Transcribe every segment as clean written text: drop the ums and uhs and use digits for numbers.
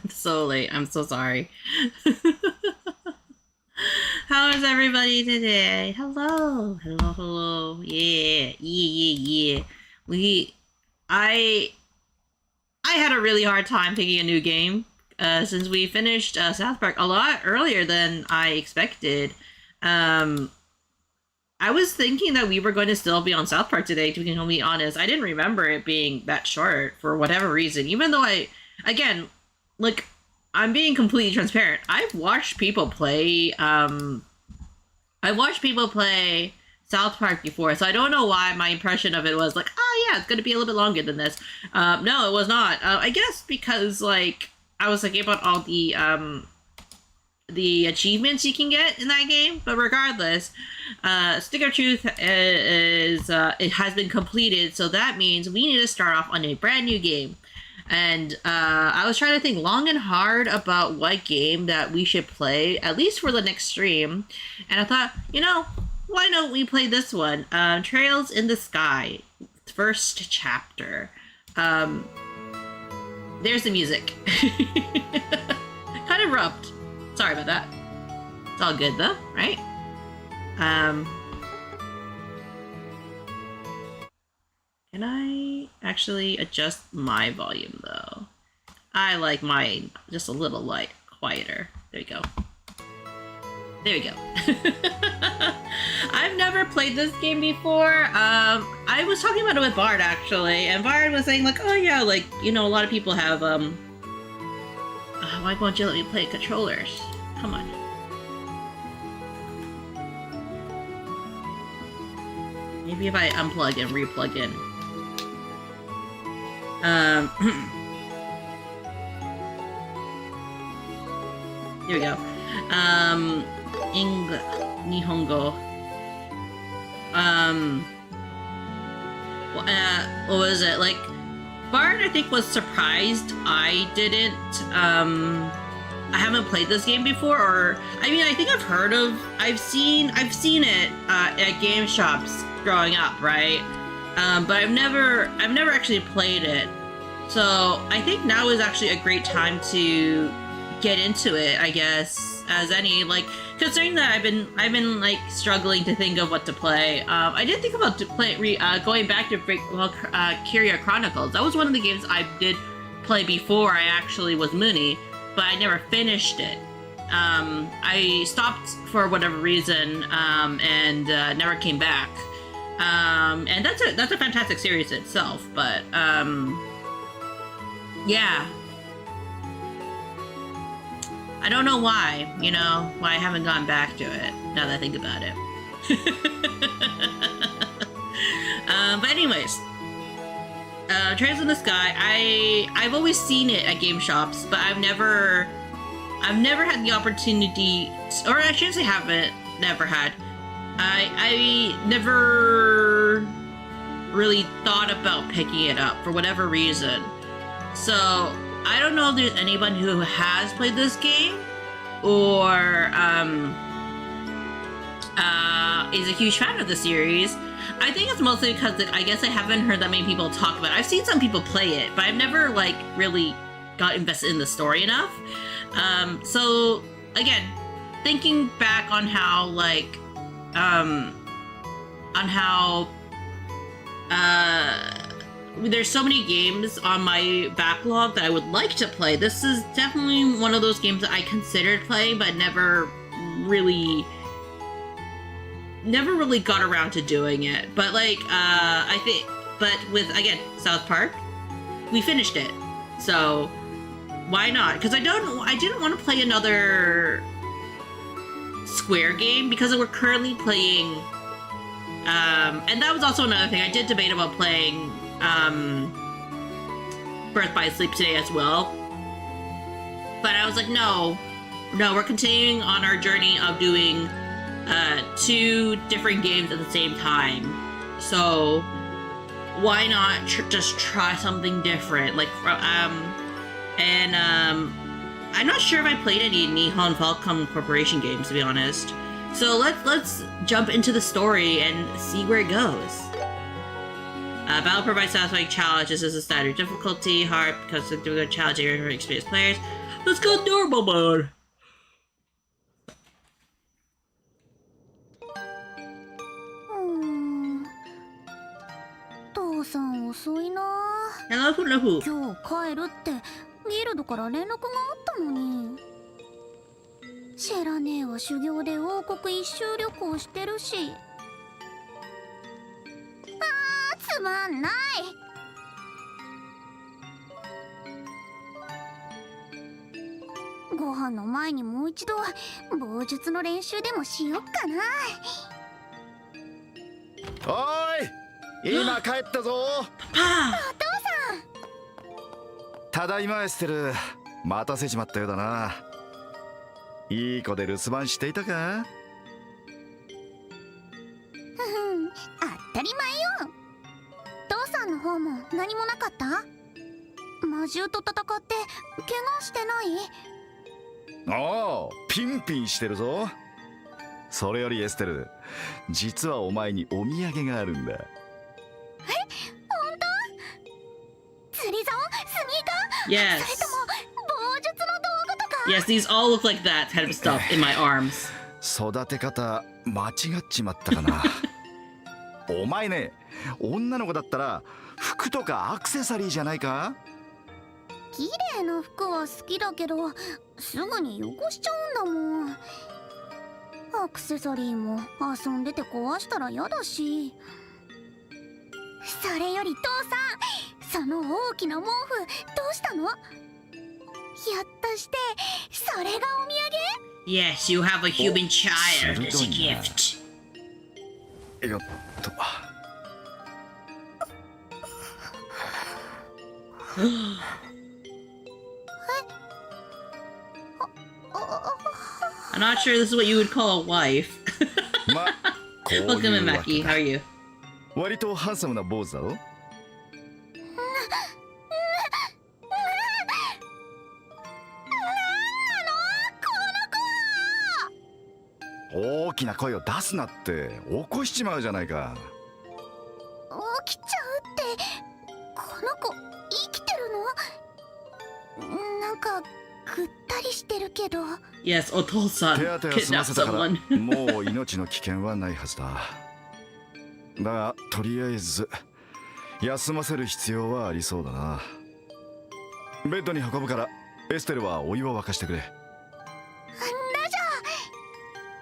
So late. I'm so sorry. How is everybody today? Hello. Hello, hello. Yeah. Yeah. We I I had a really hard time picking a new game since we finished South Park a lot earlier than I expected. Um I was thinking that we were going to still be on South Park today, to be completely honest. I didn't remember it being that short for whatever reason. Even though again, like, I'm being completely transparent. I watched people play South Park before, so I don't know why my impression of it was like, oh yeah, it's going to be a little bit longer than this. No, it was not. I guess because, like, I was thinking about all the achievements you can get in that game, but regardless, Stick of Truth is it has been completed, so that means we need to start off on a brand new game. And I was trying to think long and hard about what game that we should play, at least for the next stream, and I thought, why don't we play this one, Trails in the Sky, first chapter. There's the music. Kind of abrupt. Sorry about that. It's all good though, right? Can I actually adjust my volume though? I like mine just a little quieter. There we go. There we go. I've never played this game before. I was talking about it with Bard actually, and Bard was saying like, oh yeah, like, a lot of people have why won't you let me play controllers? Come on. Maybe if I unplug and replug in. Here we go. Nihongo. What was it? Like, Bard, I think, was surprised I didn't, I haven't played this game before, or, I mean, I think I've seen it, at game shops growing up, right? But I've never actually played it. So, I think now is actually a great time to get into it, I guess, as any, like, considering that I've been like struggling to think of what to play. I did think about going back to Kyria Chronicles. That was one of the games I did play before I actually was Munii, but I never finished it. I stopped for whatever reason, and never came back. And that's a fantastic series itself, but yeah. I don't know why, why I haven't gone back to it, now that I think about it. But anyways, Trails in the Sky, I've always seen it at game shops, but I've never had the opportunity, or I shouldn't say never had. I never really thought about picking it up for whatever reason. So, I don't know if there's anyone who has played this game or is a huge fan of the series. I think it's mostly because I guess I haven't heard that many people talk about it. I've seen some people play it, but I've never really got invested in the story enough. So again, thinking back on how there's so many games on my backlog that I would like to play. This is definitely one of those games that I considered playing, but never really got around to doing it. But but with, again, South Park, we finished it. So why not? Because I didn't want to play another Square game because we're currently playing, and that was also another thing. I did debate about playing Birth by Sleep today as well, but I was like, no, we're continuing on our journey of doing two different games at the same time, so why not just try something different? I'm not sure if I played any Nihon Falcom Corporation games, to be honest, so let's jump into the story and see where it goes. Battle provides satisfying challenges as a standard difficulty, hard because of the challenging for experienced players. Let's go normal mode. 父さん遅いな。 Hello, Hula 今日帰るってギルドから連絡があったのに。シェラ姉は修行で王国一周旅行してるし。つまんない。ご飯の前にもう一度棒術の練習でもしよっかな。おい、今帰ったぞ。パパ。ただいまエステル、待たせちまったようだな。いい子で留守番していたか？当たり前よ。父さんの方も何もなかった？魔獣と戦って怪我してない？おお、ピンピンしてるぞ。それよりエステル、実はお前にお土産があるんだ。本当？釣り竿？スニーカー？ Yes. それとも棒術の道具とか？ Yes, these all look like that type of stuff in my arms. 育て方間違っちまったかな。お前ね、女の子だったら服とかアクセサリーじゃないか？綺麗な服は好きだけどすぐに汚しちゃうんだもん。アクセサリーも遊んでて壊したら嫌だし。それより父さん、その大きな毛布どうしたの？ひょっとしてそれがお土産？ Yes, you have a human child as a gift. よっと。I'm not sure this is what you would call a wife. ま、こういう Welcome in, わけ Mackie. だ。 How are you? 割とハンサムな坊主だろ。大きな声を出すなって起こしちまうじゃないか。起きちゃうって、この子生きてるの？なんかぐったりしてるけど。 Yes, Otosan 手当ては済ま kidnapped せたから someone. もう命の危険はないはずだ。だがとりあえず休ませる必要はありそうだな。ベッドに運ぶからエステルはお湯を沸かしてくれ。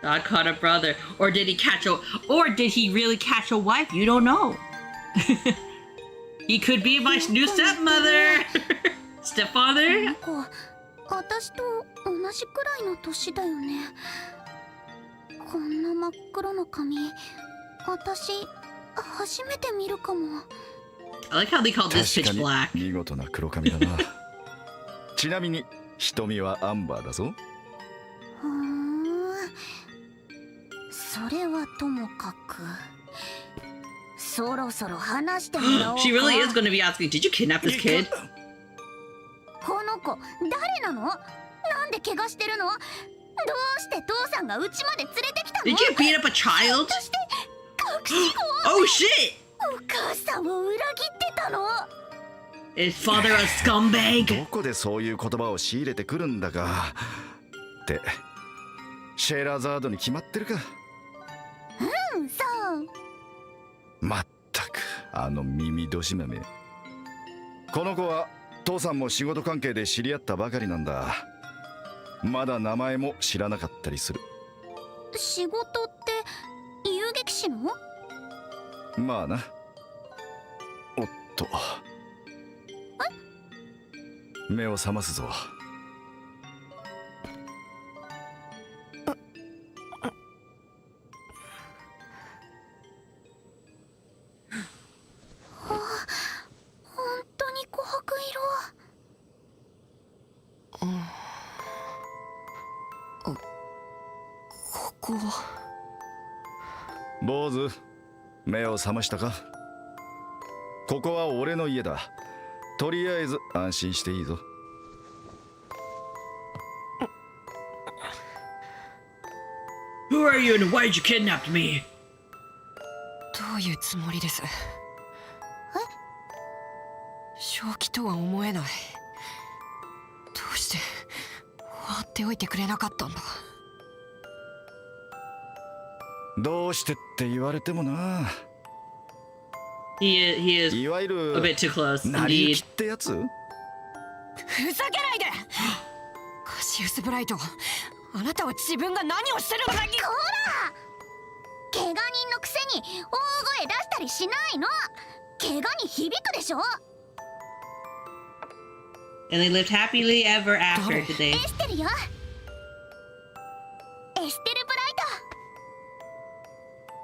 God caught a brother. Or did he catch a... Or did he really catch a wife? You don't know. He could be my new stepmother. こ Stepfather? の子、私と同じくらいの年だよね。こんな真っ黒の髪、私初めて見るかも。 I like how they call this 確 pitch か black. に見事な黒髪だな。ちなみに瞳はアンバーだぞ。ふーん、それはともかく、そろそろ話してもらおうか。 She really is going to be asking, did you kidnap this kid? この子誰なの？なんで怪我してるの？どうして父さんが家まで連れてきたの？ Did you beat up a child? そして隠し子 Oh shit! お母さんを裏切ってたの？ Is father a scumbag? どこでそういう言葉を仕入れてくるんだか。ってシェーラーザードに決まってるか。うん、そう。まったくあの耳どし豆。この子は父さんも仕事関係で知り合ったばかりなんだ。まだ名前も知らなかったりする。仕事って遊撃士の？まあな。おっと、目を覚ますぞ。本当に琥珀色。ここは坊主、目を覚ましたか？ここは俺の家だ。とりあえず安心していいぞ。Who are you and why did you kidnap me? どういうつもりです？正気とは思えない。どうしてておいてくれなかったんだ。どうしてって言われてもな。He is いわゆ a る bit too close, 成り行 indeed. きってやつ。ふざけないでカシウスブライト、あなたは自分が何をしてるのかに。こら、怪我人のくせに大声出したりしないの。怪我に響くでしょ。 And they lived happily ever after, did they? エステルよ、エステルブライ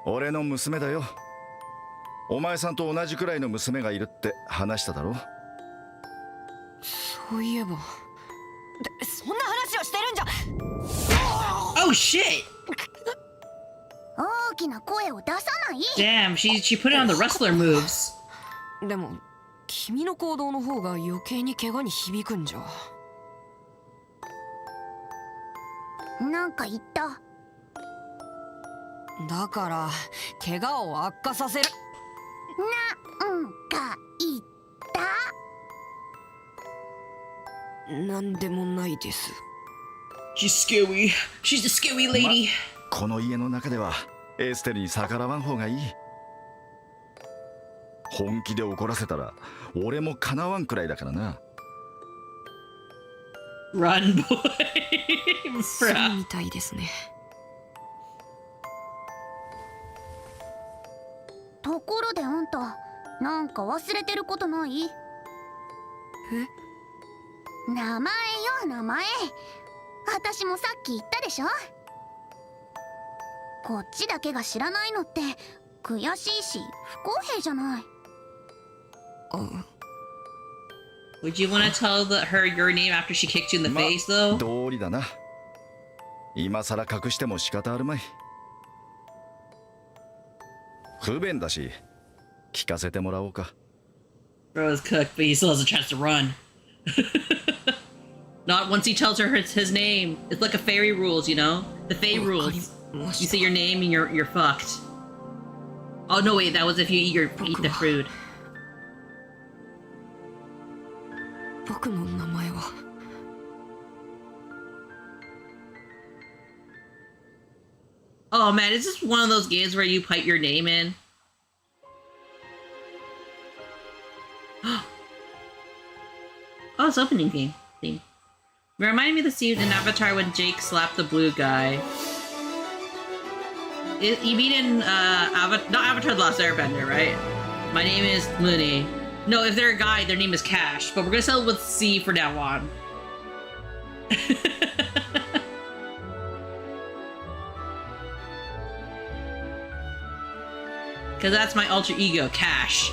俺の娘だよ。お前さんと同じくらいの娘がいるって話しただろ。そういえば、そんな話をしてるんじゃ。 Oh shit! ト。大きな声を出さない。 Damn, she put it on the wrestler moves. でも君の行動の方が余計に怪我に響くんじゃ。なんか言った。だから怪我を悪化させる。なんか言った。なんでもないです。 She's scary. She's a scary lady. この家の中ではエステルに逆らわん方がいい。本気で怒らせたら俺もかなわんくらいだからな。 Run, boy. そう Bruh. みたいですね。ところであんた、なんか忘れてることない？名前よ、名前。私もさっき言ったでしょ。こっちだけが知らないのって悔しいし不公平じゃない。Would you want to tell her your name after she kicked you in the face, though? 道理だな。今さら隠しても仕方あるまい。不便だし聞かせてもらおうか。 Bro is cooked, but he still has a chance to run. Not once he tells her his name. It's like a fairy rules, you know? The Fae rules. You say your name and you're fucked. Oh no, wait, that was if you eat the fruit. 僕の名前は。 Oh man, is this one of those games where you put your name in? Oh, it's opening game theme. It reminded me of the scene in Avatar when Jake slapped the blue guy. You mean in not Avatar The Last Airbender, right? My name is Munii. No, if they're a guy, their name is Cash, but we're gonna sell it with C for now on. Because that's my alter ego, Cash.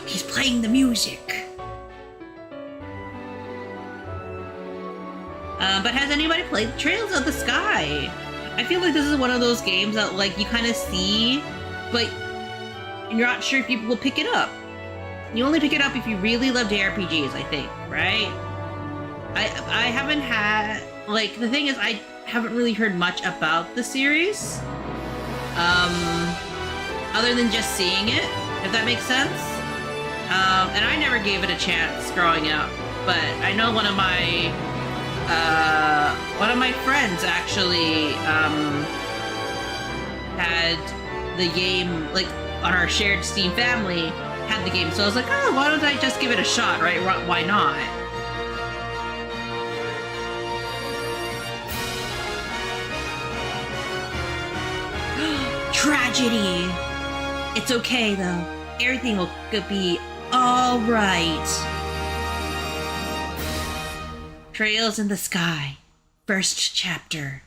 He's playing the music. But has anybody played Trails of the Sky? I feel like this is one of those games that like you kind of see, but you're not sure if people will pick it up. You only pick it up if you really love JRPGs, I think, right? I haven't had, like, the thing is I haven't really heard much about the series. Other than just seeing it, if that makes sense. And I never gave it a chance growing up, but I know one of my friends actually had the game, like, on our shared Steam family, had the game, so I was like, oh, why don't I just give it a shot, right? Why not? Tragedy! It's okay, though. Everything will be alright. Trails in the Sky. First chapter.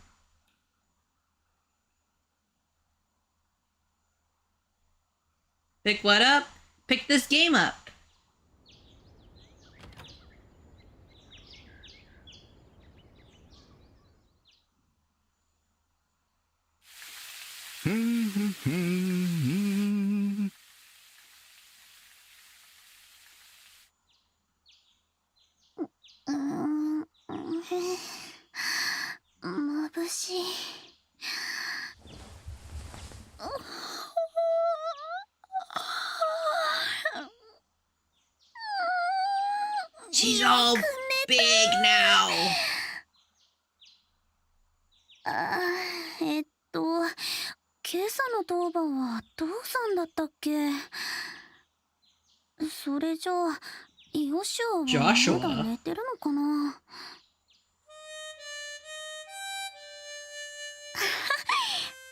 Pick what up? Pick this game up. Mm, 眩しい。She's all big now. あー今朝の当番は父さんだったっけ。それじゃあヨシュアはまだ寝てるのかな。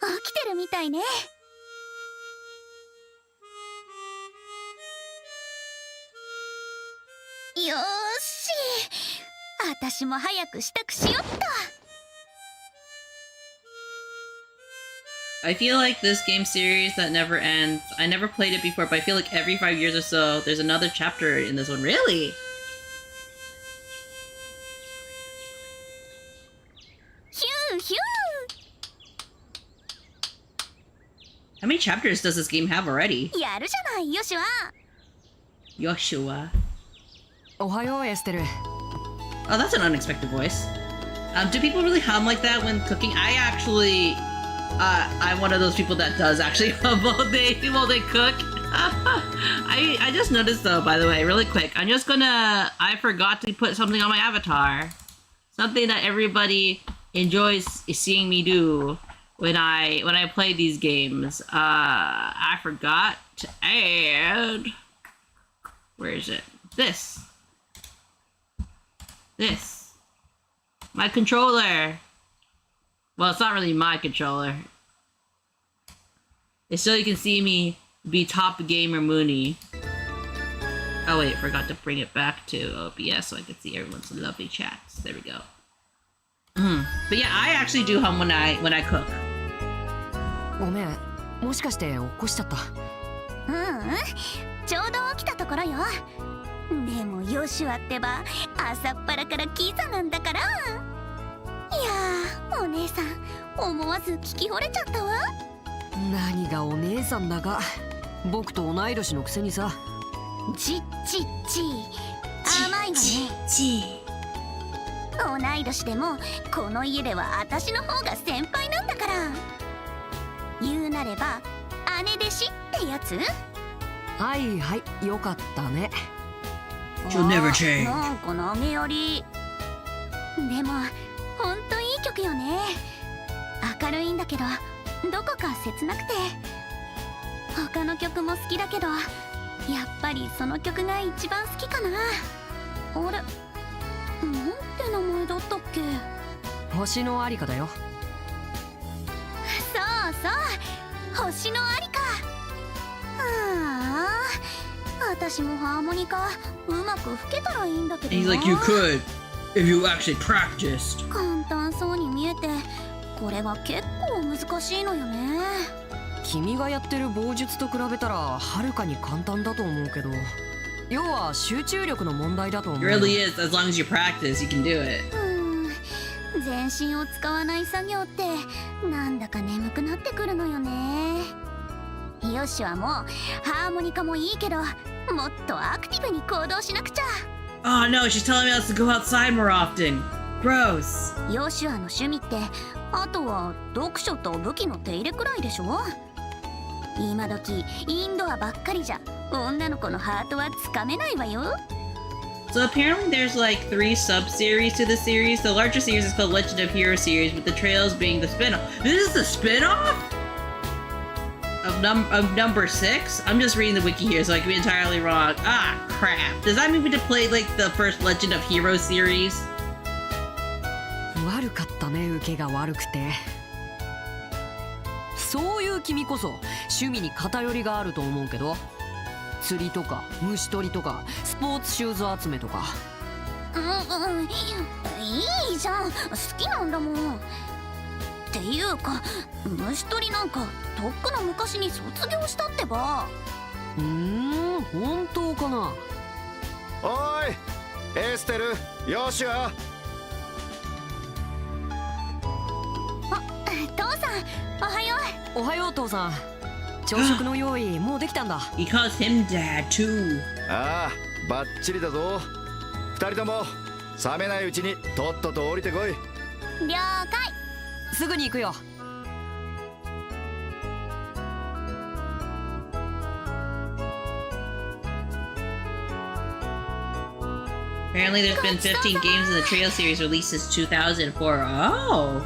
起きてるみたいね。よーし、私も早く支度しよっと。I feel like this game series that never ends. I never played it before, but I feel like every 5 years or so, there's another chapter in this one. Really? ヒューヒュ How many chapters does this game have already? ー、やるじゃないヨシュア。 Yoshua. おはようエステル。 Oh, that's an unexpected voice. Do people really hum like that when cooking? I actually, I'm one of those people that does actually hum while they cook. I just noticed though, by the way, really quick. I forgot to put something on my avatar. Something that everybody enjoys seeing me do when I play these games. I forgot to add. Where is it? This. My controller. Well, it's not really my controller. It's so you can see me be top gamer Munii. Oh wait, forgot to bring it back to OBS so I can see everyone's lovely chats. There we go. But yeah, I actually do hum when I cook. ごめん、もしかして起こしちゃった。ちょうど起きたところよ。でもヨシュアってば朝っぱらからキザなんだから。いやー、お姉さん思わず聞き惚れちゃったわ。何がお姉さんだか、僕と同い年のくせにさ。ちっちっち甘いわね。同い年でもこの家では私の方が先輩なんだから。言うなれば姉弟子ってやつ。はいはい、よかったね。She'll never change. なんか投げやり。でもほんといい曲よね。明るいんだけどどこか切なくて。他の曲も好きだけどやっぱりその曲が一番好きかな。あれ、なんて名前だったっけ。星のありかだよ。そうそう、星のありか。ああ、私もハーモニカうまく吹けたらいいんだけど And he's な。 like, you could if you actually practiced. 簡単そうに見えてこれが結構難しいのよね。君がやってる棒術と比べたらはるかに簡単だと思うけど、要は集中力の問題だと思 It う。 really is. As long as you practice, you can do it. 全身を使わない作業ってなんだか眠くなってくるのよね。ヨシはもうハーモニカもいいけどもっとアクティブに行動しなくちゃ。 Oh no, she's telling me us to go outside more often. Gross. ヨシュアの趣味ってあとは読書と武器の手入れくらいでしょ。今時インドアばっかりじゃ女の子のハートはつかめないわよ。 So apparently there's like 3 sub-series to the series. The larger series is called Legend of Hero series, with the Trails being the spin-off. This is the spin-off? Of number 6? I'm just reading the wiki here, so I could be entirely wrong. Ah, crap. Does that mean we to play like the first Legend of Hero series? 悪かったね、受けが悪くて。そういう君こそ趣味に偏りがあると思うけど、釣りとか虫取りとかスポーツシューズ集めとか。いいじゃん、好きなんだもん。っていうか虫取りなんかとっくの昔に卒業したってば。本当かな。おいエステル、ヨシュア。父さんおはよう。おはよう父さん。朝食の用意もうできたんだ。He calls him dad too. ああ、バッチリだぞ。二人とも冷めないうちにとっとと降りてこい。了解。すぐに行くよ。Apparently, there's been 15 games in the Trail series released since 2004. Oh!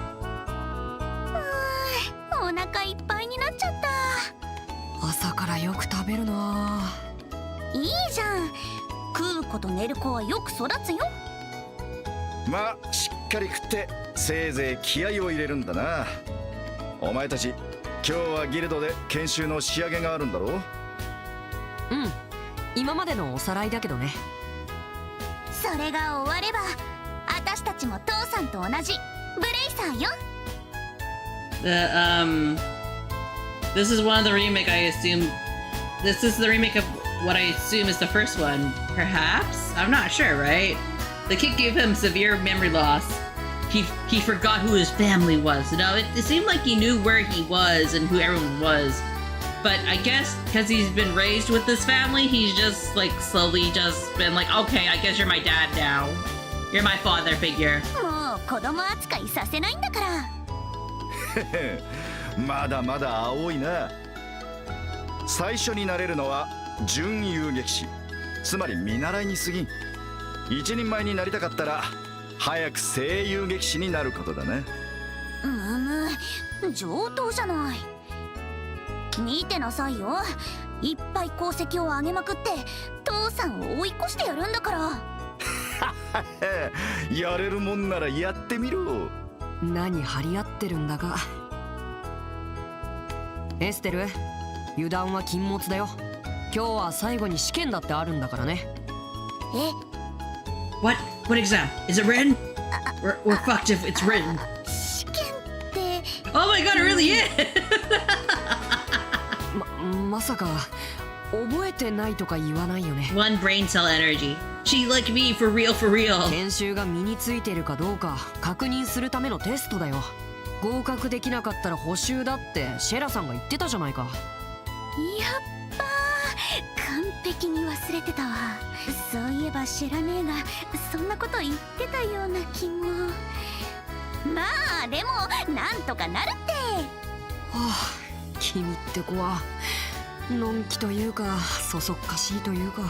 お腹いっぱいになっちゃった。朝からよく食べるな。いいじゃん。食う子と寝る子はよく育つよ。まあしっかり食ってせいぜい気合を入れるんだな。お前たち今日はギルドで研修の仕上げがあるんだろう。うん、今までのおさらいだけどね。それが終われば私たちも父さんと同じブレイサーよ。 This is one of the remake I assume. This is the remake of what I assume is the first one. Perhaps? I'm not sure, right? The kid gave him severe memory loss. He forgot who his family was. You know, it seemed like he knew where he was and who everyone was. But I guess because he's been raised with this family, he's just like slowly just been like, okay, I guess you're my dad now. You're my father figure. もう子供扱いさせないんだから。まだまだ青いな。最初になれるのは準遊撃士、つまり見習いに過ぎん。一人前になりたかったら早く正遊撃士になることだね。上等じゃない。見てなさいよ。いっぱい功績を上げまくって父さんを追い越してやるんだから。やれるもんならやってみろ。何張り合ってるんだか。エステル、油断は禁物だよ。今日は最後に試験だってあるんだからね。え、 What exam? Is it written? We're fucked if it's written. 試験って。 Oh my god, it really is! まさか覚えてないとか言わないよね。 One brain cell energy. She like me for real, for real. 研修が身についてるかどうか確認するためのテストだよ。合格できなかったら補習だってシェラさんが言ってたじゃないか。やっばー、完璧に忘れてたわ。そういえば知らねえがそんなこと言ってたような気も。まあでもなんとかなるって。はあ、君って子はのんきというかそそっかしいというか。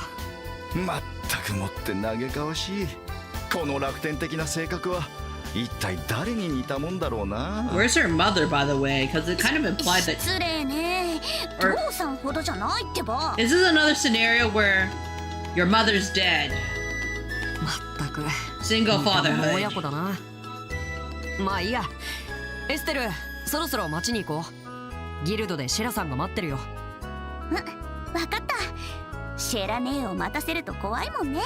まったくもって嘆かわしい。この楽天的な性格は一体誰に似たもんだろうな。 Where's her mother, by the way? Because it kind of implied that. 失礼ね。父さんほどじゃないってば。 Is this another scenario where your mother's dead? まったく Single 似た者 fatherhood. 親子だな。まあいいや。エステル、そろそろ町に行こう。ギルドでシェラさんが待ってるよ。わかった。シェラ姉を待たせると怖いもんね。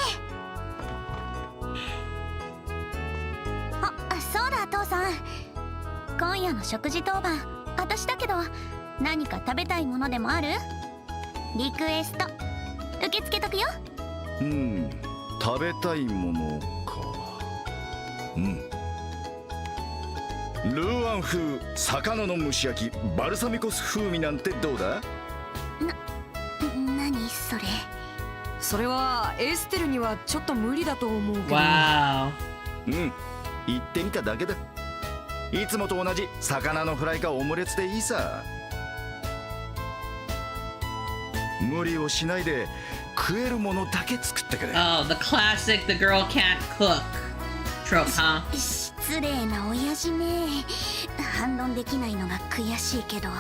あ、そうだ父さん。今夜の食事当番私だけど何か食べたいものでもある？リクエスト受け付けとくよ。食べたいものか。ルーアン風魚の蒸し焼きバルサミコ酢風味なんてどうだ？何それ？それはエステルにはちょっと無理だと思うけど。Wow. 言ってみただけだ。いつもと同じ魚のフライかオムレツでいいさ。無理をしないで食えるものだけ作ってくれ。Oh, the classic the girl can't cook trope, huh? 失礼な親父ね。反論できないのが悔しいけど。あ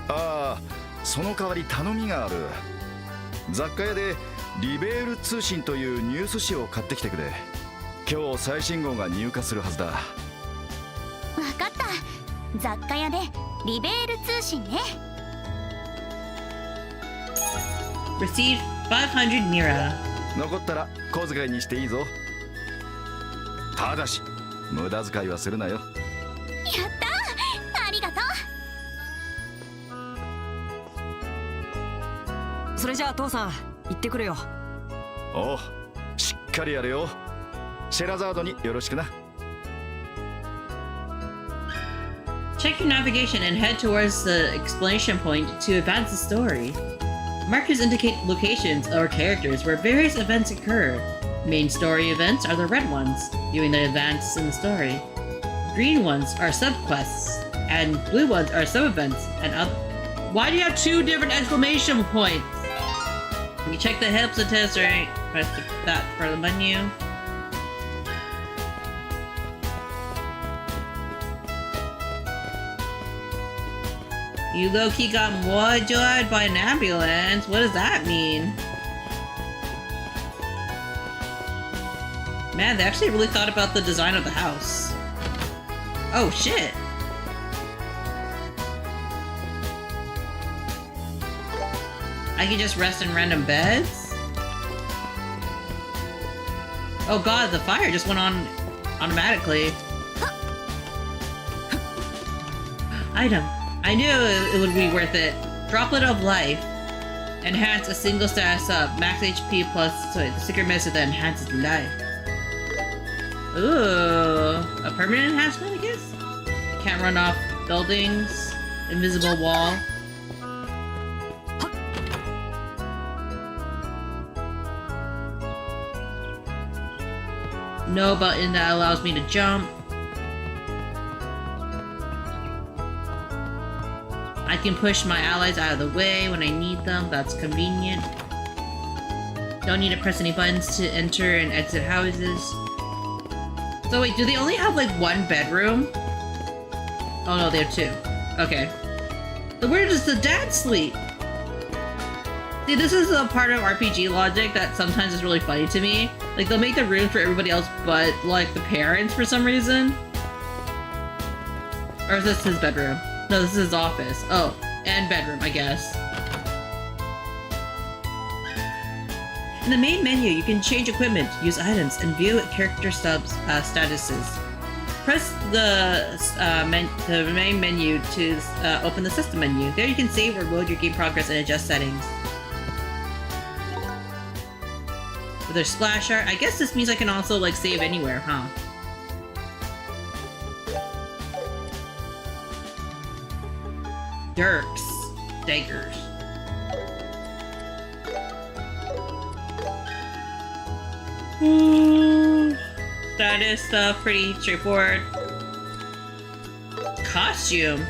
あ、その代わり頼みがある。雑貨屋でリベール通信というニュース誌を買ってきてくれ。今日最新号が入荷するはずだ。わかった。雑貨屋でリベール通信ね。Receive 500 Mira. 残ったら小遣いにしていいぞ。ただし無駄遣いはするなよ。やったー、ありがとそれじゃあ父さん行ってくるよ。おう、しっかりやれよ。シェラザードによろしくな。Check your navigation and head towards the explanation point to advance the story. Markers indicate locations or characters where various events occur. Main story events are the red ones, viewing the events in the story. Green ones are subquests, and blue ones are sub-events. And why do you have two different exclamation points? You check the helps and tests, right? Press that for the menu. You low-key got mojoed by an ambulance? What does that mean? Man, they actually really thought about the design of the house. Oh, shit. I can just rest in random beds? Oh god, the fire just went on automatically. Item. I knew it would be worth it. Droplet of Life. Enhance a single status up. Max HP plus the secret method that enhances life. Ooh. A permanent enhancement, I guess? Can't run off buildings. Invisible wall. No button that allows me to jump. I can push my allies out of the way when I need them. That's convenient. Don't need to press any buttons to enter and exit houses. So wait, do they only have like one bedroom? Oh no, they have two. Okay. But where does the dad sleep? See, this is a part of RPG logic that sometimes is really funny to me. Like, they'll make the room for everybody else but, like, the parents for some reason. Or is this his bedroom? No, this is his office. Oh, and bedroom, I guess. In the main menu, you can change equipment, use items, and view character statuses. Press the main menu to open the system menu. There you can save or load your game progress and adjust settings. With their splash art, I guess this means I can also like save anywhere, huh? Dirks. Daggers. Status stuff, pretty straightforward. Costume.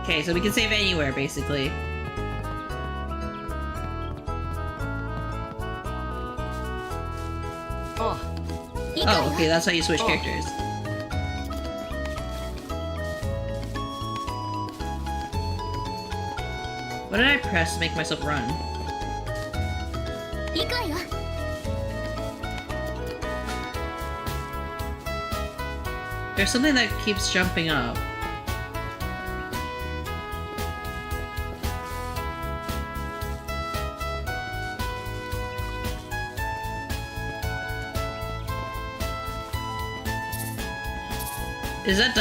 Okay, so we can save anywhere, basically. Oh, okay, that's how you switch characters. What did I press to make myself run? There's something that keeps jumping up. Is that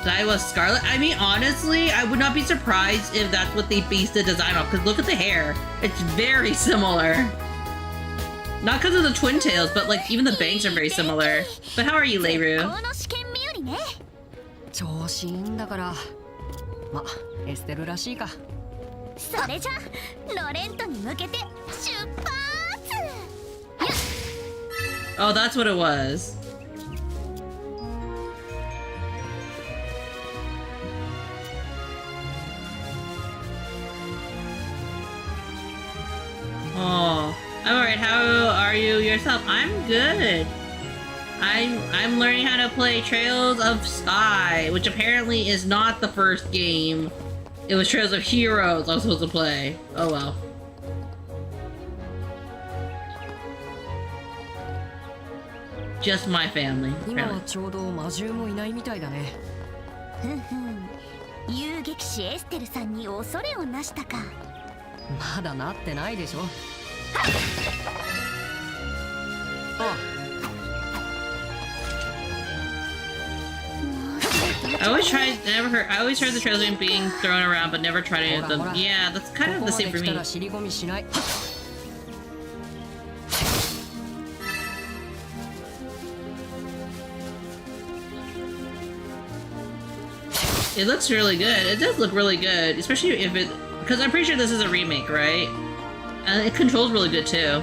Daiwa Scarlet? I mean, honestly, I would not be surprised if that's what they based the design off, because look at the hair. It's very similar. Not because of the twin tails, but like even the bangs are very similar. But how are you, Leiru? 調子いいんだからまエステルらしいかそれじゃロレントに向けて出発 Oh, that's what it was. Oh, I'm alright. How are you yourself? I'm good. I'm learning how to play Trails of Sky, which apparently is not the first game. It was Trails of Heroes I was supposed to play. Oh well. Just my family. 今はちょうど魔獣もいないみたいだねふんふん遊撃士エステルさんに恐れをなしたかまだなってないでしょI always heard the trails being thrown around, but never tried any of them. Yeah, that's kind of the same for me. It looks really good. It does look really good, especially if it, because I'm pretty sure this is a remake, right? And it controls really good too.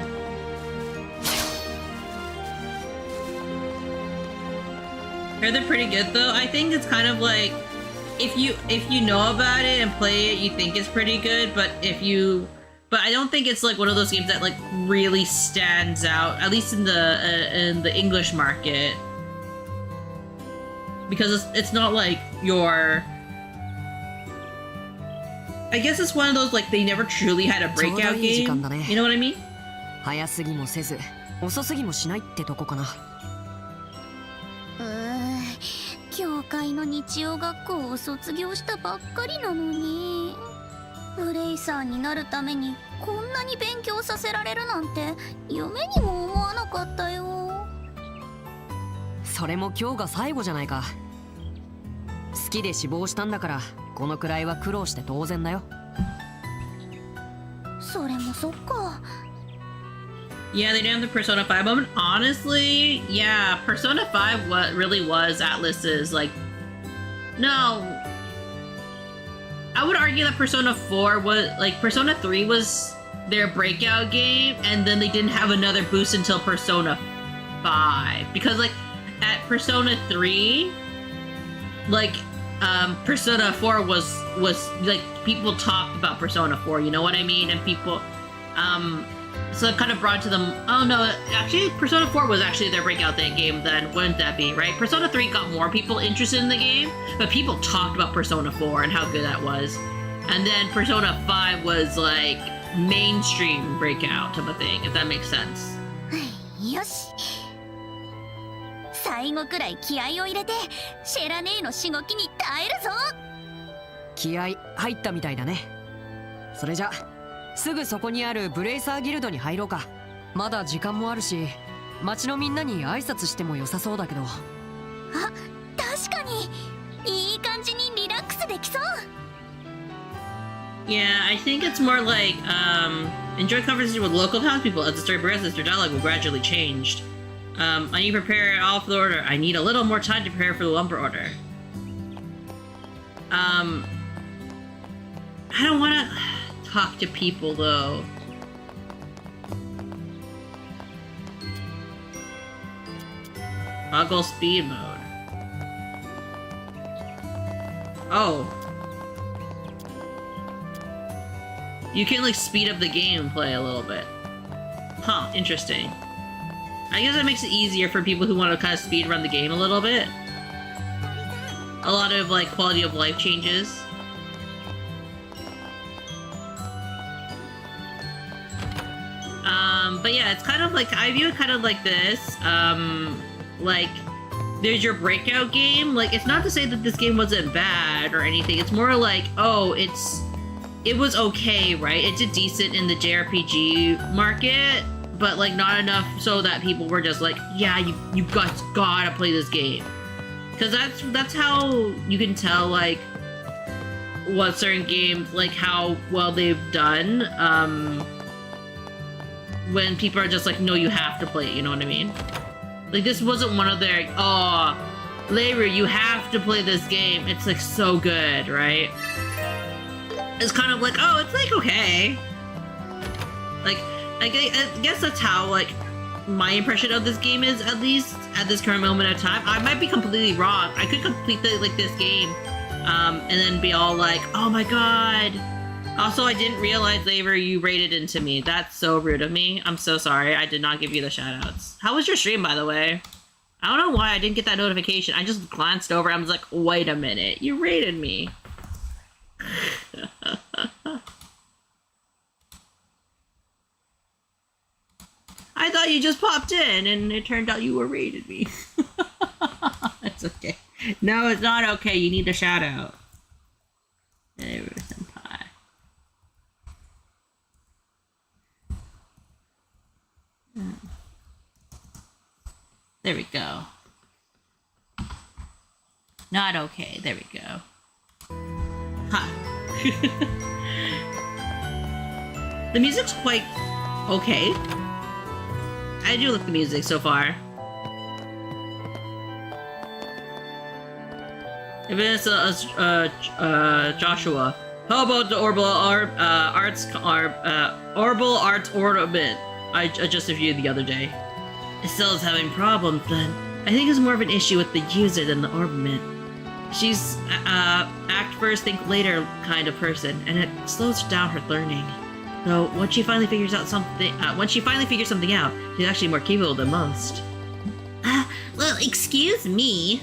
Heard they're pretty good though. I think it's kind of like if you know about it and play it, you think it's pretty good, but if you but I don't think it's like one of those games that like really stands out, at least in the English market, because it's not like your. I guess it's one of those like they never truly had a breakout game. You know what I mean? 早すぎもせず、遅すぎもしないってとこかな。教会の日曜学校を卒業したばっかりなのに、ブレイサーになるためにこんなに勉強させられるなんて夢にも思わなかったよ。それも今日が最後じゃないか。好きで志望したんだから、このくらいは苦労して当然だよ。それもそっか。Yeah, they didn't have the Persona 5 moment. Honestly, yeah, Persona 5 what really was Atlus's like. No, I would argue that Persona 4 was like Persona 3 was their breakout game, and then they didn't have another boost until Persona 5 because like at Persona 3, like Persona 4 was like people talked about Persona 4. You know what I mean? And people so it kind of brought to them, oh no, actually Persona 4 was actually their breakout game then, wouldn't that be, right? Persona 3 got more people interested in the game, but people talked about Persona 4 and how good that was. And then Persona 5 was like mainstream breakout type of thing, if that makes sense. よし。最後くらい気合を入れて、シェラ姉のしごきに耐えるぞ。気合入ったみたいだね。それじゃ。すぐそこにあるブレイサーギルドに入ろうか。まだ時間もあるし、町のみんなに挨拶しても良さそうだけど。あ、確かにいい感じにリラックスできそう。Yeah, I think it's more like enjoy conversation with local townspeople as the story progresses. Your dialogue will gradually change. I need to prepare all for the order. I need a little more time to prepare for the lumber order. I don't want to talk to people though. Toggle speed mode. Oh. You can like speed up the gameplay a little bit. Huh, interesting. I guess that makes it easier for people who want to kind of speed run the game a little bit. A lot of like quality of life changes. But yeah, it's kind of like, I view it kind of like this, like, there's your breakout game, like, it's not to say that this game wasn't bad or anything, it's more like, oh, it was okay, right? It did decent in the JRPG market, but like, not enough so that people were just like, yeah, you guys gotta play this game. Because that's how you can tell, like, what certain games, like, how well they've done, when people are just like, no, you have to play it, you know what I mean? Like, this wasn't one of their, oh, Labor, you have to play this game. It's like so good, right? It's kind of like, oh, it's like okay. Like, I guess that's how, like, my impression of this game is, at least at this current moment of time. I might be completely wrong. I could complete this game, and then be all like, oh my god. Also, I didn't realize, Labor, you rated into me. That's so rude of me. I'm so sorry. I did not give you the shoutouts. How was your stream, by the way? I don't know why I didn't get that notification. I just glanced over. I was like, wait a minute. You rated me. I thought you just popped in, and it turned out you were rated me. It's okay. No, it's not okay. You need a shoutout. Senpai. There we go. Not okay. There we go. Huh. The music's quite okay. I do like the music so far. If it's Joshua, how about the Orbital Arts Ornament I just reviewed the other day? Estelle's having problems then. I think it's more of an issue with the user than the ornament. She's act first, think later kind of person, and it slows down her learning. Though once she finally figures something out, she's actually more capable than most. Well, excuse me.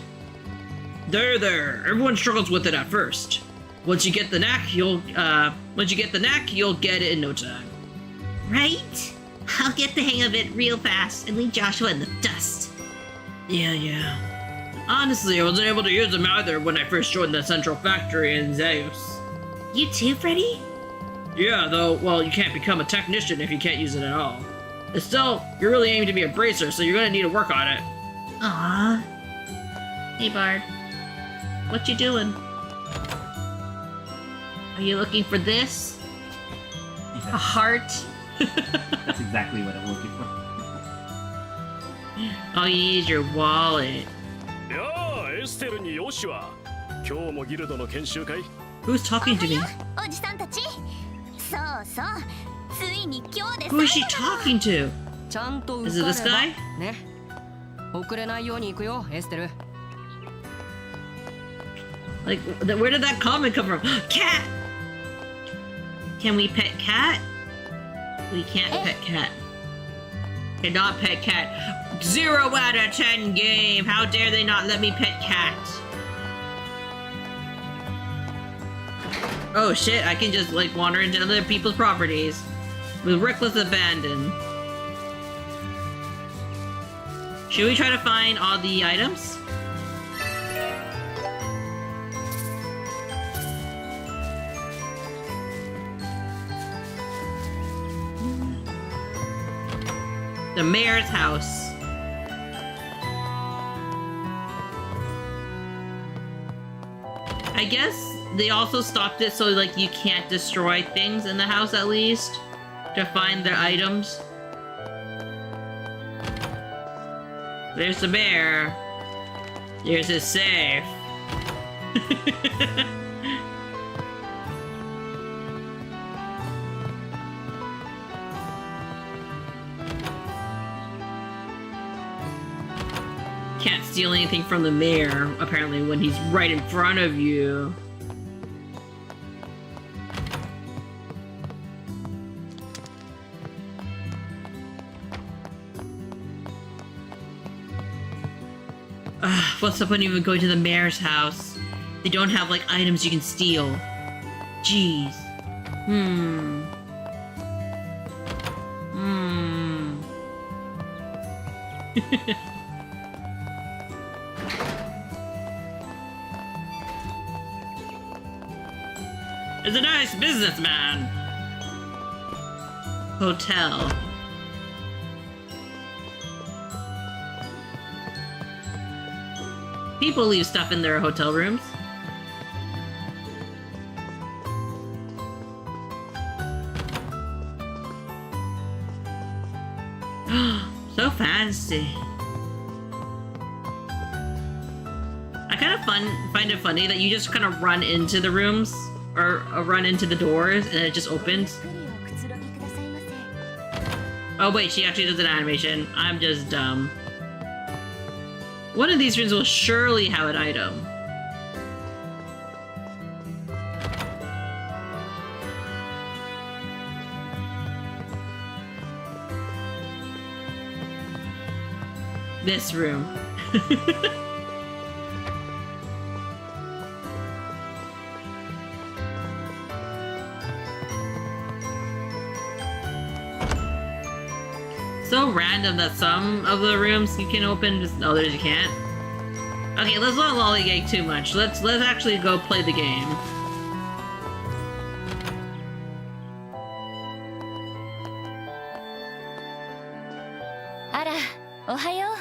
There. Everyone struggles with it at first. Once you get the knack, you'll get it in no time. Right? I'll get the hang of it real fast and leave Joshua in the dust. Yeah. Honestly, I wasn't able to use them either when I first joined the central factory in Zeus. You too, Freddy? Yeah, though, well, you can't become a technician if you can't use it at all. But still, you're really aiming to be a bracer, so you're gonna need to work on it. Aww. Hey, Bard. What you doing? Are you looking for this? A heart? That's exactly what I'm looking for. Oh, you need your wallet. Who's talking to me? おじさんたち。そう。ついに今日で Who is she talking to? ちゃんと Is 受 it か this れば guy? ね。遅れないように行くよ、エステル。Like, where did that comment come from? Cat! Can we pet cat? We can't pet cat. Cannot pet cat. 0 out of 10 game. How dare they not let me pet cat? Oh shit, I can just like wander into other people's properties with reckless abandon. Should we try to find all the items? The mayor's house. I guess they also stopped it so like you can't destroy things in the house at least to find their items. There's the bear. There's his safe. Can't steal anything from the mayor, apparently, when he's right in front of you. What's the point of even going to the mayor's house? They don't have, like, items you can steal. Jeez. It's a nice businessman. Hotel. People leave stuff in their hotel rooms. So fancy. I kind of find it funny that you just kind of run into the rooms or run into the doors and it just opens. Oh wait, she actually does an animation. I'm just dumb. One of these rooms will surely have an item. This room. So random that some of the rooms you can open, just others you can't. Okay, let's not lollygag too much. Let's actually go play the game. Ara, ohayo,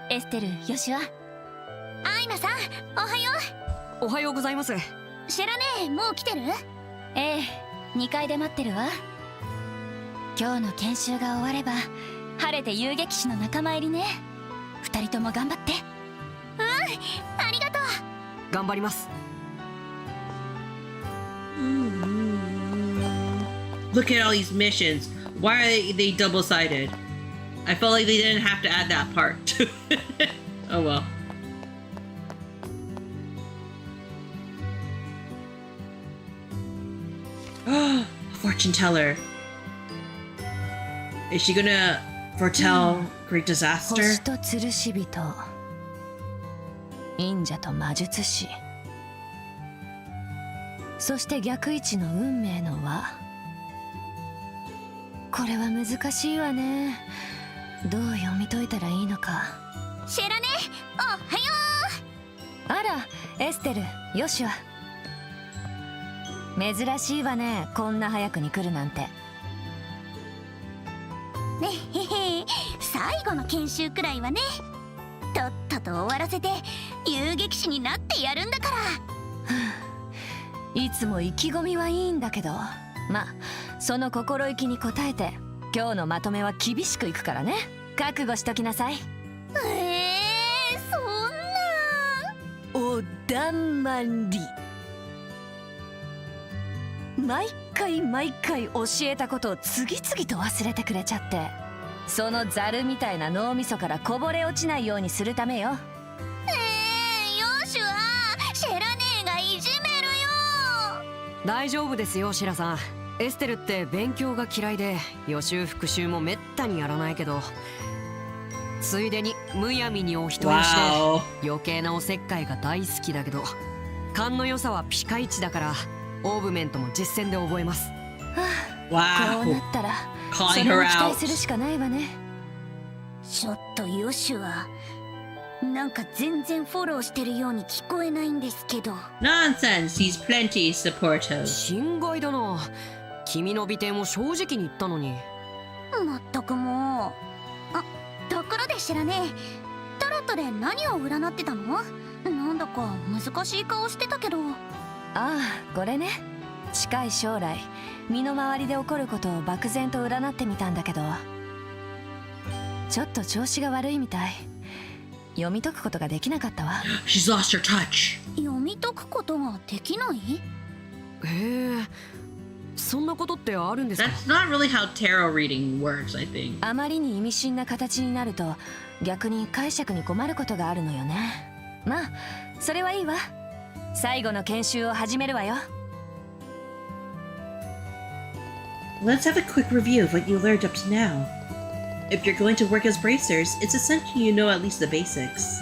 Estelle, Yoshua. Ainaさん、おはよう。おはようございます。知らねえ、もう来てる？ええ、2階で待ってるわ。今日の研修が終われば、晴れて遊撃士の仲間入りね。2人とも頑張って。ありがとう。頑張ります。Look at all these missions. Why are they double-sided? I felt like they didn't have to add that part. Oh well. Fortune teller. Is she gonna foretell great disaster? 星と吊るし人、忍者と魔術師、そして逆位置の運命の輪。これは難しいわね。どう読み解いたらいいのか。シェラネ、おはよう。あら、エステル、ヨシュア。珍しいわね、こんな早くに来るなんて。ねへへ、最後の研修くらいはね、とっとと終わらせて遊撃士になってやるんだから。いつも意気込みはいいんだけど、まあその心意気に応えて今日のまとめは厳しくいくからね。覚悟しときなさい。そんなおだんまり。毎回教えたことを次々と忘れてくれちゃって、そのザルみたいな脳みそからこぼれ落ちないようにするためよ。ヨシュア、シェラ姉がいじめるよ。大丈夫ですよ、シラさん。エステルって勉強が嫌いで予習復習もめったにやらないけど、ついでにむやみにお人よしで余計なおせっかいが大好きだけど、勘の良さはピカイチだからオーブメントも実践で覚えます。こうなったらそれを期待するしかないわね。ちょっとヨシュア、なんか全然フォローしてるように聞こえないんですけど。Nonsense, he's plenty supportive. 心外だな。君の美点を正直に言ったのに。まったくもう。あ、ところで知らねえ、タロットで何を占ってたの？なんだか難しい顔してたけど。ああ、これね。近い将来身の回りで起こることを漠然と占ってみたんだけど、ちょっと調子が悪いみたい。読み解くことができなかったわ。She's lost her touch. 読み解くことができない？へえ、そんなことってあるんですか？ That's not really how tarot reading works, I think. あまりに意味深な形になると逆に解釈に困ることがあるのよね。まあそれはいいわ。最後の研修を始めるわよ。Let's have a quick review of what you learned up to now. If you're going to work as bracers, it's essential you know at least the basics.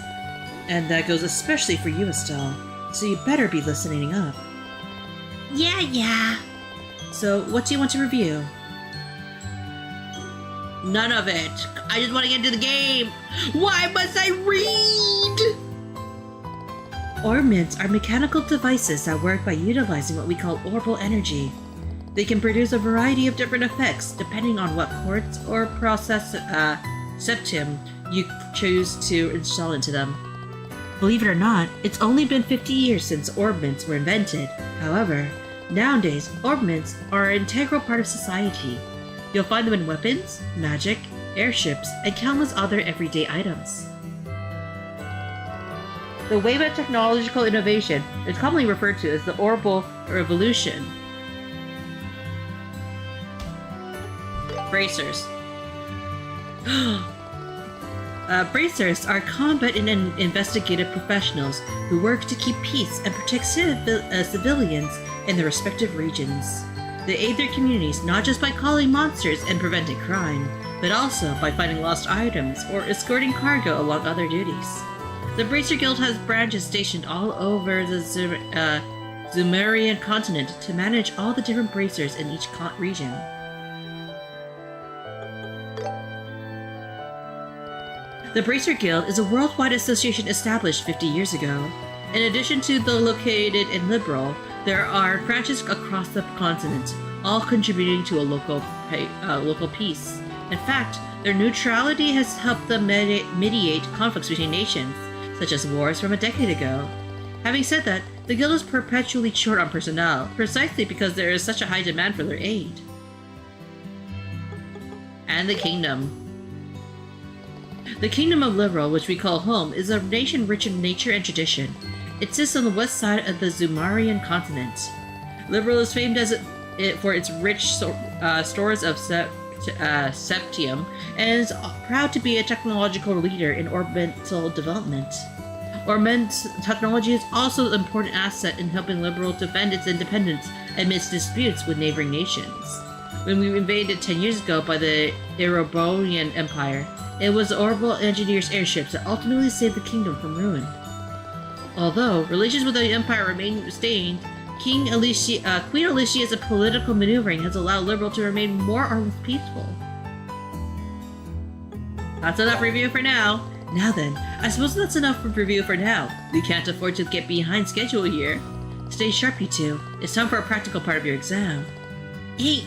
And that goes especially for you, Estelle, so you better be listening up. Yeah. So, what do you want to review? None of it. I just want to get into the game. Why must I read? Orbments are mechanical devices that work by utilizing what we call orbal energy. They can produce a variety of different effects depending on what quartz or process septum you choose to install into them. Believe it or not, it's only been 50 years since orbments were invented. However, nowadays, orbments are an integral part of society. You'll find them in weapons, magic, airships, and countless other everyday items. The wave of technological innovation is commonly referred to as the Orbal Revolution. Bracers. Bracers are combat and investigative professionals who work to keep peace and protect civilians in their respective regions. They aid their communities not just by calling monsters and preventing crime, but also by finding lost items or escorting cargo along other duties. The Bracer Guild has branches stationed all over the Zumerian continent to manage all the different bracers in each region. The Bracer Guild is a worldwide association established 50 years ago. In addition to the located in Liberal, there are branches across the continent, all contributing to a local peace. In fact, their neutrality has helped them mediate conflicts between nations, such as wars from a decade ago. Having said that, the guild is perpetually short on personnel, precisely because there is such a high demand for their aid. And the Kingdom. The Kingdom of Liberal, which we call home, is a nation rich in nature and tradition. It sits on the west side of the Zumarian continent. Liberal is famed for its rich stores of septium, and is proud to be a technological leader in orbital development. Orbital technology is also an important asset in helping Liberal defend its independence amidst disputes with neighboring nations. when we invaded 10 years ago by the Erebonian Empire. It was the Orbital Engineers' airships that ultimately saved the kingdom from ruin. Although relations with the Empire remain stained, Queen Alicia's political maneuvering has allowed Liberal to remain more or less peaceful. That's enough review for now. Now then, I suppose that's enough for review for now. We can't afford to get behind schedule here. Stay sharp, you two. It's time for a practical part of your exam. Hey,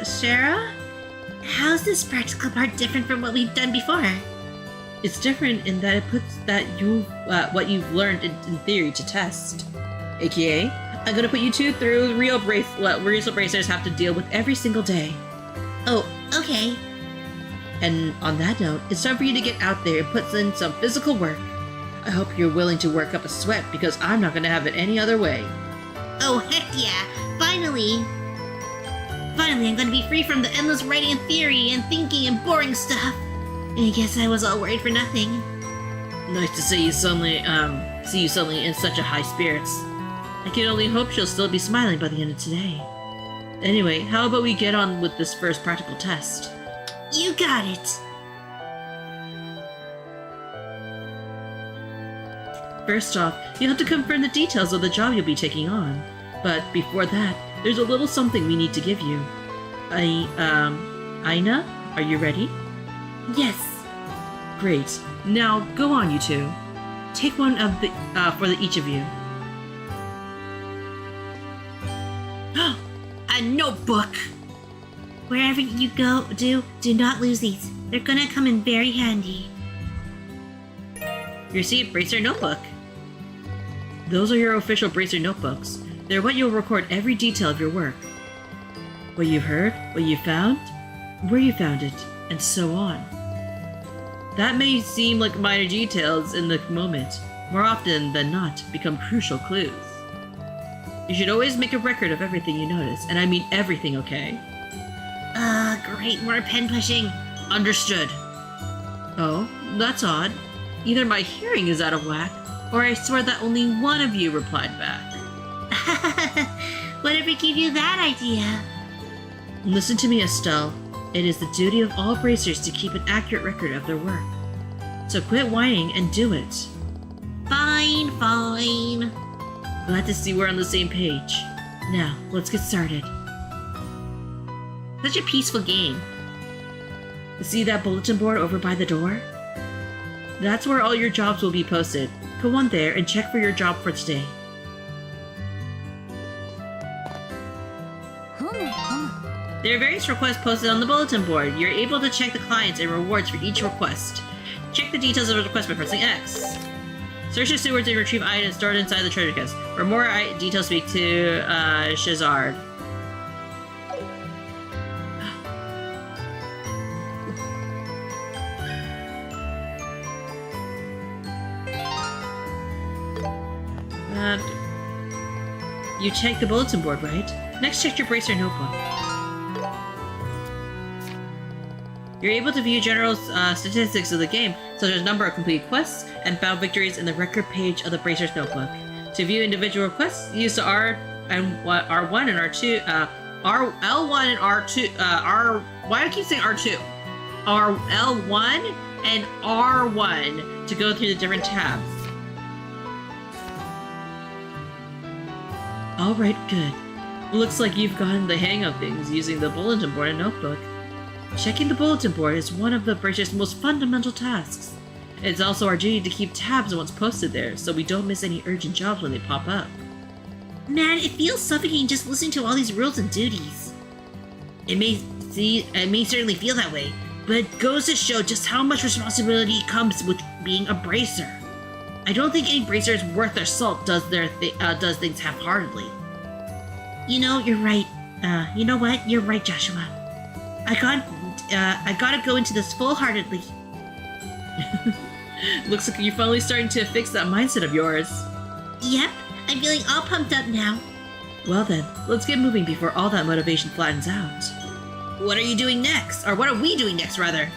Sarah? How's this practical part different from what we've done before? It's different in that it puts what you've learned in theory to test. AKA, I'm gonna put you two through real bracers have to deal with every single day. Oh, okay. And on that note, it's time for you to get out there and put in some physical work. I hope you're willing to work up a sweat because I'm not gonna have it any other way. Oh, heck yeah! Finally! Finally, I'm gonna be free from the endless writing and theory and thinking and boring stuff. I guess I was all worried for nothing. Nice to see you suddenly in such a high spirits. I can only hope she'll still be smiling by the end of today. Anyway, how about we get on with this first practical test? You got it! First off, you have to confirm the details of the job you'll be taking on. But before that, there's a little something we need to give you. Aina, are you ready? Yes. Great. Now, go on, you two. Take one of the, each of you. A notebook! Wherever you go, do not lose these. They're gonna come in very handy. You see, Bracer Notebook. Those are your official Bracer Notebooks. They're what you'll record every detail of your work. What you've heard, what you found, where you found it, and so on. That may seem like minor details in the moment, more often than not become crucial clues. You should always make a record of everything you notice, and I mean everything, okay? Great, more pen pushing. Understood. Oh, that's odd. Either my hearing is out of whack, or I swear that only one of you replied back. Whatever gave you that idea? Listen to me, Estelle. It is the duty of all bracers to keep an accurate record of their work. So quit whining and do it. Fine. Glad to see we're on the same page. Now, let's get started. Such a peaceful game. See that bulletin board over by the door? That's where all your jobs will be posted. Go on there and check for your job for today. There are various requests posted on the bulletin board. You're able to check the clients and rewards for each request. Check the details of the request by pressing X. Search the sewers and retrieve items stored inside the treasure chest. For more details, speak to Shazard. You checked the bulletin board, right? Next, check your Bracer Notebook. You're able to view general statistics of the game, such as number of completed quests and found victories in the record page of the Bracer's Notebook. To view individual quests, use the R1 and R2, L1 and R2, why do I keep saying R2? L1 and R1 to go through the different tabs. Alright, good. Looks like you've gotten the hang of things using the bulletin board and notebook. Checking the bulletin board is one of the Bracer's most fundamental tasks. It's also our duty to keep tabs on what's posted there, so we don't miss any urgent jobs when they pop up. Man, it feels suffocating just listening to all these rules and duties. It may certainly feel that way, but it goes to show just how much responsibility comes with being a bracer. I don't think any bracer is worth their salt does things half-heartedly. You know, you're right. You know what? You're right, Joshua. I gotta go into this full-heartedly. Looks like you're finally starting to fix that mindset of yours. Yep, I'm feeling all pumped up now. Well then, let's get moving before all that motivation flattens out. What are you doing next? Or what are we doing next, rather?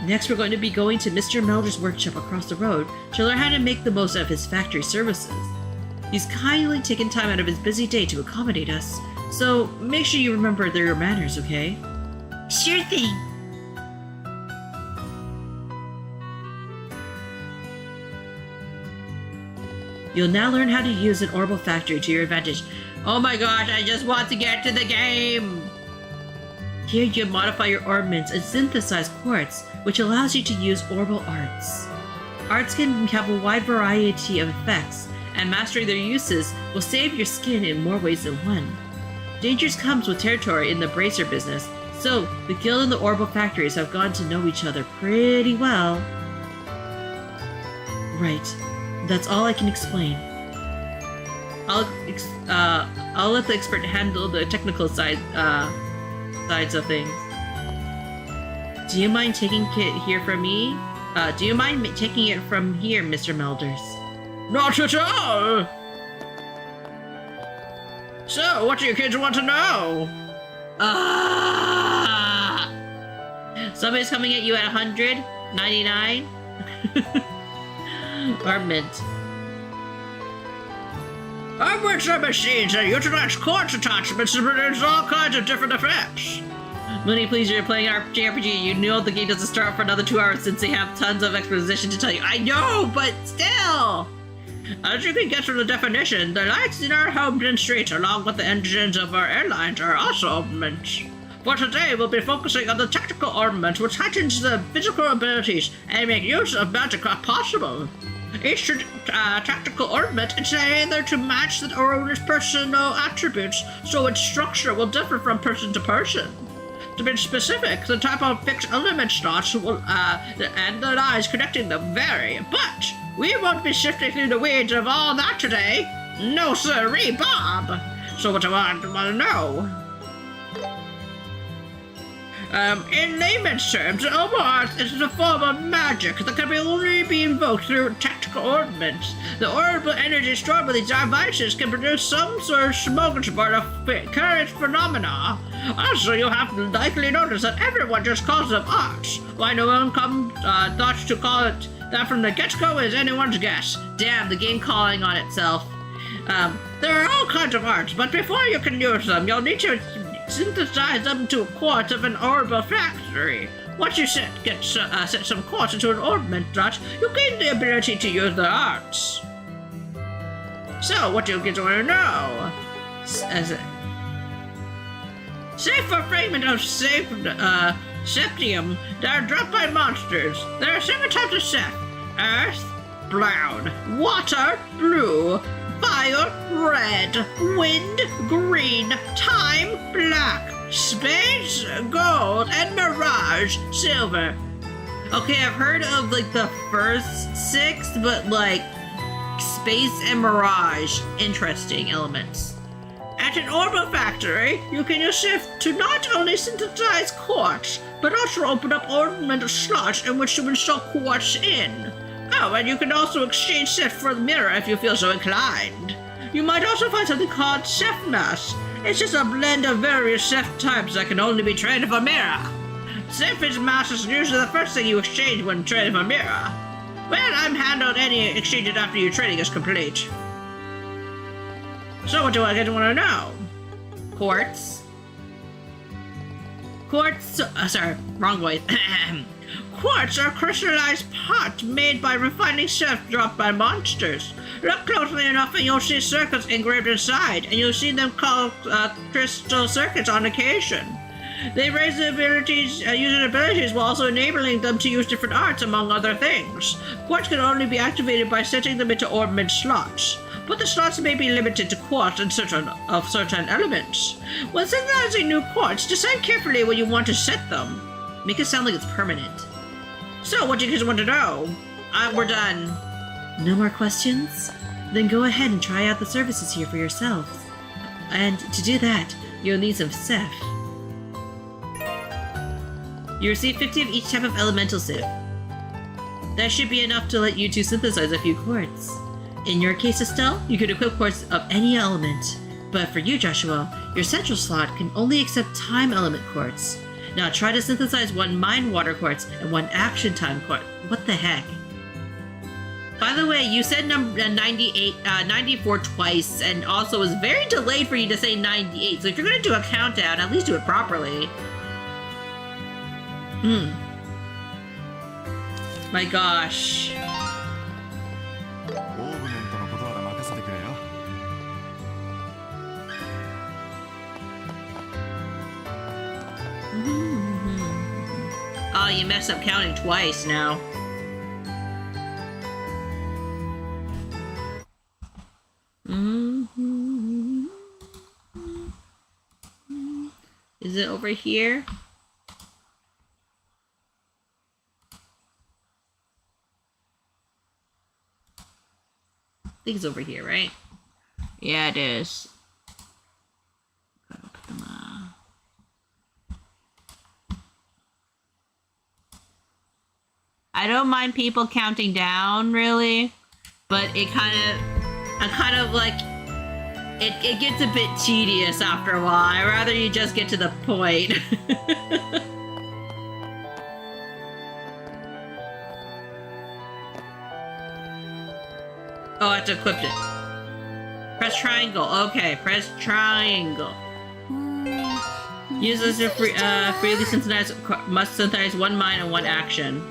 Next, we're going to be going to Mr. Melder's workshop across the road to learn how to make the most of his factory services. He's kindly taken time out of his busy day to accommodate us, So make sure you remember their manners, okay? Sure thing. You'll now learn how to use an orbital factory to your advantage. Oh my gosh, I just want to get to the game! Here you modify your ornaments and synthesize quartz, which allows you to use orbital arts. Arts can have a wide variety of effects, and mastering their uses will save your skin in more ways than one. Dangers comes with territory in the bracer business, so the guild and the orbital factories have gotten to know each other pretty well. Right. That's all I can explain. I'll let the expert handle the technical sides of things. Do you mind taking it here from me? Do you mind taking it from here, Mr. Melders? Not at all! So, what do you kids want to know? Somebody's coming at you at 100? 99? Armament. Armaments are machines that utilize quartz attachments to produce all kinds of different effects. Munii, please, you're playing JRPG. You know the game doesn't start for another 2 hours since they have tons of exposition to tell you. I know, but still! As you can guess from the definition, the lights in our homes and streets, along with the engines of our airlines, are also ornaments. For today, we'll be focusing on the tactical ornament, which heightens the physical abilities and make use of magic if possible. Each tactical ornament is either to match the owner's personal attributes, so its structure will differ from person to person. To be specific, the type of fixed element slots will, and the lines connecting them vary, but we won't be sifting through the weeds of all that today. No sirree, Bob! So what do I want to know? In layman's terms, Art is a form of magic that can only be invoked through tactical ornaments. The orbital energy stored with these devices can produce some sort of smorgasbord of current phenomena. Also, you have likely noticed that everyone just calls them arts. Why no one thought to call it that from the get-go is anyone's guess. Damn, the game calling on itself. There are all kinds of arts, but before you can use them, you'll need to synthesize them to a quartz of an orbital factory. Once you set some quartz into an ornament slot, you gain the ability to use the arts. So, what do you kids want to know? Save for fragment of septium that are dropped by monsters. There are 7 types of sep. Earth, brown. Water, blue. Fire, red. Wind, green. Time, black. Space, gold. And mirage, silver. Okay, I've heard of like the first 6, but like space and mirage, interesting elements. At an orbital factory, you can use Shift to not only synthesize quartz, but also open up ornament slots in which to install quartz in. Oh, and you can also exchange Shift for the mirror if you feel so inclined. You might also find something called Shift Mass. It's just a blend of various Shift types that can only be traded for mirror. Shift Mass is usually the first thing you exchange when trading for mirror. Well, I'm handled any exchanges after your trading is complete. So what do I want to know? Quartz. Sorry, wrong voice. Quartz are crystallized parts made by refining stuff dropped by monsters. Look closely enough and you'll see circuits engraved inside, and you'll see them called crystal circuits on occasion. They raise the user abilities while also enabling them to use different arts, among other things. Quartz can only be activated by setting them into ornament slots, but the slots may be limited to quartz and certain elements. When synthesizing new quartz, decide carefully where you want to set them. Make it sound like it's permanent. So, what do you guys want to know? We're done. No more questions? Then go ahead and try out the services here for yourselves. And to do that, you'll need some Seth. You receive 50 of each type of elemental Sith. That should be enough to let you two synthesize a few quartz. In your case, Estelle, you could equip quartz of any element. But for you, Joshua, your central slot can only accept time element quartz. Now try to synthesize 1 mind water quartz and 1 action time quartz. What the heck? By the way, you said number 94 twice, and also it was very delayed for you to say 98. So if you're gonna do a countdown, at least do it properly. My gosh. オーブメントのことなら任せてくれよ。 Oh, you messed up counting twice now. Is it over here? I think it's over here, right? Yeah, it is. I don't mind people counting down, really, but it kind of like, it gets a bit tedious after a while. I'd rather you just get to the point. Oh, I have to equip it. Press triangle. Okay, press triangle. Use this to freely synthesize, must synthesize one mind and one action.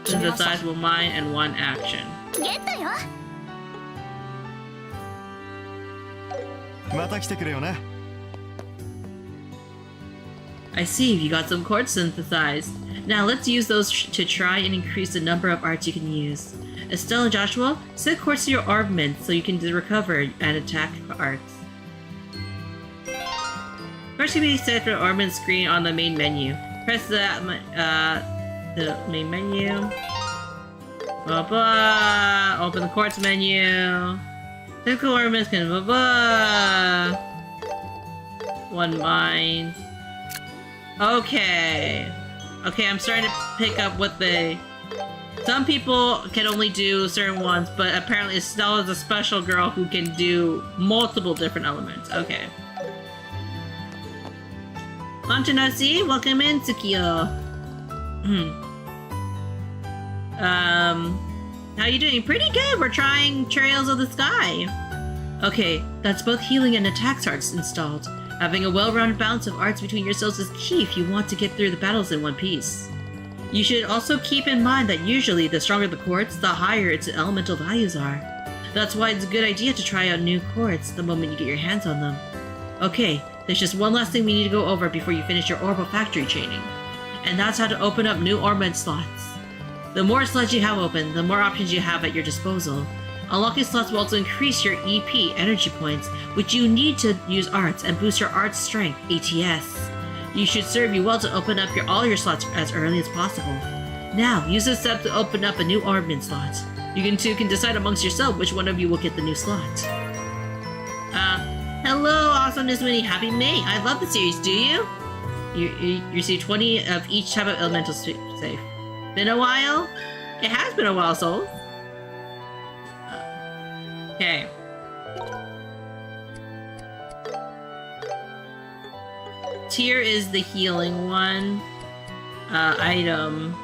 Synthesize one mind and one action. また来てくれよね。 I see, you got some chords synthesized. Now let's use those to try and increase the number of arts you can use. Estelle and Joshua, set chords to your armament so you can recover and attack arts. First can be set for armament screen on the main menu. Press the main menu. Blah blah. Open the chords menu. Typical ornaments can blah blah. One mind. Okay. Okay, I'm starting to pick up what they... Some people can only do certain ones, but apparently Estelle is a special girl who can do multiple different elements. Okay. Antonasi, welcome in, Tsukiyo. How you doing? Pretty good. We're trying Trails of the Sky. Okay, that's both healing and attacks arts installed. Having a well-rounded balance of arts between yourselves is key if you want to get through the battles in one piece. You should also keep in mind that usually the stronger the chords, the higher its elemental values are. That's why it's a good idea to try out new chords the moment you get your hands on them. Okay, there's just one last thing we need to go over before you finish your orbital factory training. And that's how to open up new ornament slots. The more slots you have open, the more options you have at your disposal. Unlocking slots will also increase your EP energy points, which you need to use arts and boost your arts strength, ATS. You should serve you well to open up all your slots as early as possible. Now, use this step to open up a new ornament slot. You can decide amongst yourself which one of you will get the new slot. Hello, awesomeness Munii. Happy May. I love the series, do you? You receive 20 of each type of elemental safe. Been a while? It has been a while, Soul. Okay. Tier is the healing one. Item.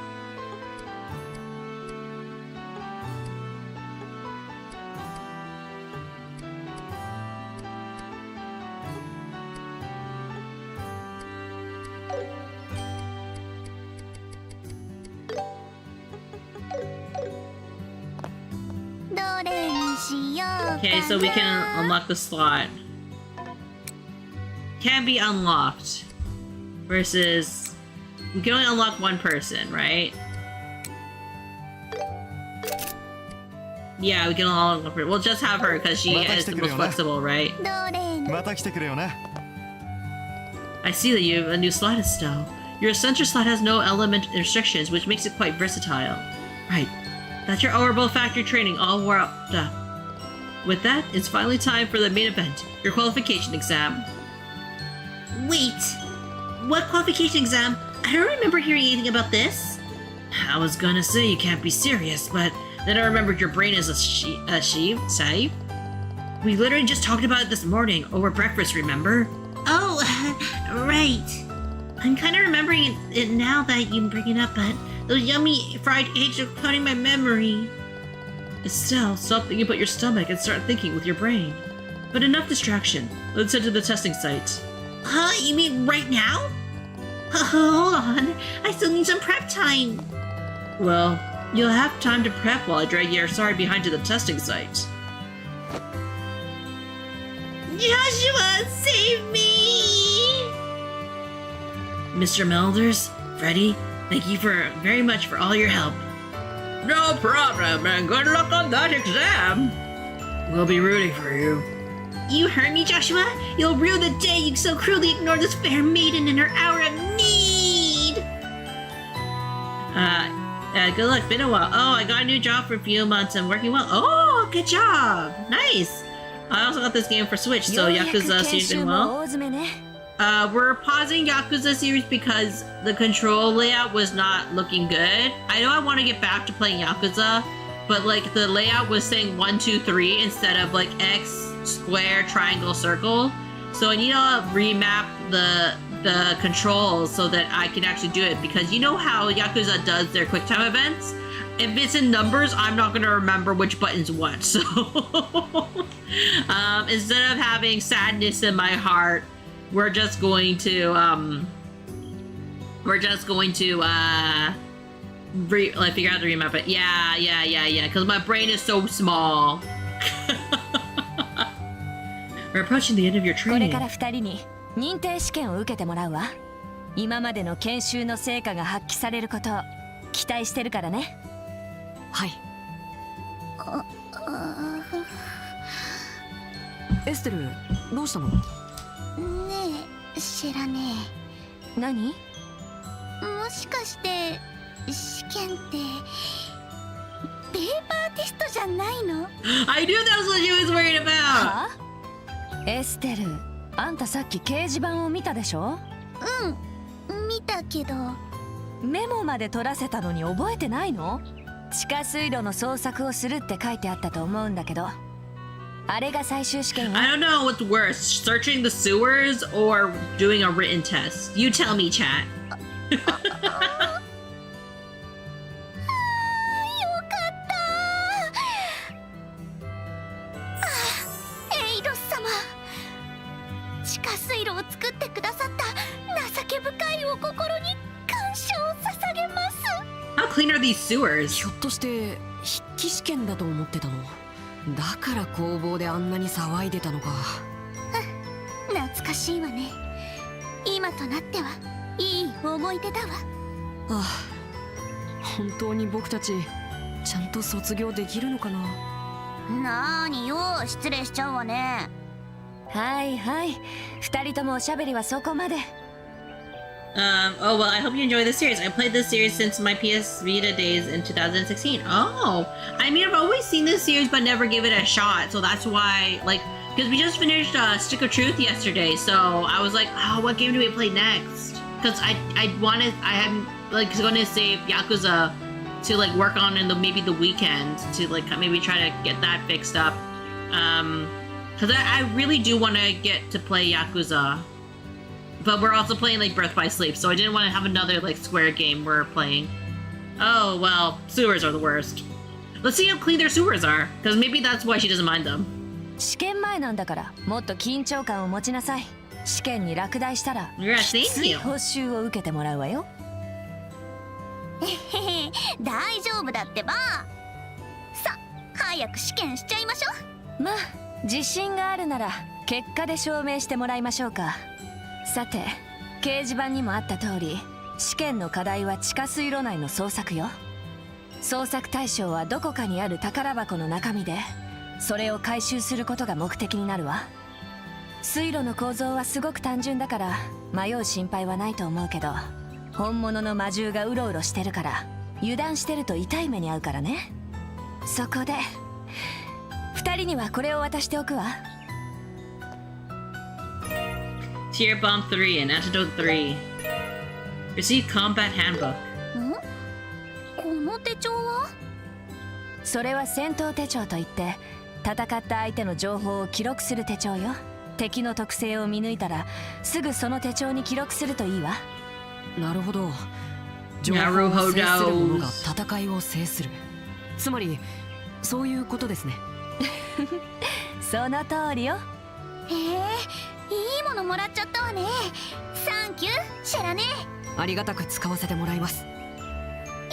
Okay, so we can unlock the slot. Can be unlocked. Versus... we can only unlock one person, right? Yeah, we can only unlock her. We'll just have her because she is the most flexible, right? I see that you have a new slot, Estelle. Your center slot has no element restrictions, which makes it quite versatile. Right. That's your orbital factory training all wrapped up. With that, it's finally time for the main event, your qualification exam. Wait! What qualification exam? I don't remember hearing anything about this. I was gonna say you can't be serious, but then I remembered your brain is a sieve. We literally just talked about it this morning over breakfast, remember? Oh, right. I'm kind of remembering it now that you bring it up, but Those yummy fried eggs are clouding my memory. Estelle, stop thinking about your stomach and start thinking with your brain. But enough distraction. Let's head to the testing site. Huh? You mean right now? Hold on. I still need some prep time. Well, you'll have time to prep while I drag your sorry behind to the testing site. Joshua, save me! Mr. Melders, Freddy, thank you very much for all your help. No problem, and good luck on that exam. We'll be rooting for you. You heard me, Joshua? You'll rue the day you so cruelly ignored this fair maiden in her hour of need. Good luck. Been a while. Oh, I got a new job for a few months and working well. Oh, good job. Nice. I also got this game for Switch, so Yakuza series doing well. We're pausing Yakuza series because the control layout was not looking good. I know I want to get back to playing Yakuza, but like the layout was saying 1, 2, 3 instead of like X, square, triangle, circle. So I need to remap the controls so that I can actually do it, because you know how Yakuza does their quick time events? If it's in numbers, I'm not going to remember which button's what. So instead of having sadness in my heart, we're just going to figure out the remap it. Yeah, because my brain is so small. We're approaching the end of your こ training. れから2人に認定試験を受けてもらうわ。今までの研修の成果が発揮されることを期待してるからね。はい。エステル、どうしたの？ねえ、知らね何？え。もしかして試験ってペーパーテストじゃないの？ I knew that was what she was worried about. は？エステル、あんたさっき掲示板を見たでしょ？見たけど。メモまで取らせたのに覚えてないの？地下水路の捜索をするって書いてあったと思うんだけど、あれが最終試験よ。 I don't know what's worse, searching the sewers or doing a written test. You tell me, chat. よかったエイドス様、地下水路を作ってくださった情け深いお心に感謝を捧げます。 How clean are these ひ sewers? ょっとして筆記試験だと思ってたの？だから工房であんなに騒いでたのか。懐かしいわね。今となってはいい思い出だわ。ああ、本当に僕たちちゃんと卒業できるのかな。なーによ、失礼しちゃうわね。はいはい、2人ともおしゃべりはそこまで。Oh, well, I hope you enjoy this series. I played this series since my PS Vita days in 2016. Oh, I mean, I've always seen this series but never give it a shot. So that's why, like, because we just finished Stick of Truth yesterday. So I was like, oh, what game do we play next? Because I am like going to save Yakuza to like work on in maybe the weekend to like maybe try to get that fixed up. Because I really do want to get to play Yakuza. But we're also playing like Birth by Sleep, so I didn't want to have another like Square game we're playing. Oh, well, sewers are the worst. Let's see how clean their sewers are, because maybe that's why she doesn't mind them. 試験前なんだからもっと緊張感を持ちなさい。試験に落第したら Yeah, き thank つい you. 報酬を受けてもらうわよ。へへ、大丈夫だってば。さ、早く試験しちゃいましょう。まあ自信があるなら結果で証明してもらいましょうか。さて、掲示板にもあった通り、試験の課題は地下水路内の捜索よ。捜索対象はどこかにある宝箱の中身で、それを回収することが目的になるわ。水路の構造はすごく単純だから迷う心配はないと思うけど、本物の魔獣がうろうろしてるから油断してると痛い目に遭うからね。そこで2人にはこれを渡しておくわ。Tier Bomb 3 and Antidote 3. Receive Combat Handbook. この手帳は？それは戦闘手帳といって戦った相手の情報を記録する手帳よ。敵の特性を見抜いたらすぐその手帳に記録するといいわ。なるほど。情報を制する者が戦いを制する。つまりそういうことですね。その通りよ。へえ、いいものもらっちゃったわね。サンキューシェラね。ありがたく使わせてもらいます。よ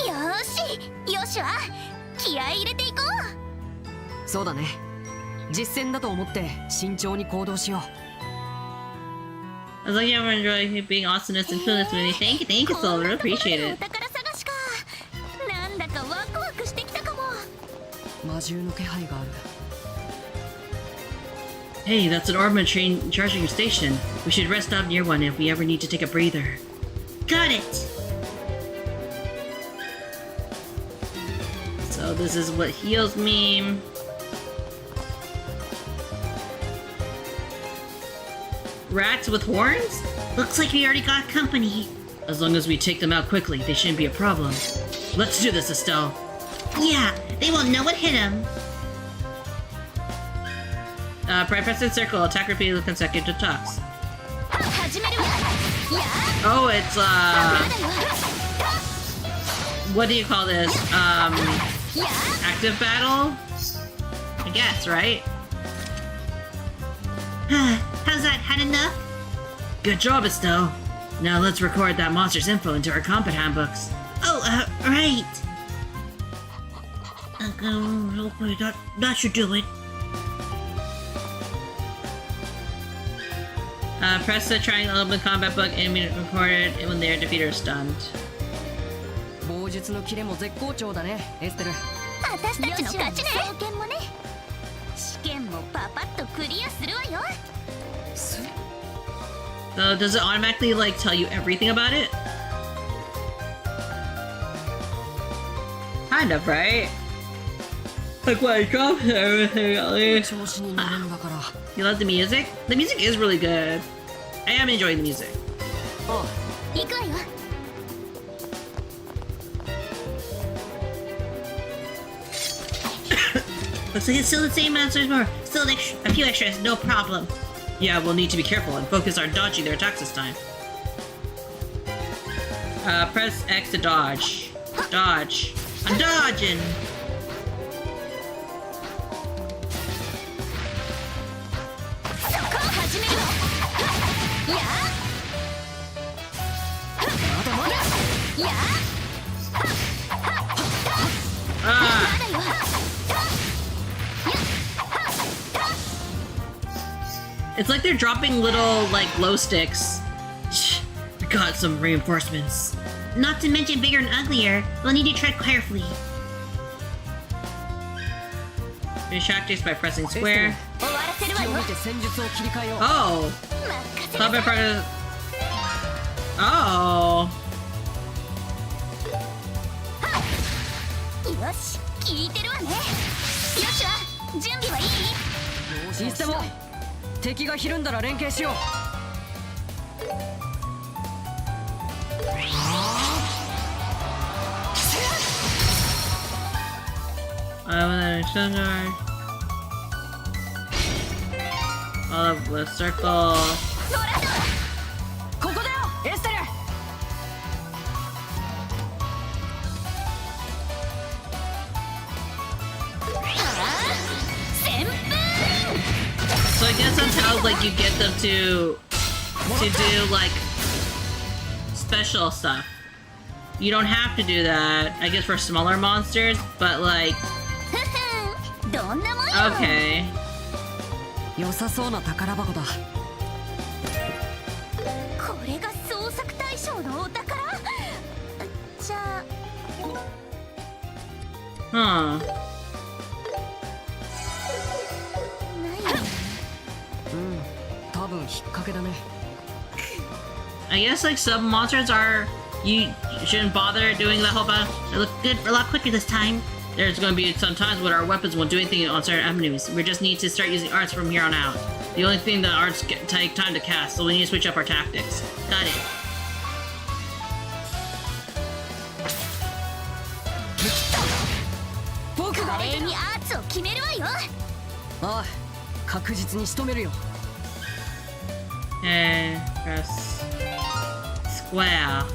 ーし、よしは気合い入れていこう。そうだね。実戦だと思って慎重に行動しよう。As long as you ever enjoy being awesomeness and feeling this movie, thank you, Soul. Really appreciate it. お宝探しか。なんだかワクワクしてきたかも。魔獣の気配がある。Hey, that's an ornament train charging station. We should rest up near one if we ever need to take a breather. Got it! So this is what heals me. Rats with horns? Looks like we already got company. As long as we take them out quickly, they shouldn't be a problem. Let's do this, Estelle. Yeah, they won't know what hit them. Press and circle, attack repeatedly with consecutive attacks. Oh, it's, what do you call this? Active battle? I guess, right? How's that? Had enough? Good job, Estelle. Now let's record that monster's info into our combat handbooks. Oh, right. Okay, that should do it. Press the triangle open combat book and record it when they are defeated or stunned. 棒術のキレも絶好調だね、エステル。私たちの勝ちね。総研もね。試験もパパッとクリアするわよ。So does it automatically like tell you everything about it? Kind of, right? Like when I drop everything. You love the music? The music is really good. I am enjoying the music. 行くわよ。Looks like it's still the same monsters more. Still a few extras, no problem. Yeah, we'll need to be careful and focus on dodging their attacks this time. Press X to dodge. Dodge. I'm dodging! Ah! It's like they're dropping little, like, glow sticks. We got some reinforcements. Not to mention bigger and uglier. We'll need to tread carefully. Finish tactics by pressing square. Oh! Combat part of... Oh! よし、聞いてるわね。よしは準備はいい？システム。敵がひるんだら連携しよう。All of the circle. ここだよ、エステル。So I guess that's how like you get them to do like special stuff. You don't have to do that, I guess, for smaller monsters, but like okay. 良さそうな宝箱だ。これが捜索対象のお宝？じゃあ。Huh. 多分引っ掛けだね。I guess like some monsters are you shouldn't bother doing that whole battle. They look good a lot quicker this time. There's going to be some times when our weapons won't do anything on certain enemies. We just need to start using arts from here on out. The only thing that arts take time to cast, so we need to switch up our tactics. Got it. 華麗にアーツを決めるわよ。ああ、確実に仕留めるよ。Okay, press square.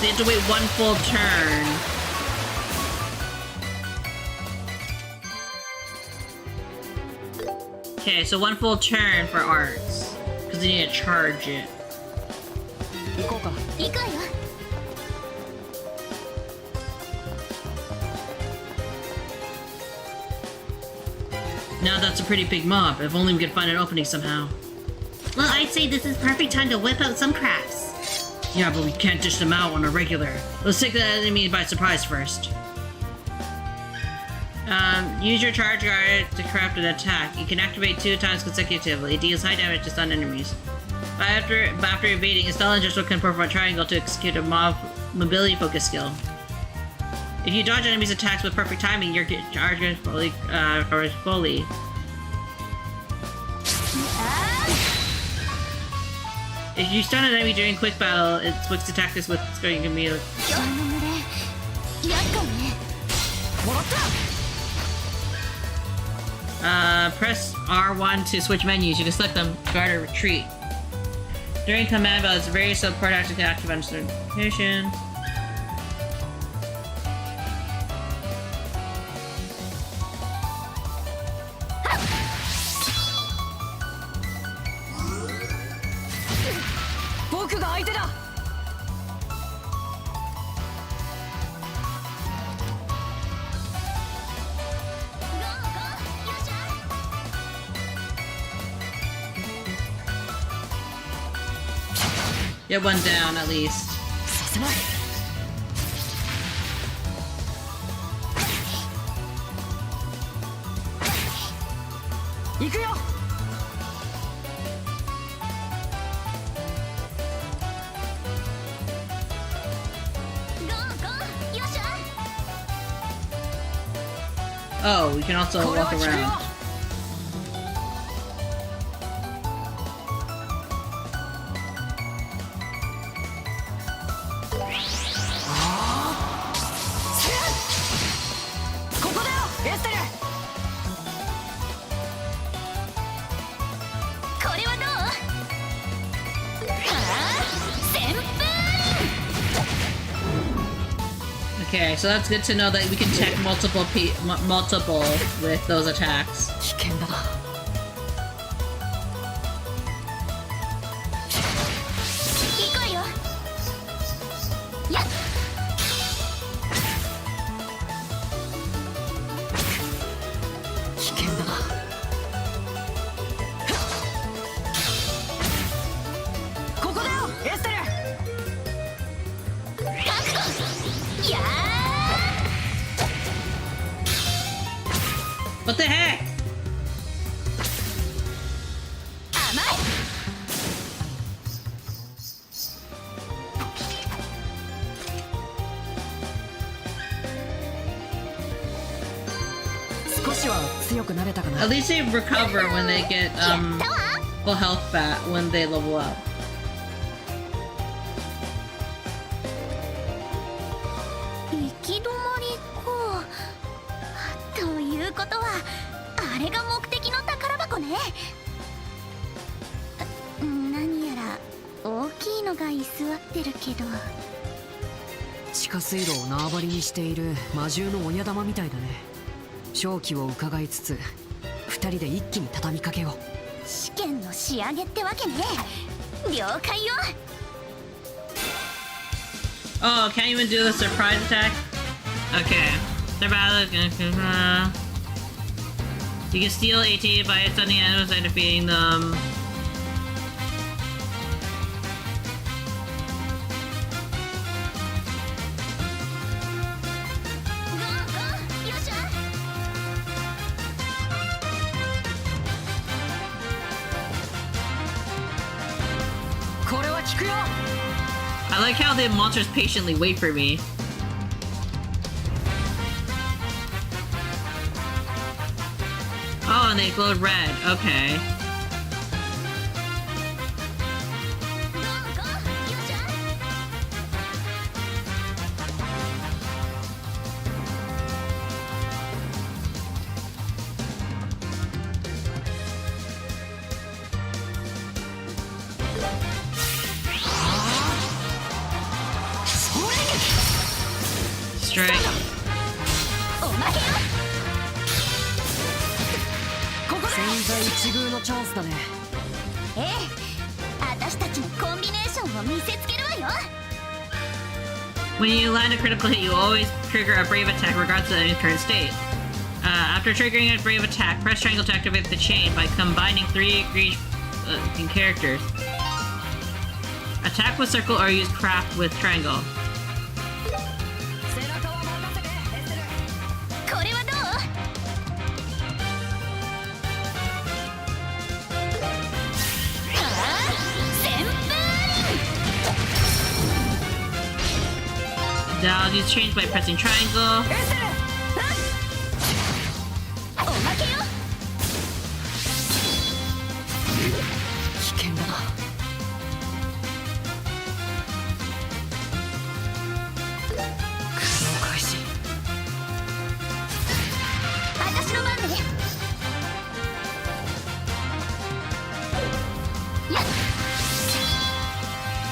you have to wait one full turn. Okay, so one full turn for arts. Because you need to charge it. 行こうか。行くわよ。 Now that's a pretty big mob. If only we could find an opening somehow. Well, I'd say this is perfect time to whip out some crafts. Yeah, but we can't dish them out on a regular. Let's take the enemy by surprise first. Use your charge guard to craft an attack. You can activate 2 times consecutively. It deals high damage to stun enemies. But after evading, a stun adjuster can perform a triangle to execute a mobility focus skill. If you dodge enemies' attacks with perfect timing, your charge guard fully. If you stun an enemy during quick battle, its quick attack is with going immediately. あの群れ厄介ね。 Press R1 to switch menus. You can select them, guard or retreat. During command battles, various support actions can activate on certain location. Get one down at least. させない。行くよ。 Oh, we can also walk around. Okay, so that's good to know that we can check multiple with those attacks. 危険だな。 行くわよ。やっ。 危険だな。ここだよ、エステル。 やー。 What the heck? 甘い。 少しは強くなれたかな。 At least they recover when they get やったわ。 full health back when they level up. 行き止まりか。ということはあれが目的の宝箱ね。何やら大きいのが居座ってるけど。地下水路を縄張りにしている魔獣の親玉みたいだね。正気を伺いつつ二人で一気に畳みかけよう。試験の仕上げってわけね。了解よ。 Oh, can't even do the surprise attack? Okay. Their battle is gonna... You can steal AT by stunning enemies and defeating them. I like how the monsters patiently wait for me. Oh, and they glow red. Okay. strike. おまけよ。千載一遇のチャンスだね。ええ、私たちのコンビネーションを見せつけるわよ。 When you land a critical hit, you always trigger a brave attack regardless of the current state. After triggering a brave attack, press triangle to activate the chain by combining 3 agreed characters. Attack with circle or use craft with triangle. これはどう？はあ、旋風。 Now use chains by pressing triangle. おまけよ。危険だな。駆動開始。私の番ね。やっ。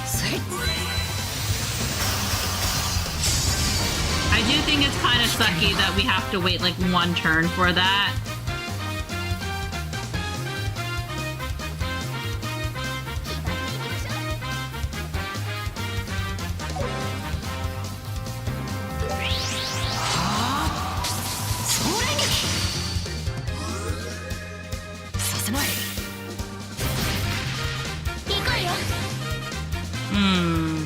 せい。 I do think it's kind of sucky that we have to wait like one turn for that. Hmm.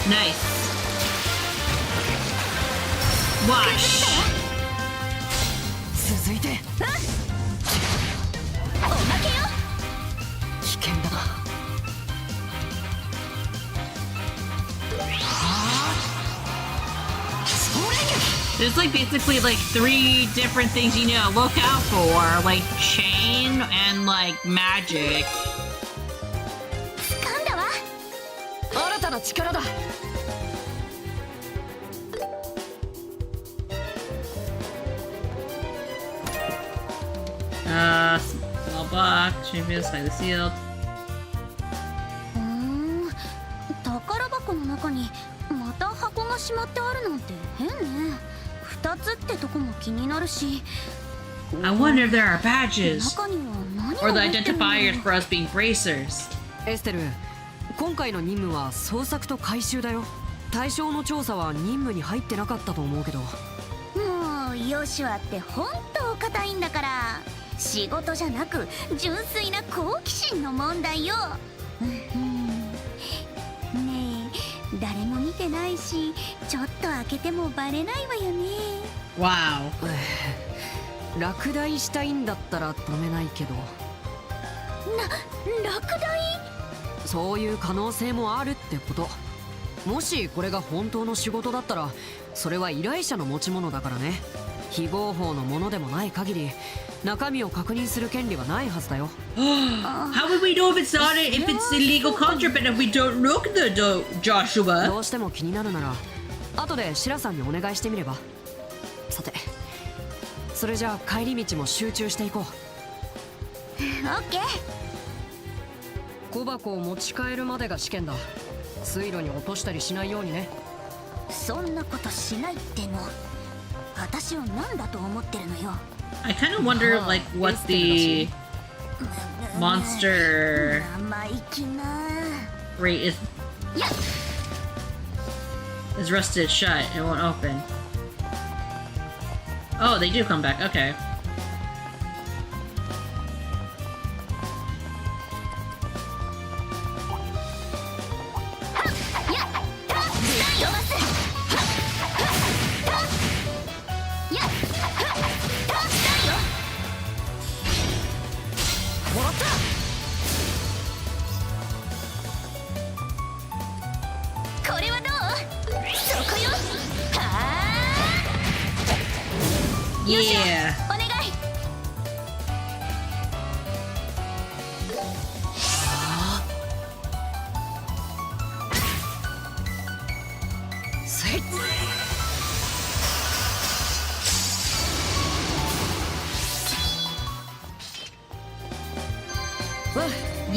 Nice. Wash. 続いて。おまけよ。危険だな。 There's like basically like 3 different things you know look out for, like chain and like magic. 掴んだわ。新たな力だ。 Small box, champions, slightly sealed. 宝箱の中にまた箱がしまってあるなんて変ね。2つってとこも気になるし。 I wonder if there are badges 中には何 or が the 入ってるの？ identifiers for us being bracers. エステル、今回の任務は捜索と回収だよ。対象の調査は任務に入ってなかったと思うけど。もうヨシュアって本当硬いんだから。仕事じゃなく純粋な好奇心の問題よ。ねえ、誰も見てないし、ちょっと開けてもバレないわよね。 Wow. 落第したいんだったら止めないけど。落第？そういう可能性もあるってこと。もしこれが本当の仕事だったら、それは依頼者の持ち物だからね。非合法のものでもない限り、中身を確認する権利はないはずだよ。How would we know if it's not if it's illegal contraband if we don't look the Joshua? どうしても気になるなら、後でシラさんにお願いしてみれば。さて、それじゃあ帰り道も集中していこう。オッケー。小箱を持ち帰るまでが試験だ。水路に落としたりしないようにね。そんなことしないっての。私を何だと思ってるのよ。 I kind of wonder like what the monster 生意気な。 rate is やっ。 is rusted shut. It won't open. Oh, they do come back. Okay. これはどう？そこよ。はあ。 Yeah. お願い。せい。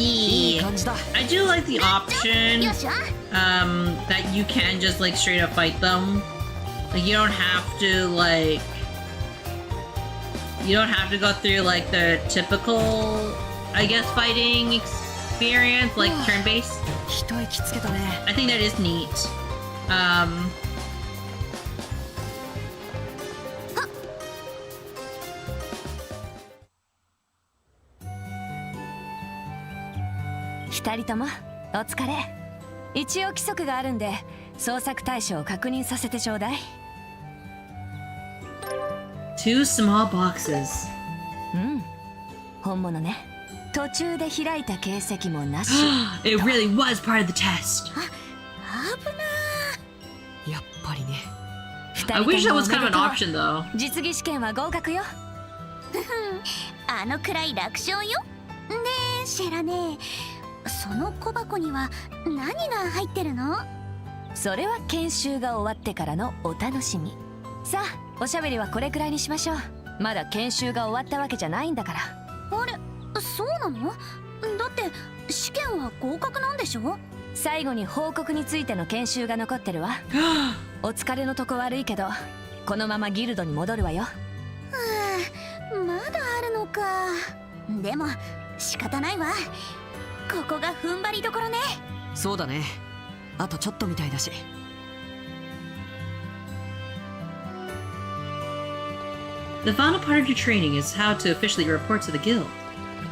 いい Yeah. 感じだ。 I do like the option よしわ that you can just like straight up fight them. Like you don't have to go through like the typical, I guess, fighting experience, like turn based. 一息つけたね。 I think that is neat. 二人ともお疲れ。一応規則があるんで捜索対象を確認させてちょうだい。 Two small boxes. 本物ね。途中で開いた形跡もなし。 It really was part of the test. 危なやっぱりね。二 I 人 wish と that も was おめ kind で of と an う。 option though. 実技試験は合格よ。あのくらい楽勝よ。ねえシェラね、その小箱には何が入ってるの？それは研修が終わってからのお楽しみ。さあおしゃべりはこれくらいにしましょう。まだ研修が終わったわけじゃないんだから。あれ、そうなの？だって試験は合格なんでしょ？最後に報告についての研修が残ってるわ。お疲れのとこ悪いけどこのままギルドに戻るわよ。まだあるのか。でも仕方ないわ。ここが踏ん張りどころね。そうだね。あとちょっとみたいだし。 The final part of your training is how to officially report to the guild.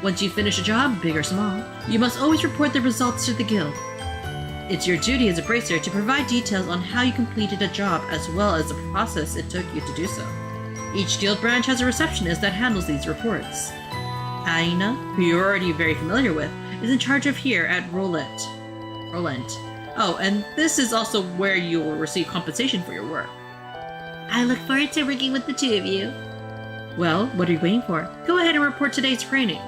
Once you finish a job, big or small, you must always report the results to the guild. It's your duty as a bracer to provide details on how you completed a job as well as the process it took you to do so. Each guild branch has a receptionist that handles these reports. Aina, who you're already very familiar with, is in charge of here at Rolent. Oh, and this is also where you will receive compensation for your work. I look forward to working with the two of you. Well, what are you waiting for? Go ahead and report today's training.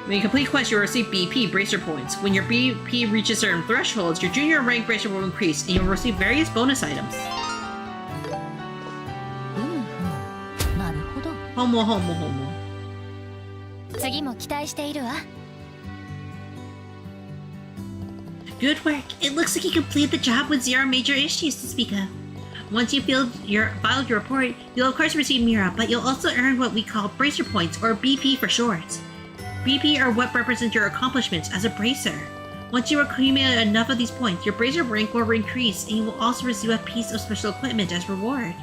When you complete quests, you will receive BP bracer points. When your BP reaches certain thresholds, your junior rank bracer will increase, and you will receive various bonus items. なるほど。 Homo, homo, homo. 次も期待しているわ。 Good work. It looks like you completed the job with zero major issues to speak of. Once you filed your report, you'll of course receive Mira, but you'll also earn what we call bracer points, or BP for short. BP are what represent your accomplishments as a bracer. Once you accumulate enough of these points, your bracer rank will increase, and you will also receive a piece of special equipment as reward.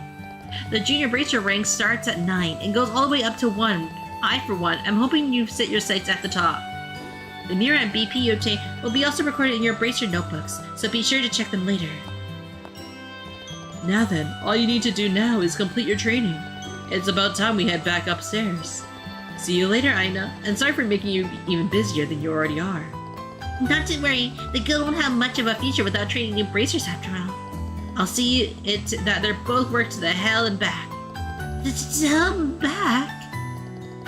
The junior bracer rank starts at 9 and goes all the way up to 1. I, for one, am hoping you set your sights at the top. The Mira and BP you obtain will be also recorded in your bracer notebooks, so be sure to check them later. Now then, all you need to do now is complete your training. It's about time we head back upstairs. See you later, Aina, and sorry for making you even busier than you already are. Not to worry, the guild won't have much of a future without training new bracers after all. I'll see it that they're both worked to the hell and back. The hell and back?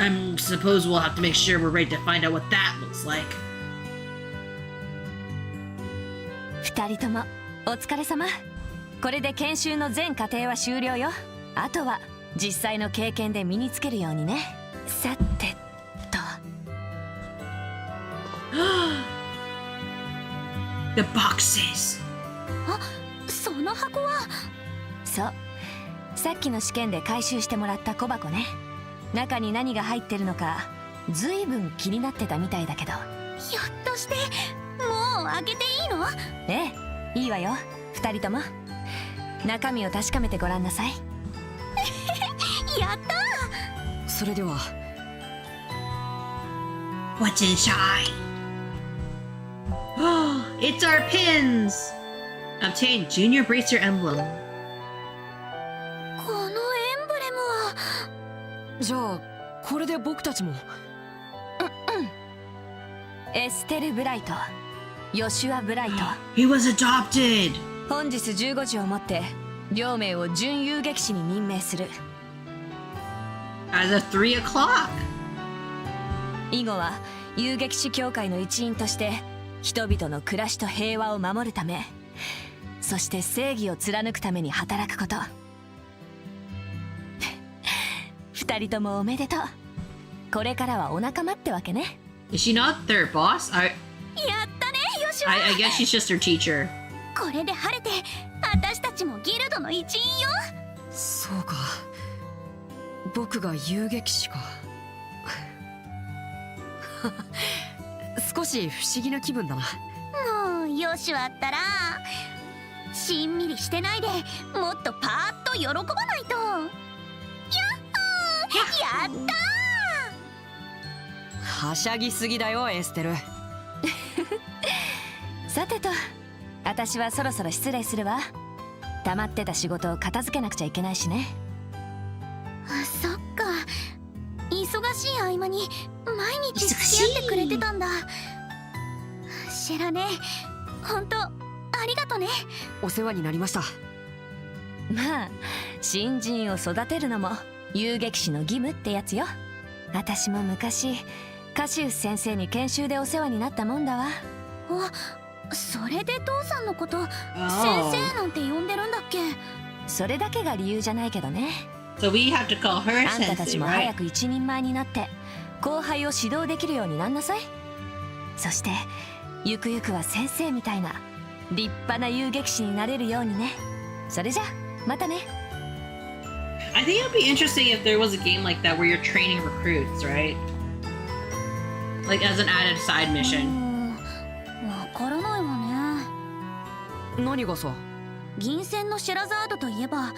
I suppose we'll have to make sure we're ready to find out what that looks like. 二人ともお疲れ様。これで研修の全過程は終了よ。あとは実際の経験で身につけるようにね。さてと。The boxes. その箱は。そう。さっきの試験で回収してもらった小箱ね。中に何が入ってるのかずいぶん気になってたみたいだけど。ひょっとしてもう開けていいの？ええ、いいわよ。二人とも中身を確かめてごらんなさい。やったー。それでは What's inside? Oh, it's our pins! Obtain Junior Bracer Emblem. このエンブレムは。じゃあこれで僕たちも。エステル・ブライト、ヨシュア・ブライト。 He was adopted! 本日15時をもって両名を準遊撃士に任命する。 As of 3 o'clock! 以後は遊撃士協会の一員として人々の暮らしと平和を守るため、そして正義を貫くために働くこと。二二人ともおめでとう。これからはお仲間ってわけね。 Is she not their boss? やったねヨシュア。 I guess she's just their teacher. これで晴れて私たちもギルドの一員よ。そうか、僕が遊撃士か。少し不思議な気分だな。もうヨシュアったらしんみりしてないでもっとパーッと喜ばないと。やっほー、やったー。はしゃぎすぎだよエステル。さてと、私はそろそろ失礼するわ。溜まってた仕事を片付けなくちゃいけないしね。そっか、忙しい合間に毎日付き合ってくれてたんだ。シェラね、ほんとありがとね。お世話になりました。まあ新人を育てるのも遊撃士の義務ってやつよ。私も昔カシウス先生に研修でお世話になったもんだわ。あ、それで父さんのこと先生なんて呼んでるんだっけ。それだけが理由じゃないけどね。 So we have to call her あんたたち sensei, も早 right? く一人前になって後輩を指導できるようになんなさい。そしてゆくゆくは先生みたいな立派な遊撃士になれるようにね。それじゃまたね。 I think it would be interesting if there was a game like that where you're training recruits, right? Like as an added side mission. わからないわね。何がさ。銀線のシェラザードといえば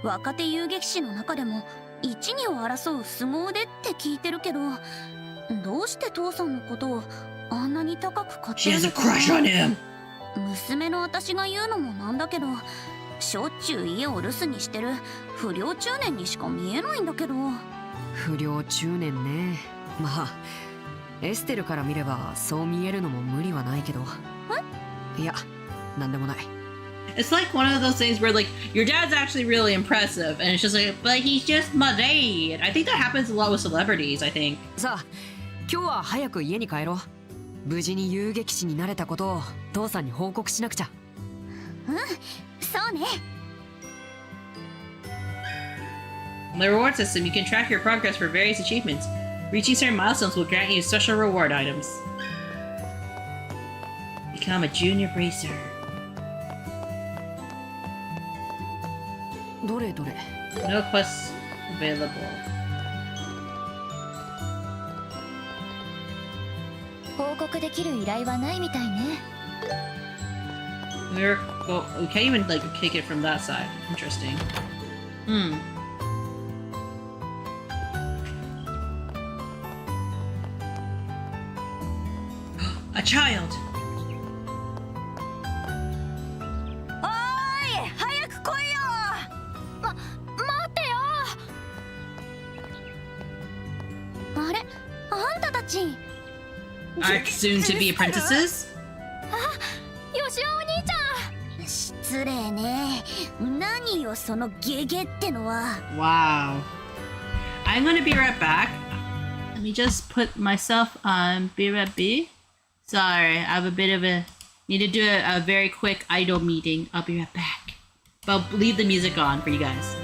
若手遊撃士の中でも一二を争う凄腕って聞いてるけど、どうして父さんのことをあんなに高く買って She る has の a か crush な。 on him. 娘の私が言うのもなんだけど、しょっちゅう家を留守にしてる不良中年にしか見えないんだけど。不良中年ね。まあエステルから見ればそう見えるのも無理はないけど。いや、なんでもない。It's like one of those things where like your dad's actually really impressive and it's just like, but he's just my dad. I think that happens a lot with celebrities, I think. さあ、今日は早く家に帰ろう。無事に遊撃士になれたことを父さんに報告しなくちゃ。そうね。 On the reward system, you can track your progress for various achievements. Reaching certain milestones will grant you special reward items. Become a junior bracer. どれどれ。 No quests available. 報告できる依頼はないみたいね。 We can't even like kick it from that side. Interesting. A child. おーい、早く来いよ。待ってよ。あれ、あんたたち。Are soon to be apprentices? ヨシオお兄ちゃん。失礼ね。何よそのゲゲってのは。 Wow. I'm gonna be right back. Let me just put myself on BRB. Sorry, I have a bit of a need to do a very quick idle meeting. I'll be right back. But I'll leave the music on for you guys.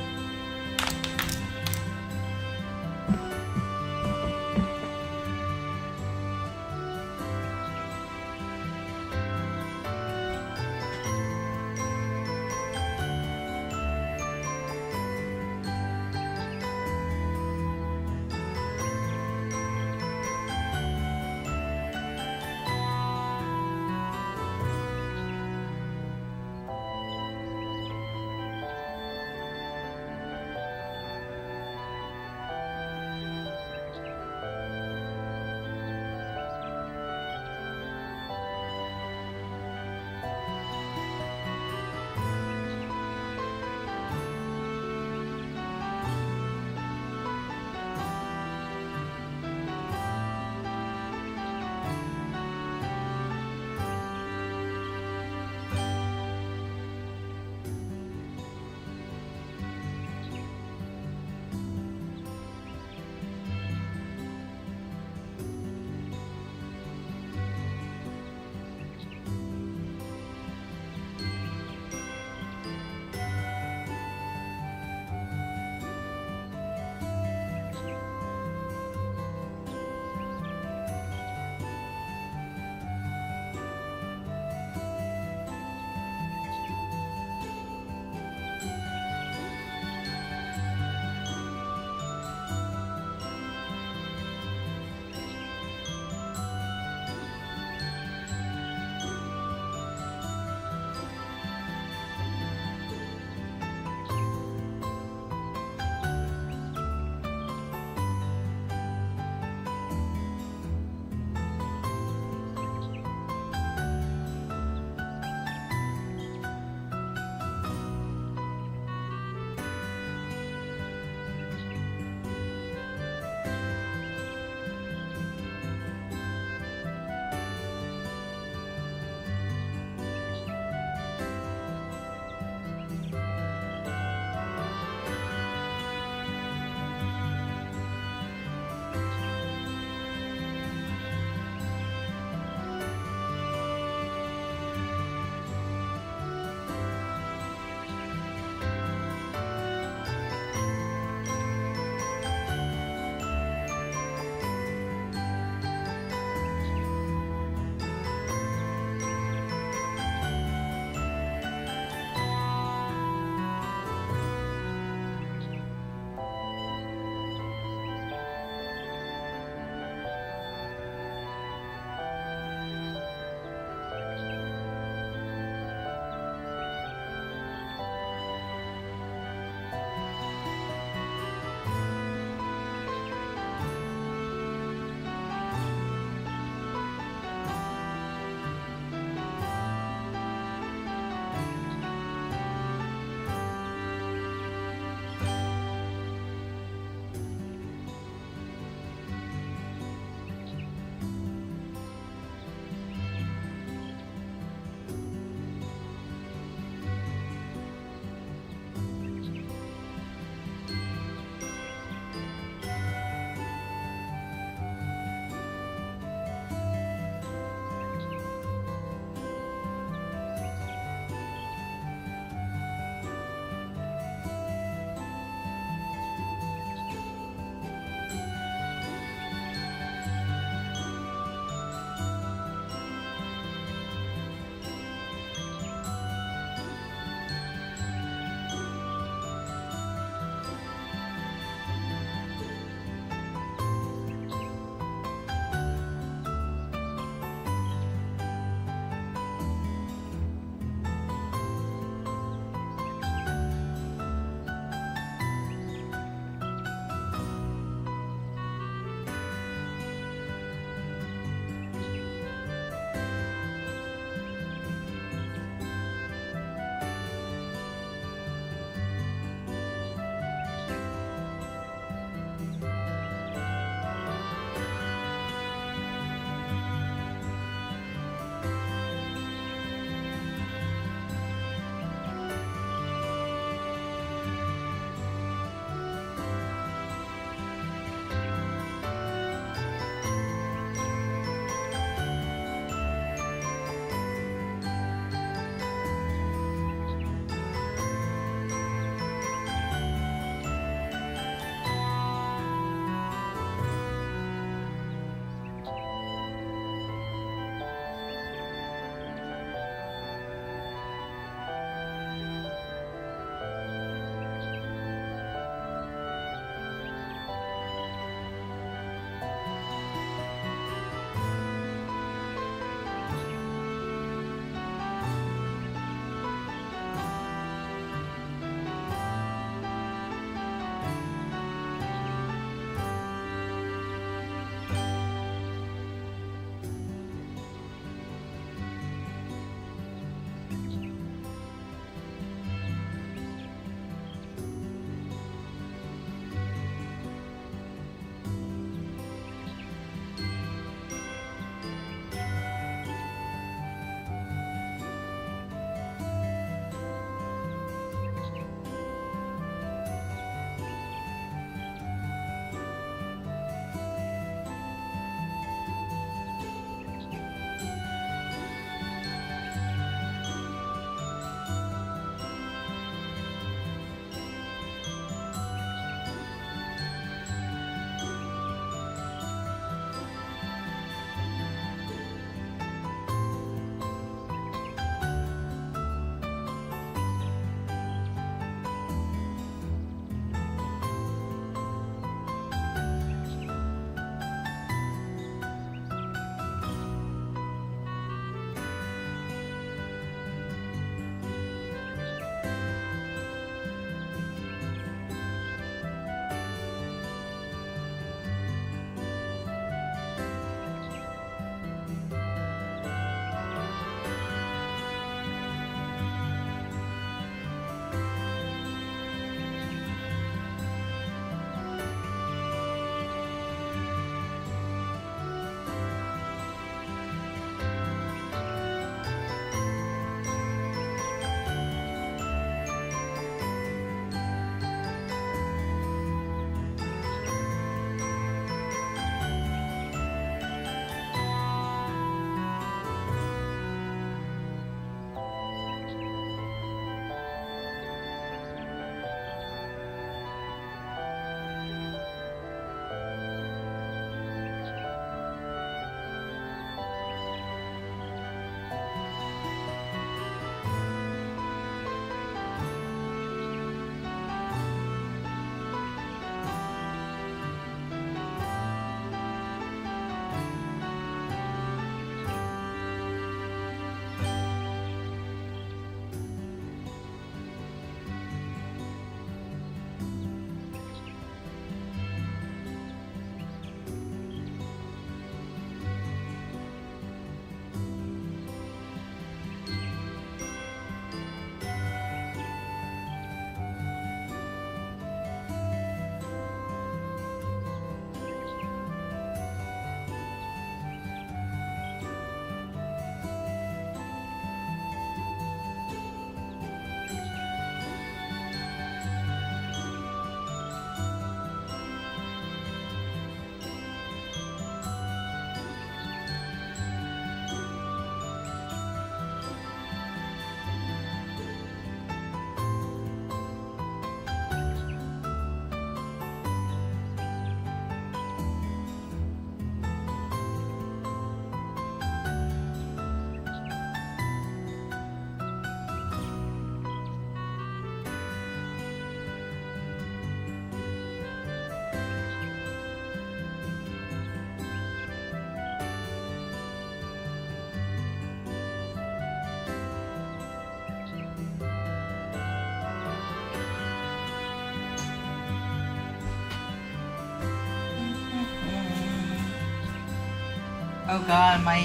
Oh god, my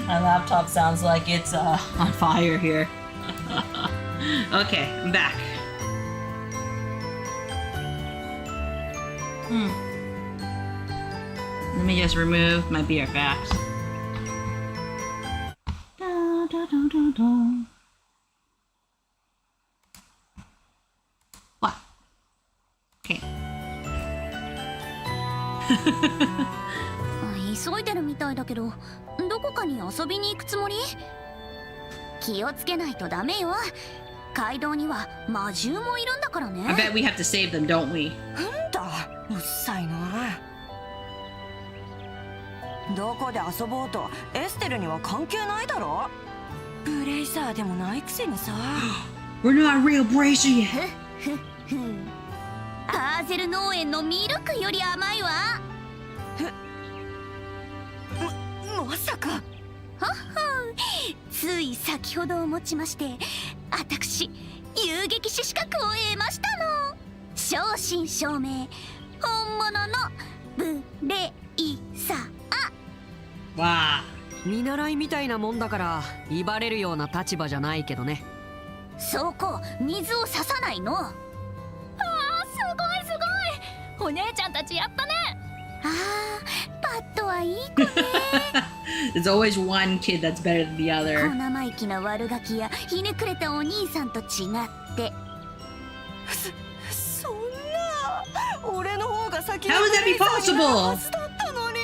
my laptop sounds like it's on fire here. Okay, I'm back. Let me just remove my beer facts. What? Okay. 急いでるみたいだけど、どこかに遊びに行くつもり？気をつけないとダメよ。街道には魔獣もいるんだから I ね。 bet we have to save them, don't we? なんだ、うっさいな。どこで遊ぼうとエステルには関係ないだろ。ブレイザーでもないくせにさ。We're not real brazy yet. アーゼル農園のミルクより甘いわ。まさか。はっはん、つい先ほどをもちまして私遊撃士資格を得ましたの。正真正銘本物のブレイサー。Wow. 見習いみたいなもんだから威張れるような立場じゃないけどね。そこ水を差さないの。すごいすごい、お姉ちゃんたちやったね。あー、パッドはいい子ね。There's always one kid that's better than the 小 other. 生意気な悪ガキやひねくれたお兄さんと違ってそんな、俺の方が先に How would that be ブレイザーになるは possible? ずだったのに。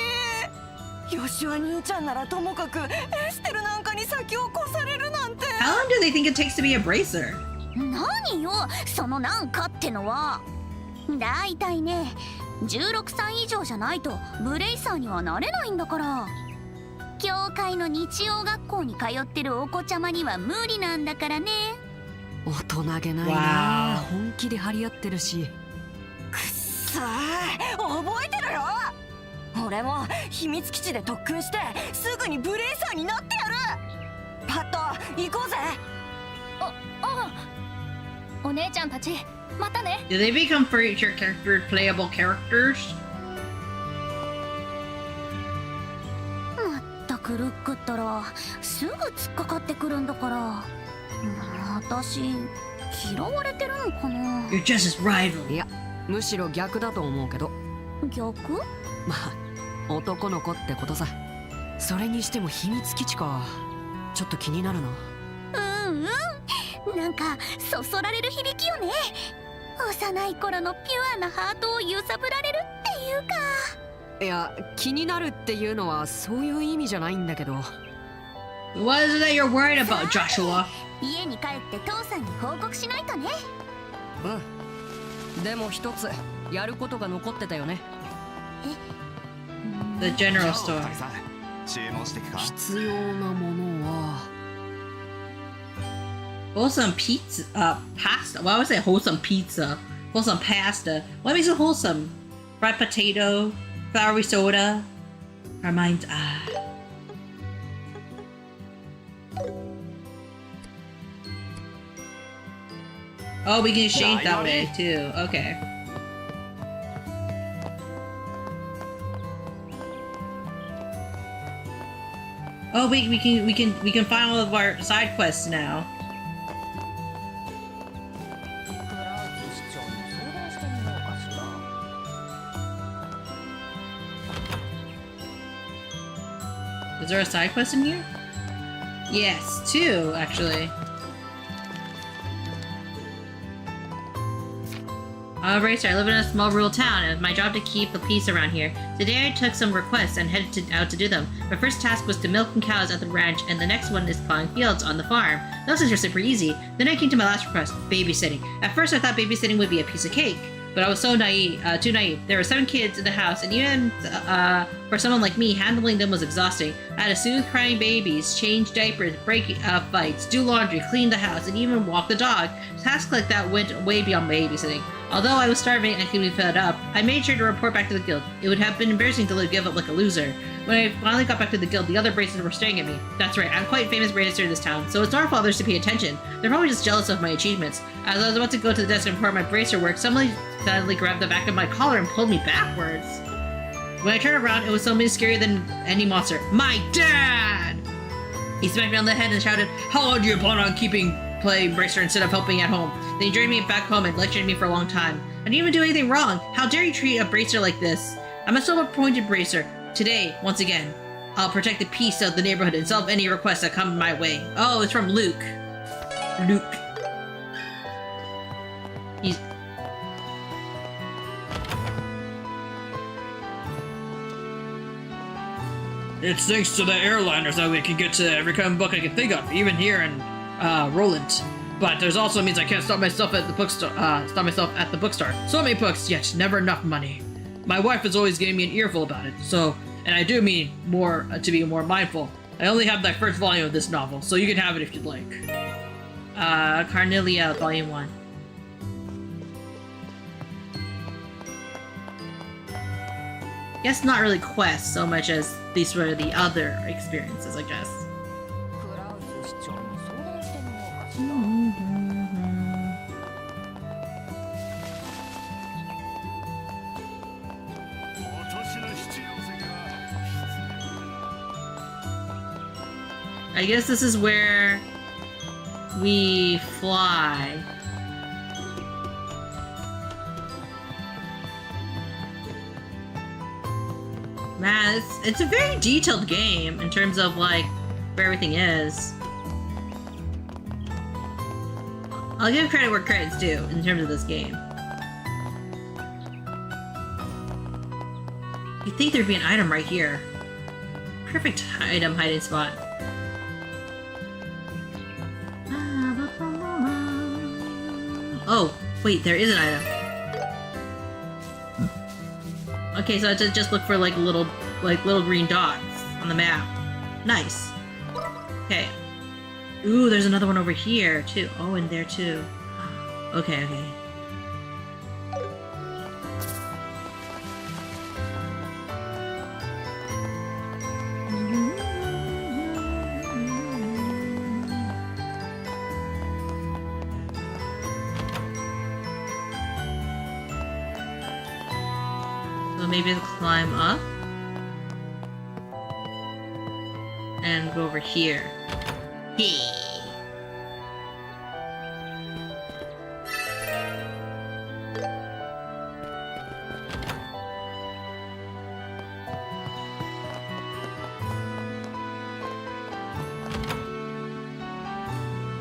ヨシュア兄ちゃんならともかくエステルなんかに先を越されるなんて。 How long do they think it takes to be a bracer? 何よそのなんかってのは。だいたいね16歳以上じゃないとブレイサーにはなれないんだから。教会の日曜学校に通ってるお子ちゃまには無理なんだからね。大人げないな。 Wow. 本気で張り合ってるし。くっさー、覚えてるよ。俺も秘密基地で特訓してすぐにブレイサーになってやる。パッと行こうぜ。お姉ちゃんたちまたね。 Do they become future character playable characters? まったくルックったらすぐ突っかかってくるんだから。私嫌われてるのかな。 You're just as rival. いや、むしろ逆だと思うけど。逆？まあ男の子ってことさ。それにしても秘密基地か、ちょっと気になるな。うんうん、なんかそそられる響きよね。幼い頃のピュアなハートを揺さぶられるっていうか。いや、気になるっていうのはそういう意味じゃないんだけど。 What is it that you're worried about, Joshua? 家に帰って父さんに報告しないとね。うん。でも一つやることが残ってたよね。The general store. 注文してくか。必要なものは。Wholesome pizza. Pasta. Why would I say wholesome pizza? Wholesome pasta. What makes it wholesome? Fried potato, floury soda. Our minds. Oh, we can exchange that way too. Okay. Oh, wait, we can find all of our side quests now. Is there a side quest in here? Yes, two, actually. Racer, I live in a small rural town, and it's my job to keep the peace around here. Today I took some requests and headed out to do them. My first task was to milk cows at the ranch, and the next one is plowing fields on the farm. Those things are super easy. Then I came to my last request, babysitting. At first I thought babysitting would be a piece of cake, but I was so naive, too naive. There were 7 kids in the house, and even for someone like me, handling them was exhausting. I had to soothe crying babies, change diapers, break fights, do laundry, clean the house, and even walk the dog. Tasks like that went way beyond babysitting. Although I was starving and could be fed up, I made sure to report back to the guild. It would have been embarrassing to give up like a loser. When I finally got back to the guild, the other bracers were staring at me. That's right, I'm quite famous bracer in this town, so it's normal for others to pay attention. They're probably just jealous of my achievements. As I was about to go to the desk and report my bracer work, somebody suddenly grabbed the back of my collar and pulled me backwards. When I turned around, it was something scarier than any monster. My dad! He smacked me on the head and shouted, "How long do you plan on playing Bracer instead of helping at home?" Then he dragged me back home and lectured me for a long time. I didn't even do anything wrong. How dare you treat a Bracer like this? I'm a self-appointed Bracer. Today, once again, I'll protect the peace of the neighborhood and solve any requests that come my way. Oh, it's from Luke. Luke. He's... It's thanks to the airliners that we can get to every kind of book I can think of, even here in Roland. But there's also means I can't stop myself at the bookstore. So many books, yet never enough money. My wife is always giving me an earful about it. So, and I do mean more to be more mindful. I only have the first volume of this novel, so you can have it if you'd like. Carnelia, Volume 1. Guess not really quests so much as these were the other experiences, I guess. I guess this is where we fly. Man, it's a very detailed game in terms of like where everything is. I'll give credit where credit's due in terms of this game. You'd think there'd be an item right here. Perfect item hiding spot. Oh, wait, there is an item. Okay, so I just look for like little green dots on the map. Nice. Okay. Ooh, there's another one over here too. Oh, and there too. Okay, okay. Maybe I'll climb up and go over here. Hey.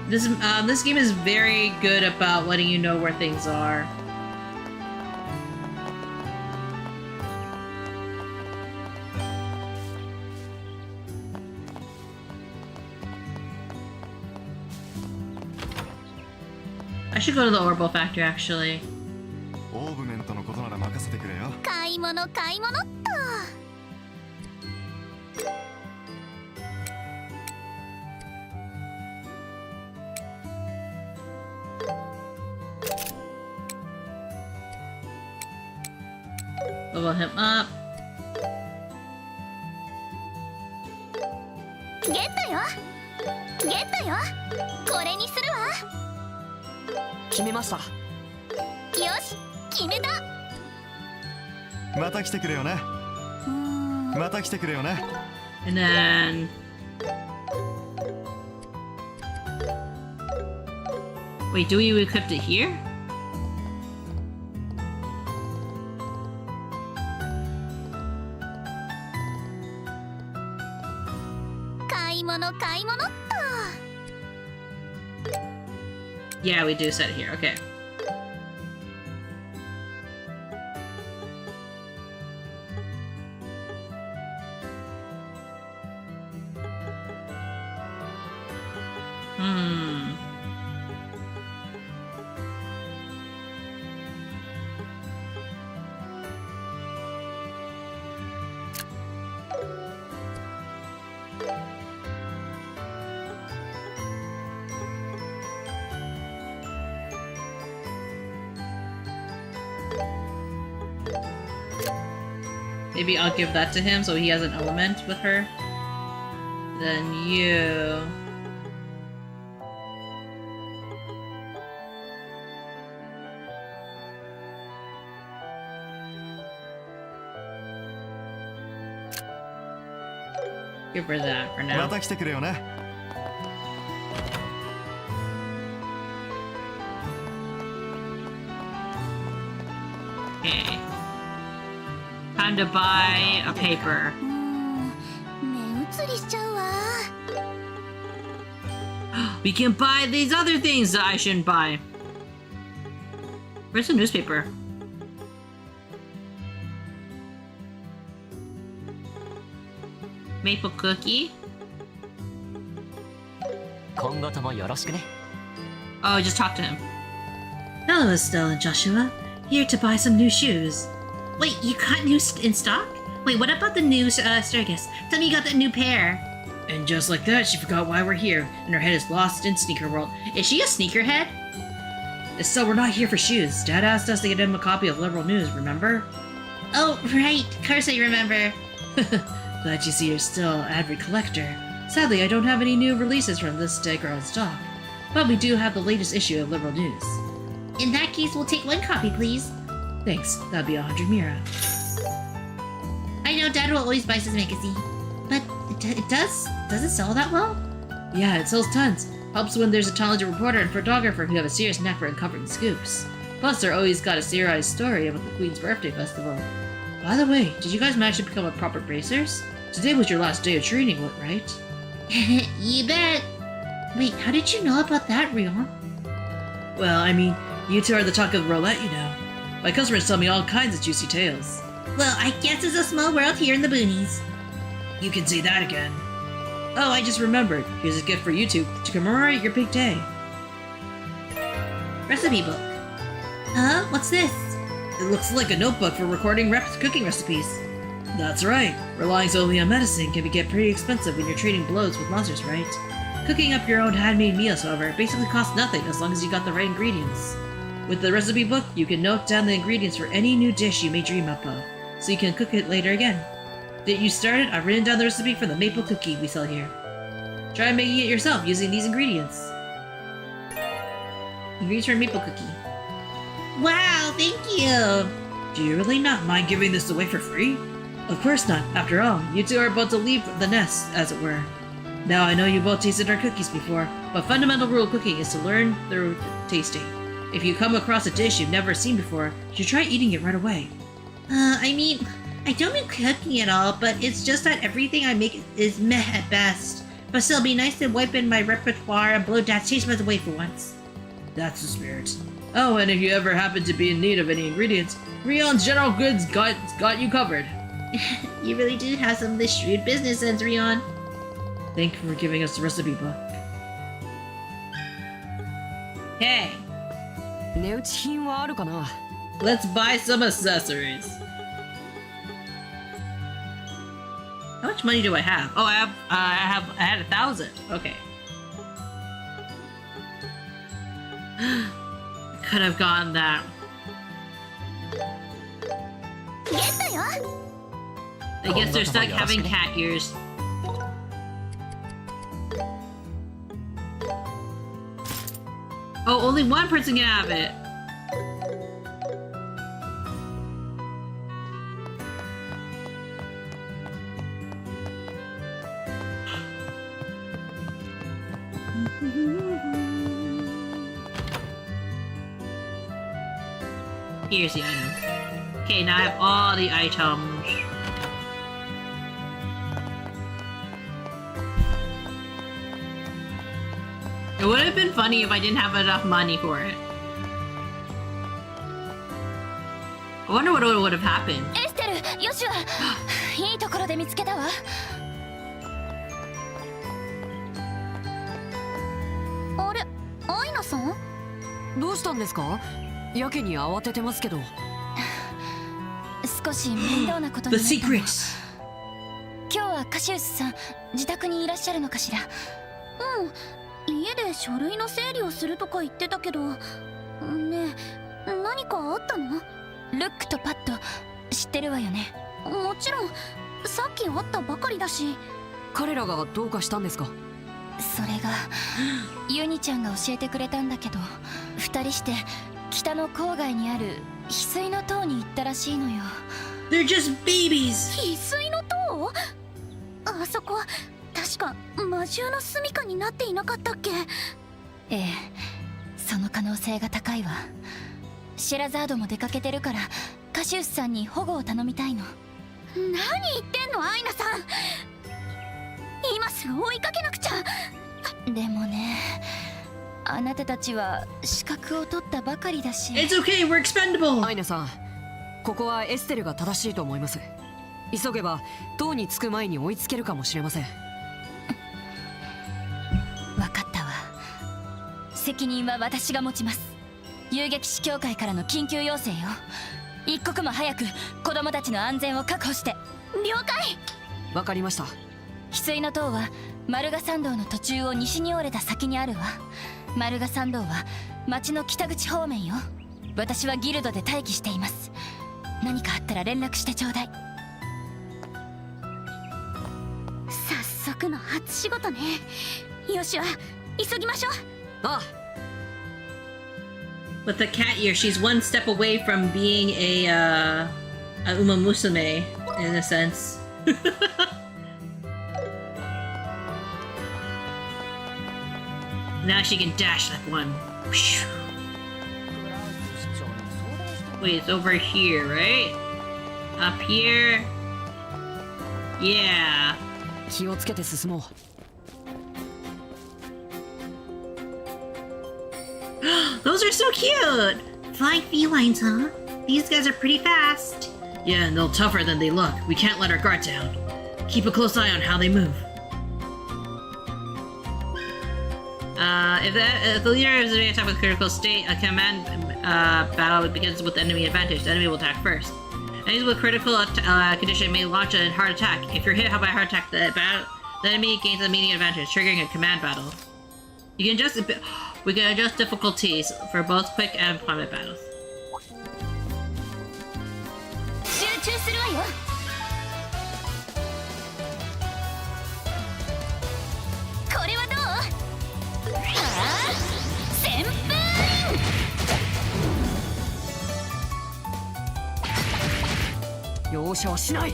This game is very good about letting you know where things are. I should go to the Orbital Factory, actually. オーブメントのことなら任せてくれよ。買い物買い物っと。Level him up. ゲットよ。ゲットよ。これにするわ。決めました。よし、決めた。また来てくれよね。また来てくれよね。And then... Wait, do we equip it here? Yeah, we do set it here. Okay. Maybe I'll give that to him so he has an element with her. Then you... Give her that for ま now. た来てくれよね。 Okay. Time to buy a paper. 目移りしちゃうわ。 We can buy these other things that I shouldn't buy. Where's the newspaper? Maple cookie? 今後ともよろしくね。 Oh, just talk to him. Hello, Estelle and Joshua. Here to buy some new shoes. Wait, you got new in stock? Wait, what about the new Sturgis? Tell me you got that new pair. And just like that, she forgot why we're here, and her head is lost in sneaker world. Is she a sneakerhead? Estelle, we're not here for shoes. Dad asked us to get him a copy of Liberal News, remember? Oh, right. Of course I remember. Glad you see you're still an avid collector. Sadly, I don't have any new releases from this Degra in stock. But we do have the latest issue of Liberal News. In that case, we'll take one copy, please. Thanks. That'd be 100 Mira. I know Dad will always buy his magazine. But it does it sell that well? Yeah, it sells tons. Helps when there's a talented reporter and photographer who have a serious knack for uncovering scoops. Plus, they're always got a serialized story about the Queen's birthday festival. By the way, did you guys manage to become a proper bracers? Today was your last day of training, right? You bet. Wait, how did you know about that, Rion? Well, I mean, you two are the talk of roulette, you know. My customers tell me all kinds of juicy tales. Well, I guess it's a small world here in the boonies. You can say that again. Oh, I just remembered. Here's a gift for you two to commemorate your big day. Recipe book. Huh? What's this? It looks like a notebook for recording cooking recipes. That's right. Relying solely on medicine can get pretty expensive when you're trading blows with monsters, right? Cooking up your own handmade meals, however, basically costs nothing as long as you got the right ingredients. With the recipe book, you can note down the ingredients for any new dish you may dream up of, so you can cook it later again. Get you started, I've written down the recipe for the maple cookie we sell here. Try making it yourself using these ingredients. Ingredients for a maple cookie. Wow, thank you! Do you really not mind giving this away for free? Of course not. After all, you two are about to leave the nest, as it were. Now I know you both tasted our cookies before, but fundamental rule of cooking is to learn through tasting. If you come across a dish you've never seen before, you should try eating it right away. I mean, I don't mean cooking at all, but it's just that everything I make is meh at best. But still, it'd be nice to wipe in my repertoire and blow Dad's taste buds away for once. That's the spirit. Oh, and if you ever happen to be in need of any ingredients, Rion's General Goods got you covered. You really do have some of this shrewd business sense, Rion. Thank you for giving us the recipe book. Hey, 値打ち品はあるかな。 let's buy some accessories. How much money do I have? Oh, I had 1,000. Okay. I could have gotten that. ゲットよ。 I guess they're stuck having cat ears. Oh, only one person can have it. Here's the item. Okay, now I have all the items. It would have been funny if I didn't have enough money for it. I wonder what would have happened. エステル、ヨシュア、いいところで見つけたわ。あれ、アイナさん？どうしたんですか？やけに慌ててますけど。少し面倒なことに The なったの。 secret! 今日はカシウスさん、自宅にいらっしゃるのかしら？うん、家で書類の整理をするとか言ってたけど。ねえ、何かあったの？ルックとパッド、知ってるわよね？もちろん、さっき会ったばかりだし。彼らがどうかしたんですか？それが、ユニちゃんが教えてくれたんだけど、二人して北の郊外にある翡翠の塔に行ったらしいのよ。They're just babies! 翡翠の塔？ああそこ確か魔獣の住処になっていなかったっけ？ええ、その可能性が高いわ。シェラザードも出かけてるからカシウスさんに保護を頼みたいの。何言ってんのアイナさん、今すぐ追いかけなくちゃ。でもね、あなたたちは資格を取ったばかりだし。 It's okay, we're expendable. アイナさん、ここはエステルが正しいと思います。急げば塔に着く前に追いつけるかもしれません。分かったわ。責任は私が持ちます。遊撃士協会からの緊急要請よ。一刻も早く子供たちの安全を確保して。了解。わかりました。翡翠の塔はマルガ山道の途中を西に折れた先にあるわ。マルガ山道は町の北口方面よ。私はギルドで待機しています。何かあったら連絡してちょうだい。早速の初仕事ね。よしは急ぎましょう。ああ、 With the cat ear, she's one step away from being a Uma Musume, in a sense. Now she can dash like one. Wait, it's over here, right? Up here? Yeah. 気をつけて進もう。Those are so cute! Flying felines, huh? These guys are pretty fast. Yeah, and they're tougher than they look. We can't let our guard down. Keep a close eye on how they move. If the leader is in attack with critical state, a command battle begins with enemy advantage. The enemy will attack first. Enemies with critical condition may launch a hard attack. If you're hit by a hard attack, the enemy gains immediate advantage, triggering a command battle. We can adjust difficulties for both quick and combat battles. 集中するわよ。これはどう？はあ、旋風。容赦はしない。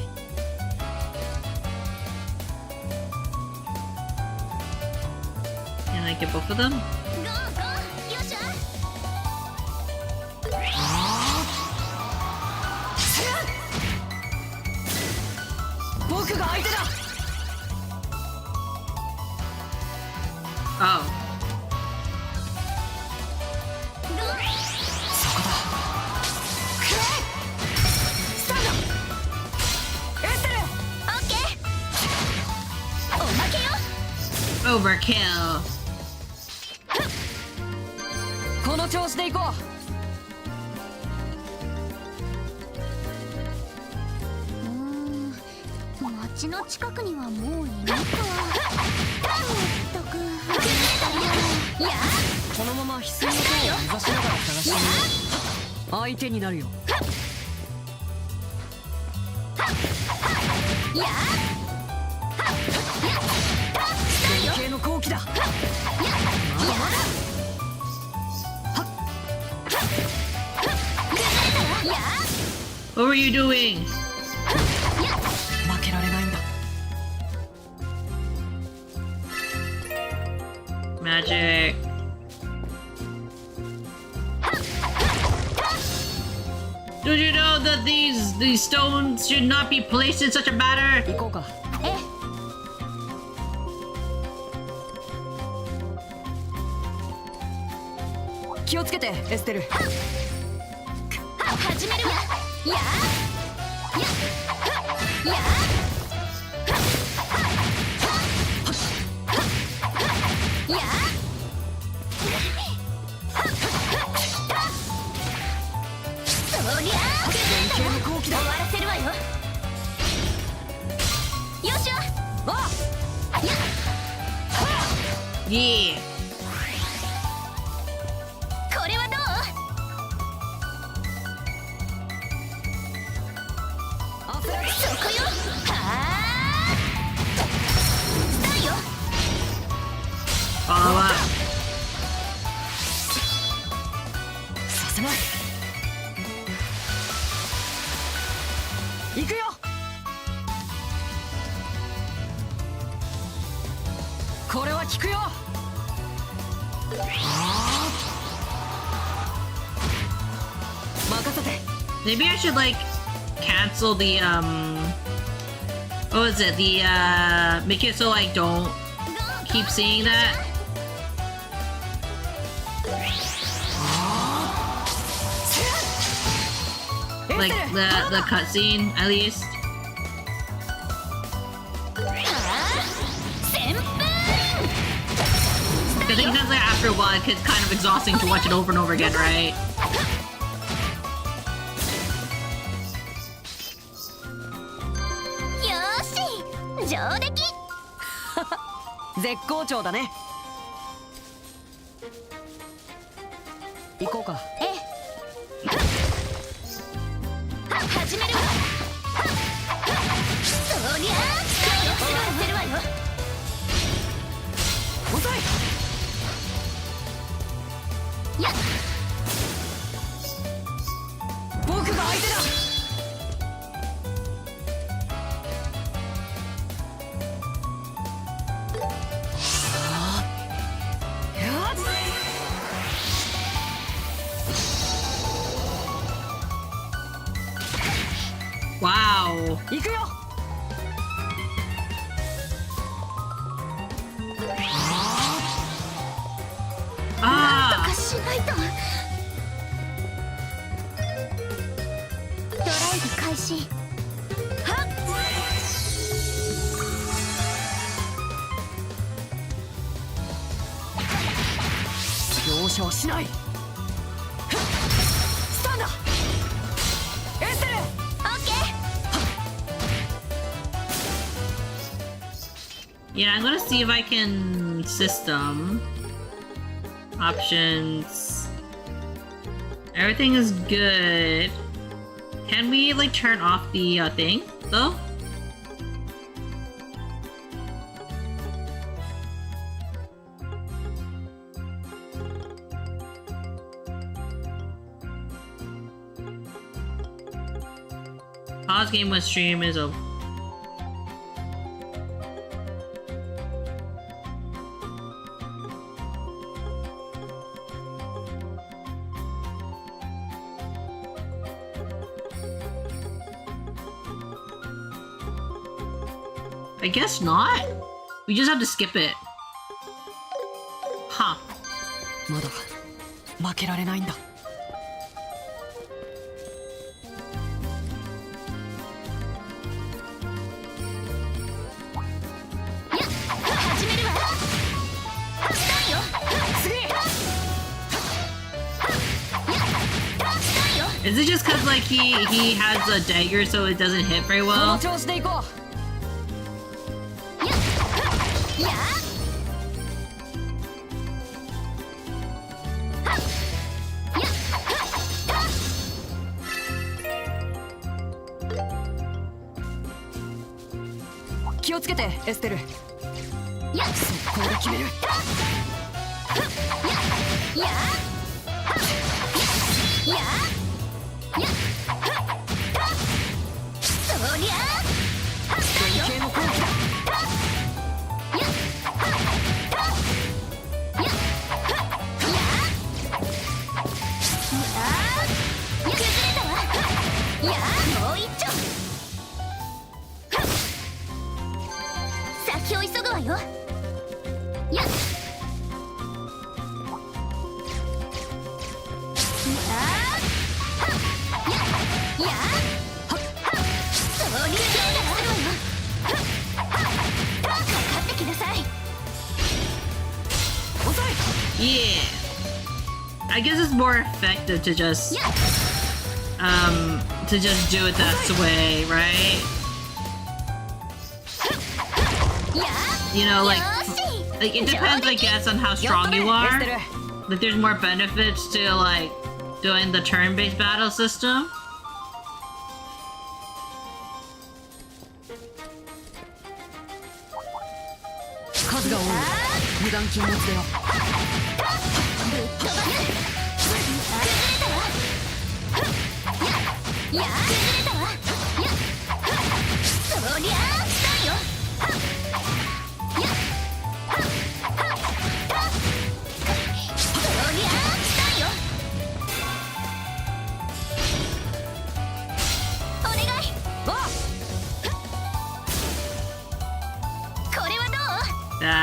Can I get both of them? ゴーゴー、よっしゃ。僕が相手だ。 Oh. そこだ。スタート。エステル。オッケー。おまけよ。 Overkill. この調子で行こ町の近くにはもういないか。まったく。いや。う。このまま翡翠の塔を目指しながら探してみよう。相手になるよ。いや。典型の好機だ。 What were you doing? 負けられないんだ。 Magic. Did you know that these stones should not be placed in such a manner? 行こうか。気をつけて、エステル。始めるわ。や。や。や。 そりゃあ典型の好機だ。終わらせるわよ。よっしゃ。あ Yeah. これはどう？あ、それ。そこよ。はあ。スターよ。 Follow up. させない。行くよ。これは効くよ。任せて。 Maybe I should like cancel the what was it? The make it so I don't keep seeing that. Like the cutscene at least. I think that's like after a while it's kind of exhausting to watch it over and over again, right? よーし上出来。絶好調だね。行こうか。ええ。始めるわ。そりゃあ使わせるわよ。遅い。やっ僕が相手だ。Wow. 行くよ。なんと Ah. かしないと。ドライブ開始。はっ。容赦はしない。スタンだ。エステル。オッケー。 Yeah, I'm gonna see if I can system options. Everything is good. Can we like turn off the thing though? Pause game when stream is over. I guess not. We just have to skip it. Huh. まだ負けられないんだ。始めるわ。スタンよ。次。 Is it just cause like he has a dagger so it doesn't hit very こ well? の調子で行こう。やっ。気をつけてエステル。やっ。速攻で決める。やっ。やっ。そりゃあ。連携の攻撃だ。崩れたわ。やあもう一丁。先を急ぐわよ。やっ。やあ。そりゃかかってきなさい。 Yeah. I guess it's more effective to just do it that way, right? You know, like it depends, I guess, on how strong you are. Like there's more benefits to like doing the turn-based battle system. 数が多い。無断禁物だよ。やあ崩れたわ。そりゃあ来たよ。やっ。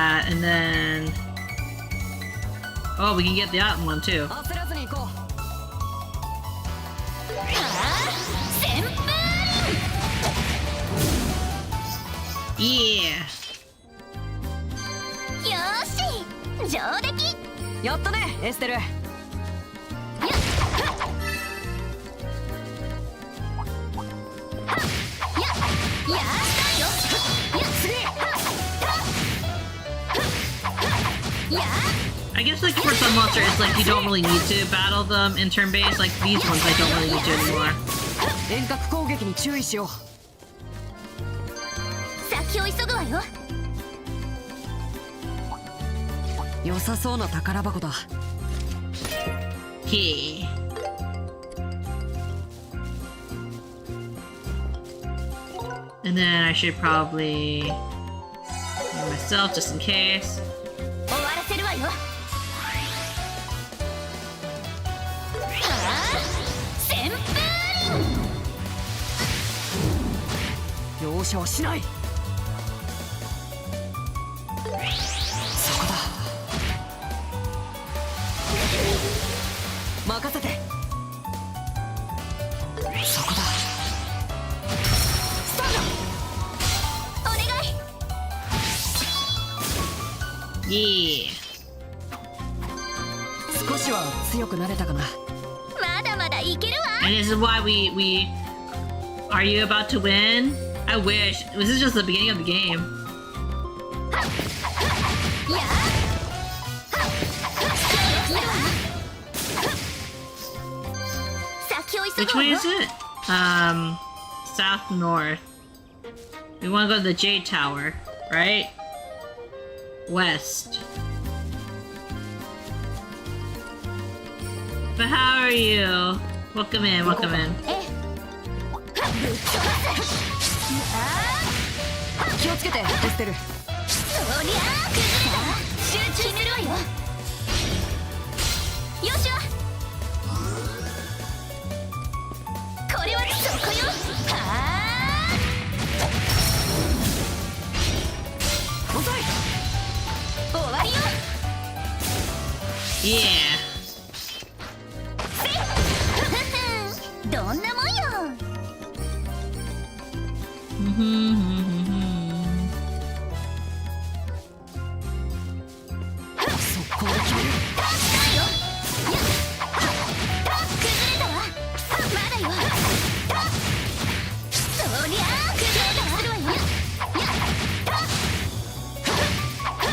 that, and then oh, we can get that one too. 焦らずに行こう。旋風 Yeah. よーし上出来やったねエステル。I guess like for some monsters, like you don't really need to battle them in turn based. Like these ones, I don't really need to anymore. 遠隔攻撃に注意しよ先を急ぐわよう。良さそうな宝箱だ。 Okay. And then I should probably heal myself just in case. 終わらせるわよ旋風容赦はしない。そこだ。任せて。そこだ。スタートお願い Yeah. 少しは強くなれたかな。まだまだいけるわ And this is why we are you about to win? I wish. This is just the beginning of the game. 先を急 Which ぐわ way よ is it? South north. We want to go to the Jade Tower, right? West. But how are you? Welcome in, welcome in. 気をつけてエステル。そりゃあ崩れた集中するわよよしわこれはそこよは遅い。あ終わりよ Yeah. どんなもんよ 速攻で決める。崩れたわまだよそりゃあ崩れたわするわよ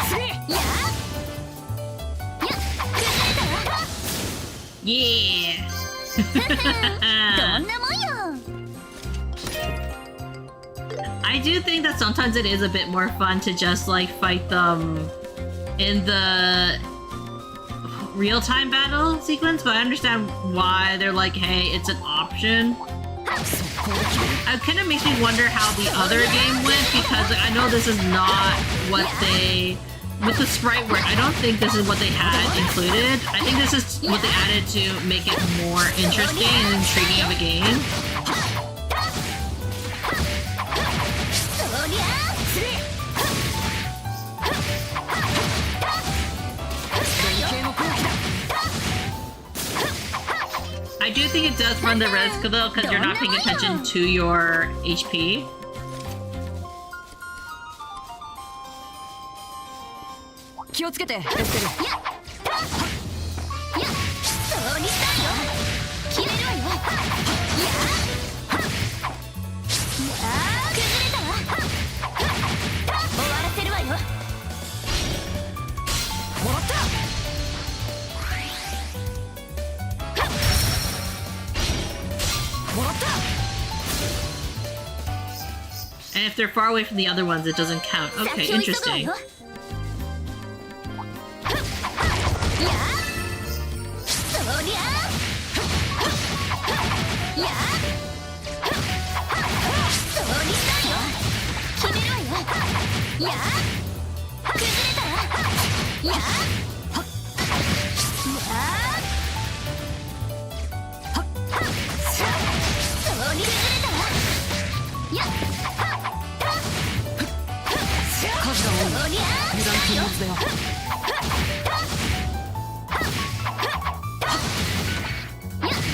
次。や崩れたわ Yeah. どんなもんよ I do think that sometimes it is a bit more fun to just like fight them in the real-time battle sequence, but I understand why they're like, hey, it's an option. It kind of makes me wonder how the other game went, because like, I know this is not what they with the sprite work. I don't think this is what they had included. I think this is what they added to make it more interesting and intriguing of a game. そりゃあ I do think it does run the risk though, because you're not paying attention to your HP. 気をつけてエステル。そうにしたよ決めるわよ崩れたわ終わらせるわよもらった。もらった。 And if they're far away from the other ones, it doesn't count. Okay, 先を急ぐわ interesting. よそりゃそうにしたよ決めるわよ崩れたわそうに崩れたわ数が多い。そりゃ油断禁物だよ。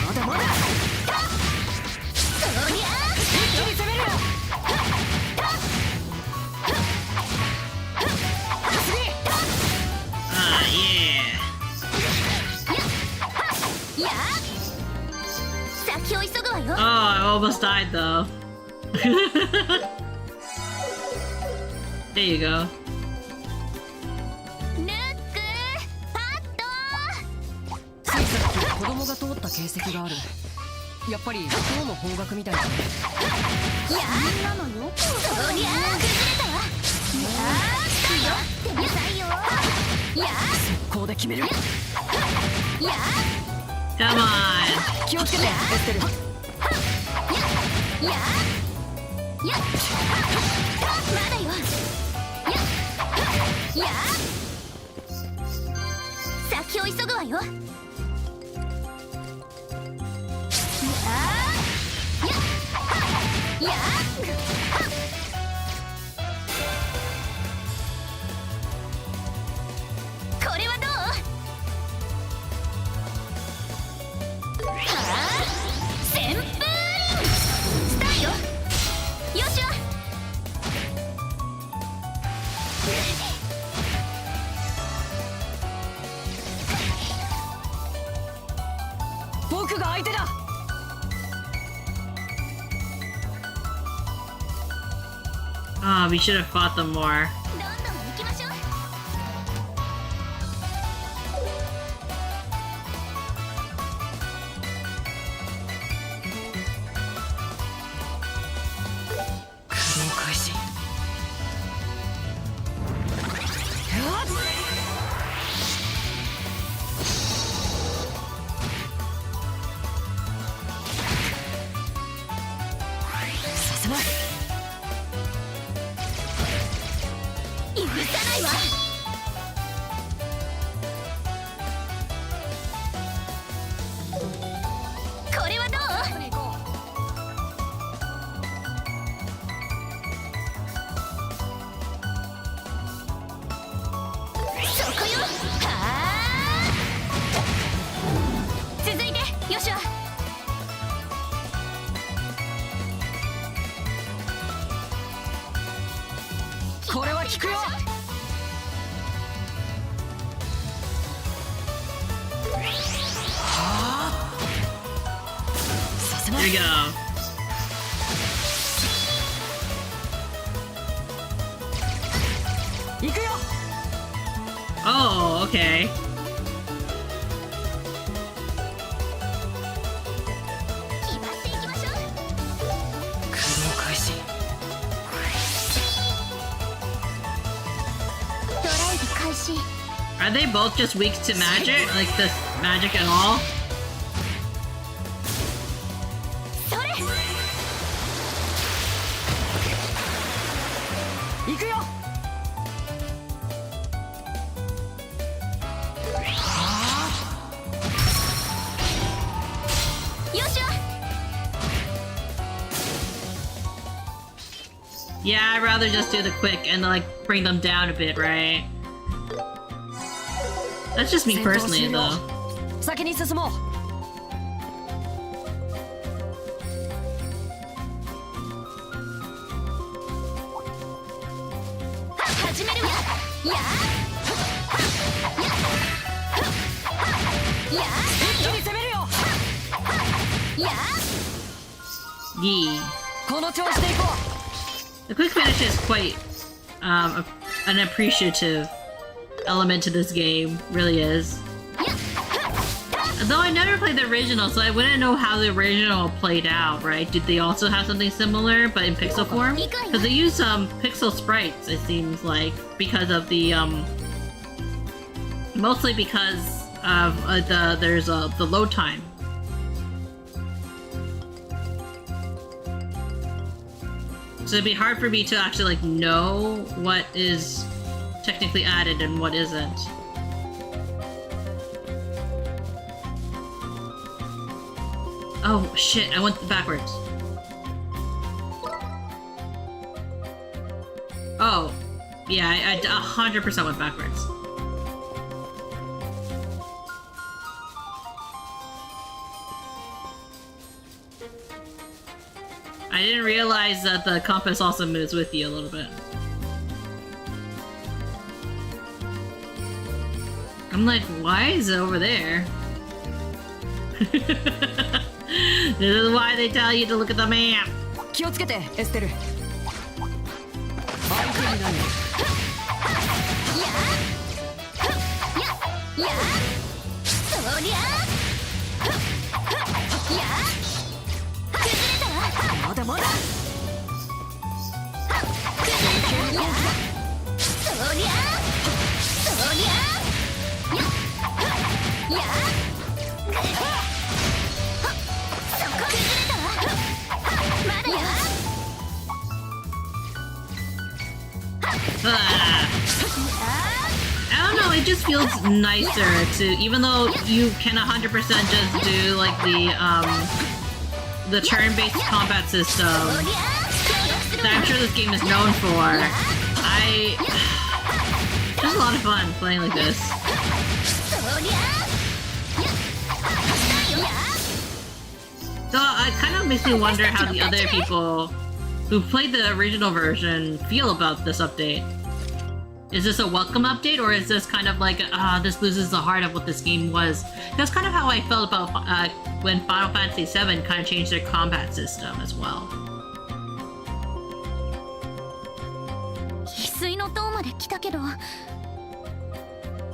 まだまだ。そりゃ一気に攻めるよ。Yeah. や先を急ぐわよ Oh, I almost died though. There you go. ルックパッついさっき子供が通った形跡がある。やっぱり今日の方角みたいだね。ドやみんなのよくそりゃ崩れたわやーっとよ手なさいよやここで決める。や Come on. 気をつけてエステル。ややまだよや先を急ぐわよやこれはどうはあ旋風スターよよしよ僕が相手だ。Oh, we should have fought them more. どんどん行きましょう苦労開始。させない。許さないわこれはどうそこよはあ続いてよしわこれは効くよ。させな There い。 you go. 行くよ。 Oh, okay. 決まっていきましょう苦労開始。ドライブ開始 Are they both just weak to magic? Like this magic at all? それ行くよ。よしわ Yeah, I'd rather just do the quick and like bring them down a bit, right? That's just me 戦闘 personally 終了 though. 先に進もう。始めるわや一気に攻めるよ。や Yee. この調子で行こ The quick finish is quite an appreciative element to this game, really is. Though I never played the original, so I wouldn't know how the original played out, right? Did they also have something similar, but in pixel form? Because they use pixel sprites, it seems like, because of the mostly because of the load time. So it'd be hard for me to actually like know what is technically added and what isn't. Oh shit, I went backwards. Oh. Yeah, I 100% went backwards. I didn't realize that the compass also moves with you a little bit. I'm like, why is it over there? This is why they tell you to look at the map. 気をつけてエステル。相手になる。そりゃまだまだ。そりゃそこ崩れたわまだよ I don't know, it just feels nicer to, even though you can 100% just do like the turn-based combat system that I'm sure this game is known for. There's a lot of fun playing like this. So it kind of makes me wonder how the other people who played the original version feel about this update. Is this a welcome update, or is this kind of like, this loses the heart of what this game was? That's kind of how I felt about when Final Fantasy VII kind of changed their combat system as well. 翡翠の塔まで来たけど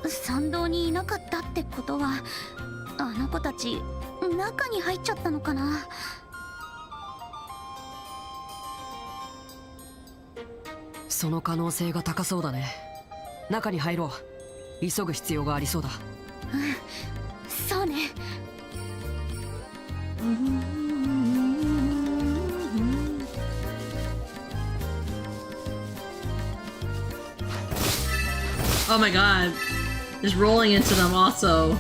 参道にいなかったってことはあの子たち中に入っちゃったのかな。その可能性が高そうだね。中に入ろう。急ぐ必要がありそうだ。そうね。Oh my god. Just rolling into them also.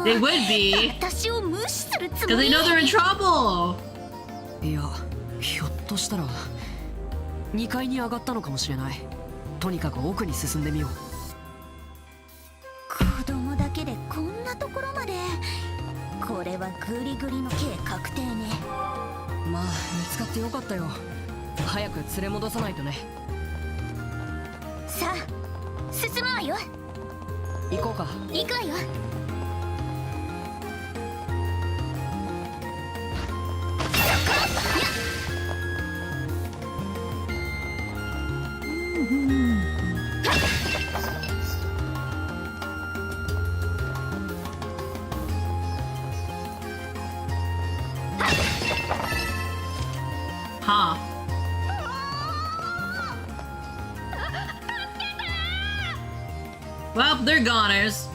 They would be, because they know they're in trouble. いや、ひょっとしたら2階に上がったのかもしれない。とにかく奥に進んでみよう。子供だけでこんなところまで。これはグリグリの刑確定ね。まあ見つかってよかったよ。早く連れ戻さないとね。さあ進むわよ。行こうか。行くわよ。Huh. Well, they're goners.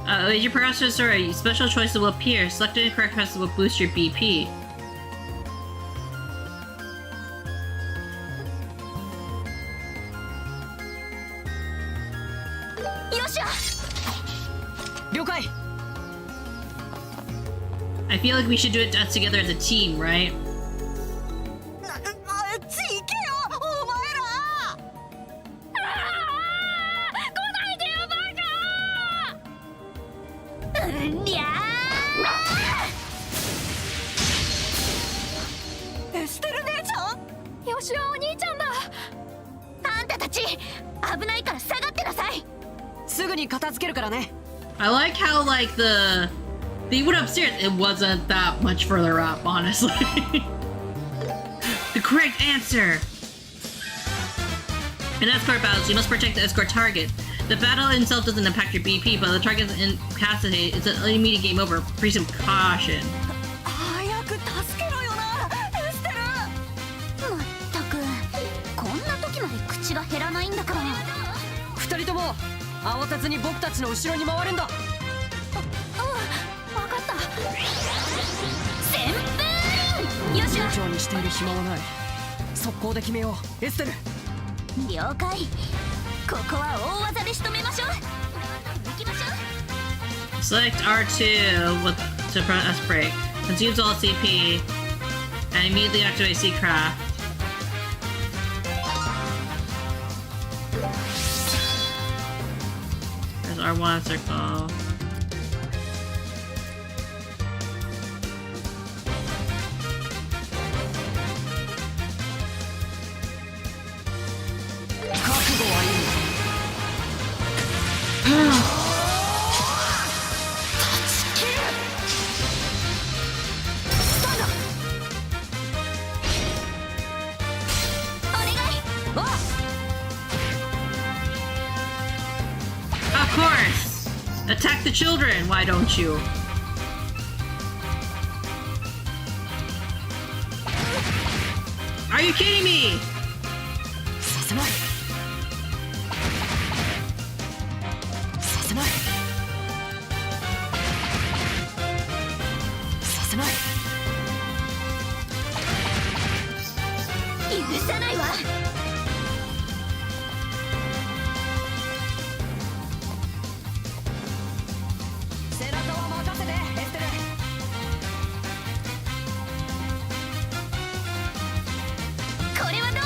Your processor, a special choice will appear. Selecting the correct processor will boost your BP. I feel like we should do it together as a team, right? I like how, like, they went upstairs. It wasn't that much further up, honestly. The correct answer. In escort battles, you must protect the escort target. The battle itself doesn't impact your BP, but the target is incapacitated. It's an immediate game over. Please some caution. 早く助けろよなエステル。まったくこんな時まで口が減らないんだから。二人とも慌てずに僕たちの後ろに回るんだ。分かった。旋風よっしゃ。慎重にしている暇はない。速攻で決めようエステル。了解。ここは大技で仕留めましょう。行きましょう。 Select R2 with to press break. Consumes all CP and immediately activate Seacraft. There's R1 circle. Of course! Attack the children, why don't you? Are you kidding me? させないさせないさせない許さないわ。背中は任せてエステル。これはどう？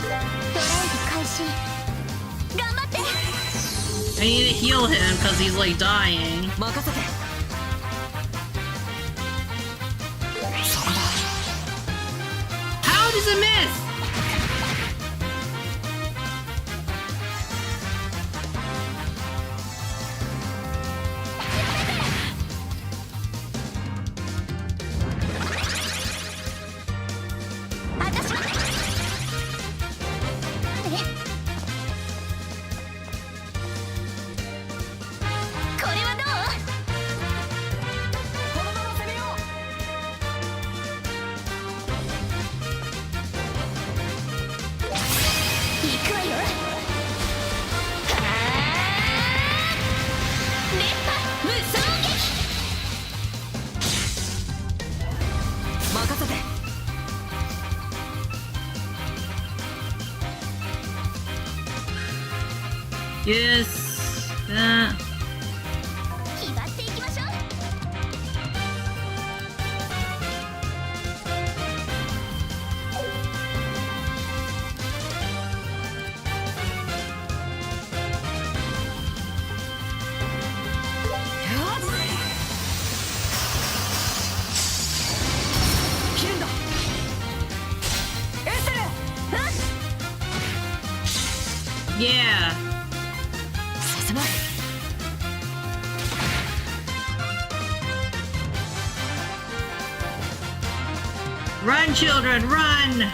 ドライブ開始。頑張って。 I need to heal him because he's like dying. 任せて。そこだ。 How does it miss? 私はこれはどう？このまま攻めよう。行くわよ。連覇無双撃。任せて。 Yes. 気張っていきましょう。切るんだ。エステル。 Yeah. させない。 Run, children, run!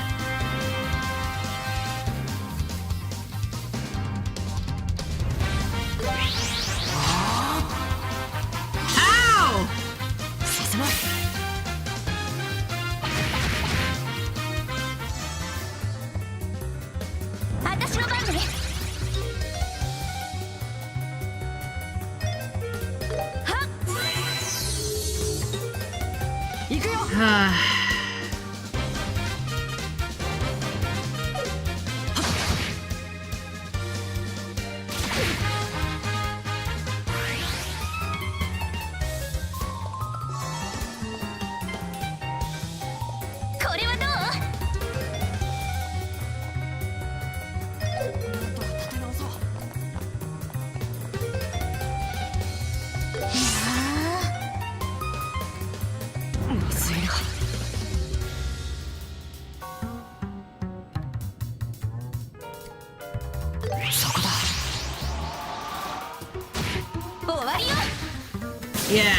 How? させない。私の番ね。行くよ。 これはどう？立て直そう。まずいな。Yeah.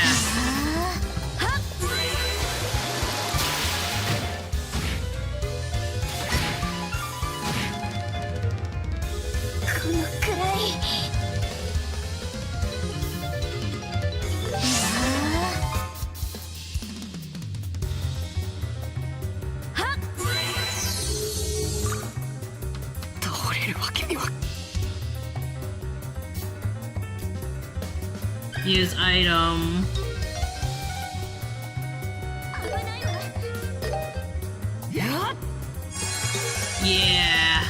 このくらい。倒れるわけには。 Use item. 危ないわ。 Yeah.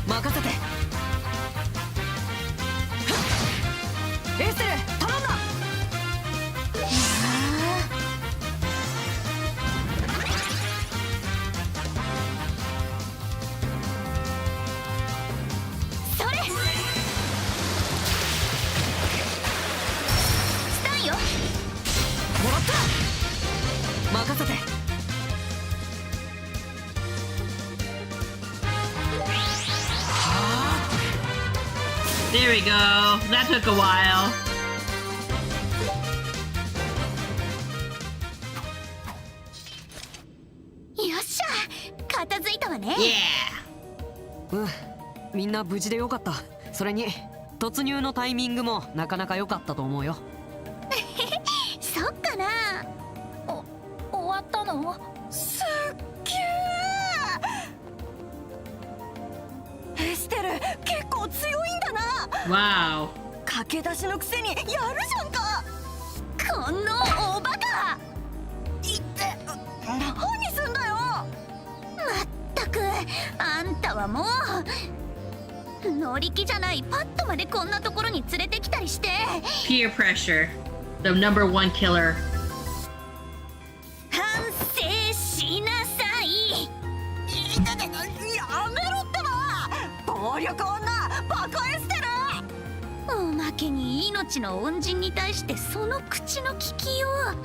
任せて。エステル頼んだ。それ。スタンよ。もらった。任せて。 There we go. That took a while. よっしゃ、片付いたわね。 Yeah. うん、みんな無事でよかった。それに突入のタイミングもなかなか良かったと思うよ。そっかな。終わったの？すっげえ。エステル結構強いんだな。 Wow. 駆け出しのくせにやるじゃんか。このおバカ。いって何すんだよ。まったく、あんたはもう乗り気じゃないパッとまでこんなところに連れてきたりして。 Peer pressure. The number one killer. 反省しなさい。やめろってば。暴力女バカエステル。おまけに命の恩人に対してその口の利きよう。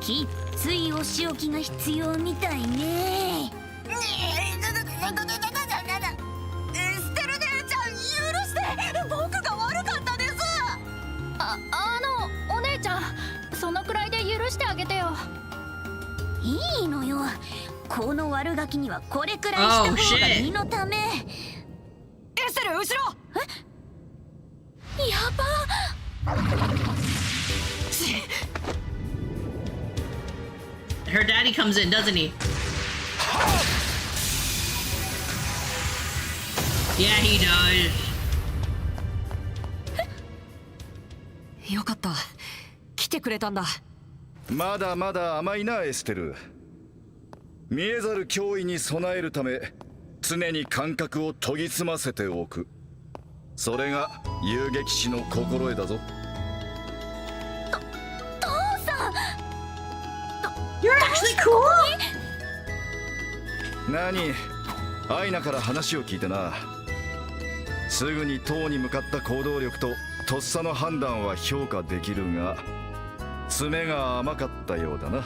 きっついお仕置きが必要みたいね。エステル姉ちゃん許して。僕が悪かったです。お姉ちゃん、そのくらいで許してあげてよ。いいのよ、この悪ガキにはこれくらいした方が身のため。エステル後ろ。やば。 Her daddy comes in, doesn't he? Yeah, he does. よかった。来てくれたんだ。まだまだ甘いなエステル。見えざる脅威に備えるため常に感覚を研ぎ澄ませておく。それが遊撃士の心得だぞ。父さん。 You're actually cool. 何、アイナから話を聞いてな。すぐに塔に向かった行動力ととっさの判断は評価できるが、爪が甘かったようだな。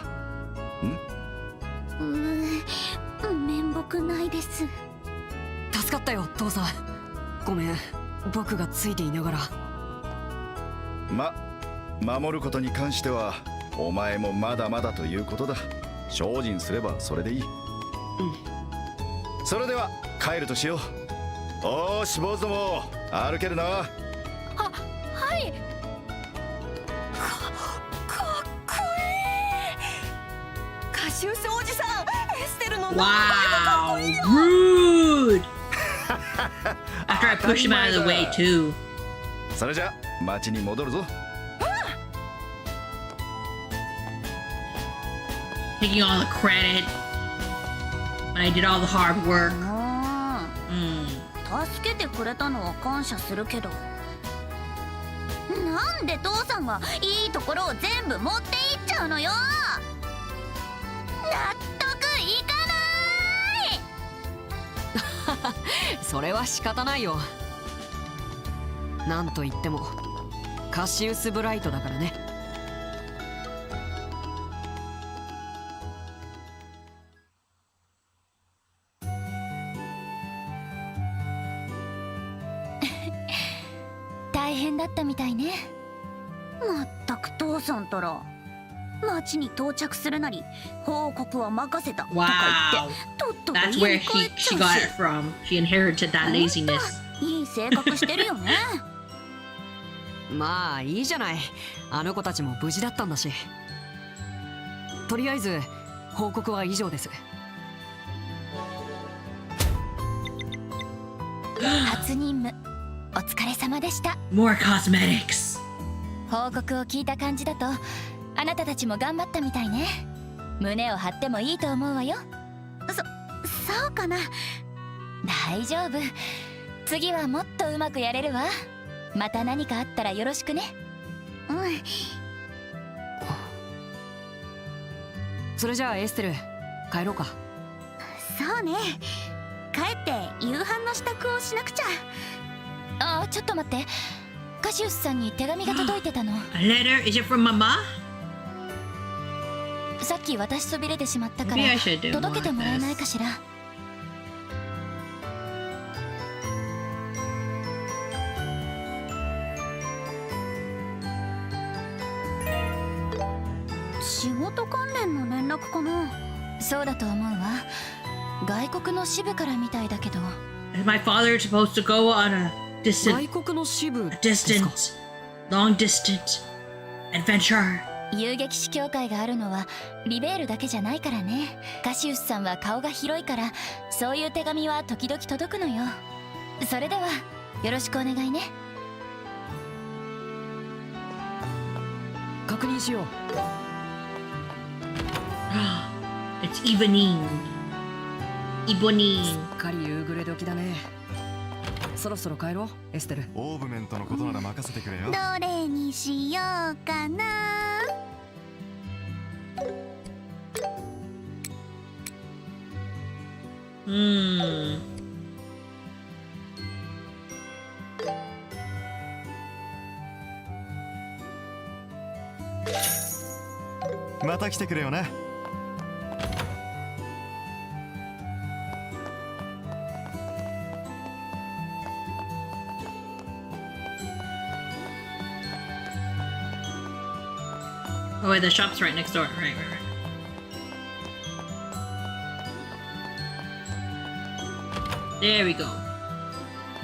面目ないです。助かったよ父さん。ごめん、僕がついていながら。守ることに関してはお前もまだまだということだ。精進すればそれでいい。それでは帰るとしよう。おーし坊主ども歩けるな。はい。かっこいい。カシウスおじさん、エステルの名前がかっこいいよ。 Rude. After I push him out of the way too. それじゃ町に戻るぞ。Taking all the credit when I did all the hard work. 助けてくれたのは感謝するけど、なんで父さんがいいところを全部持っていっちゃうのよ。納得いかない。それは仕方ないよ。なんと言ってもカシウスブライトだからね。大変だっね。まったく父さんたら町に到着するなり報告は任せたとか Wow. 言ってとっとと That's 家 where に帰っ she ちゃ got う it し from. She inherited that laziness. いい性格してるよね。まあいいじゃない。あの子たちも無事だったんだし。とりあえず報告は以上です。初任務お疲れ様でした。 More cosmetics. 報告を聞いた感じだとあなたたちも頑張ったみたいね。胸を張ってもいいと思うわよ。そうかな。大丈夫、次はもっとうまくやれるわ。また何かあったらよろしくね。うん。それじゃあエステル帰ろうか。そうね。帰って夕飯の支度をしなくちゃ。ああ、ちょっと待って、カシウスさんに手紙が届いてたの。 A letter? Is it from Mama? さっき渡しそびれてしまったか Maybe ら I should do more 届けて of もらえない this. かしら。仕事関連の連絡かな。そうだと思うわ。外国の支部からみたいだけど。 Is my father supposed to go on a distant, 外国の支部 a ですか。 distant, long distant adventure? 遊撃士協会があるのはリベールだけじゃないからね。カシウスさんは顔が広いからそういう手紙は時々届くのよ。それではよろしくお願いね。確認しよう。It's evening. す Evening. っかり夕暮れ時だね。そろそろ帰ろうエステル。オーブメントのことなら任せてくれよ。どれにしようかな。Hmm. また来てくれよな。Oh wait, the shop's right next door. Right, right, right. There we go.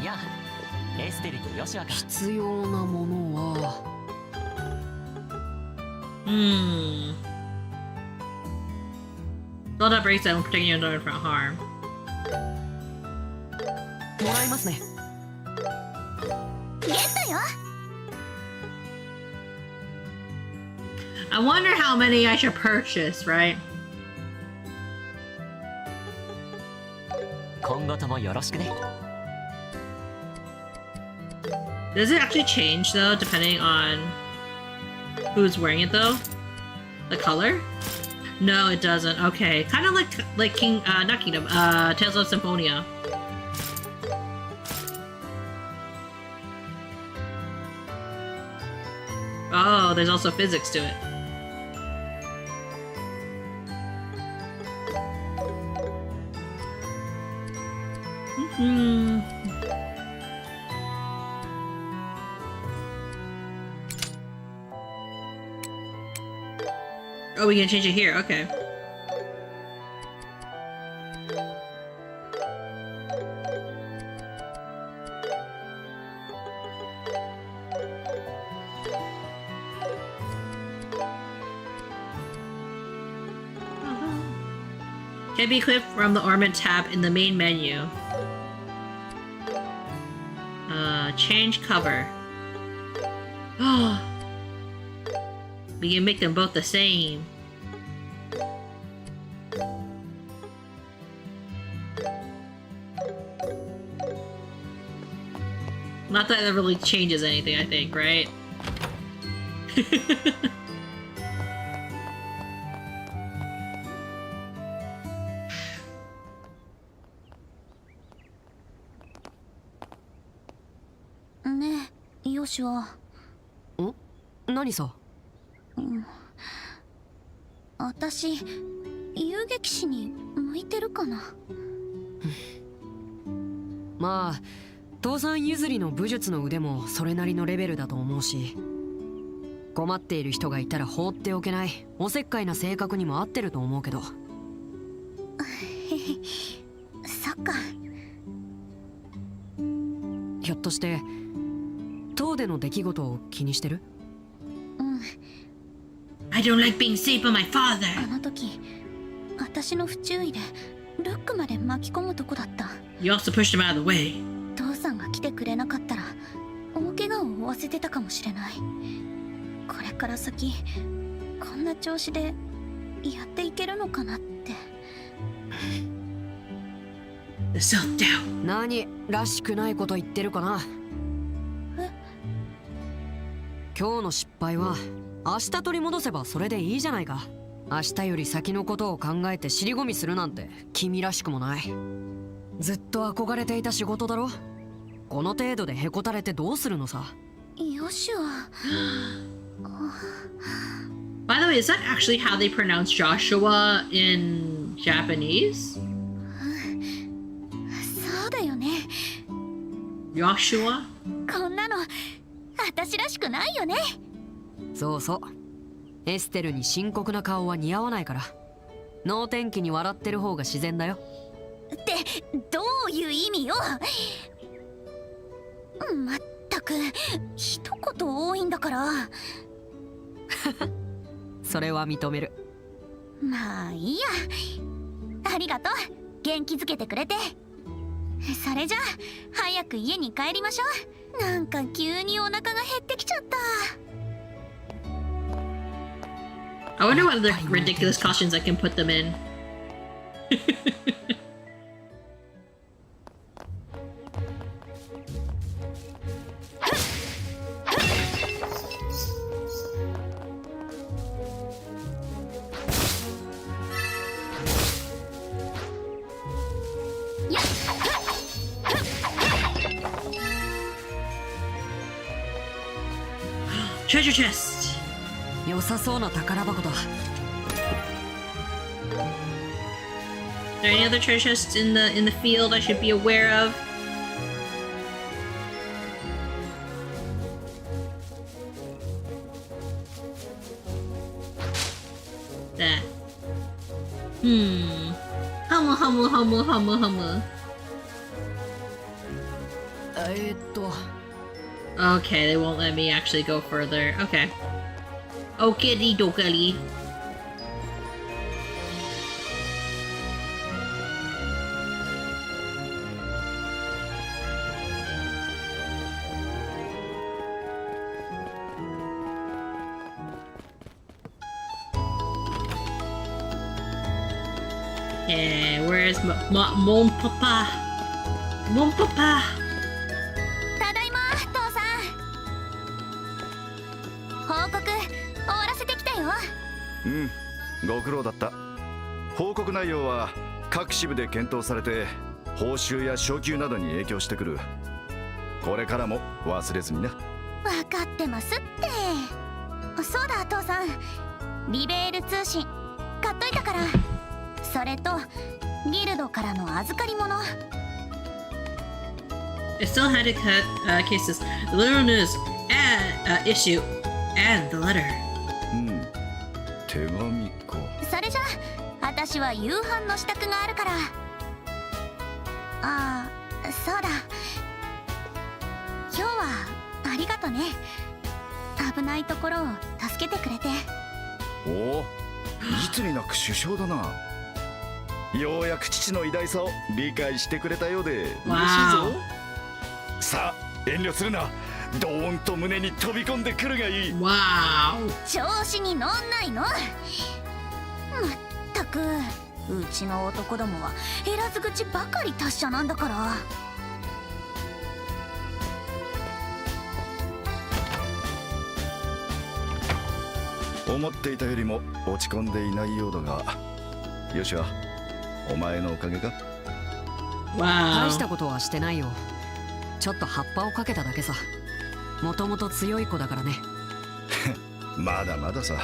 やあエステルとヨシュアか。必要なものは Hmm. Build up bracelet and protect your daughter from harm. もらいますね。ゲットよ。I wonder how many I should purchase, right? 今後ともよろしくね。 Does it actually change though, depending on who's wearing it though? The color? No, it doesn't. Okay, kind of like King, not Kingdom, Tales of Symphonia. Oh, there's also physics to it. Hmm. Oh, we can change it here. Okay. Can be equipped from the ornament tab in the main menu. Change cover. Oh. We can make them both the same. Not that it really changes anything, I think, right?ねえ、ヨシは。何さ。私、遊撃士に向いてるかな。まあ父さん譲りの武術の腕もそれなりのレベルだと思うし、困っている人がいたら放っておけないおせっかいな性格にも合ってると思うけど。そっか。ひょっとして塔での出来事を気にしてる？うん。 I don't like being saved by my あ father. の時私の不注意でルックまで巻き込むとこだった。 You also pushed him out of the way. 父さんが来てくれなかったら大怪我を負わせてたかもしれない。これから先こんな調子でやっていけるのかなって。 The self-doubt. 何らしくないこと言ってるかな。今日の失敗は明日取り戻せばそれでいいじゃないか。明日より先のことを考えて尻込みするなんて君らしくもない。ずっと憧れていた仕事だろ。この程度でへこたれてどうするのさ。よしは。 By the way, is that actually how they pronounce Joshua in Japanese? そうだよね。 Joshua? こんなの私らしくないよね。そうそう。エステルに深刻な顔は似合わないから、能天気に笑ってる方が自然だよ。ってどういう意味よ。まったく一言多いんだから。それは認める。まあいいや。ありがとう、元気づけてくれて。それじゃあ早く家に帰りましょう。なんか急にお腹が減ってきちゃった。 I wonder what other ridiculous costumes I can put them in. Treasure chest. 良さそうな宝箱だ。Are there any other treasure chests in the field I should be aware of? That. Hummel, hummel, hummel, hummel, hummel. Okay, they won't let me actually go further. Okay. Okey dokey. Yeah, where's Mon Papa? Mon Papa! ただいま父さん。報告終わらせてきたよ。ご苦労だった。報告内容は各支部で検討されて報酬や昇給などに影響してくる。これからも忘れずにな。分かってますって。そうだ父さん、リベール通信買っといたから。それとギルドからの預かり物。 I still had to cut cases. The literal news issue and the letter. 手紙か。それじゃあ私は夕飯の支度があるから。ああ、そうだ。今日はありがとね。危ないところを助けてくれて。おお、いつになく首相だな。ようやく父の偉大さを理解してくれたようで嬉しいぞ。さあ遠慮するな。ドーンと胸に飛び込んでくるがいい。 Wow. 調子に乗んないの。まったくうちの男どもは減らず口ばかり達者なんだから。思っていたよりも落ち込んでいないようだが、よしはお前のおかげか。大し Wow. たことはしてないよ。ちょっと葉っぱをかけただけさ。もともと強い子だからね。まだまださ。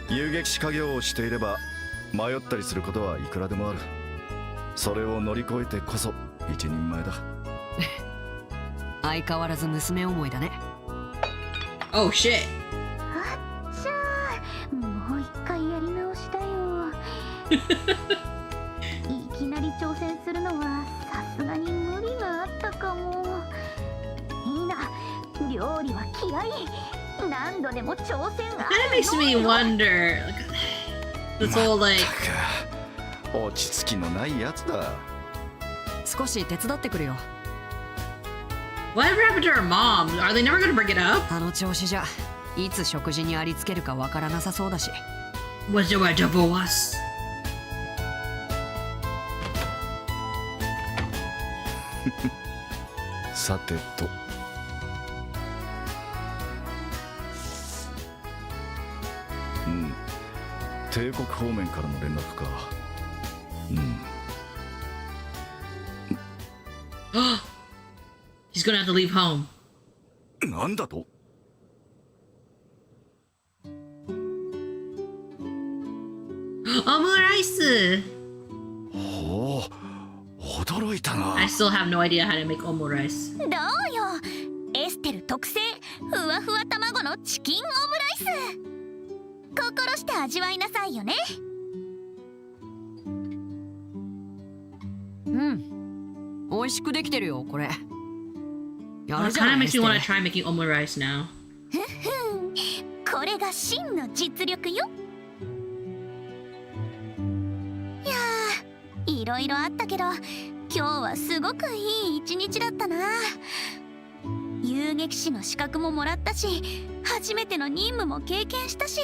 遊撃士家業をしていれば迷ったりすることはいくらでもある。それを乗り越えてこそ一人前だ。相変わらず娘思いだね。 Oh shit. あっちゃー、もう一回やり直しだよ。いきなり挑戦するのはさすがに無理があったかも。いいな、料理は気合い。何度でも挑戦あ Kind of makes me wonder. This whole like. 落ち着きのないやつだ。少し手伝ってくるよ。 Whatever happened to her mom? Are they never gonna bring it up? あの調子じゃいつ食事にありつけるかわからなさそうだし。 Was there a divorce? さてと。うん。帝国方面からの連絡か。うん。He's gonna have to leave home. なんだと？オムライス。おお、驚いたな。 I still have no idea how to make omurice. どうよ、エステル特製ふわふわ卵のチキンオムライス。心して味わいなさいよね。うん、美味しくできてるよこれ。や It るじゃ kind な of い makes me エ want ス to テル。 try making omurice now. これが真の実力よ。いやー、いろいろあったけど今日はすごくいい一日だったな。遊撃士の資格ももらったし、初めての任務も経験したし、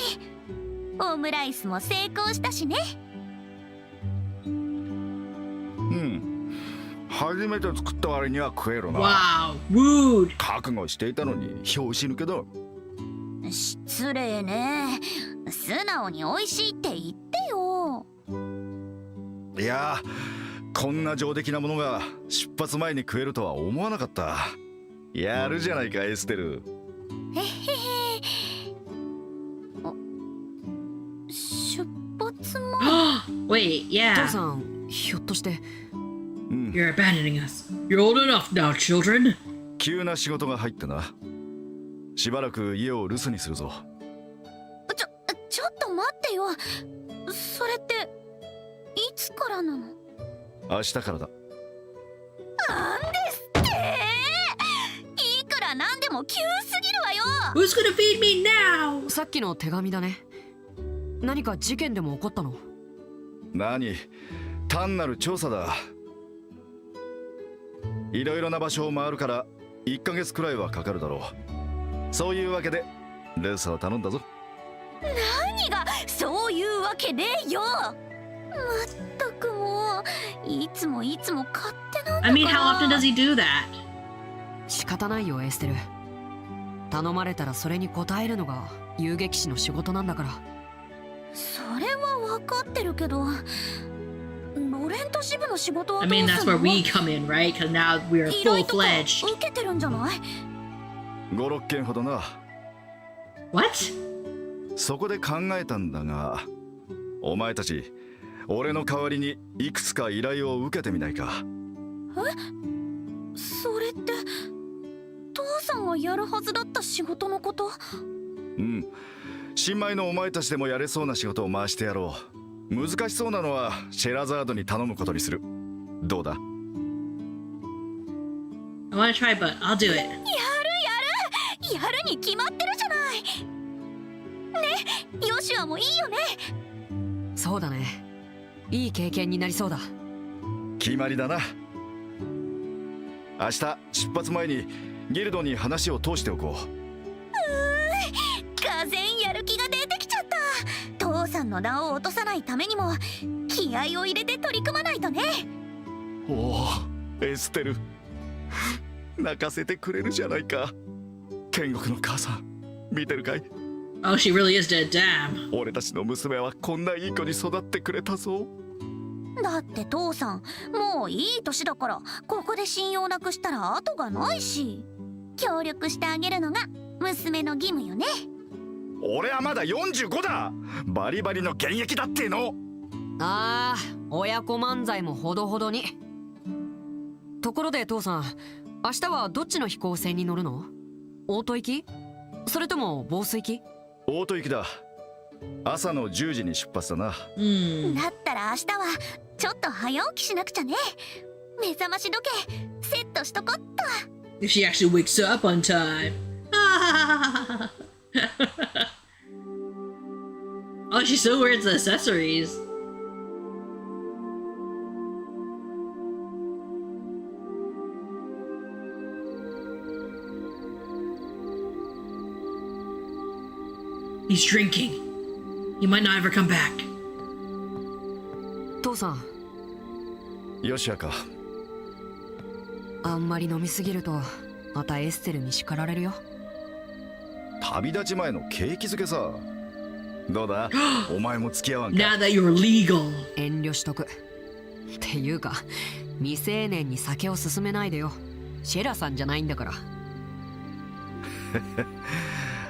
オムライスも成功したしね。うん。初めて作った割には食えるな。 Wow, rude. 覚悟していたのに拍子抜けだ。失礼ね。素直に美味しいって言ってよ。いやー、こんな上出来なものが出発前に食えるとは思わなかった。やるじゃないかエステル。へへへ。出発前。Wait, 父 yeah. さんひょっとして。うん。 You're abandoning us. You're old enough now, children. 急な仕事が入ってな。しばらく家を留守にするぞ。ちょっと待ってよ。それっていつからなの？明日からだ。なんですって？いくらなんでも急すぎるわよ。 Who's gonna feed me now? さっきの手紙だね。何か事件でも起こったの？何？単なる調査だ。いろいろな場所を回るから1ヶ月くらいはかかるだろう。そういうわけで留守を頼んだぞ。何がそういうわけねえよ。まったくもういつも勝手なんだから。 I mean, how often does he do that? 仕方ないよエステル。頼まれたらそれに応えるのが遊撃士の仕事なんだから。それは分かってるけど、ロレント支部の仕事は I どう mean, す that's る where の？ we come in, right? Because now we're 依頼とか full-fledged. 受けてるんじゃない？ 5、6件ほどな。 What? そこで考えたんだが、お前たち俺の代わりにいくつか依頼を受けてみないか。それって父さんがやるはずだった仕事のこと？うん。新米のお前たちでもやれそうな仕事を回してやろう。難しそうなのはシェラザードに頼むことにする。どうだ？ I want to try, but I'll do it. やるに決まってるじゃない。ね、ヨシュアもいいよね。そうだね。いい経験になりそうだ。決まりだな。明日出発前にギルドに話を通しておこう。がぜんやる気が出てきちゃった。父さんの名を落とさないためにも気合を入れて取り組まないとね。おお、エステル泣かせてくれるじゃないか。天国の母さん見てるかい？ Oh, she really is dead. Damn. 俺たちの娘はこんないい子に育ってくれたぞ。だって父さんもういい年だから、ここで信用なくしたら後がないし、協力してあげるのが娘の義務よね。俺はまだ45だ。バリバリの現役だっての。ああ、親子漫才もほどほどに。ところで父さん、明日はどっちの飛行船に乗るの？オート行き？それともボース行き？オート行きだ。朝の10時に出発だな。だったら明日はちょっと早起きしなくちゃね。目覚まし時計セットしとこっと。 If she actually wakes up on time. Oh, she still wears the accessories. He's drinking. He might not ever come back. 父さん、よしやか。あんまり飲みすぎるとまたエステルに叱られるよ。旅立ち前の景気づけさ。どうだお前も付き合わんか。 Now that you're legal. 遠慮しとく。っていうか未成年に酒を勧めないでよ。シェラさんじゃないんだから。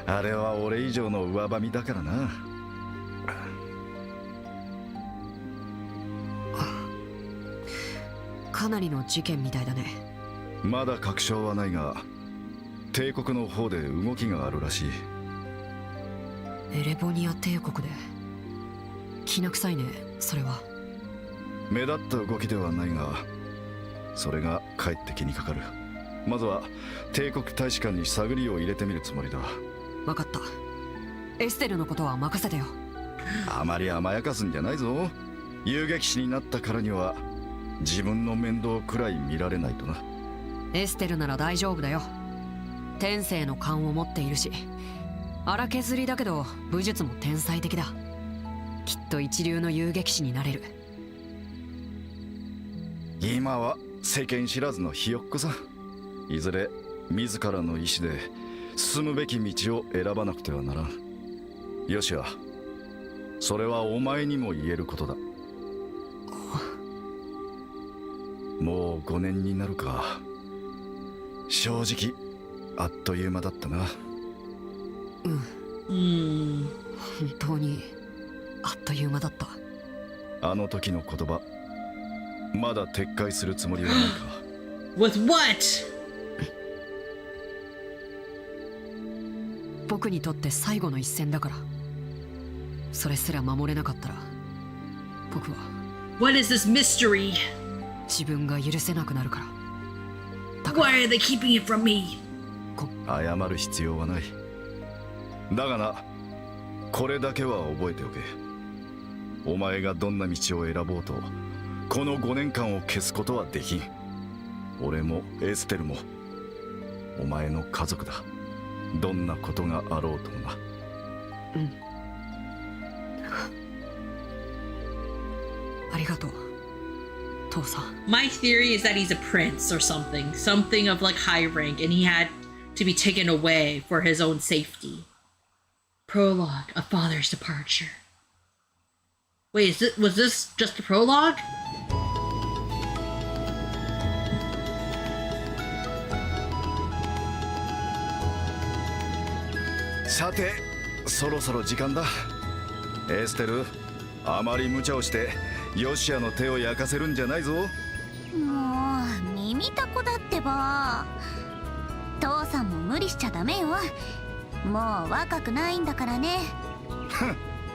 あれは俺以上の上ばみだからな。かなりの事件みたいだね。まだ確証はないが帝国の方で動きがあるらしい。エレボニア帝国で。きな臭いね、それは。目立った動きではないがそれがかえって気にかかる。まずは帝国大使館に探りを入れてみるつもりだ。分かった。エステルのことは任せてよ。あまり甘やかすんじゃないぞ。遊撃士になったからには自分の面倒くらい見られないとな。エステルなら大丈夫だよ。天性の勘を持っているし、荒削りだけど武術も天才的だ。きっと一流の遊撃士になれる。今は世間知らずのひよっこさ。いずれ自らの意志で進むべき道を選ばなくてはならん。よしや、それはお前にも言えることだ。もう5年になるか。正直あっという間だったな。うん、本当にあっという間だった。あの時の言葉まだ撤回するつもりはないか。With what? 僕にとって最後の一戦だから。それすら守れなかったら僕は What is this mystery? 自分が許せなくなるから。だから Why are they keeping it from me? 謝る必要はない。だがな、これだけは覚えておけ。お前がどんな道を選ぼうとこの5年間を消すことはできん。俺もエステルもお前の家族だ。どんなことがあろうともな。ありがとう父さん。 My theory is that he's a prince or something. Something of like high rank, and he had to be taken away for his own safety. Prologue, a father's departure. Wait, was this just the prologue? さてそろそろ時間だ。エステル、あまり無茶をしてヨシアの手を焼かせるんじゃないぞ。もう耳たこだってば。父さんも無理しちゃダメよ。もう若くないんだからね。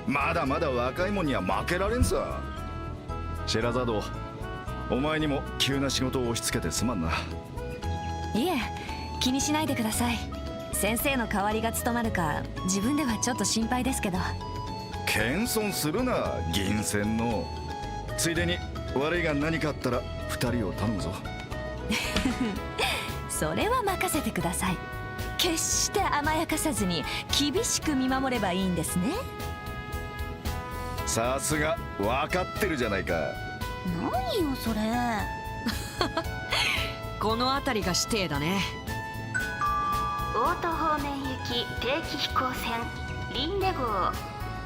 まだまだ若いもんには負けられんさ。シェラザード、お前にも急な仕事を押し付けてすまんな。いえ、気にしないでください。先生の代わりが務まるか自分ではちょっと心配ですけど。謙遜するな銀線の。ついでに悪いが何かあったら2人を頼むぞ。それは任せてください。決して甘やかさずに厳しく見守ればいいんですね。さすが分かってるじゃないか。何よそれ。この辺りが指定だね。オート方面行き定期飛行船リンデ号、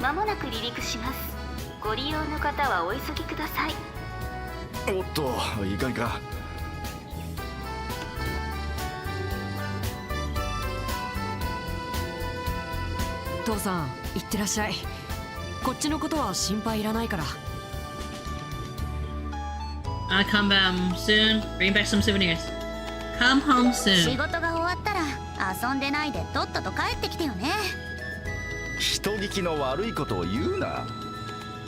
まもなく離陸します。ご利用の方はお急ぎください。おっと、いかんか。父さん行ってらっしゃい。こっちのことは心配いらないから。 I'll come soon. Bring back some souvenirs. Come home 仕 soon. 事が終わったら遊んでないでとっとと帰ってきてよね。人聞きの悪いことを言うな。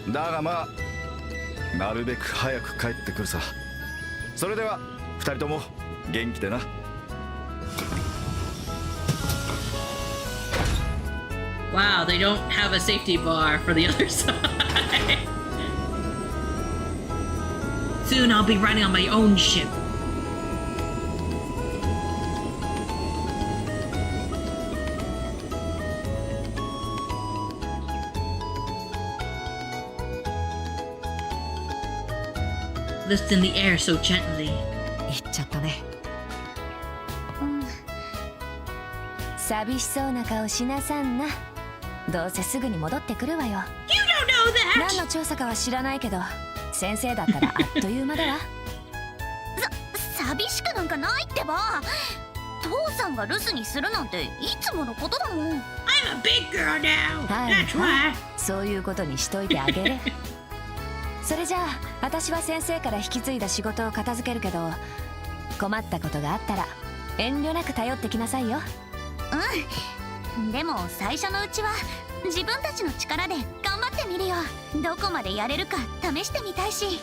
だがまあなるべく早く帰ってくるさ。それでは二人とも元気でな。Wow, they don't have a safety bar for the other side. Soon I'll be running on my own ship. Lift in the air so gently. 行っちゃったね。寂しそうな顔しなさんな。どうせすぐに戻ってくるわよ。 You don't know that! 何の調査かは知らないけど、先生だったらあっという間だわ。寂しくなんかないってば。父さんが留守にするなんていつものことだもん。 I'm a big girl now. はい That's は why. い、そういうことにしといてあげる。それじゃあ私は先生から引き継いだ仕事を片付けるけど、困ったことがあったら遠慮なく頼ってきなさいよ。でも最初のうちは自分たちの力で頑張ってみるよ。どこまでやれるか試してみたいし。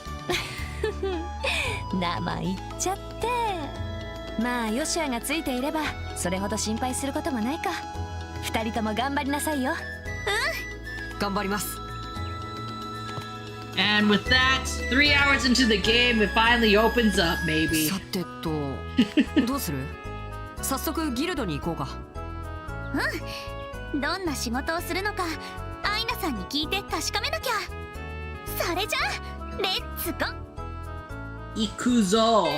生言っちゃって。まあヨシアがついていればそれほど心配することもないか。二人とも頑張りなさいよ。頑張ります。 And with that, 3 hours into the game, it finally opens up, maybe. さてと、どうする？早速ギルドに行こうか。どんな仕事をするのかアイナさんに聞いて確かめなきゃ。それじゃあレッツゴー。 Ikuzo.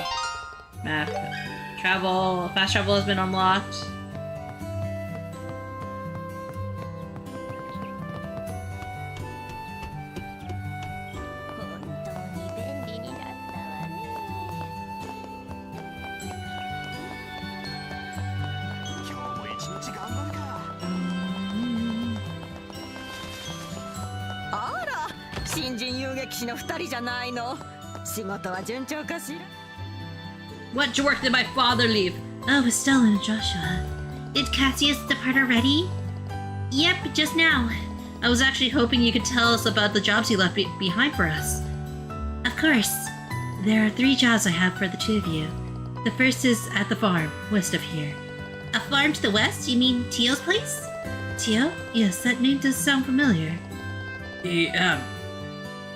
Map. Travel. Fast travel has been unlocked. 本当に便利になったわね。今日も一日頑張るか。あら、新人遊撃士の2人じゃないの。仕事は順調かしら。 What work did my father leave? Oh, Estella and Joshua. Did Cassius depart already? Yep, just now. I was actually hoping you could tell us about the jobs he left behind for us. Of course. There are 3 jobs I have for the 2 of you. The first is at the farm, west of here. A farm to the west? You mean Teo's place? Teo? Yes, that name does sound familiar.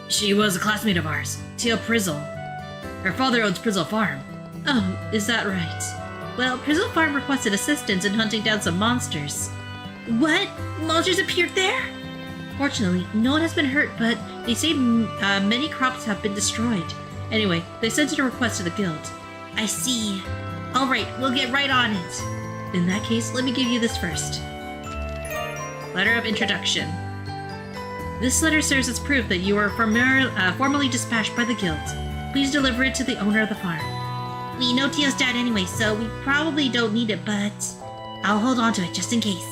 She was a classmate of ours, Teo Prizzle. Her father owns Prizzle Farm. Oh, is that right? Well, Prizzle Farm requested assistance in hunting down some monsters. What? Monsters appeared there? Fortunately, no one has been hurt, but they say many crops have been destroyed. Anyway, they sent in a request to the guild. I see. Alright, we'll get right on it. In that case, let me give you this first. Letter of Introduction. This letter serves as proof that you were formally dispatched by the guild. Please deliver it to the owner of the farm. We know Teo's dead anyway, so we probably don't need it, but I'll hold on to it just in case.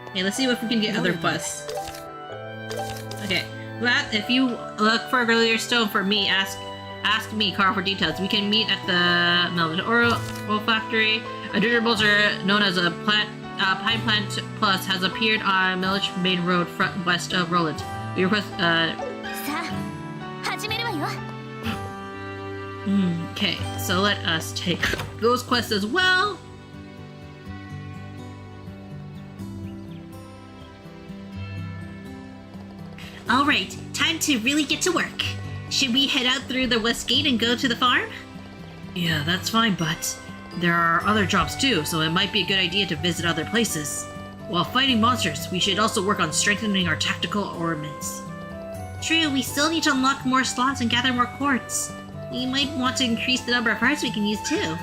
Okay, let's see if we can get other quests. Okay, Matt, if you look for a earlier stone for me, ask me, Carl, for details. We can meet at the oil factory. A dirt bolter known as a Pine Plant Plus has appeared on Milledge Main Road west of Roland. We request, さあ始めるわよ。 Okay, so let us take those quests as well. Alright, time to really get to work. Should we head out through the west gate and go to the farm? Yeah, that's fine, but there are other jobs too, so it might be a good idea to visit other places. While fighting monsters, we should also work on strengthening our tactical armaments. True, we still need to unlock more slots and gather more quartz. We might want to increase the number of parts we can use too.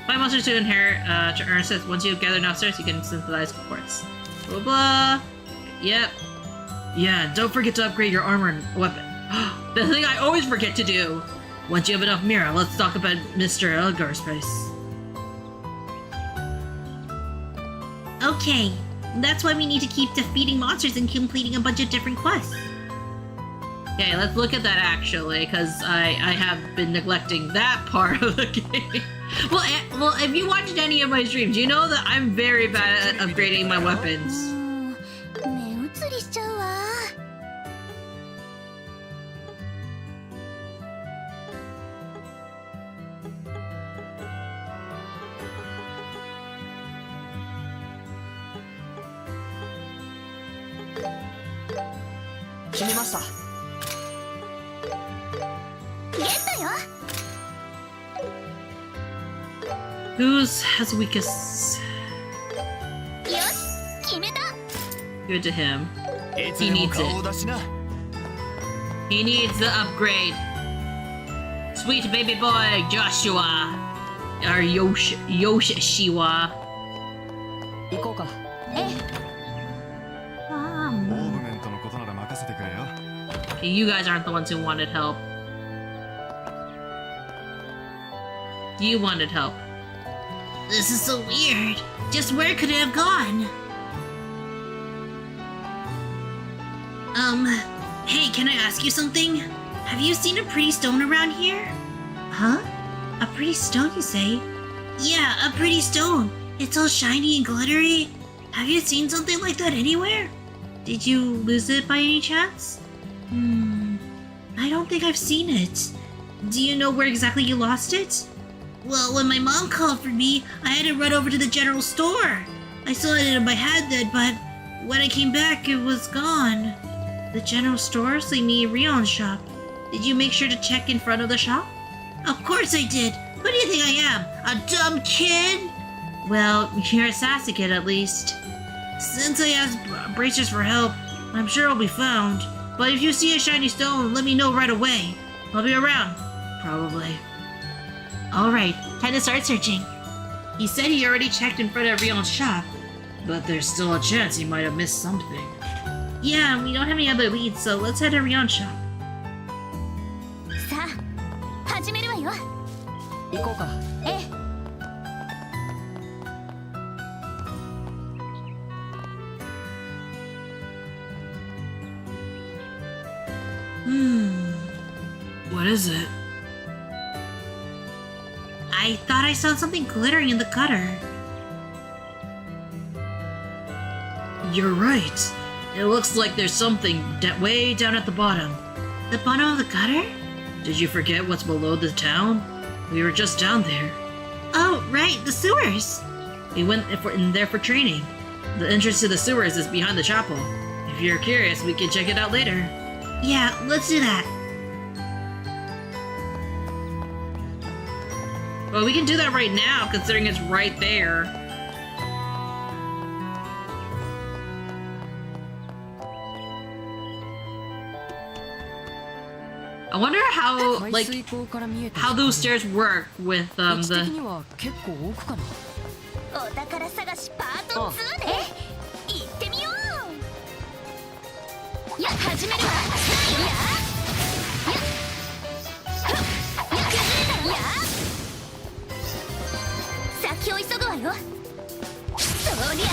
Find monsters to inherit, to earn assets. Once you gather enough stars, you can synthesize quartz. Blah blah. Yep. Yeah, don't forget to upgrade your armor and weapon. The thing I always forget to do! Once you have enough Mira, let's talk about Mr. Elgar's place. Okay, that's why we need to keep defeating monsters and completing a bunch of different quests. Okay, let's look at that actually, because I have been neglecting that part of the game. Well, if you watched any of my streams, you know that I'm very bad at upgrading my weapons. 目移りしちゃうわ。決めました。ゲットよ。 Who's has weakest? よし、決めた。 Good to him. いつ He でも needs 顔を it. 出しな。 He needs the upgrade. Sweet baby boy Joshua. Or Yoshiwa. 行こうか。オーブメントのことなら任せてくれよ。 Okay, you guys aren't the ones who wanted help. You wanted help. This is so weird. Just where could it have gone? Hey, can I ask you something? Have you seen a pretty stone around here? Huh? A pretty stone, you say? Yeah, a pretty stone. It's all shiny and glittery. Have you seen something like that anywhere? Did you lose it by any chance? I don't think I've seen it. Do you know where exactly you lost it? Well, when my mom called for me, I had to run over to the general store. I still had it in my head then, but when I came back, it was gone. The general store? So you mean Rion's shop? Did you make sure to check in front of the shop? Of course I did. Who do you think I am? A dumb kid? Well, you're a sassy kid at least. Since I asked Bracers for help, I'm sure I'll be found. But if you see a shiny stone, let me know right away. I'll be around. Probably. Alright, time to start searching. He said he already checked in front of Rion's shop, but there's still a chance he might have missed something. Yeah, we don't have any other leads, so let's head to Rion's shop. さあ、始めるわよ。行こうか。ええ。What is it? I thought I saw something glittering in the gutter. You're right. It looks like there's something way down at the bottom. The bottom of the gutter? Did you forget what's below the town? We were just down there. Oh, right, the sewers. We went in there for training. The entrance to the sewers is behind the chapel. If you're curious, we can check it out later. Yeah, let's do that. Well, we can do that right now, considering it's right there. I wonder how, like, how those stairs work with the. お宝探しパート2ね。行ってみよう。や、始めるわ。先を急ぐわよ。そりゃ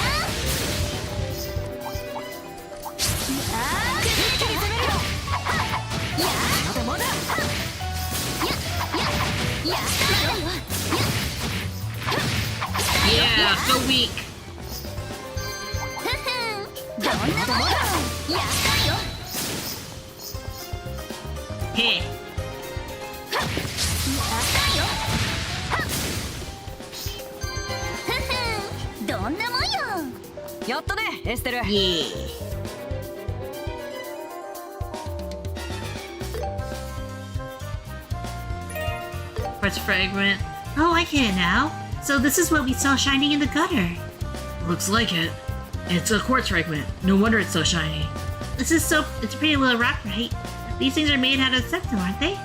Yeah, so weak. どんなもんやったよ。 Hey. どんなもんよ。やったね、エステル。 Yeah. Quartz fragment. Oh, I get it now. So this is what we saw shining in the gutter. Looks like it. It's a quartz fragment. No wonder it's so shiny. It's a pretty little rock, right? These things are made out of septum, aren't they?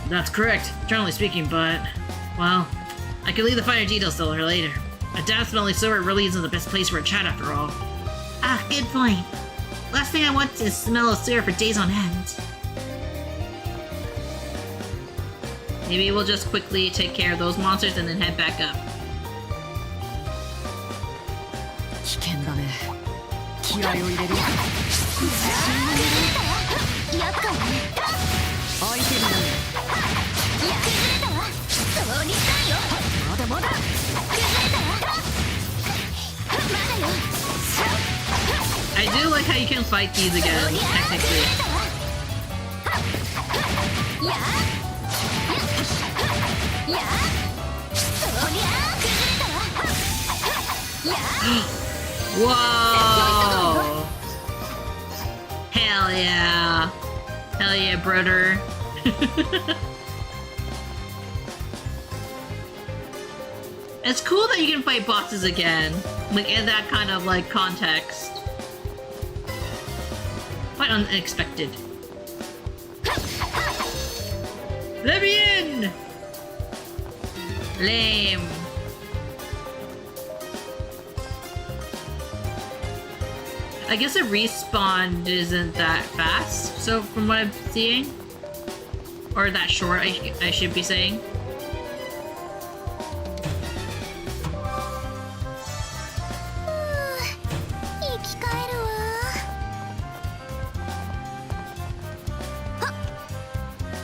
That's correct, generally speaking, but, well, I can leave the finer details till later. A damp-smelling sewer really isn't the best place for a chat after all. Ah, good point. Last thing I want is smell a sewer for days on end. Maybe we'll just quickly take care of those monsters and then head back up. 危険だね。気合を入れる。厄介ね。相手になる。いや崩れたわ。そうにしたいよ。まだまだ。崩れたわ。まだよ。 I do like how you can fight these again, technically. いやいやそりゃ崩れたわ。いや Whoa! Hell yeah. Hell yeah, brother. It's cool that you can fight bosses again. Like, in that kind of, like, context. Quite unexpected. Let me in! Lame. I guess a respawn isn't that fast, so from what I'm seeing. Or that short, I should be saying.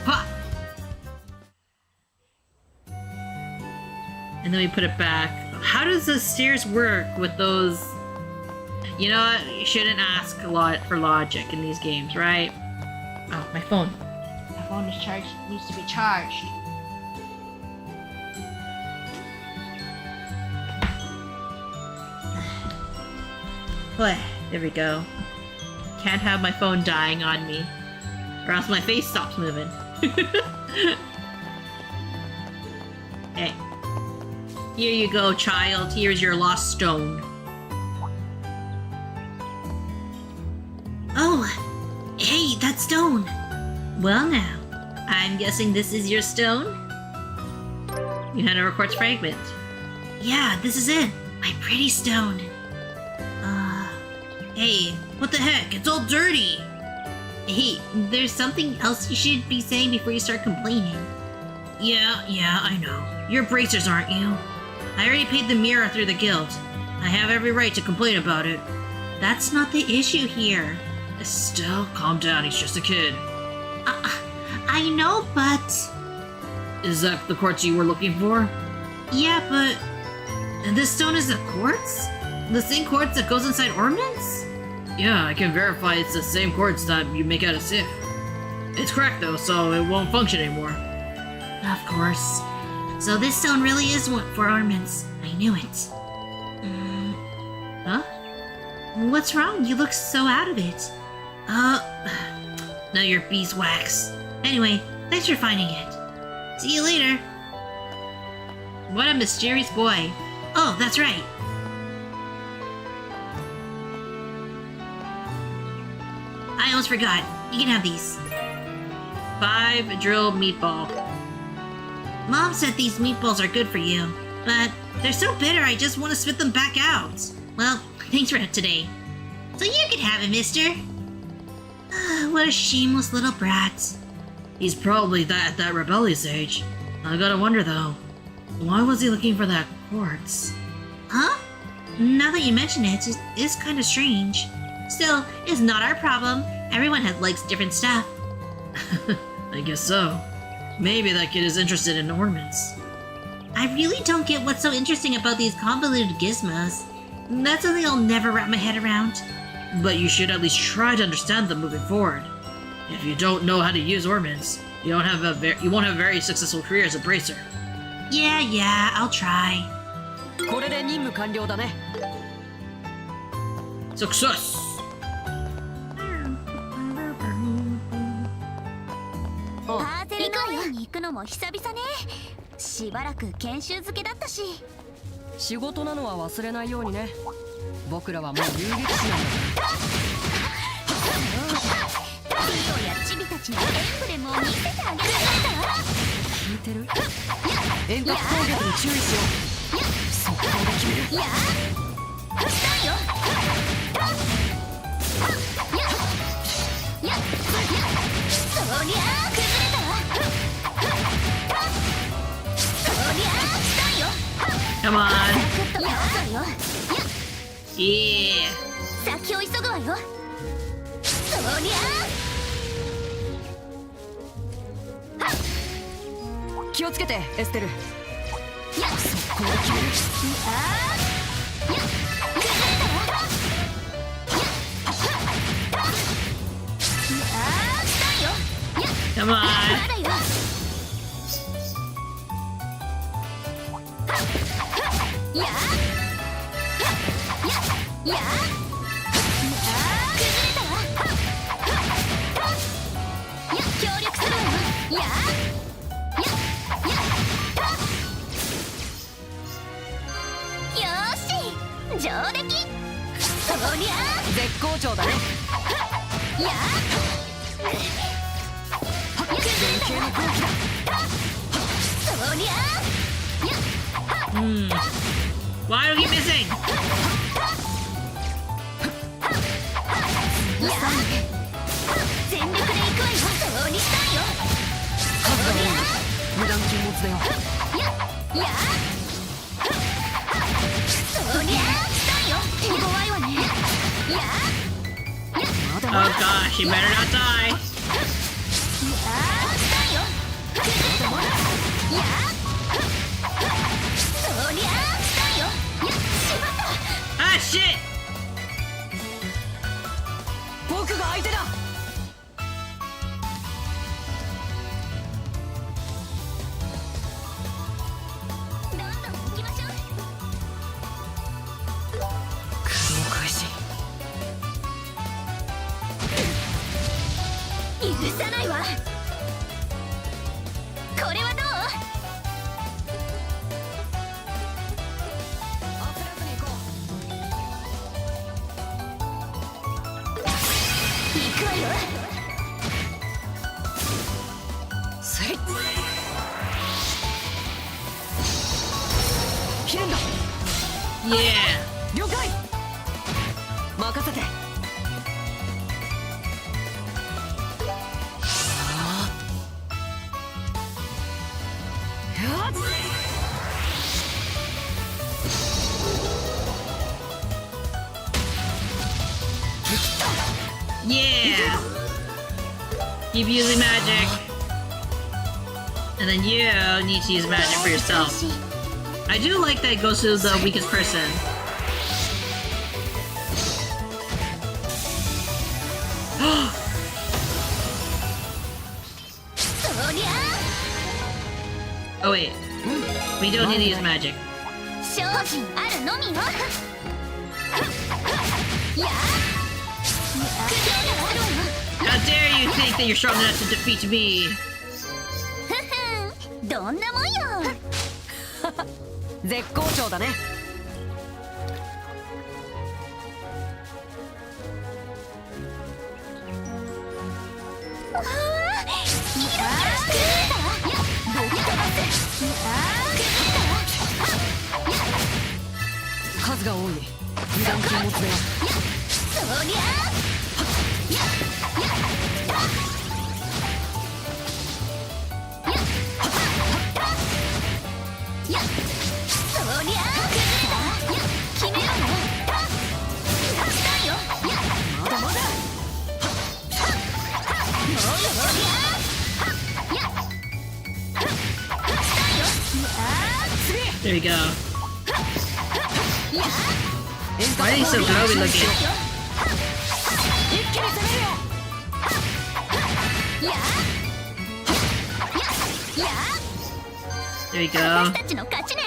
Ha! And then we put it back. How does the stairs work with those? You know what? You shouldn't ask a lot for logic in these games, right? Oh, my phone. My phone is charged. Needs to be charged. Boy, there we go. Can't have my phone dying on me, or else my face stops moving. Hey. Here you go, child. Here's your lost stone. Oh! Hey, that stone! Well now, I'm guessing this is your stone? You had a quartz fragment. Yeah, this is it. My pretty stone. Hey, what the heck? It's all dirty! Hey, there's something else you should be saying before you start complaining. Yeah, I know. You're bracers, aren't you? I already paid the mirror through the guild. I have every right to complain about it. That's not the issue here. Estelle, calm down, he's just a kid. I know, but... Is that the quartz you were looking for? Yeah, but... This stone is a quartz? The same quartz that goes inside ornaments? Yeah, I can verify it's the same quartz that you make out of Sif. It's cracked though, so it won't function anymore. Of course. So this stone really is one for ornaments. I knew it. Huh? What's wrong? You look so out of it. Now you're beeswax. Anyway, thanks for finding it. See you later. What a mysterious boy. Oh, that's right. I almost forgot. You can have these. 5 drill meatball. Mom said these meatballs are good for you, but they're so bitter I just want to spit them back out. Well, thanks for today. So you can have it, mister. What a shameless little brat. He's probably at that rebellious age. I gotta wonder though, why was he looking for that quartz? Huh? Now that you mention it, it is kind of strange. Still, it's not our problem. Everyone likes different stuff. I guess so. Maybe that kid is interested in ornaments. I really don't get what's so interesting about these convoluted gizmos. That's something I'll never wrap my head around. But you should at least try to understand them moving forward. If you don't know how to use ornaments, you won't have a very successful career as a bracer. Yeah, I'll try. これで任務完了だね。Success! パーゼル農園に行くのも久々ね。しばらく研修漬けだったし。仕事なのは忘れないようにね。僕らはもう遊撃士なんだから。リオやチビたちのエンブレムを見せてあげられたわ。聞いてる？遠隔攻撃に注意しよう。速攻で決める。いや、したいよ。そりゃあ崩れたわ。そりゃあしたいよ。 Come on! サクッと倒すわよ。Yeah! 先を急ぐわよ。そりゃあ気をつけてエステル。速攻で決める。Come on. 上出来。そりゃ絶好調だね。や連携の攻撃だ。そりゃ Why are you missing? や全力で行くわよ。そうにしたいよ。数が多い。無断禁物だよ。やそりゃしたいよ。手強いわね。や Oh gosh, you better not die. したいよ。やそりゃしたいよ。しまった。 Ah, shit! 僕が相手だ。どんどん行きましょう。駆動開始。許さないわ。これはどう？焦らずに行こ行くわよ。う。せい。切るんだ。 Yeah. 了解。任せて。Yeah. Keep using magic. And then you need to use magic for yourself. I do like that it goes to the weakest person. Oh wait. We don't need to use magic. 精進あるのみよ。や How dare you think that you're strong enough to defeat me? どんなもんよ。絶好調だね。わあ、キラキラしてる。僕飛ばせ。数が多い。無断禁物だよ。そりゃそりゃ決めろよ。したいよ。まだまだ。There we go. Why are they so glowy looking? 一気に攻めるよ。There we go. 私たちの勝ちね。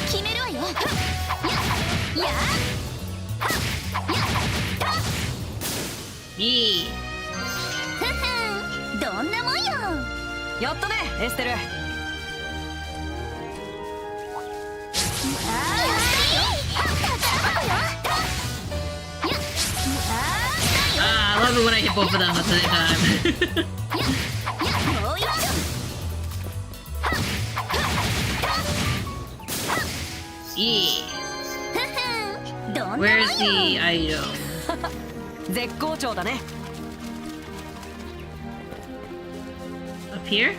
決めるわよ。いい。どんなもんよ。やったねエステル。Ah, I love it when I hit both of them at the same time. もう一丁。いい。どんなもん Where's よ。 the item? 絶好調だね。 Up here?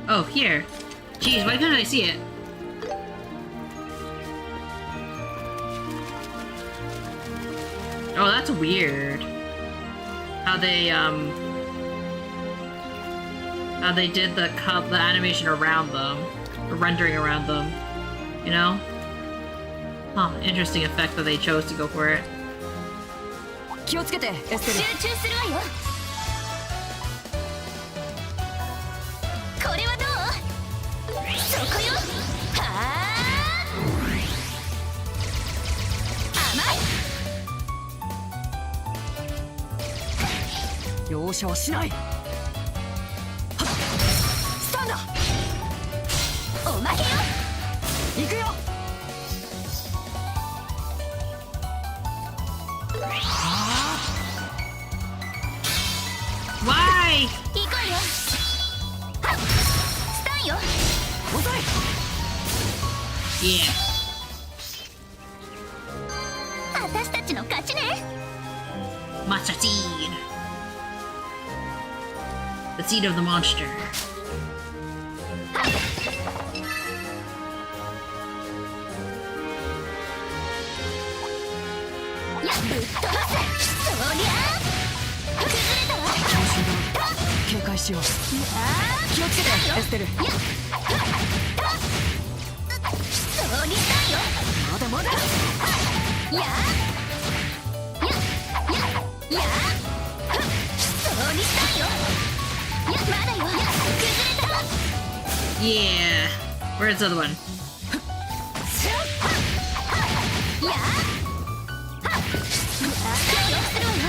Oh, here. Jeez, why couldn't I see it? Oh, that's weird. How they did the animation around them, or rendering around them, you know? Huh, interesting effect that they chose to go for it. 気をつけてエステル。集中するわよ。これはどう？そこよ。はあ。甘い。容赦はしない。はっスタンだ。おまけよ。行くよ。Why? 行こうよ。はっスタンよ。遅い。 Yeah. 私たちの勝ちね。 Matcha seed. The seed of the monster. やぶっ飛ばす。そりゃあ。崩れたわ。強襲だ。警戒しよう。気をつけてエステル。そりだよ。まだまだ。やややそりだよ。まだよ。崩れた。 Yeah. Where's the other one? や協力するわよ。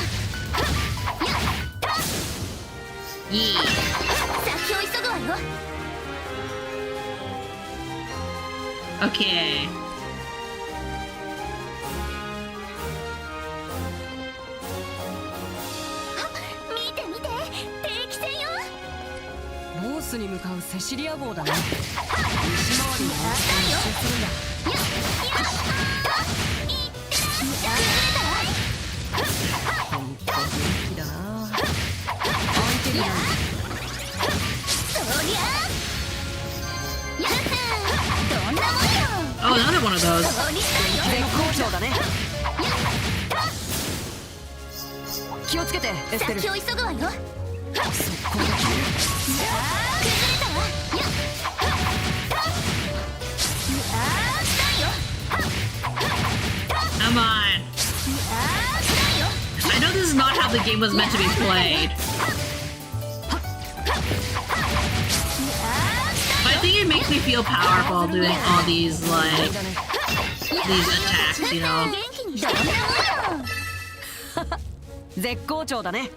Yeah. 先を急ぐわよ。 Okay. 見て見て、定期船よ。ボースに向かうセシリア号だね。西回りの一周するんだ。ほんと元気だな。相手になる。そりゃどんなもんよ。 Oh, another one of those. そりだよ。絶好調だね。気をつけてエステル。先を急ぐわよ。速攻で決める。崩れたわ。Come on. I know this is not how the game was meant to be played. But I think it makes me feel powerful doing all these, like, these attacks, you know? 元気にどんなもんよ。絶好調だね。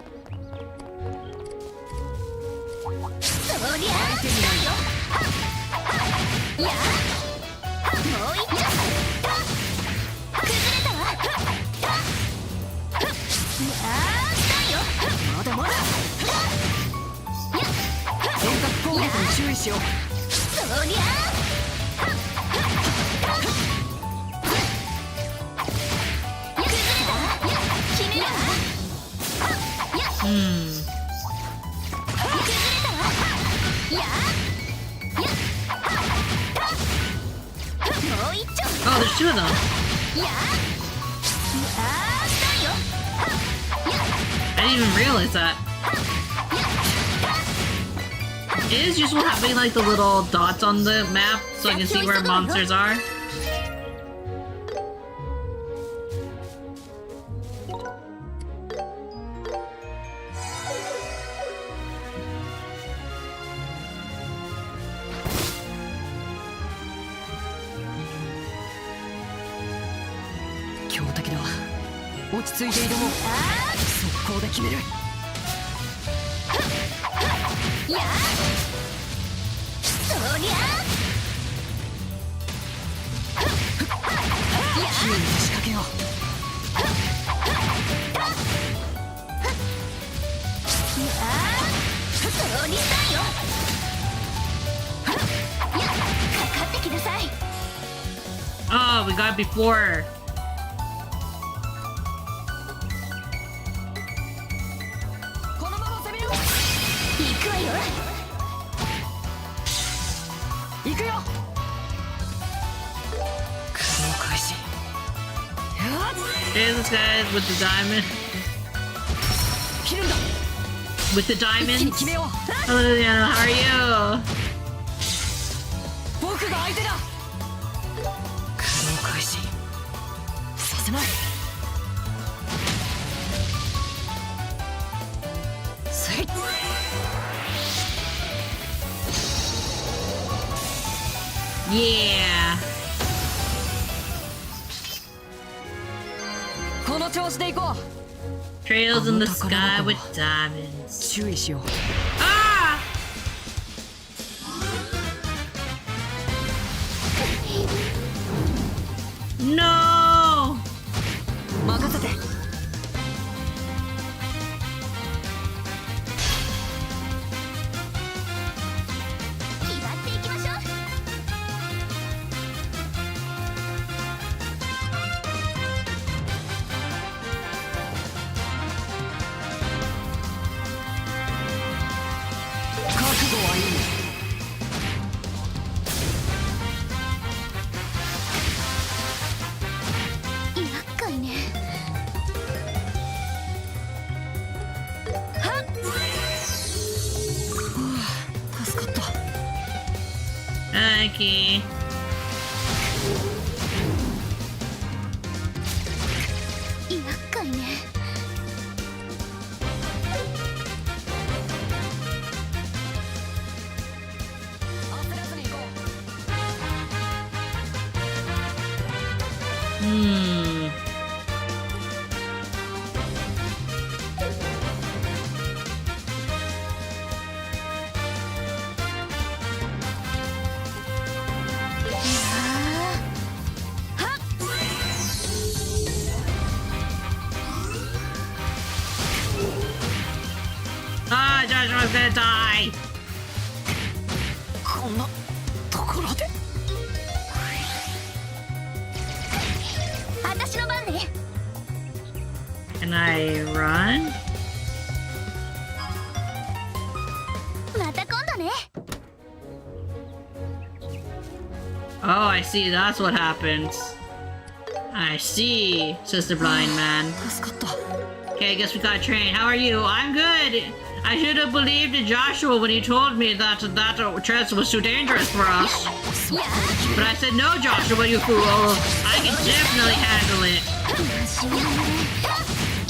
そりゃやもう一丁。崩れたわ。まだまだ。遠隔攻撃に注意しよう。そりゃ崩れた。決めるわ。Hmm. 崩れたわ。もう一丁。 Oh, there's two of them. I didn't even realize that. It is useful having like the little dots on the map so I can see where monsters are.強敵だ。落ち着いて挑もう。速攻で決める。そりゃヒールに仕掛けよう。そりだよ。かかってきなさい。 Oh, we got it before. このまま攻めよう。行くわよ。行くよ。稼働開始。やっ Here's this guy with the diamond. 切るんだ With the 一気に diamonds. 決めよう Hello, Liliana. How are you? 僕が相手だ苦労開始させないせい Yeah. この調子で行こ Trails in the あの宝 sky 箱 with う diamonds. 注意しよう Ah! No! 任せて 気張っていきましょう。覚悟はいい厄介ね。助かった Okay. 厄介ね。焦らずに行こ Hmm. Ah, Joshua's gonna die. こんなところで私の番ね。 Can I run? また今度ね。 Oh, I see. That's what happens. I see, Sister Blind Man. 助かった Okay, I guess we gotta train. How are you? I'm good. I should have believed in Joshua when he told me that chest was too dangerous for us. But I said, no, Joshua, you fool. I can definitely handle it.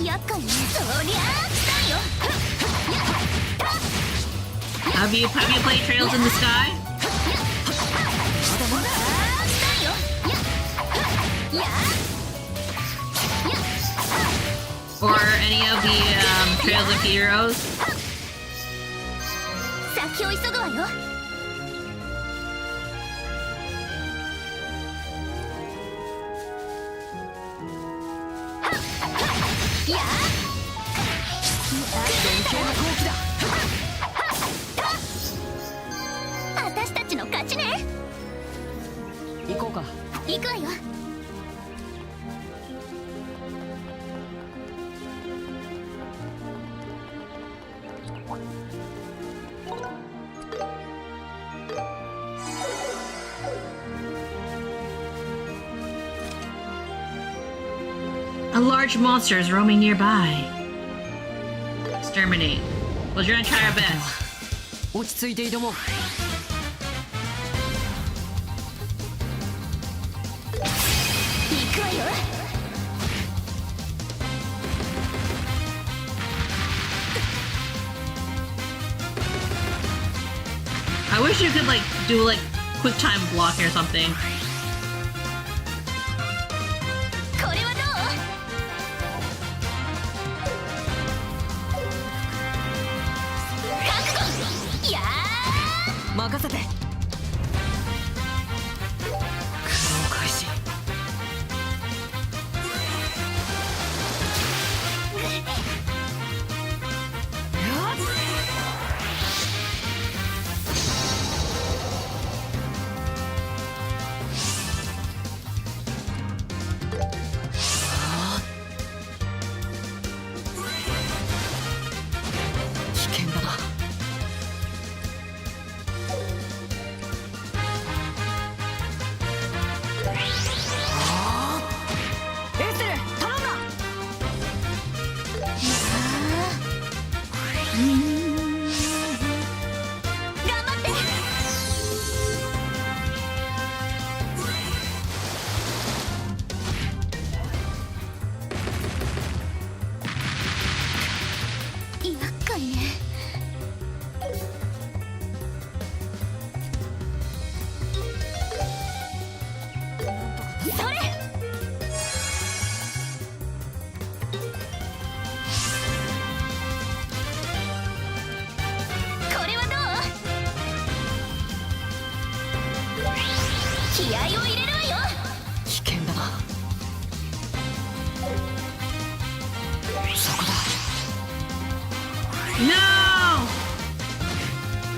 厄介ね。そりゃあ来たよ。 Have you played Trails in the Sky? 来たよ。Or any of the Trails of Heroes? 先を急ぐわよ。やあ。連携の好機だ私たちの勝ちね。行こうか行くわよ。A large monster is roaming nearby. Exterminate. Well, you're gonna try our best. 落ち着いて挑もう行くわよ。 I wish you could like do like quick time blocking or something. これはどう？覚悟。やあ。任せて苦労開始危険だな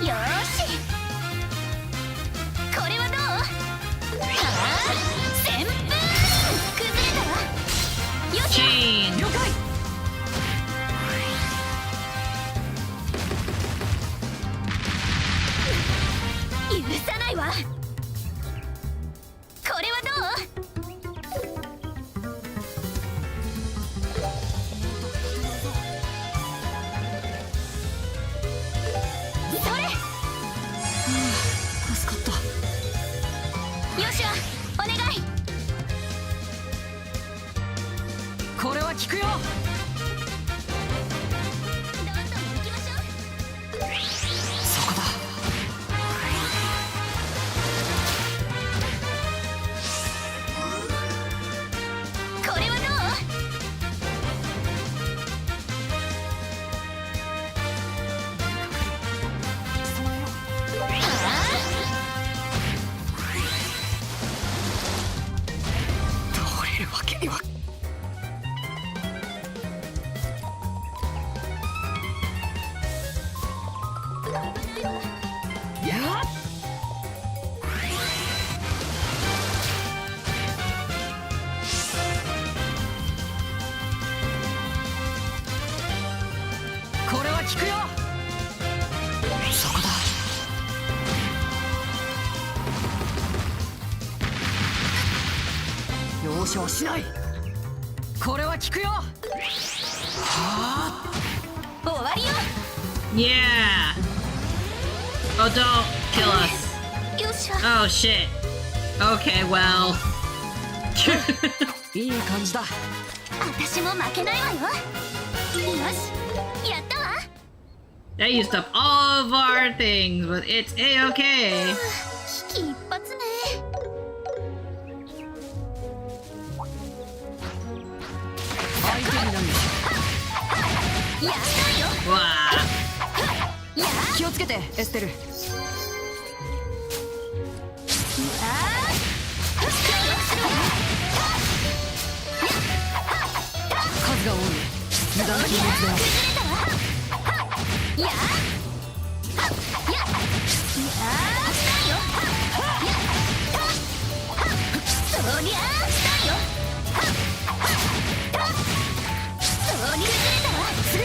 よーし、これはどう？旋風崩れたわ。よっしゃ、 Chain. 了解。許さないわ。これはどう？それ、助かった。よっしゃ、お願い。これは効くよ。どんどん行きましょう。そこだ。これはどう？倒れるわけには。やっ、これは効くよ。そこだ。容赦はしない。これは効くよ。はあ、終わりよ。 Yeah. Oh, don't kill us. よっしゃ。 Oh shit. Okay, well. いい感じだ。私も負けないわよ。よし、やったわ。 That used up all of our things, but it's a-okay. 危機一髪ね。相手になる。やったよ。 Wow. や気をつけて、エステル。数が多い。無駄な気持ちだよ。ややそりゃあしたよ。そりゃ出たわ。そ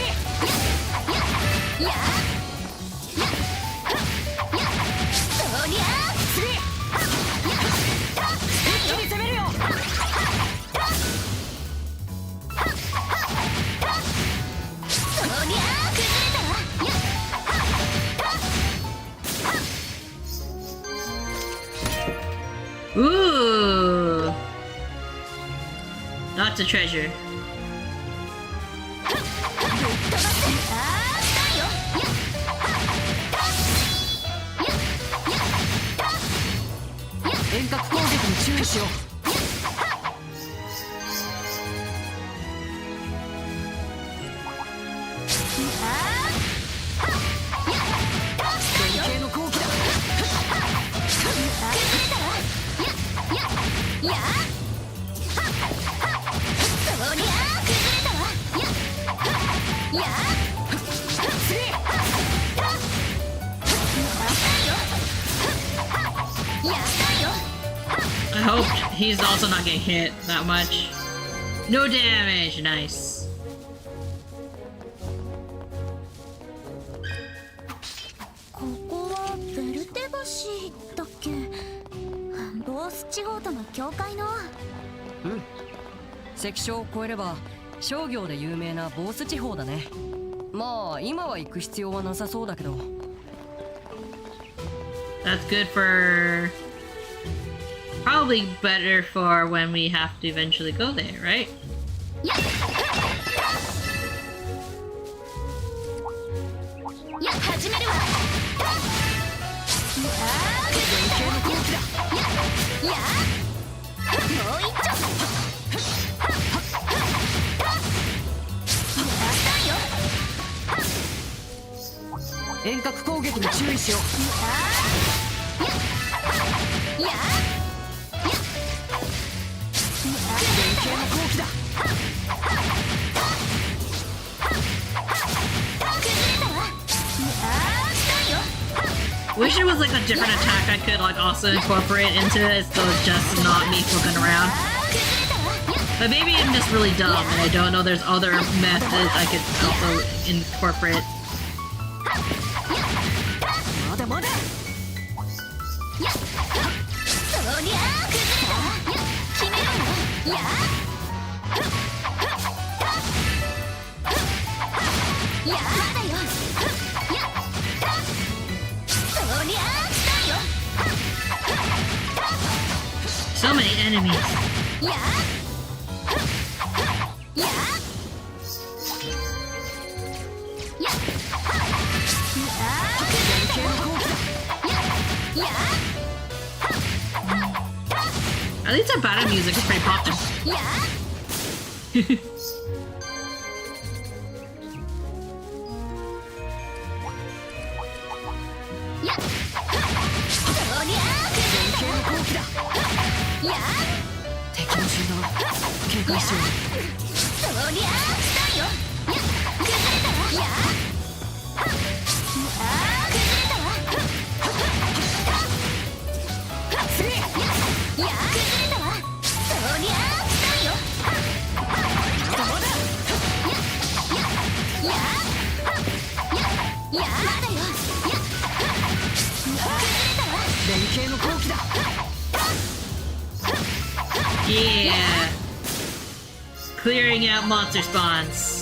りゃ一気に攻めるよ。そりゃ崩れたわ。Ooh. Lots of treasure. 遠隔攻撃に注意しよう。連携の好機だ。やそりゃ崩れたわ。やI hope he's also not getting hit that much. No damage. Nice. ここはベルテ橋だっけ。ボース地方との境界の。関所を越えれば商業で有名なボース地方だね。まあ今は行く必要はなさそうだけど。 That's good for... Probably better for when we have to eventually go there, right? や始めるわ。連携の好機だ。やもう一丁。遠隔攻撃に注意しよう。や連携の好機だ。崩れたわ。したよ。Wish there was like a different attack I could like also incorporate into it, so it's just not me flipping around. But maybe I'm just really dumb and I don't know there's other methods I could also incorporate. So many enemies. At least our battle music is pretty poppin'. Yeah. Clearing out monster spawns.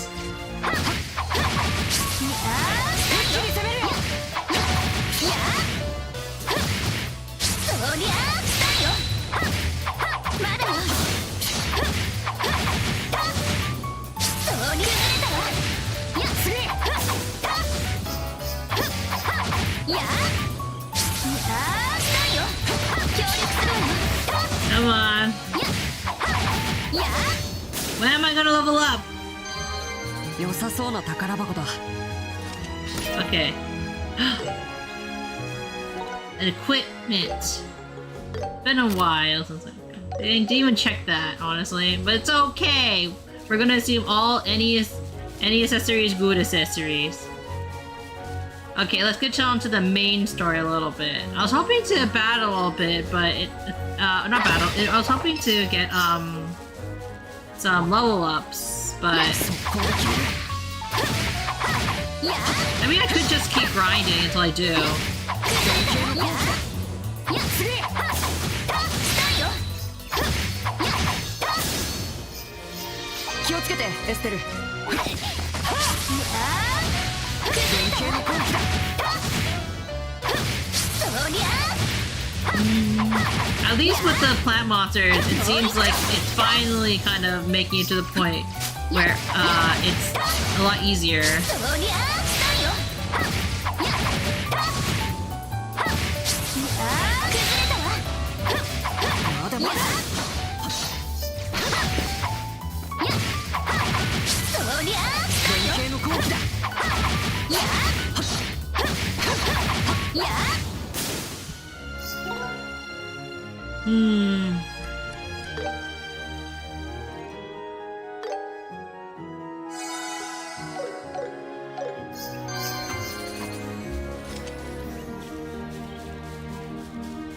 Come on. When am I gonna level up? Okay. An equipment. Been a while since I didn't even check that, honestly. But it's okay. We're gonna assume any accessories, good accessories. Okay, let's get on to the main story a little bit. I was hoping to battle a little bit, but not battle. I was hoping to get some level ups, but I mean I could just keep grinding until I do. At least with the plant monsters, it seems like it's finally kind of making it to the point where it's a lot easier.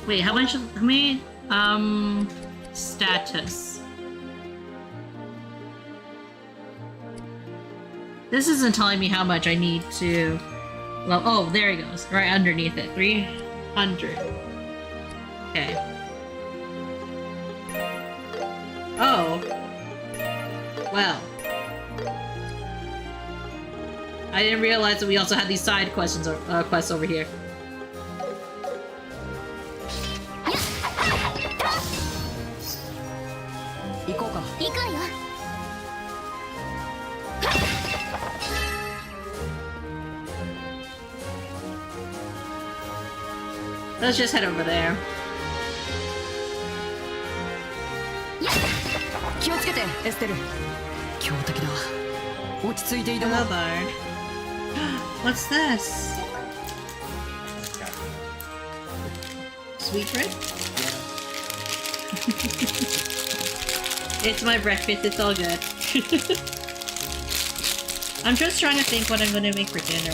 Wait, how many, status? This isn't telling me how much I need to, oh, there he goes, right underneath it, 300. Okay. Oh. Well. I didn't realize that we also had these side quests over here. Let's just head over there. Hello, Bard. What's this? Sweet bread? It's my breakfast, it's all good. I'm just trying to think what I'm gonna make for dinner.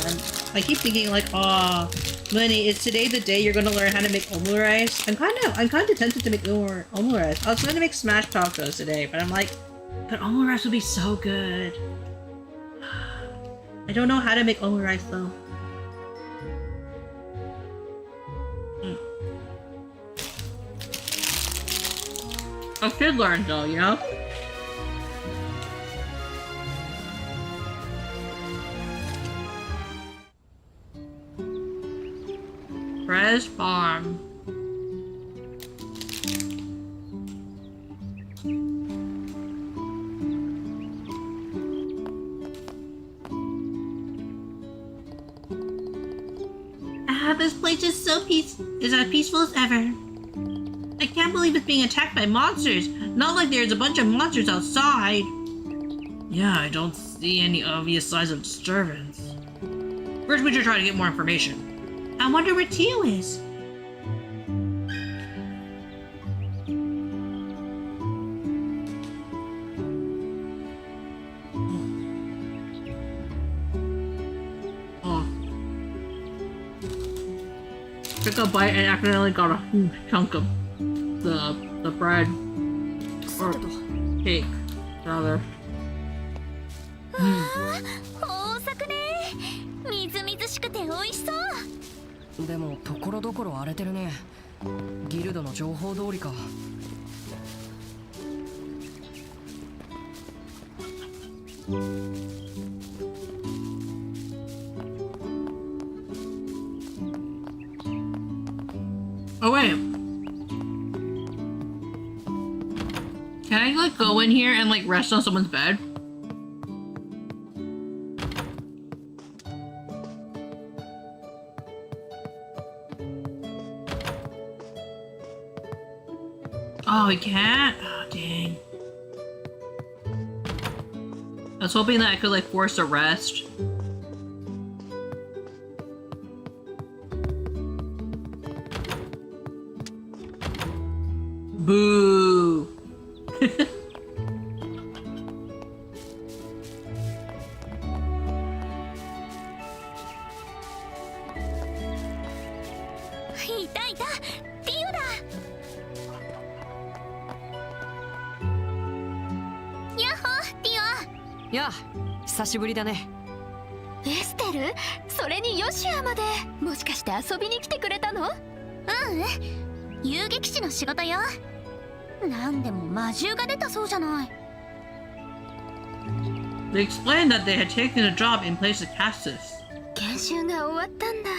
I keep thinking like, oh, Munii, is today the day you're gonna learn how to make omurice? I'm kind of tempted to make omurice. I was going to make smashed tacos today, but I'm like, but omurice would be so good. I don't know how to make omurice though. I should learn though, you know? Press farm. This place is as peaceful as ever. I can't believe it's being attacked by monsters. Not like there's a bunch of monsters outside. Yeah, I don't see any obvious signs of disturbance. First, we should try to get more information. I wonder where Tio is. Took a bite and accidentally got a huge chunk of the bread or cake, rather. 豊作ね。みずみずしくて美味しそう。でもところどころ荒れてるね。ギルドの情報通りか。Oh wait. Can I like go in here and like rest on someone's bed? Oh, we can't? Oh, dang. I was hoping that I could like force a rest. Boo! Yeah, 久しぶりだね。エステル、それにヨシアまで、もしかして遊びに来てくれたの？遊撃士の仕事よ。なんでも魔獣が出たそうじゃない。They explained that they had taken a job in place of Cassis. 研修が終わったんだ。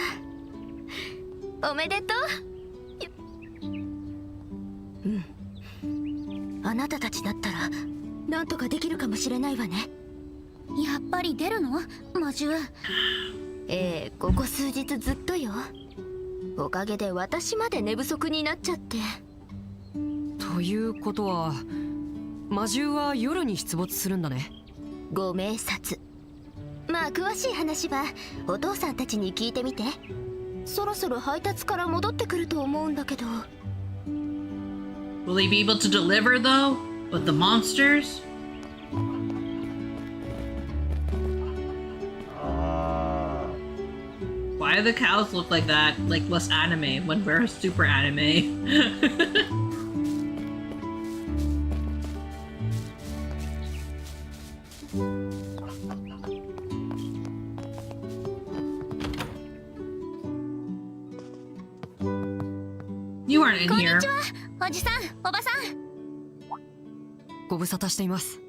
おめでとう。あなたたちだったらなんとかできるかもしれないわね。やっぱり出るの？魔獣。ここ数日ずっとよ。おかげで私まで寝不足になっちゃって。ということは魔獣は夜に出没するんだね。ご明察。まあ詳しい話はお父さんたちに聞いてみて。そろそろ配達から戻ってくると思うんだけど。Will he be able to deliver though? But the monsters? Why do the cows look like that? Like less anime when we're super anime. You weren't in here. おじさん、おばさん。ご無沙汰しています。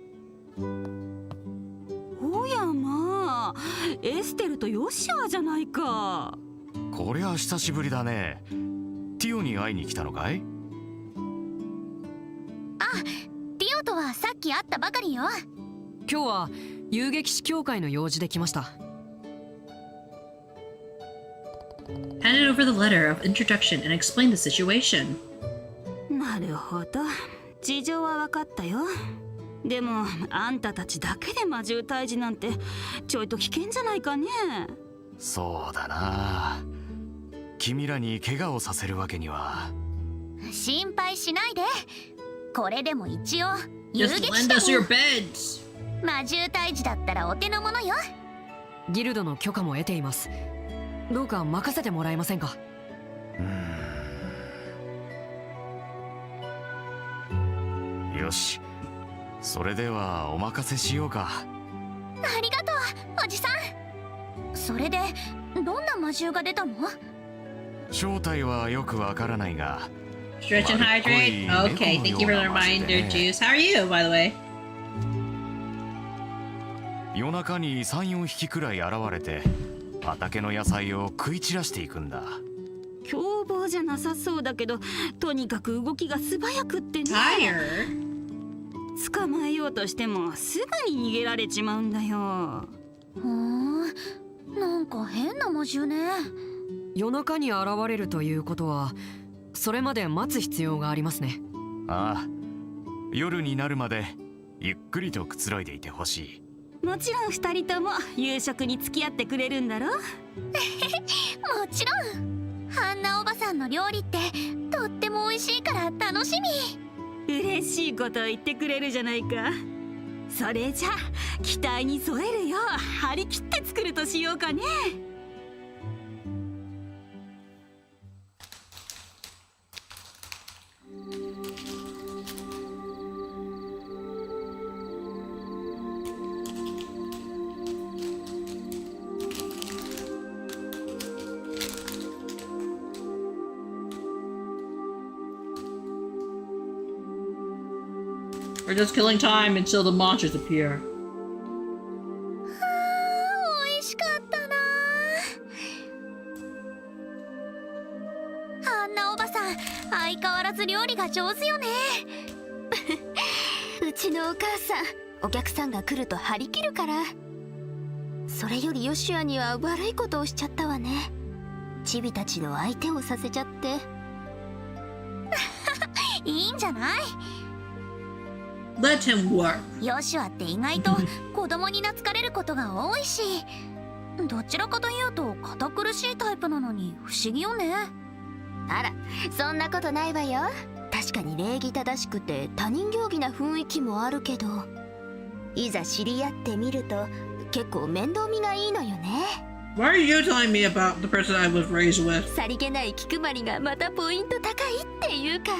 おやまあ、エステルとヨシアじゃないか。こりゃ久しぶりだね。ティオに会いに来たのかい？ティオとはさっき会ったばかりよ。今日は遊撃士協会の用事で来ました。Handed over the letter of introduction and explained the situation. なるほど。事情は分かったよ。でもあんたたちだけで魔獣退治なんてちょいと危険じゃないかね。そうだな。君らに怪我をさせるわけには。心配しないで。これでも一応遊 Just 撃 lend 士だ us も your ん。 beds. 魔獣退治だったらお手の物よ。ギルドの許可も得ています。どうか任せてもらえませんか？よし、それではお任せしようか。ありがとうおじさん。それでどんな魔獣が出たの？正体はよくわからないが、 Stretch and hydrate. Okay, thank you for the reminder, Juice. How are you, by the way? 夜中に 3,4 匹くらい現れて畑の野菜を食い散らしていくんだ。凶暴じゃなさそうだけど、とにかく動きが素早くってね。 Tired? 捕まえようとしてもすぐに逃げられちまうんだよ。なんか変な魔獣ね。夜中に現れるということは、それまで待つ必要がありますね。ああ、夜になるまでゆっくりとくつろいでいてほしい。もちろん2人とも夕食に付き合ってくれるんだろ？もちろん。ハンナおばさんの料理ってとっても美味しいから楽しみ。嬉しいことを言ってくれるじゃないか。それじゃ期待に添えるよう張り切って作るとしようかね。We're just killing time until the monsters appear. 美味しかったな。ハンナおばさん相変わらず料理が上手よね。うちのお母さん、お客さんが来ると張り切るから。それよりヨシュアには悪いことをしちゃったわね。チビたちの相手をさせちゃって。いいんじゃない？ Let him work. ヨシュアって意外と子供に懐かれることが多いし、どちらかというと堅苦しいタイプなのに不思議よね。あら、そんなことないわよ。確かに礼儀正しくて他人行儀な雰囲気もあるけど、いざ知り合ってみると結構面倒見がいいのよね。 Why are you telling me about the person I was raised with? さりげない気配りがまたポイント高いっていうか。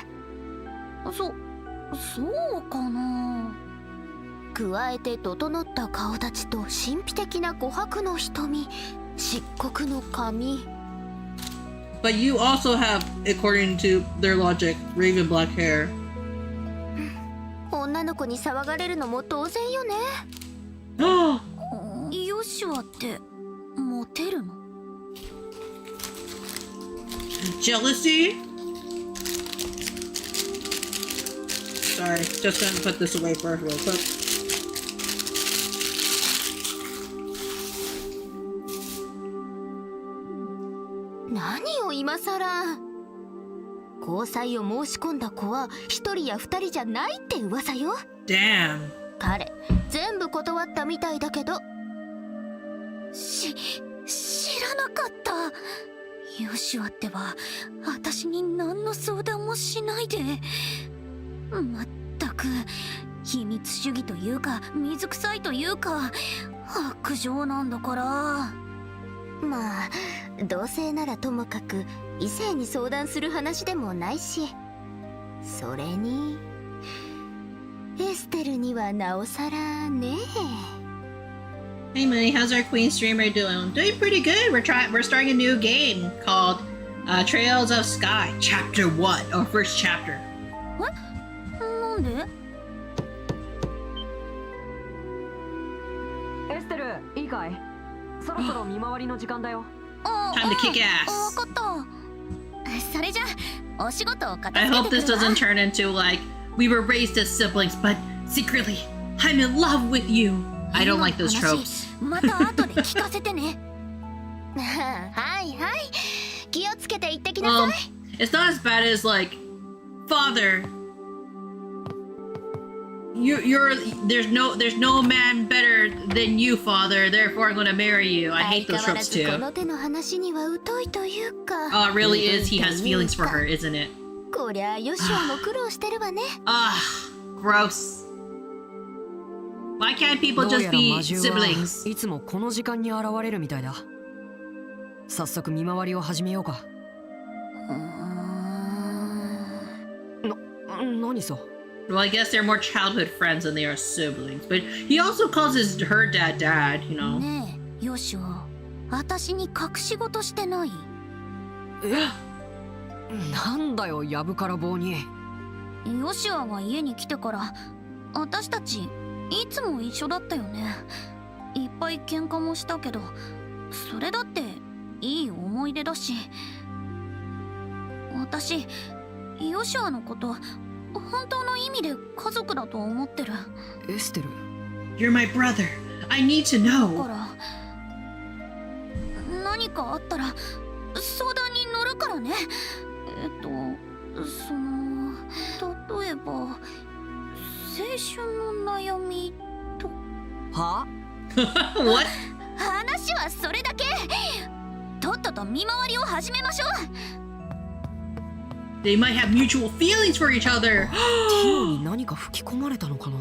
そうかな。加えて整った顔立ちと神秘的な琥珀の瞳、漆黒の髪。 But you also have, according to their logic, raven black hair. 女の子に騒がれるのも当然よね。ヨシュアってモテるの？ Jealousy? Sorry, just gonna put this away first real quick. 何を今さら。交際を申し込んだ子は一人や二人じゃないって噂よ。 Damn. 彼全部断ったみたいだけど。知らなかった。ヨシュアってば私に何の相談もしないで。まったく秘密主義というか水臭いというか薄情なんだから。まあ同性ならともかく異性に相談する話でもないし、それにエステルにはなおさらね。 Hey Munii, how's our queen streamer doing? Doing pretty good. We're starting a new game called Trails of Sky, Chapter 1, or first chapter. なんで？エステル、いいかい？そろそろ見回りの時間だよ。Time to kick ass. わかった。それじゃお仕事を片 I 付け hope てく this るわ。 doesn't turn into like we were raised as siblings, but secretly I'm in love with you. I don't like those tropes. また後で聞かせてね。はいはい、気をつけて行ってきなさ Well, い。 it's not as bad as like, father. There's no man better than you, father. Therefore, I'm gonna marry you. I hate those 相変わら tropes ずこ too. の手の話には疎いというか。 Oh, it really is. He has feelings for her, isn't it? こりゃヨシュアも苦労してるわね。Ah, gross. Why can't people どう just やら be 魔獣 siblings? はいつもこの時間に現れるみたいだ。早速見回りを始めようか。何さ。 Well, I guess they're more childhood friends than they are siblings. But he also calls her dad dad, you know. ねえヨシュア、私に隠し事してない？なんだよやぶから棒に。ヨシュアが家に来てから私たちいつも一緒だったよね。いっぱい喧嘩もしたけど、それだっていい思い出だし。私ヨシュアのこと本当の意味で家族だと思ってる。エステル。 You're my brother. I need to だ know. から何かあったら相談に乗るからね。例えば青春の悩みと。はWhat? 話はそれだけ。とっとと見回りを始めましょう。 They might have mutual feelings for each other. ティオに何か吹き込まれたのかな。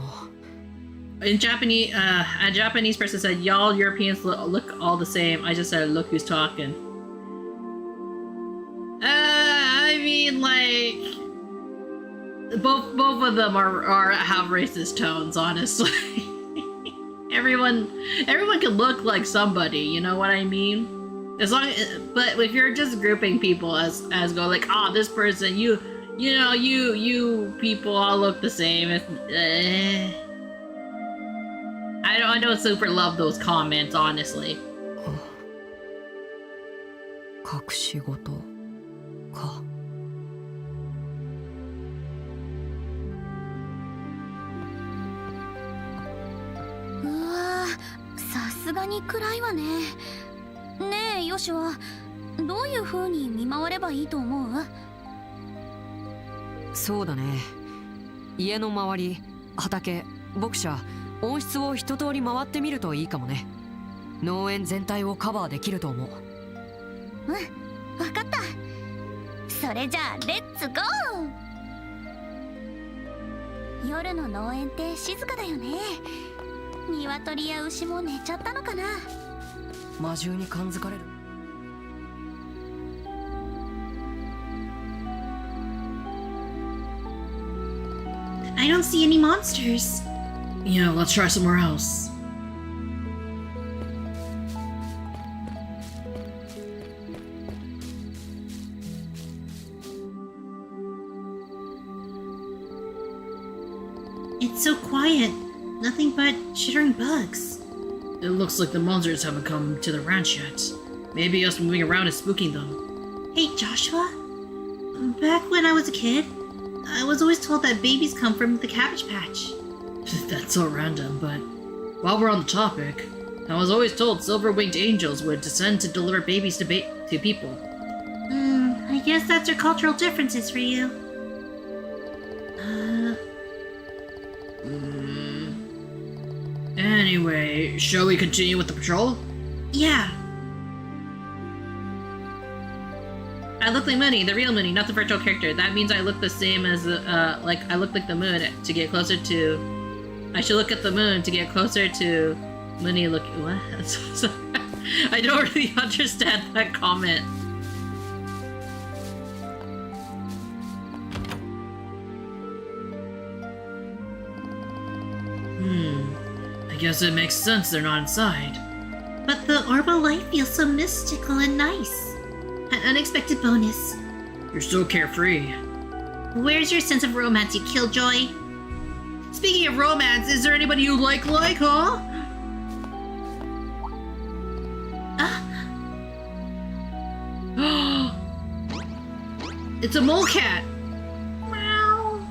In Japanese, a Japanese person said, "Y'all Europeans look all the same." I just said, "Look who's talking." I mean, like, both of them are have racist tones. Honestly, everyone can look like somebody. You know what I mean? As long, but if you're just grouping people as go like, oh, this person, you people all look the same. I don't super love those comments, honestly. 隠し事か。うわー、さすがに暗いわね。ねえヨシュア、どういう風に見回ればいいと思う？そうだね。家の周り、畑、牧舎、温室を一通り回ってみるといいかもね。農園全体をカバーできると思う。うん、わかった。それじゃあレッツゴー。夜の農園って静かだよね。鶏や牛も寝ちゃったのかな。魔獣に感づかれる。I don't see any monsters. You know, let's try somewhere else. It's so quiet. Nothing but chittering bugs. It looks like the monsters haven't come to the ranch yet. Maybe us moving around is spooking them. Hey, Joshua? Back when I was a kid, I was always told that babies come from the Cabbage Patch. That's so random, but while we're on the topic, I was always told silver-winged angels would descend to deliver babies to people. I guess that's your cultural differences for you. Anyway, shall we continue with the patrol? Yeah. I look like Munii, the real Munii, not the virtual character. That means I look the same as, like, I look like the moon to get closer to... I should look at the moon to get closer to Munii look... What? I don't really understand that comment. I guess it makes sense they're not inside. But the orbital light feels so mystical and nice. An unexpected bonus. You're so carefree. Where's your sense of romance, you killjoy? Speaking of romance, is there anybody you like, huh? It's a mole cat. Meow.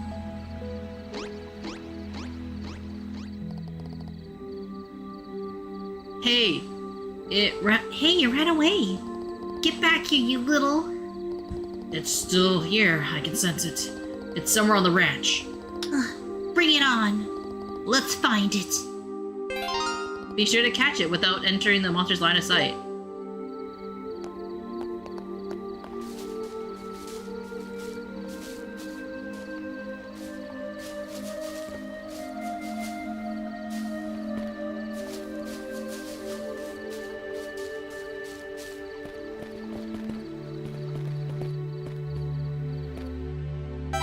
Hey, you ran away. Get back here, you little... It's still here, I can sense it. It's somewhere on the ranch. Bring it on. Let's find it. Be sure to catch it without entering the monster's line of sight.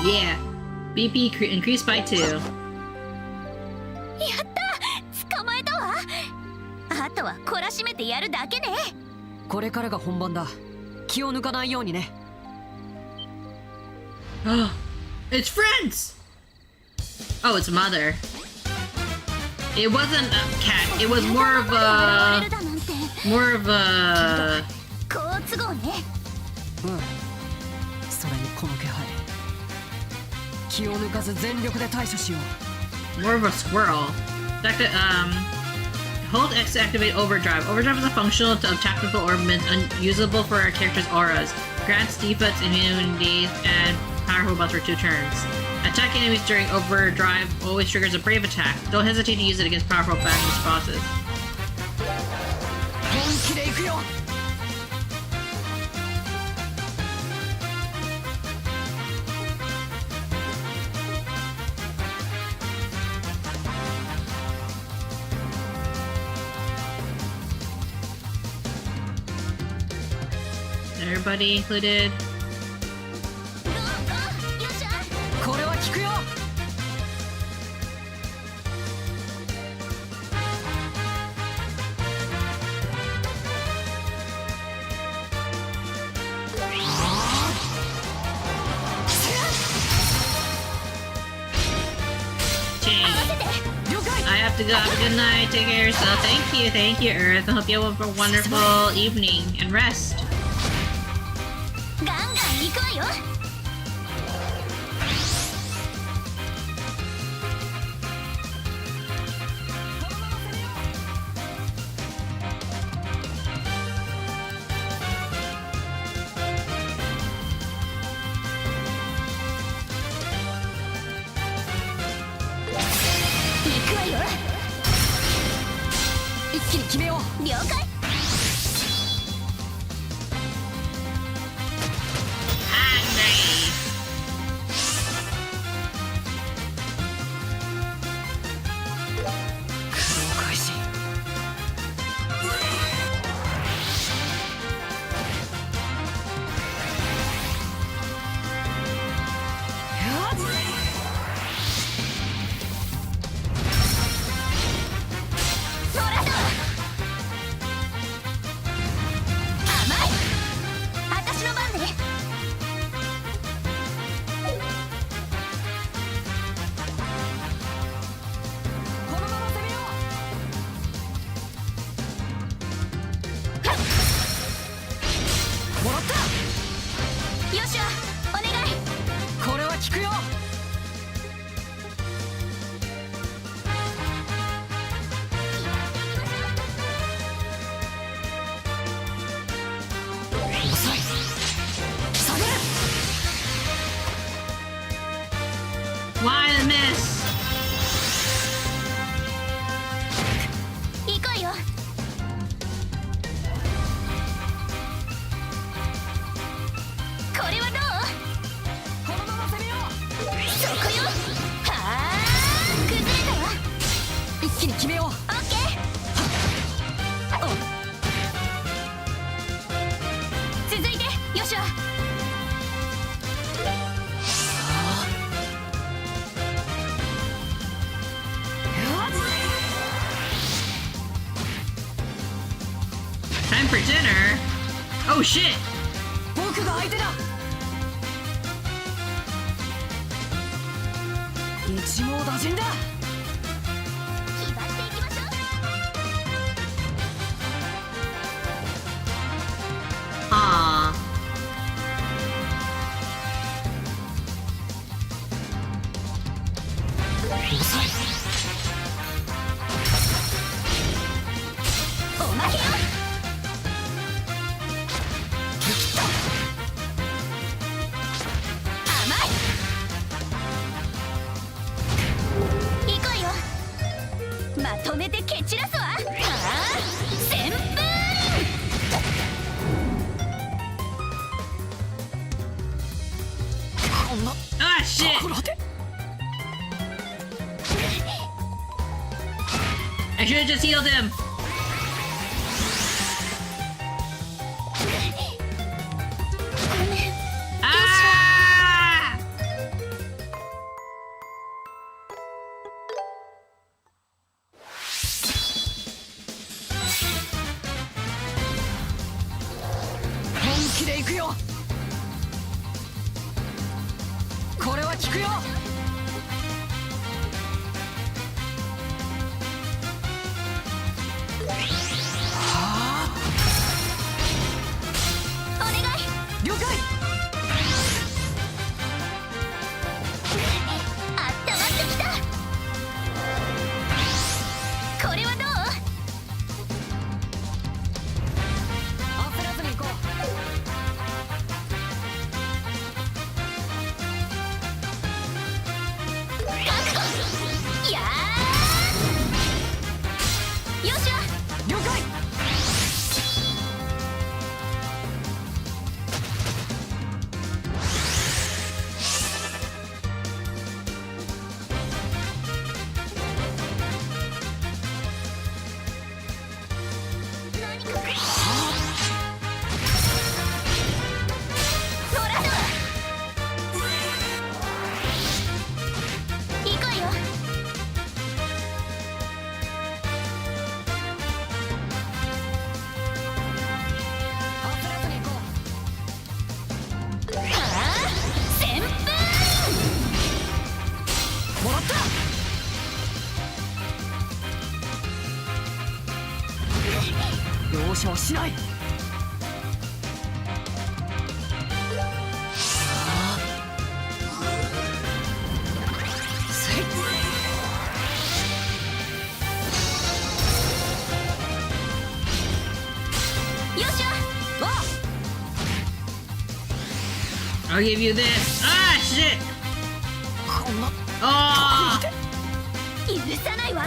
Yeah. BP increased by 2. やった捕まえたわ。あとは懲らしめてやるだけね。これからが本番だ。気を抜かないようにね。It's friends! Oh, it's mother. It wasn't a cat. It was more of a... 現れるだなんて More of a... 好都合ね。それにこの気配。気を抜かず全力で対処しよう。 More of a squirrel. Hold X to activate Overdrive. Overdrive is a functional of tactical ornaments unusable for our character's auras. Grants defense, immunity, and powerful buffs for 2 turns. Attack enemies during Overdrive always triggers a brave attack. Don't hesitate to use it against powerful balanced bosses. 本気で行くよ。Everybody included. これは効くよ。I have to go. Have a good night. Take care of yourself. Thank you, Earth. I hope you have a wonderful evening and rest. ガンガン行くわよ。行くわよ。一気に決めよう。了解。よっしゃ、お願い。これは効くよ。遅い。下げる。Why the miss? 行くわよ。これはどう？このまま攻めよそこよ。はあ、崩れたわ。う。一気に決めよう。オッケー。続いて、よっしゃ。Time for dinner? Oh shit! 僕が相手だ。一網打尽だ。気張っていきましょう。Aww. 遅い。おまけよ。甘い。行くわよ。まとめて蹴散らすわ。はあ、旋風。こんな Ah shit! ところで。I should have just healed him. ごめん。 Ah! 効くよ。お願い。了解。あったまってきた。これはどう？焦らずに行こう。いやー、よっしゃ。了解。ほらだ。行くわよ。焦らずに行こはあ、旋風。う。もらった。容赦しない。せい。よっしゃ。あ I'll give you this. Ah, shit. こんな Oh. 許さないわ。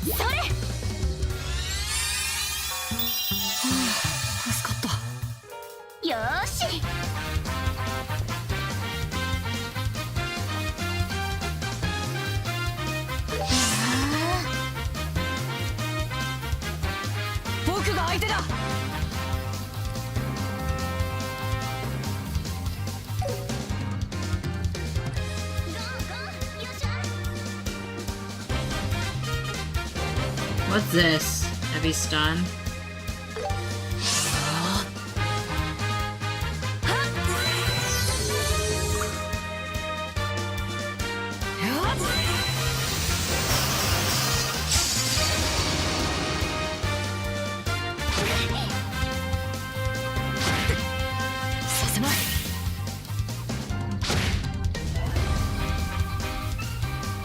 それ。助かった。よーし。僕が相手だ。What's this? Heavy stun.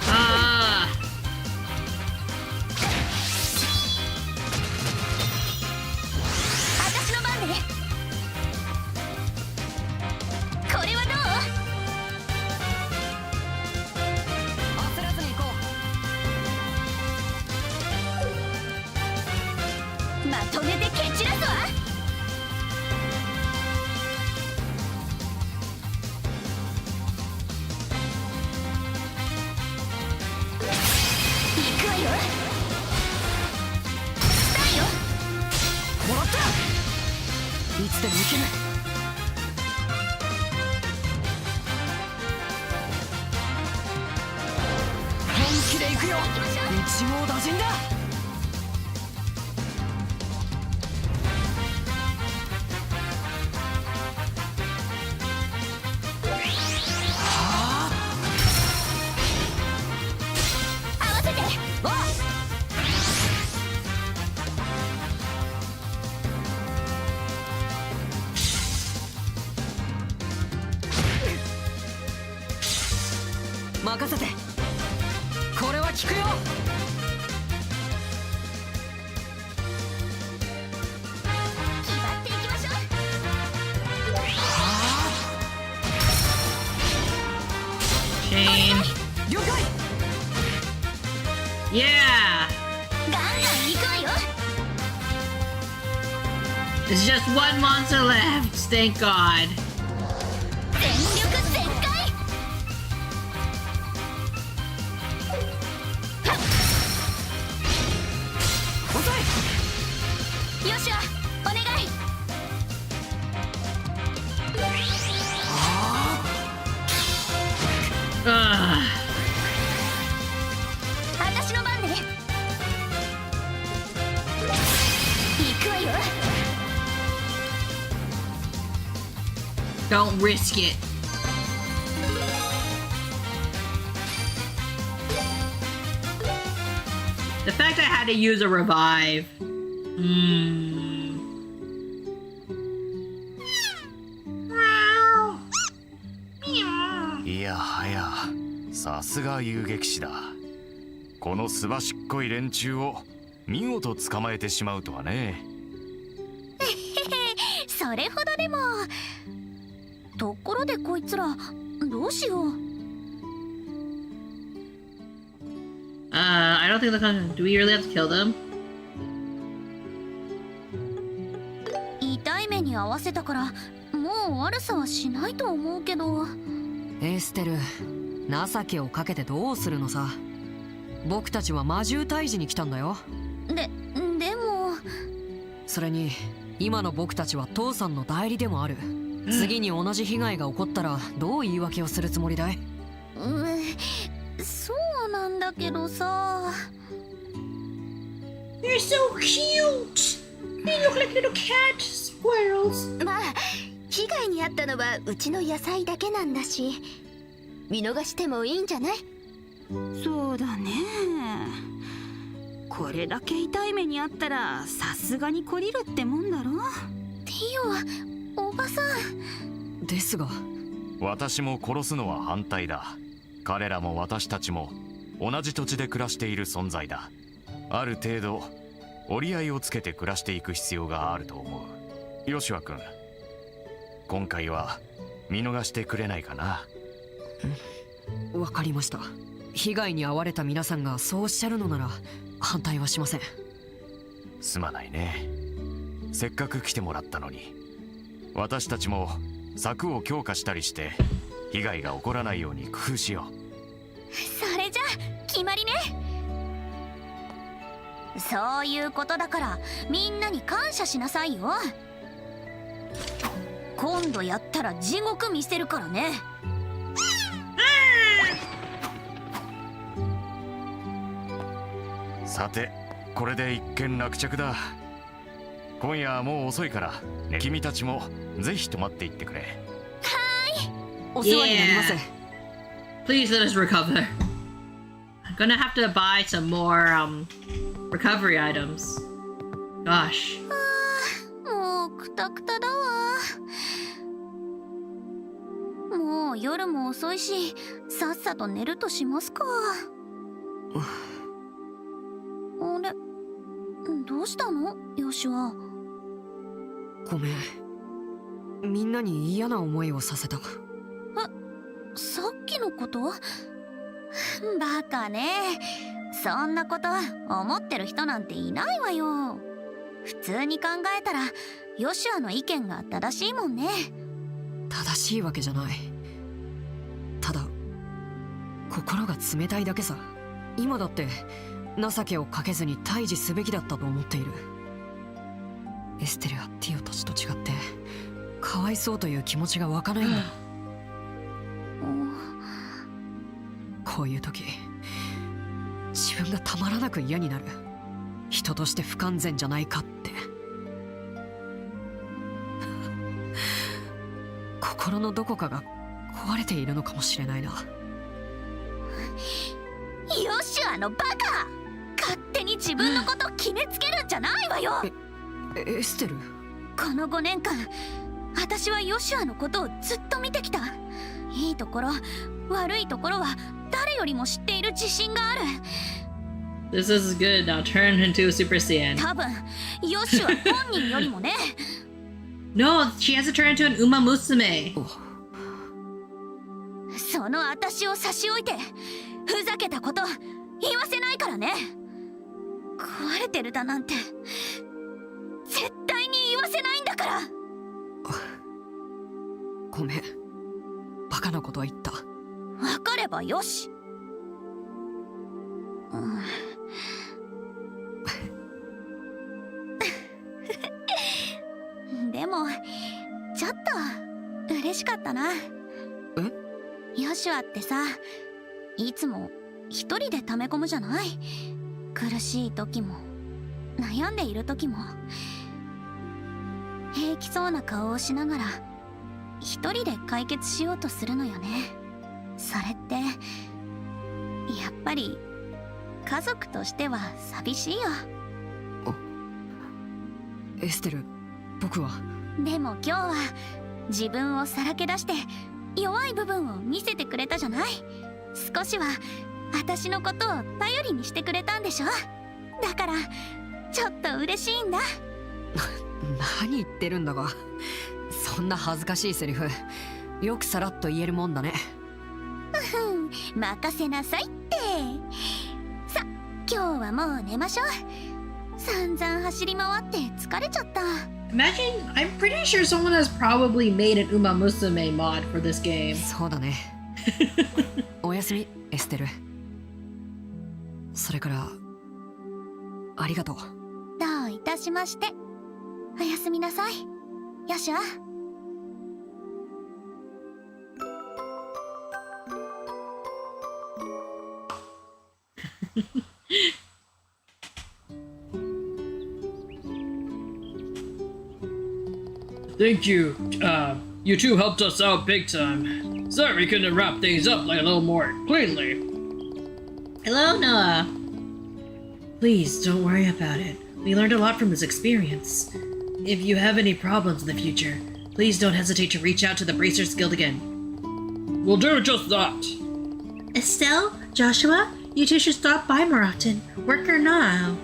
Ah. 私の番ね。これはど焦らずに行こう？まとめて蹴散らすわ。行くわよ。だよ。う。もらった。いつでも行ける。本気で行くよ。一網打尽だ。合わせて。あ任せて。これは効くよ。気張っていきましょう。Chain. 了解。 Yeah. ガンガン行くわよ。There's just one monster left. Thank God. 全力全開。遅い。よっしゃ。お願い。Ugh. Don't risk it. The fact I had to use a revive.いやはや、さすが遊撃士だ。このすばしっこい連中を見事捕まえてしまうとはね。それほどでも。ところでこいつらどうしよう。I don't think they're gonna. Do we really have to kill them? 痛い目に合わせたからもう悪さはしないと思うけど。エステル、情けをかけてどうするのさ。僕たちは魔獣退治に来たんだよ。でも。それに今の僕たちは父さんの代理でもある。次に同じ被害が起こったらどう言い訳をするつもりだい？そうなんだけどさ。 They're so cute. They look like little cat squirrels. まあ被害に遭ったのはうちの野菜だけなんだし、見逃してもいいんじゃない？そうだね。これだけ痛い目にあったらさすがに懲りるってもんだろ。ティオ、おばさん。ですが私も殺すのは反対だ。彼らも私たちも同じ土地で暮らしている存在だ。ある程度折り合いをつけて暮らしていく必要があると思う。ヨシュア君、今回は見逃してくれないかな。わかりました。被害に遭われた皆さんがそうおっしゃるのなら反対はしません。すまないね。せっかく来てもらったのに。私たちも柵を強化したりして被害が起こらないように工夫しよう。それじゃ決まりね。そういうことだからみんなに感謝しなさいよ。今度やったら地獄見せるからね。さて、これで一件落着だ。今夜はもう遅いから、ね、君たちもぜひ泊まっていってくれ。お世話になります。Please let us recover. I'm gonna have to buy some more recovery items. Gosh. もうクタクタだわ。もう夜も遅いし、さっさと寝るとしますか。あれ、どうしたのヨシは。ごめん、みんなに嫌な思いをさせた。さっきのこと？バカね。そんなこと思ってる人なんていないわよ。普通に考えたらヨシュアの意見が正しいもんね。正しいわけじゃない。ただ心が冷たいだけさ。今だって情けをかけずに退治すべきだったと思っている。エステルやティオたちと違ってかわいそうという気持ちが湧かないんだ。こういう時自分がたまらなく嫌になる。人として不完全じゃないかって心のどこかが壊れているのかもしれないな。ヨシュアのバカ！勝手に自分のこと決めつけるんじゃないわよ。エステル、この5年間私はヨシュアのことをずっと見てきた。いいところ悪いところは誰よりも知っている自信がある。 This is good. Now turn into Super Saiyan. 多分ヨシュア本人よりもね。No, she has to turn into an Uma Musume. その私を差し置いてふざけたこと言わせないからね。壊れてるだなんて絶対に言わせないんだから。ごめん、バカなことは言った。分かればよし。でもちょっと嬉しかったな。ヨシュアってさ、いつも一人で溜め込むじゃない。苦しい時も悩んでいる時も平気そうな顔をしながら一人で解決しようとするのよね。それってやっぱり家族としては寂しいよ。エステル、僕は。でも今日は自分をさらけ出して弱い部分を見せてくれたじゃない。少しは私のことを頼りにしてくれたんでしょ。だからちょっと嬉しいんだ。何言ってるんだか。そんな恥ずかしいセリフよくさらっと言えるもんだね。任せなさいって。さ、今日はもう寝ましょう。散々走り回って疲れちゃった。 Imagine, I'm pretty sure someone has probably made an Uma Musume mod for this game. そうだね。おやすみ、エステル。それからありがとう。どういたしまして。おやすみなさい、よしゃ。Thank you. You two helped us out big time. Sorry we couldn't wrap things up like a little more cleanly. Hello, Noah. Please don't worry about it. We learned a lot from this experience. If you have any problems in the future, please don't hesitate to reach out to the Bracers Guild again. We'll do just that. Estelle, Joshua, you two should stop by more often, work or not.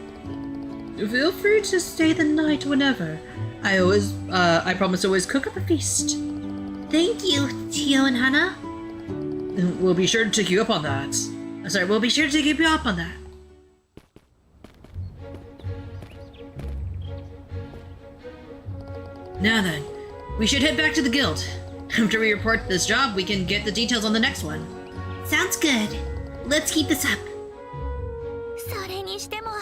Feel free to stay the night whenever. I promise to always cook up a feast. Thank you, Tio and Hannah. We'll be sure to take you up on that. Sorry, we'll be sure to keep you up on that. Now then, we should head back to the guild. After we report this job, we can get the details on the next one. Sounds good. Let's keep this up. それにしても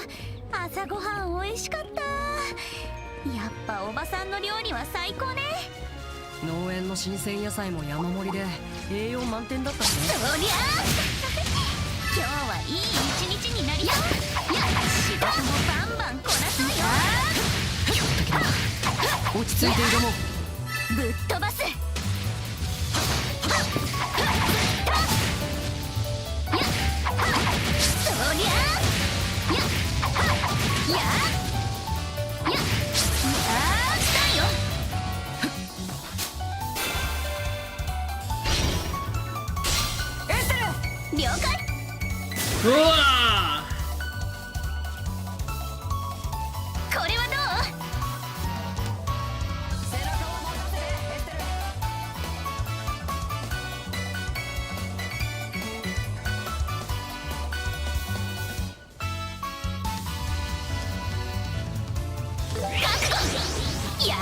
朝ごはん美味しかった。やっぱおばさんの料理は最高ね。農園の新鮮野菜も山盛りで栄養満点だったしね。そりゃあ今日はいい一日になりそう。仕事もバンバンこなそうよ。基本的な落ち着いているもん。ぶっ飛ばす。そりゃ来たよ。エステル、了解。うわこれはどう？背中を任せて、エステル。いや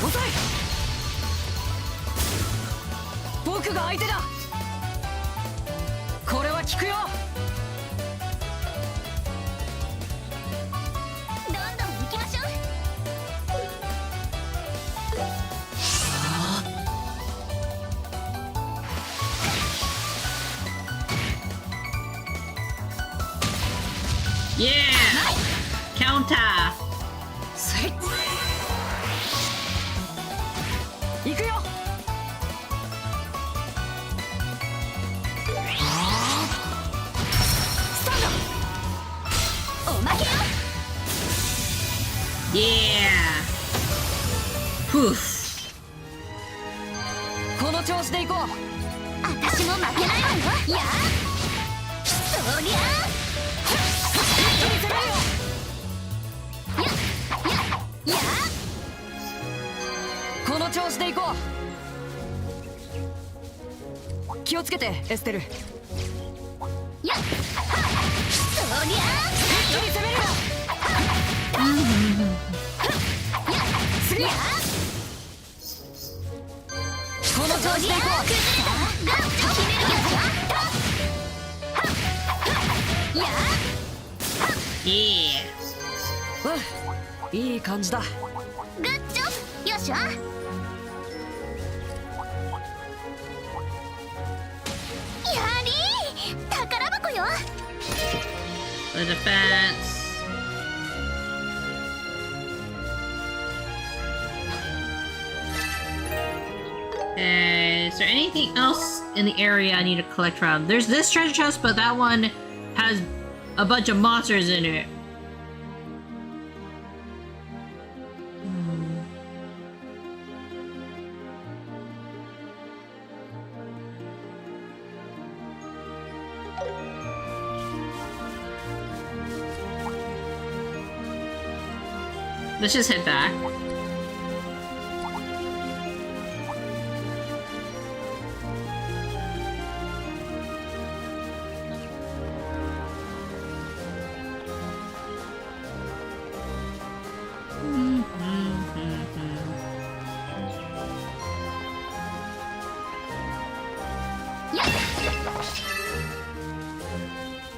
遅い。僕が相手だ。これは効くよ。どんどん行きましょう。Yeah! Counter! せい。行くよ。スタンド。おまけよ。Yeah! Poof! この調子で行こう。私も負けないわよ。やあそりゃ一気に攻めるよ。やこの調子で行こう。気をつけて、エステル。やそりゃ一気に攻めるよ。次。この調子で行こう。ガッと決めるよ。や Yeah! うん、いい感じだ。グッジョブ。よっしゃ。やりー宝箱よ。 The defense. anything else in the area I need to collect from? There's this treasure chest, but that one has a bunch of monsters in it. Let's just head back.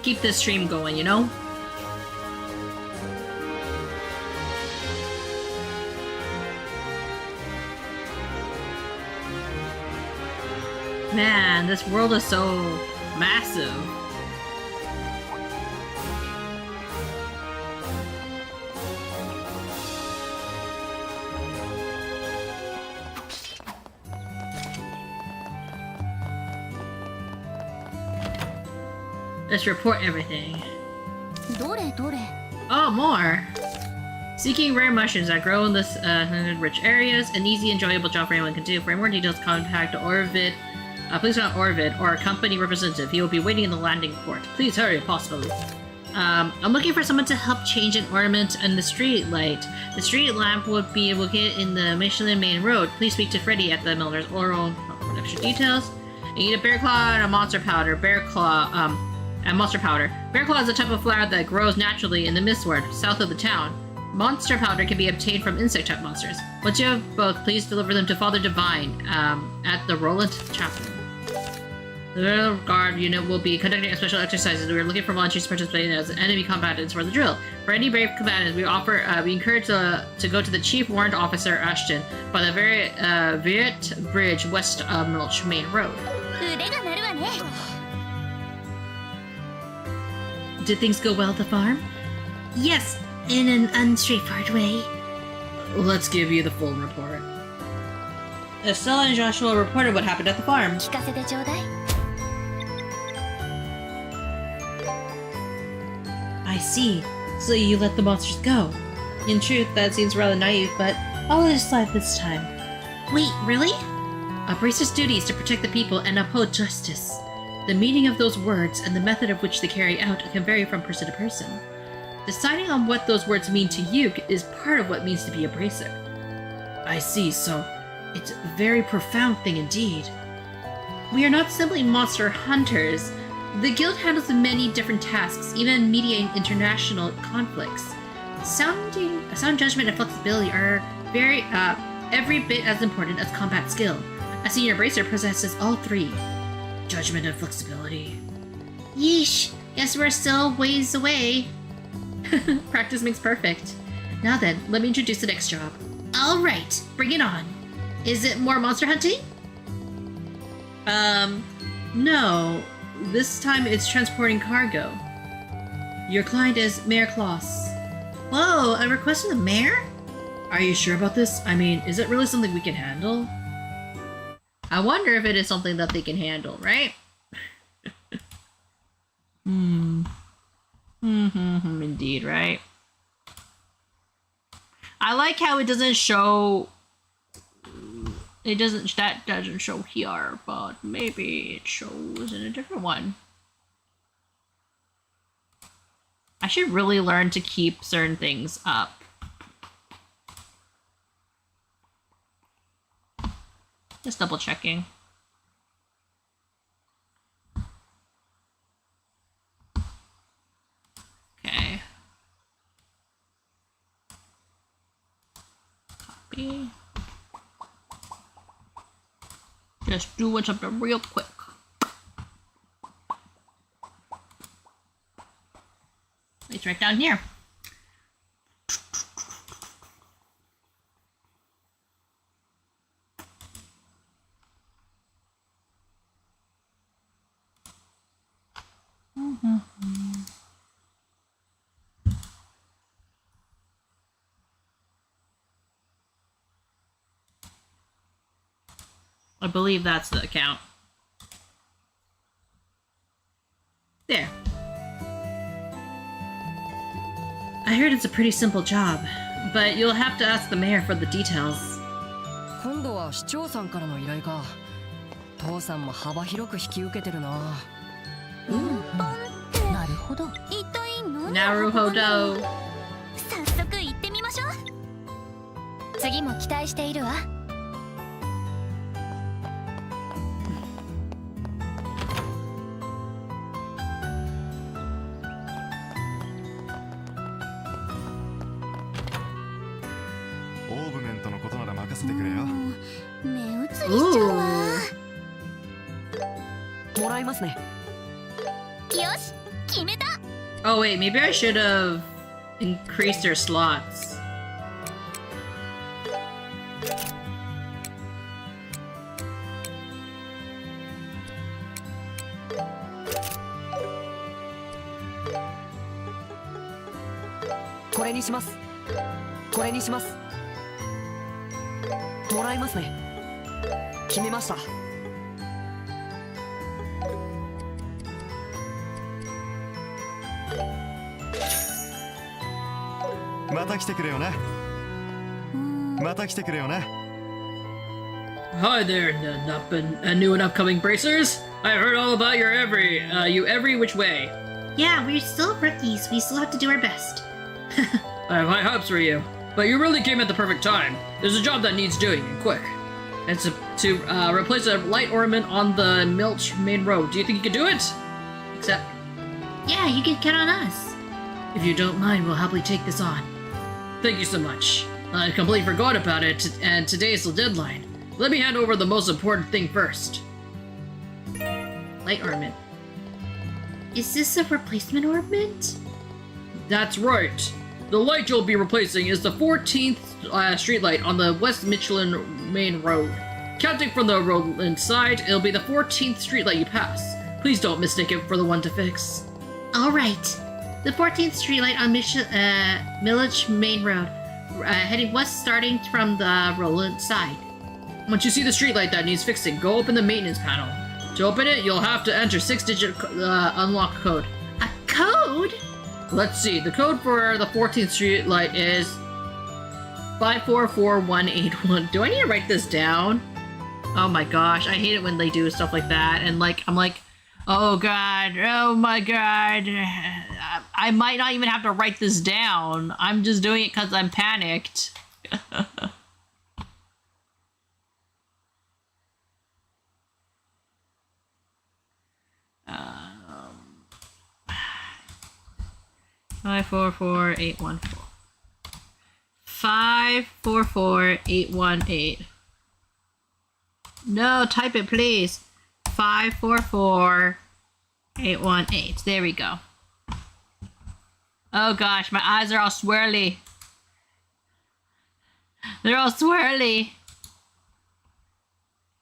Keep this stream going, you know? Man, this world is so massive. Let's report everything. どれどれ Oh, more! Seeking rare mushrooms that grow in this rich areas, an easy, enjoyable job for anyone can do. For more details, contact Orvid. Please contact Orvid or a company representative. He will be waiting in the landing port. Please hurry if possible. I'm looking for someone to help change an ornament and the street light. The street lamp would be located in the Michelin main road. Please speak to Freddy at the Miller's Oral for extra details. You need a bear claw and a monster powder. Bear claw, and monster powder. Bear claw is a type of flower that grows naturally in the Mistward, south of the town. Monster powder can be obtained from insect-type monsters. Once you have both, please deliver them to Father Divine at the Roland Chapel. The Royal Guard unit will be conducting a special exercises. We are looking for volunteers to participate as enemy combatants for the drill. For any brave combatants, we encourage to go to the Chief Warrant Officer Ashton by the Viet Bridge west of Milch Main Road. 腕が鳴るわね Did things go well at the farm? Yes, in an unstraightforward way. Let's give you the full report. Estella and Joshua reported what happened at the farm. 聞かせてちょうだい I see. So you let the monsters go. In truth, that seems rather naive, but I'll let it slide this time. Wait, really? A bracer's duty is to protect the people and uphold justice. The meaning of those words and the method of which they carry out can vary from person to person. Deciding on what those words mean to you is part of what it means to be a bracer. I see, so it's a very profound thing indeed. We are not simply monster hunters. The guild handles many different tasks, even mediating international conflicts. Sound judgment and flexibility are every bit as important as combat skill. A senior bracer possesses all three. Judgment and flexibility. Yeesh, guess we're still ways away. Practice makes perfect. Now then, let me introduce the next job. Alright, bring it on. Is it more monster hunting? No. This time it's transporting cargo. Your client is Mayor Kloss. Whoa, a request from the mayor? Are you sure about this? I mean, is it really something we can handle? I wonder if it is something that they can handle, right? Indeed, right? I like how it doesn't show... That doesn't show here, but maybe it shows in a different one. I should really learn to keep certain things up. Just double checking. Okay. Copy. Just doing something real quick. It's right down here. I believe that's the account. There. I heard it's a pretty simple job, but you'll have to ask the mayor for the details. 今度は市長さんからの依頼か。父さんも幅広く引き受けてるな。運搬ってなるほど。一体何なるほど。早速行ってみましょう。次も期待しているわ。オーブメントのことなら任せてくれよ。目移りしちゃうわ。もらいますね。よし、決めた。 Oh wait, maybe I should have increased their slots.これにします。これにします。もらいますね。決めました。また来てくれよな。また来てくれよな。 Hi there, new and upcoming bracers. I heard all about your every which way. Yeah, we're still rookies. We still have to do our best. I have high hopes for you, but you really came at the perfect time. There's a job that needs doing, and quick. It's to replace a light ornament on the Milch main road. Do you think you can do it? Except, Yeah, you can count on us. if you don't mind, we'll happily take this on. Thank you so much. I completely forgot about it, and today's the deadline. Let me hand over the most important thing first. Light ornament. Is this a replacement ornament? That's right. The light you'll be replacing is the 14th streetlight on the West Michelin main road. Counting from the road side, it'll be the 14th streetlight you pass. Please don't mistake it for the one to fix. Alright. The 14th streetlight on Millich Main Road. Heading west starting from the Roland side. Once you see the streetlight that needs fixing, go open the maintenance panel. To open it, you'll have to enter 6-digit unlock code. A code? Let's see, the code for the 14th streetlight is 544181. Do I need to write this down? Oh my gosh, I hate it when they do stuff like that. And I'm like, oh god, oh my god. I might not even have to write this down. I'm just doing it because I'm panicked. Five four four 814. 544818. No, type it please. 544818. There we go. Oh gosh, my eyes are all swirly. They're all swirly.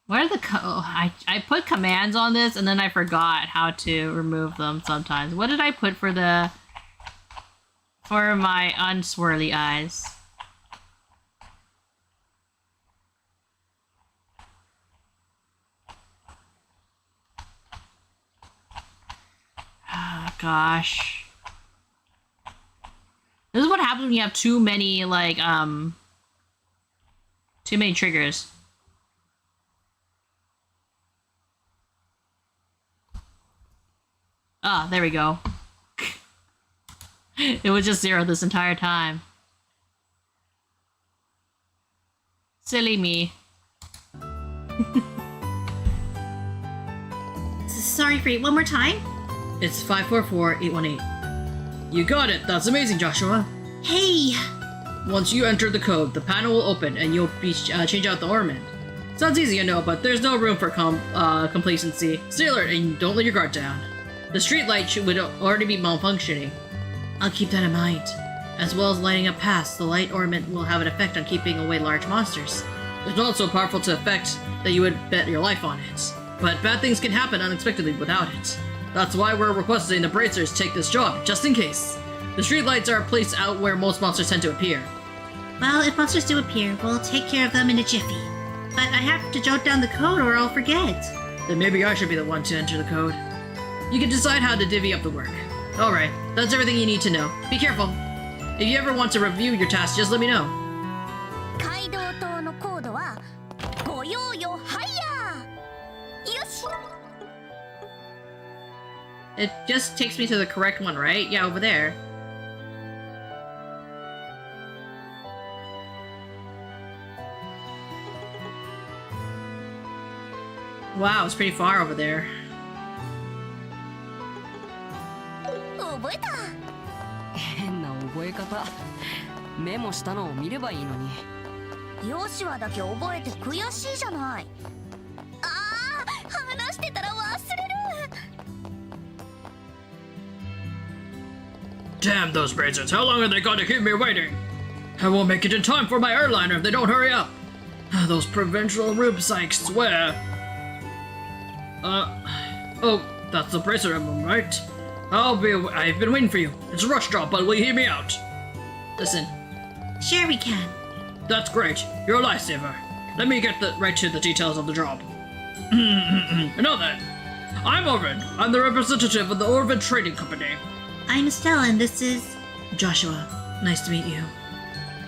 What are the I put commands on this and then I forgot how to remove them sometimes. What did I put for my unswirly eyes? Oh gosh. This is what happens when you have too many too many triggers. Ah, there we go. It was just 0 this entire time. Silly me. Sorry, Free, one more time? It's 544818. You got it! That's amazing, Joshua! Hey! Once you enter the code, the panel will open and you'll be change out the ornament. Sounds easy, I know, but there's no room for complacency. Stay alert and don't let your guard down. The street light would already be malfunctioning. I'll keep that in mind. As well as lighting up paths, the light ornament will have an effect on keeping away large monsters. It's not so powerful to effect that you would bet your life on it. But bad things can happen unexpectedly without it. That's why we're requesting the bracers take this job, just in case. The streetlights are placed out where most monsters tend to appear. Well, if monsters do appear, we'll take care of them in a jiffy. But I have to jot down the code or I'll forget. Then maybe I should be the one to enter the code. You can decide how to divvy up the work. Alright, that's everything you need to know. Be careful. If you ever want to review your task, just let me know. 街道島のコードはご用よハイヤー。よし。 It just takes me to the correct one, right? Yeah, over there. Wow, it's pretty far over there. 覚えた。変な覚え方。メモしたのを見ればいいのに。ヨシワだけ覚えて悔しいじゃない。ああ、話してたら忘れる。 Damn those braziers, how long are they going to keep me waiting? I won't make it in time for my airliner if they don't hurry up. Those provincial rubes, I swear. Oh, that's the bracer emblem, right? I've been waiting for you. It's a rush job, but will you hear me out? Listen. Sure we can. That's great. You're a lifesaver. Let me get right to the details of the job. Know that. I'm Orvin. I'm the representative of the Orvin Trading Company. I'm Estelle and this is Joshua. Nice to meet you.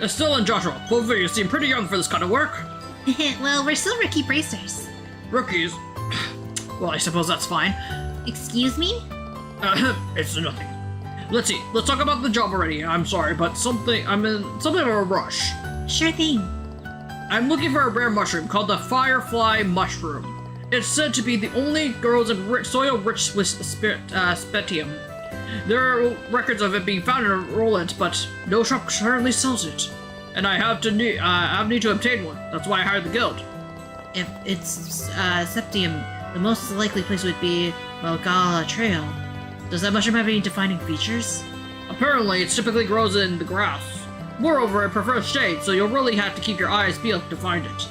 Estelle and Joshua, both of you seem pretty young for this kind of work. Well, we're still rookie bracers. Rookies? Well, I suppose that's fine. Excuse me? It's nothing. Let's see. Let's talk about the job already. I'm sorry, but I'm in something of a rush. Sure thing. I'm looking for a rare mushroom called the Firefly Mushroom. It's said to be the only grows in soil rich with spetium. There are records of it being found in Roland, but no shop currently sells it. And I need to obtain one. That's why I hired the guild. If it's septium, the most likely place would be Malgala Trail. Does that mushroom have any defining features? Apparently, it typically grows in the grass. Moreover, it prefers shade, so you'll really have to keep your eyes peeled to find it.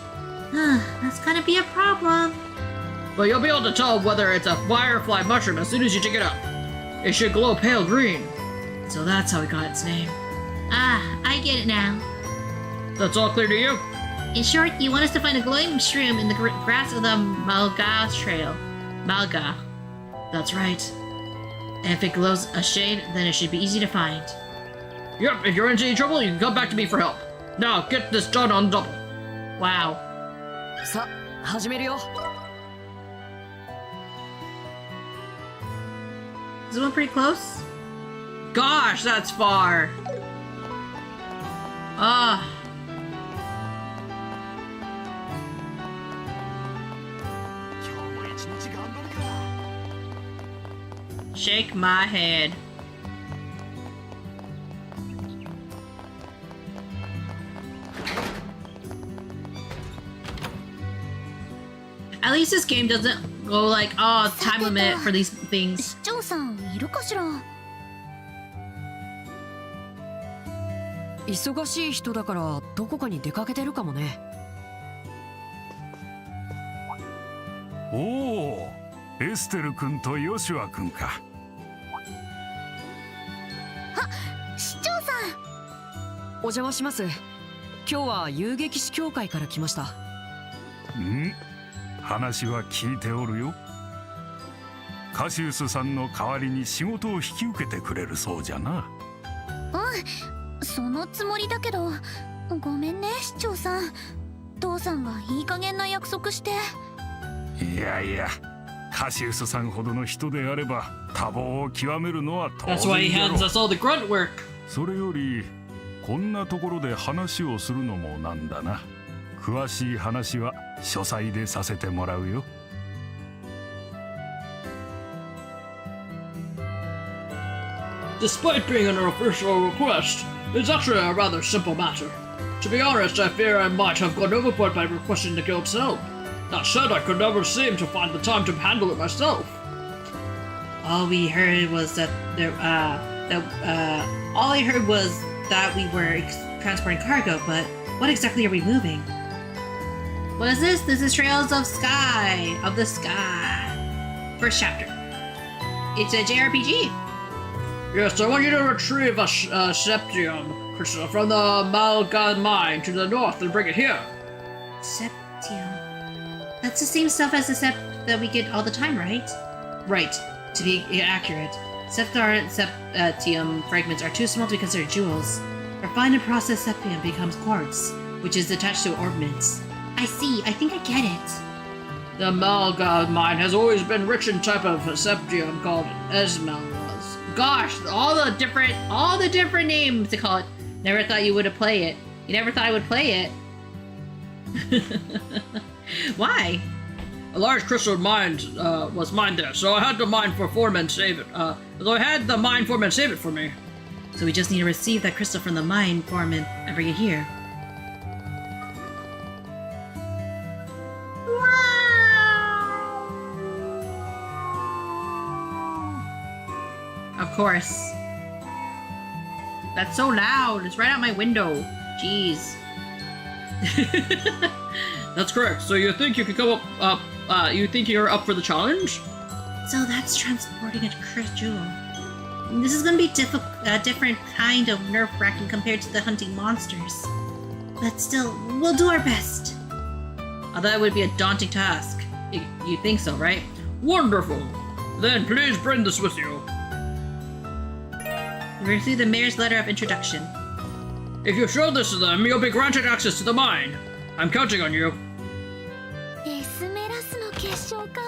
That's gonna be a problem. But you'll be able to tell whether it's a firefly mushroom as soon as you dig it up. It should glow pale green. So that's how it got its name. Ah, I get it now. That's all clear to you? In short, you want us to find a glowing mushroom in the grass of the Malga Trail. Malga. That's right. And if it glows a shade, then it should be easy to find. Yep, if you're in any trouble, you can come back to me for help. Now, get this done on double. Wow. さ、始めるよ。Is this one pretty close? Gosh, that's far. Ah. Shake my head. At least this game doesn't go like, oh, time limit for these things. 市長さんいるかしら。忙しい人だからどこかに出かけてるかもね。おお、エステル君とヨシュア君か。あ、市長さん。お邪魔します。今日は遊撃士協会から来ました。話は聞いておるよ。カシウスさんの代わりに仕事を引き受けてくれるそうじゃな。うん、そのつもりだけど、ごめんね市長さん。父さんがいい加減な約束して。いやいや、カシウスさんほどの人であれば多忙を極めるのは当然 That's why he だろ hands us all the grunt work. それよりこんなところで話をするのもなんだな。詳しい話は書斎でさせてもらうよ。Despite being an official request, it's actually a rather simple matter. To be honest, I fear I might have gone overboard by requesting the guild's help. That said, I could never seem to find the time to handle it myself. All we heard was that all I heard was that we were transporting cargo, but what exactly are we moving? What is this? This is Trails of the Sky. First chapter. It's a JRPG. Yes, I want you to retrieve a septium crystal from the Malgan mine to the north and bring it here. Septium. That's the same stuff as the sept that we get all the time, right? Right. To be accurate, septium fragments are too small to be considered jewels. Refined and processed septium becomes quartz, which is attached to ornaments. I see. I think I get it. The Malga mine has always been rich in type of septium called esmeraldas. Gosh, all the different names to call it. Never thought you would have played it. You never thought I would play it. Why? A large crystal mine was mined there, so I had the mine for foreman save it. Save it for me. So we just need to receive that crystal from the mine foreman and bring it here. Of course. That's so loud. It's right out my window. Jeez. That's correct. So you think you could come up? You think you're up for the challenge? So that's transporting a cursed jewel. This is gonna be a different kind of nerve-wracking compared to the hunting monsters. But still, we'll do our best. Although it would be a daunting task. You think so, right? Wonderful. Then please bring this with you. You received the mayor's letter of introduction. If you show this to them, you'll be granted access to the mine. I'm counting on you. エスメラスの結晶か。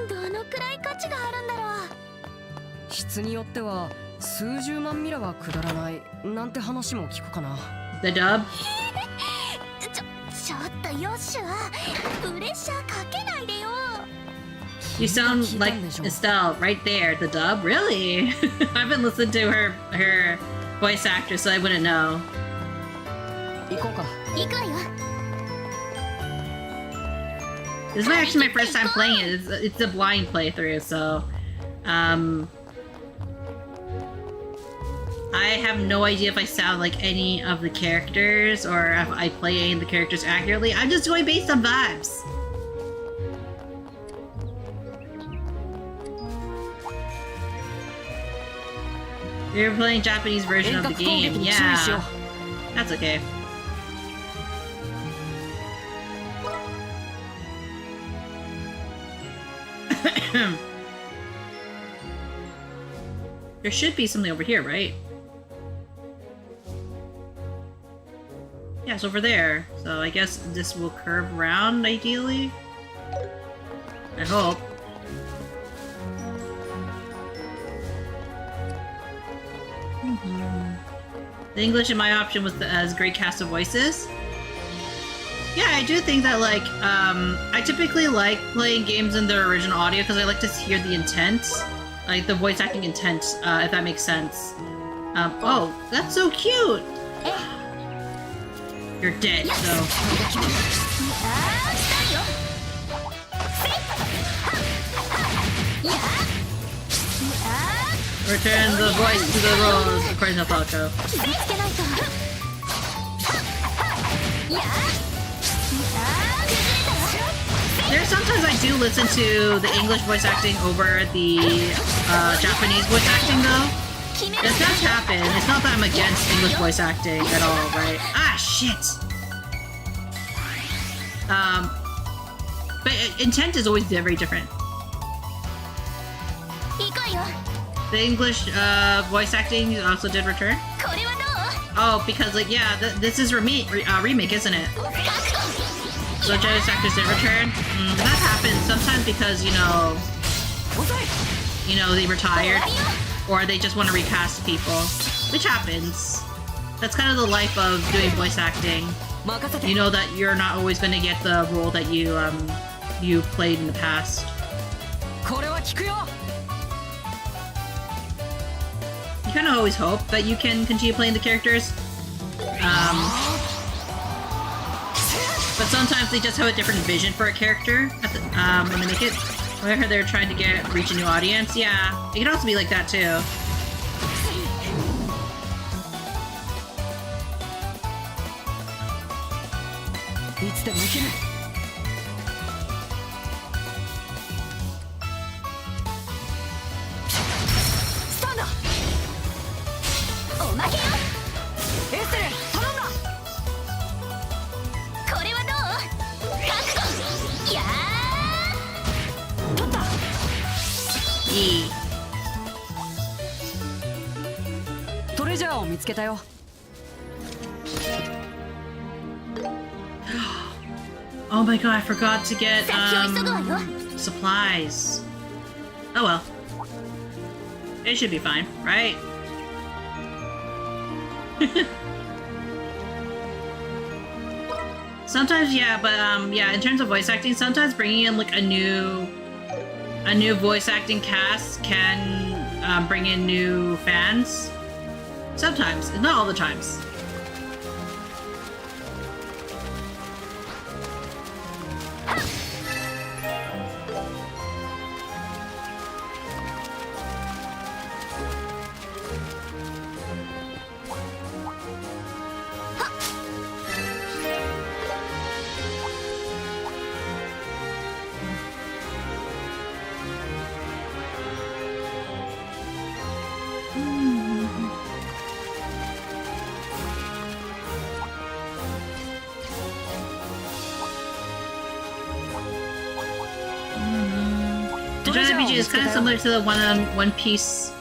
どのくらい価値があるんだろう。質によっては数十万ミラは下らないなんて話も聞くかな。The dub? ちょっとヨッシュはプレッシャーかけないでよ。You sound like Estelle right there, the dub? Really? I haven't listened to her voice actor, so I wouldn't know. 行こうか。行くわよ。 This is actually my first time playing it. It's a blind playthrough, so I have no idea if I sound like any of the characters or if I play any of the characters accurately. I'm just going based on vibes. You're playing Japanese version of the game, yeah. That's okay. There should be something over here, right? Yeah, it's over there. So I guess this will curve around, ideally? I hope. The English in my option was as great cast of voices. Yeah, I do think that, like, I typically like playing games in their original audio because I like to hear the intent. Like, the voice acting intent, if that makes sense. Oh, that's so cute! You're dead, so... Return the voice to the rose, according to Falco. There sometimes I do listen to the English voice acting over the Japanese voice acting, though. This does happen. It's not that I'm against English voice acting at all, right? Ah, shit! But intent is always very different. The English voice acting also did return? Oh, because, like, yeah, this is remake, isn't it? So voice actors did return? That happens sometimes because, you know, they retired. Or they just want to recast people. Which happens. That's kind of the life of doing voice acting. You know that you're not always going to get the role that you played in the past. You kind of always hope that you can continue playing the characters. But sometimes they just have a different vision for a character at the, when they make it. Whenever they're trying to reach a new audience. Yeah, it can also be like that too. E. トレジャーを見つけたよ。Oh my god, I forgot to get supplies. Oh well. It should be fine, right? Sometimes, yeah, but yeah, in terms of voice acting, sometimes bringing in like a new voice acting cast can bring in new fans. Sometimes, not all the times. RPG is kind of similar to the One Piece.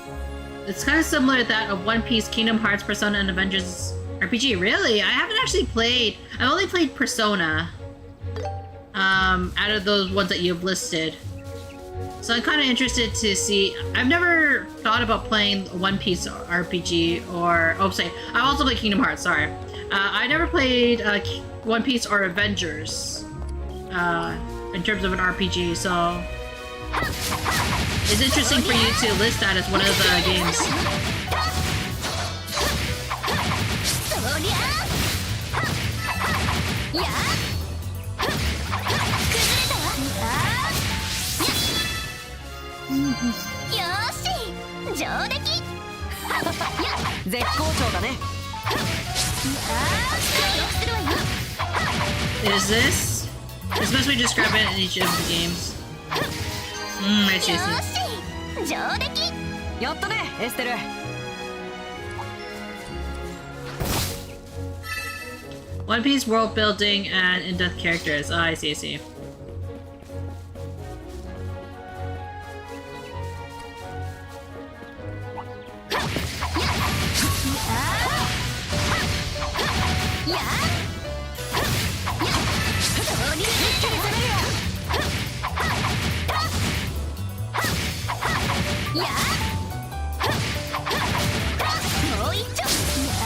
It's kind of similar to that of One Piece, Kingdom Hearts, Persona, and Avengers RPG. Really? I haven't actually played. I've only played Persona. Out of those ones that you've listed. So I'm kind of interested to see. I've never thought about playing One Piece RPG or I've also played Kingdom Hearts. Sorry, I never played One Piece or Avengers in terms of an RPG. So. It's interesting for you to list that as one of the games. Is this? It's best we describe it in each of the games. I see. One Piece world building and in-depth characters. Oh, I see.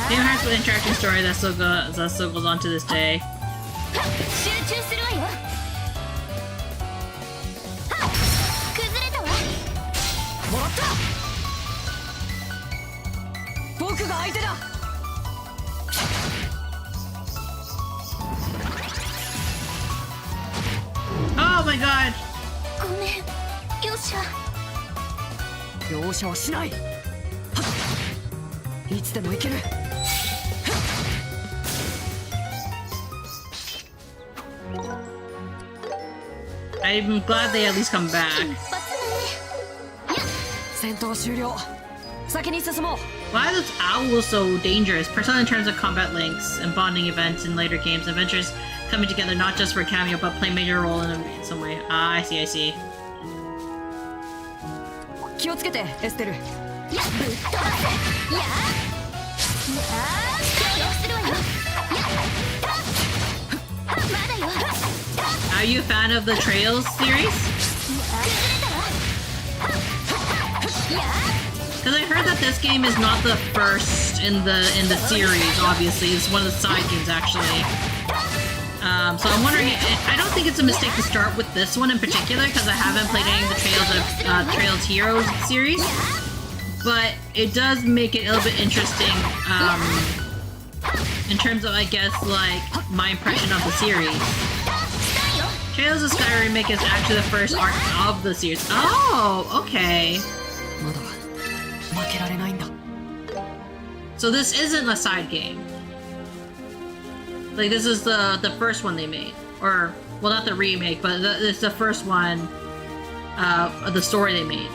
Kingdom Hearts with interacting story that still goes on to this day. Oh my god! ごめん、容赦。容赦はしない。いつでも行ける。I'm glad they at least come back. 戦闘終了。先に進もう。Why are those owls so dangerous? Persona in terms of combat links and bonding events in later games, adventures coming together not just for a cameo but play a major role in some way. Ah, I see. 気をつけて、エステル。Are you a fan of the Trails series? Because I heard that this game is not the first in the series. Obviously, it's one of the side games actually. So I'm wondering. I don't think it's a mistake to start with this one in particular because I haven't played any of the Trails Heroes series. But it does make it a little bit interesting in terms of, I guess, like my impression of the series. Trails of Sky Remake is actually the first arc of the series. Oh, okay. So this isn't a side game. Like, this is the first one they made. Or, well, not the remake, but it's the first one of the story they made.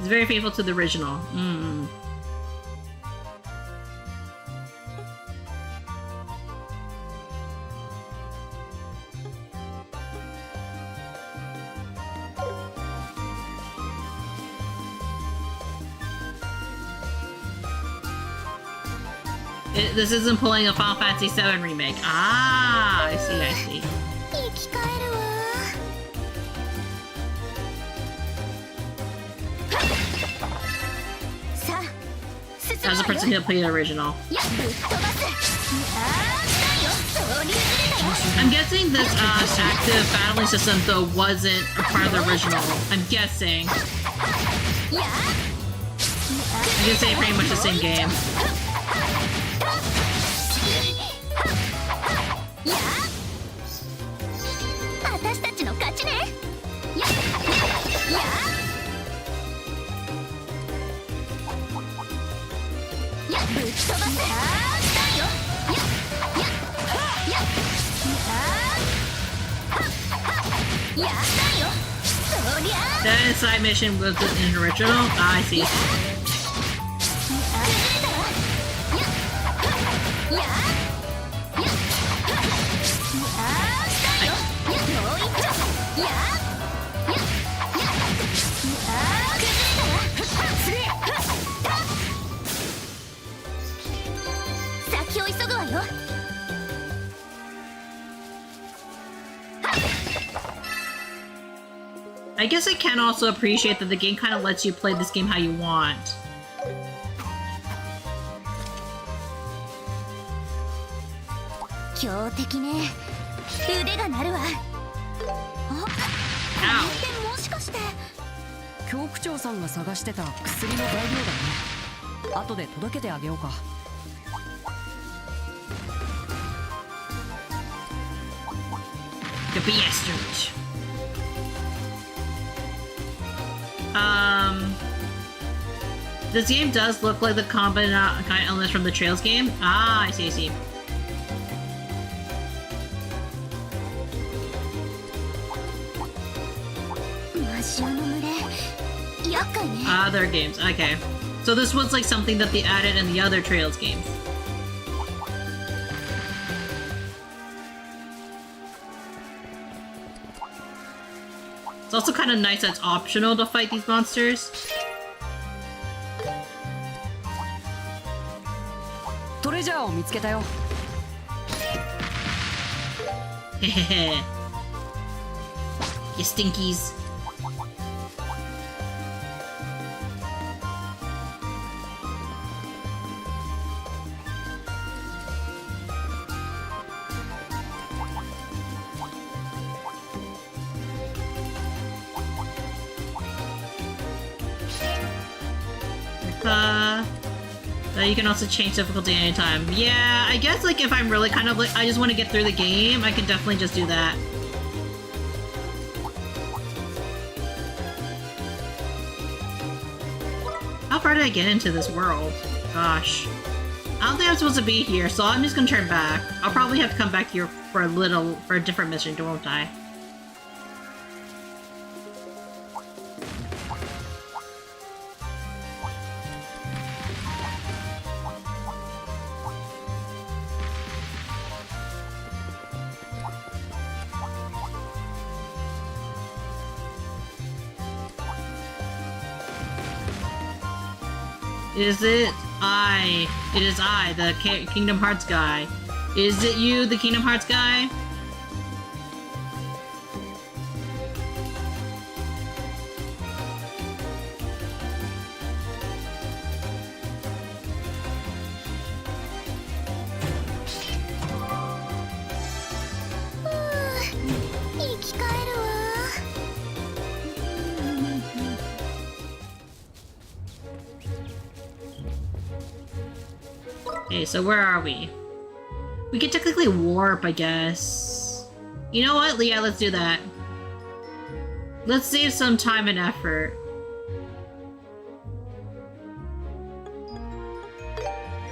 It's very faithful to the original. This isn't pulling a Final Fantasy VII remake. Ah, I see, I see. 生き返るわ。 さあ、進むわよ。 As a person who played the original. やっぶっ飛ばす。だよ、そう流ずれたよ。 I'm guessing this active battling system though wasn't a part of the original. I'm guessing. や You can say pretty much the same game. や私たちの勝ちね。やぶっ飛ばす。だよ。やだよ。そりゃ。 That side mission was in the original? Ah, I see. 先を急ぐわよ。 I guess I can also appreciate that the game kind of lets you play this game how you want. 強敵ね。腕が鳴るわ。あ、あれってもしかして。教区長さんが探してた薬の材料だね。後で届けてあげようか。 The bastard. This game does look like the combat kind of elements from the Trails game. Ah, I see, I see. Other games, okay. So this was like something that they added in the other Trails games. It's also kind of nice that it's optional to fight these monsters. トレジャーを見つけたよ。へへへ。You stinkies. You can also change difficulty anytime. Yeah, I guess like if I'm really kind of like I just want to get through the game, I can definitely just do that. How far did I get into this world? Gosh. I don't think I'm supposed to be here, so I'm just gonna turn back. I'll probably have to come back here for a different mission, won't I? Is it I? It is I, the Kingdom Hearts guy. Is it you, the Kingdom Hearts guy? Okay, so where are we? We could technically warp, I guess. You know what, Leah? Let's do that. Let's save some time and effort.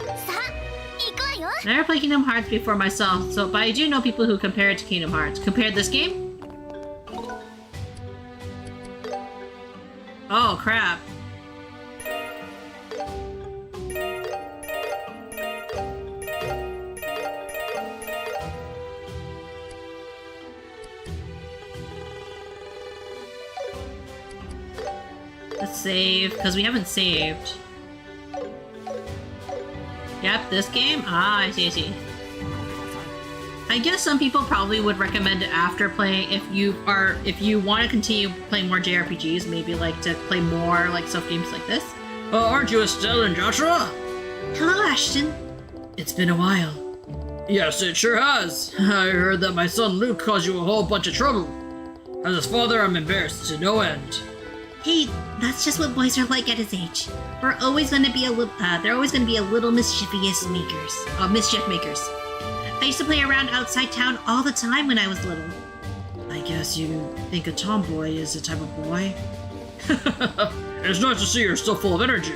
I never played Kingdom Hearts before myself, but I do know people who compare it to Kingdom Hearts. Compared this game? Oh, crap. Let's save, because we haven't saved. Yep, this game? Ah, I see, I see. I guess some people probably would recommend it after playing, if you want to continue playing more JRPGs, maybe like to play more like stuff games like this. Aren't you Estelle and Joshua? Hello, Ashton. It's been a while. Yes, it sure has. I heard that my son Luke caused you a whole bunch of trouble. As his father, I'm embarrassed to no end. Hey, that's just what boys are like at his age. We're always going to be a little, they're always going to be a little mischief makers. I used to play around outside town all the time when I was little. I guess you think a tomboy is a type of boy? It's nice to see you're still full of energy.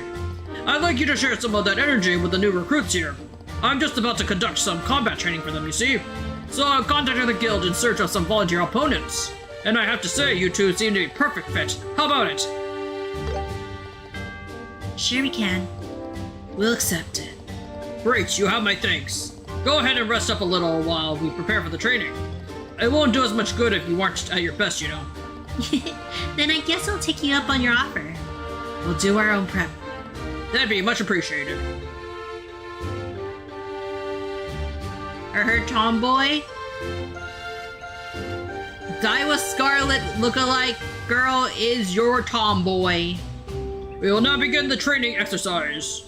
I'd like you to share some of that energy with the new recruits here. I'm just about to conduct some combat training for them, you see. So I'm contacting the guild in search of some volunteer opponents. And I have to say, you two seem to be perfect fit. How about it? Sure we can. We'll accept it. Great, you have my thanks. Go ahead and rest up a little while we prepare for the training. It won't do as much good if you aren't at your best, you know. Then I guess I'll take you up on your offer. We'll do our own prep. That'd be much appreciated. Her tomboy? Daiwa Scarlet lookalike girl is your tomboy. We will now begin the training exercise.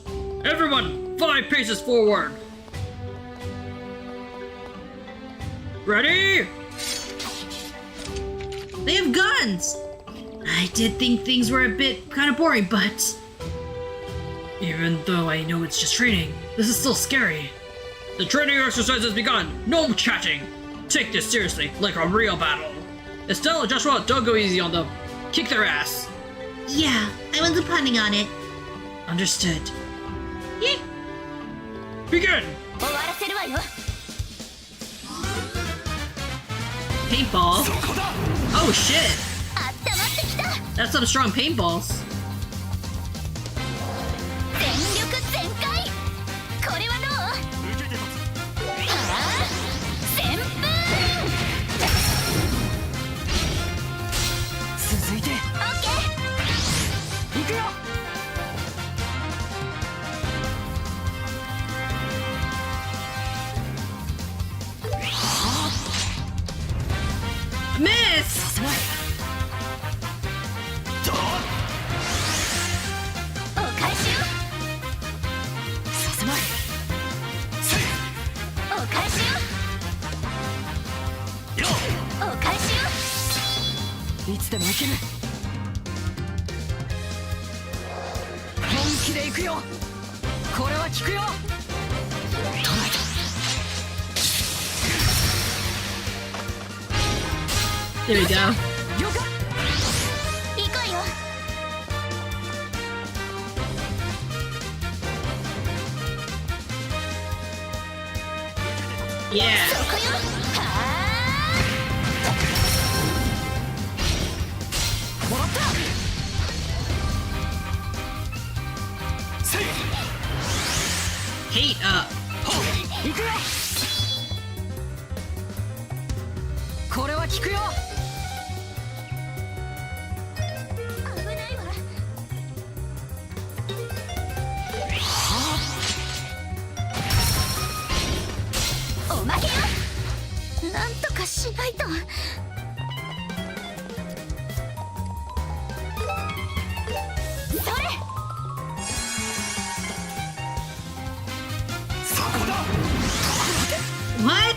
Everyone, 5 paces forward. Ready? They have guns! I did think things were a bit kind of boring, but... Even though I know it's just training, this is still scary. The training exercise has begun. No chatting. Take this seriously, like a real battle. Estelle and Joshua, don't go easy on them. Kick their ass. Yeah, I wasn't planning on it. Understood. Yeah. Begin! Paintball? Oh shit! That's some strong paintballs. Miss! There we go. Yeah. Heat up. What?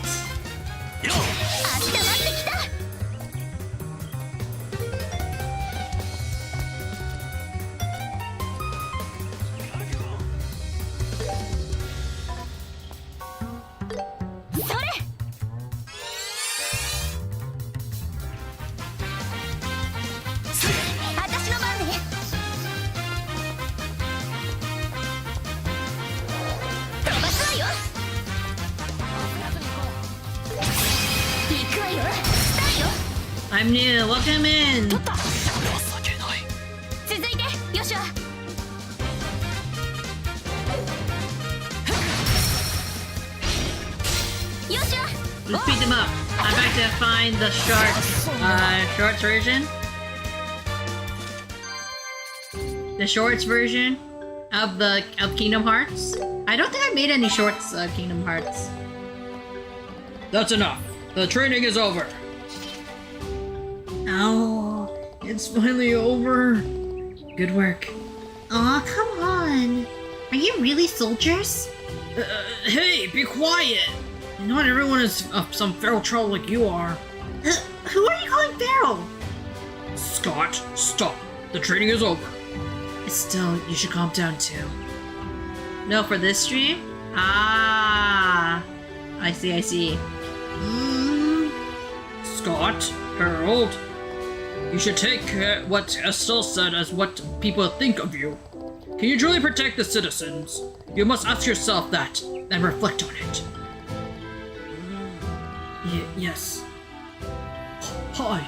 I'm new. Welcome in. Let's beat them up. I'm back to find the shorts version. The shorts version of Kingdom Hearts. I don't think I made any shorts, Kingdom Hearts. That's enough. The training is over. Oh, it's finally over. Good work. Aw, come on. Are you really soldiers? Hey, be quiet. Not everyone is some feral troll like you are. Who are you calling feral? Scott, stop. The training is over. Still, you should calm down too. No, for this stream? Ah, I see. Scott, Harold, you should take what Estelle said as what people think of you. Can you truly protect the citizens? You must ask yourself that and reflect on it. Yes. Hi.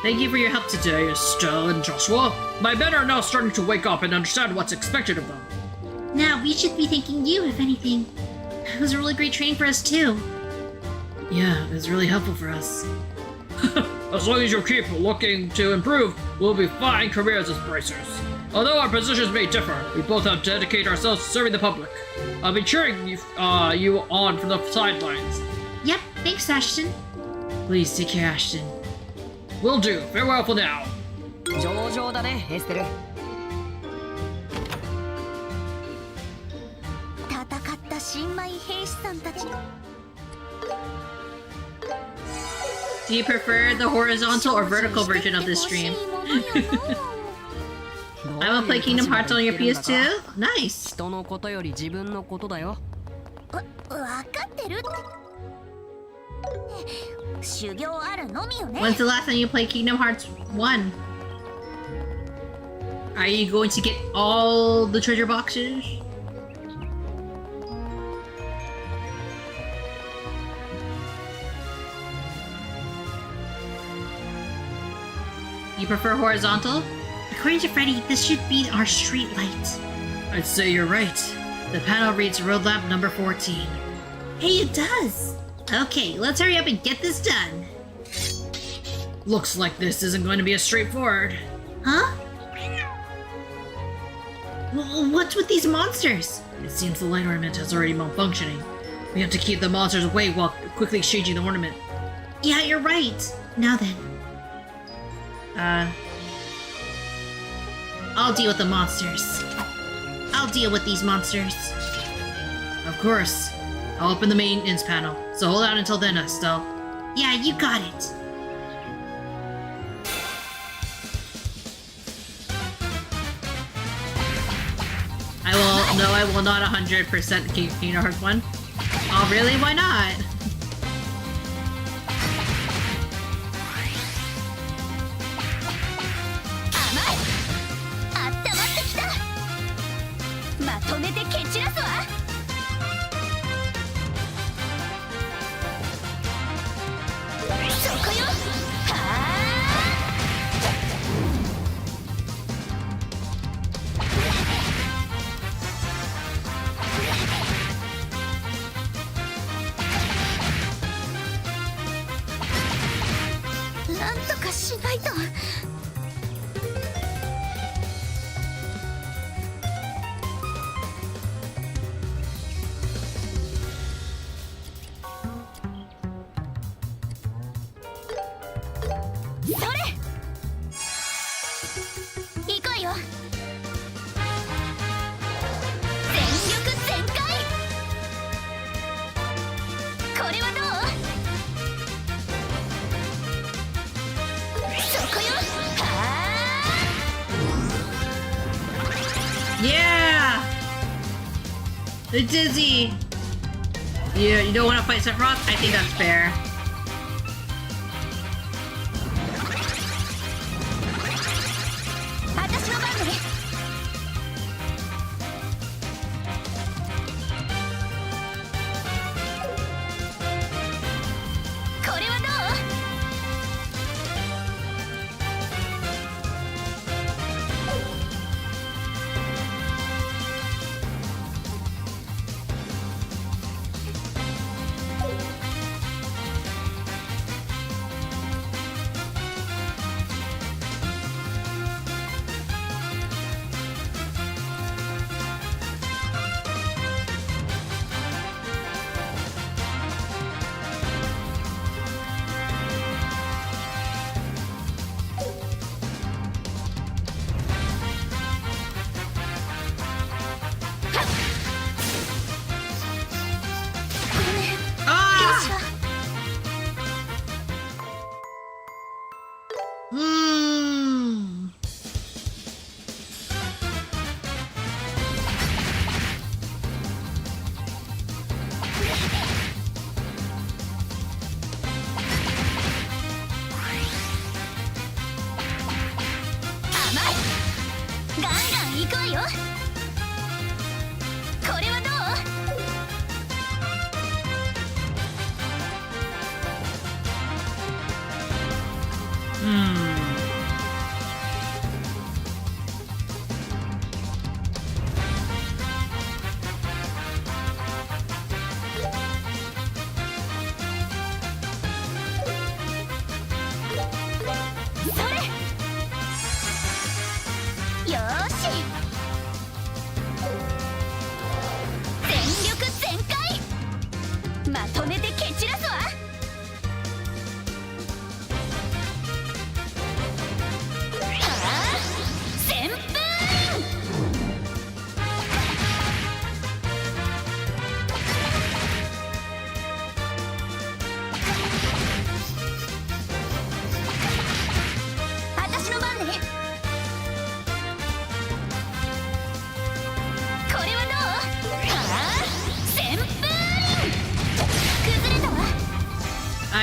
Thank you for your help today, Estelle and Joshua. My men are now starting to wake up and understand what's expected of them. Now, we should be thanking you, if anything. It was a really great training for us, too. Yeah, it was really helpful for us. As long as you keep looking to improve, we'll be fine careers as bracers. Although our positions may differ, we both have to dedicate ourselves to serving the public. I'll be cheering you on from the sidelines. Yep, thanks, Ashton. Please take care, Ashton. Will do. Farewell for now. 上々だね、エステル。戦った新米兵士さんたち。 Do you prefer the horizontal or vertical version of this stream? I will play Kingdom Hearts on your PS2? Nice! 人のことより自分のことだよ。わかってる。修行あるのみよね。 When's the last time you played Kingdom Hearts 1? Are you going to get all the treasure boxes? You prefer horizontal? According to Freddy, this should be our street light. I'd say you're right. The panel reads road lamp number 14. Hey, it does! Okay, let's hurry up and get this done. Looks like this isn't going to be as straightforward. Huh? What's with these monsters? It seems the light ornament has already malfunctioning. We have to keep the monsters away while quickly exchanging the ornament. Yeah, you're right. Now then. I'll deal with the monsters. I'll deal with these monsters. Of course. I'll open the maintenance panel, so hold out until then, Estelle. Yeah, you got it. I will not 100% Kingdom Hearts 1. Oh, really? Why not? Yeah! The dizzy! You don't want to fight Sephiroth? I think that's fair.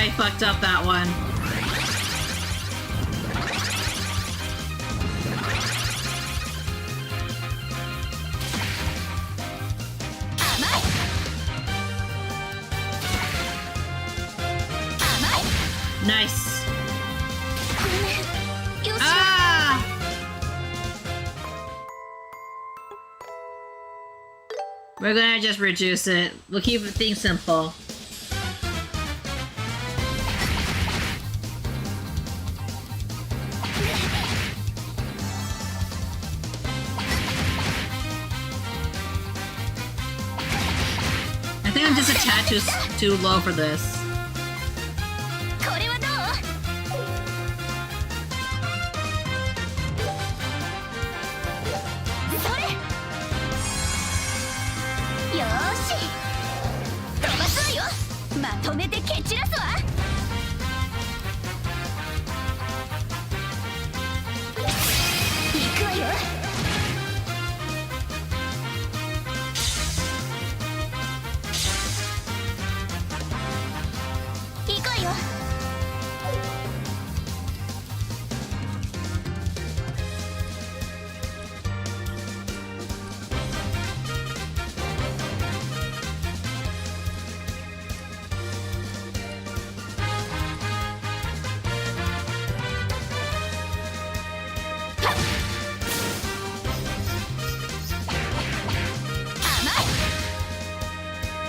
I fucked up that one. Nice. Ah! We're gonna just reduce it. We'll keep things simple. I think I'm just a tad too low for this.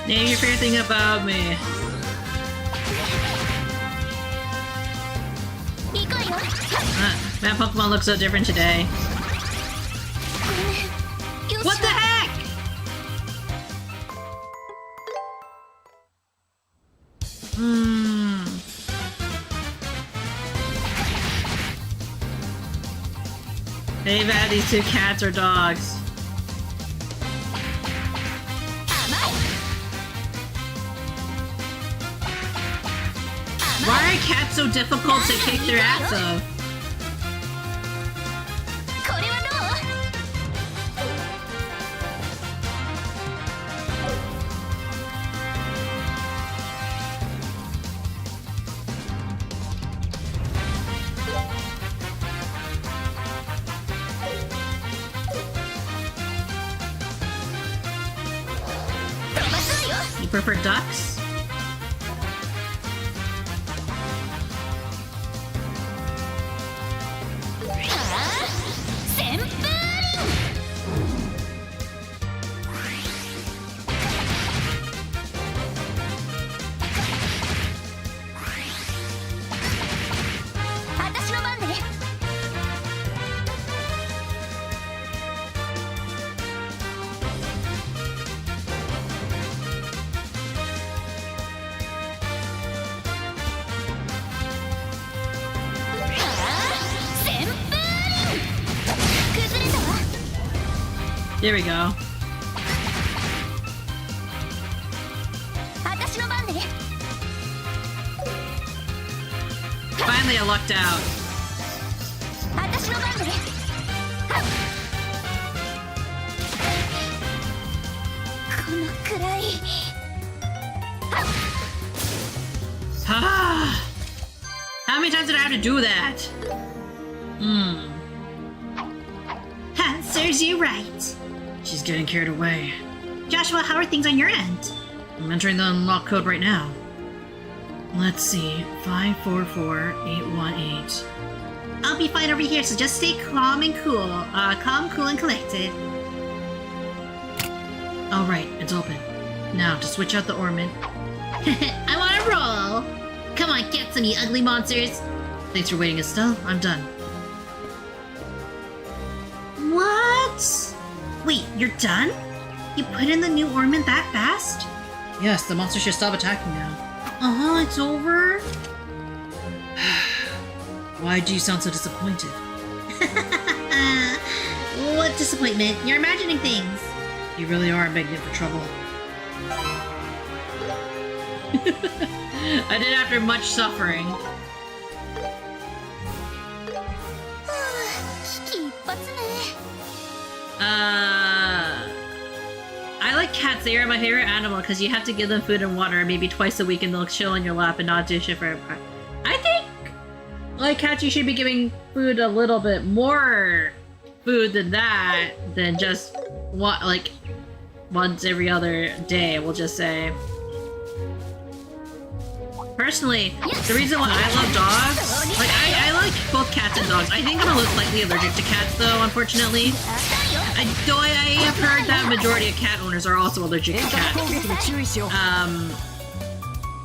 Name your favorite thing about me. Man, Pokemon looks so different today. What the heck? They've had these two cats or dogs. Why are cats so difficult to kick their ass of? You prefer ducks? There we go. Finally, I lucked out. How many times did I have to do that? Serves you right. She's getting carried away. Joshua, how are things on your end? I'm entering the unlock code right now. Let's see. 544818. I'll be fine over here, so just stay calm and cool. Calm, cool, and collected. Alright, it's open. Now, to switch out the ornament. I wanna roll! Come on, get some, you ugly monsters! Thanks for waiting, Estelle. I'm done. What? Wait, you're done? You put in the new ornament that fast? Yes, the monster should stop attacking now. It's over? Why do you sound so disappointed? What disappointment? You're imagining things. You really are a magnet for trouble. I did after much suffering. I like cats. They are my favorite animal because you have to give them food and water maybe twice a week and they'll chill on your lap and not do shit for I think, like, cats, you should be giving food a little bit more food than that, than just, what, like, once every other day, we'll just say. Personally, the reason why I love dogs, like, I like both cats and dogs. I think I'm a little slightly allergic to cats, though, unfortunately. I have heard that majority of cat owners are also allergic to cats.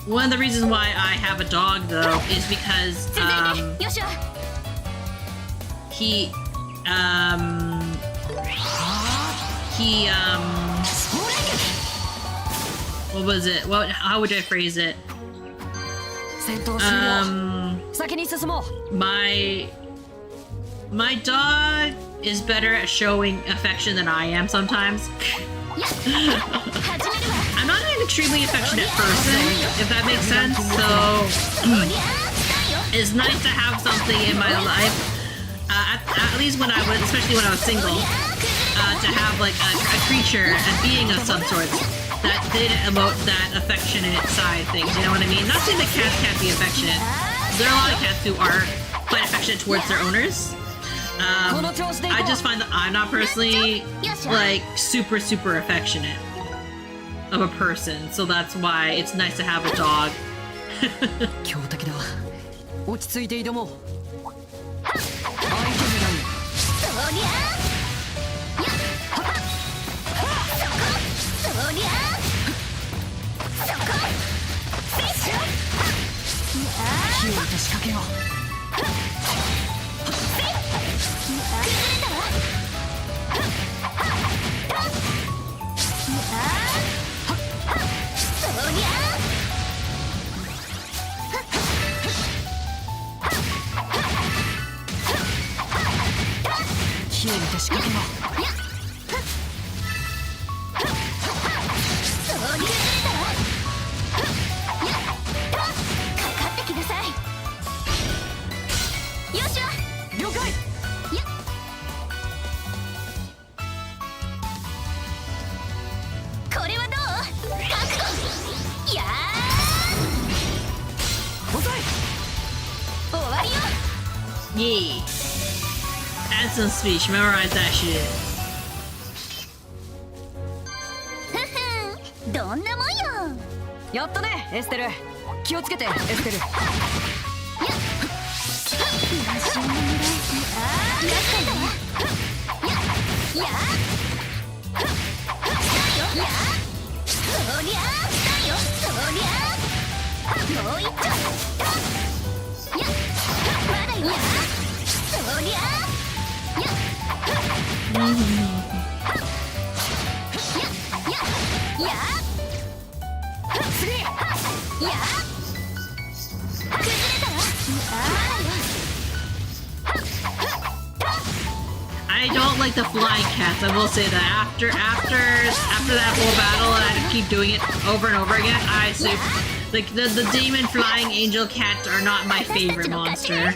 One of the reasons why I have a dog, though, is because, what was it? How would I phrase it? My dog is better at showing affection than I am sometimes. I'm not an extremely affectionate person, if that makes sense, so it's nice to have something in my life, at least when I was, especially when I was single, to have like a creature, a being of some sort that did emote that affectionate side things, you know what I mean? Not saying that cats can't be affectionate. There are a lot of cats who are quite affectionate towards their owners. I just find that I'm not personally, like, super affectionate of a person, so that's why it's nice to have a dog. Yeah. Add some speech, memorize that shit. どんなもんよ。やったね、エステル。気をつけて、エステル。I don't like the flying cats. I will say that after that whole battle, and I had to keep doing it over and over again. Like the demon flying angel cats are not my favorite monster.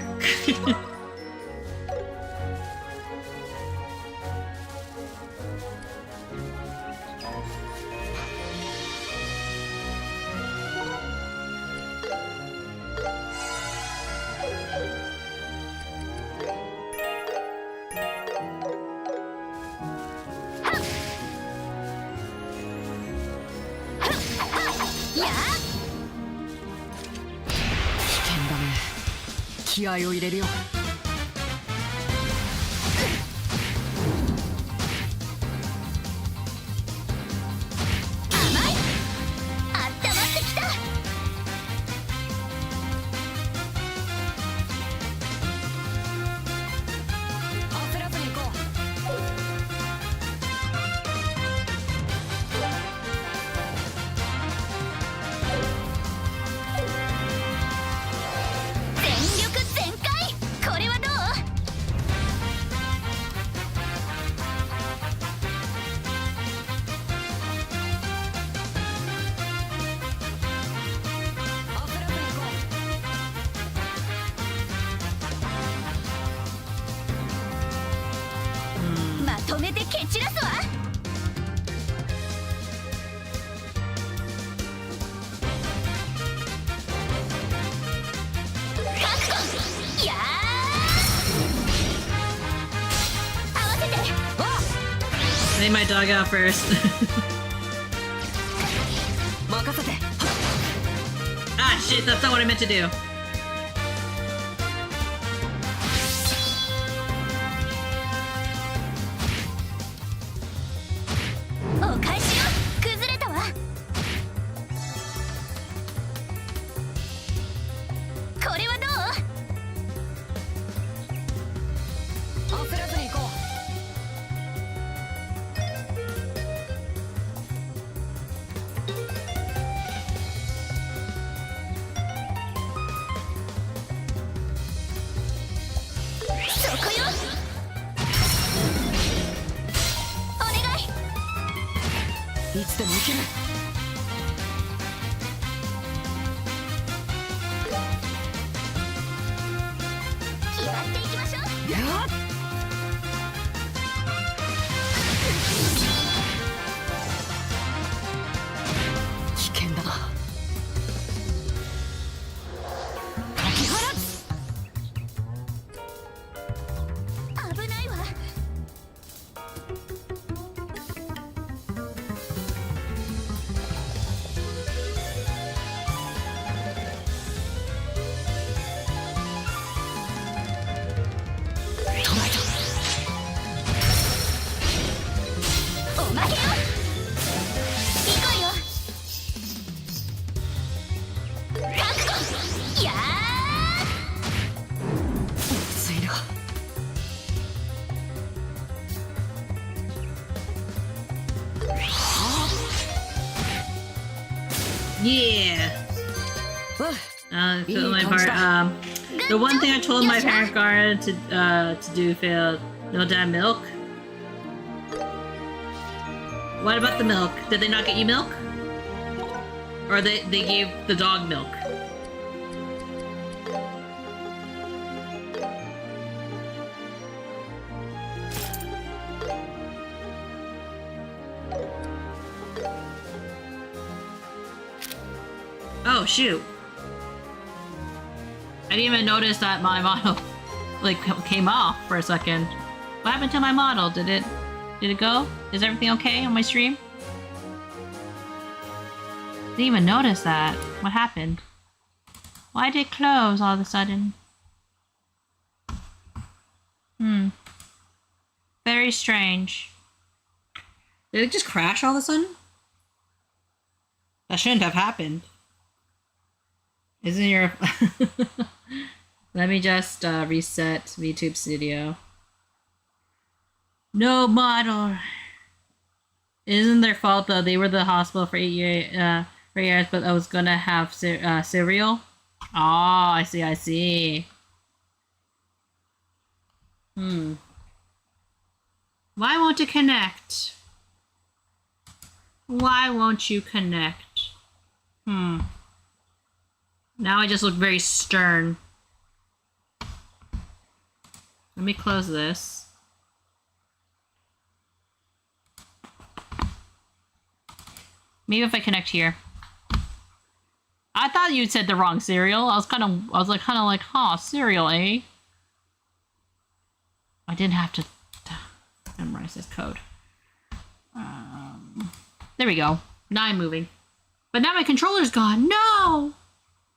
Yeah. 気合を入れるよ。甘い。あったまってきた。焦らずに行こう。まとめて蹴散らすわ。Lay my dog out first. Ah, shit, that's not what I meant to do. Yeah. Fill my part. The one thing I told my parent guard to do failed. No damn milk. What about the milk? Did they not get you milk? Or they gave the dog milk? Oh shoot. I didn't even notice that my model like came off for a second. What happened to my model? Did it go? Is everything okay on my stream? Didn't even notice that. What happened? Why did it close all of a sudden? Very strange. Did it just crash all of a sudden? That shouldn't have happened. Isn't your... Let me just reset VTube Studio. No model. It isn't their fault though. They were the hospital for 8 years, but I was gonna have cereal. Oh, I see. Why won't it connect? Why won't you connect? Now I just look very stern. Let me close this. Maybe if I connect here. I thought you said the wrong cereal. I was kind of like, huh, cereal, eh? I didn't have to memorize this code. There we go. Now I'm moving. But now my controller's gone. No!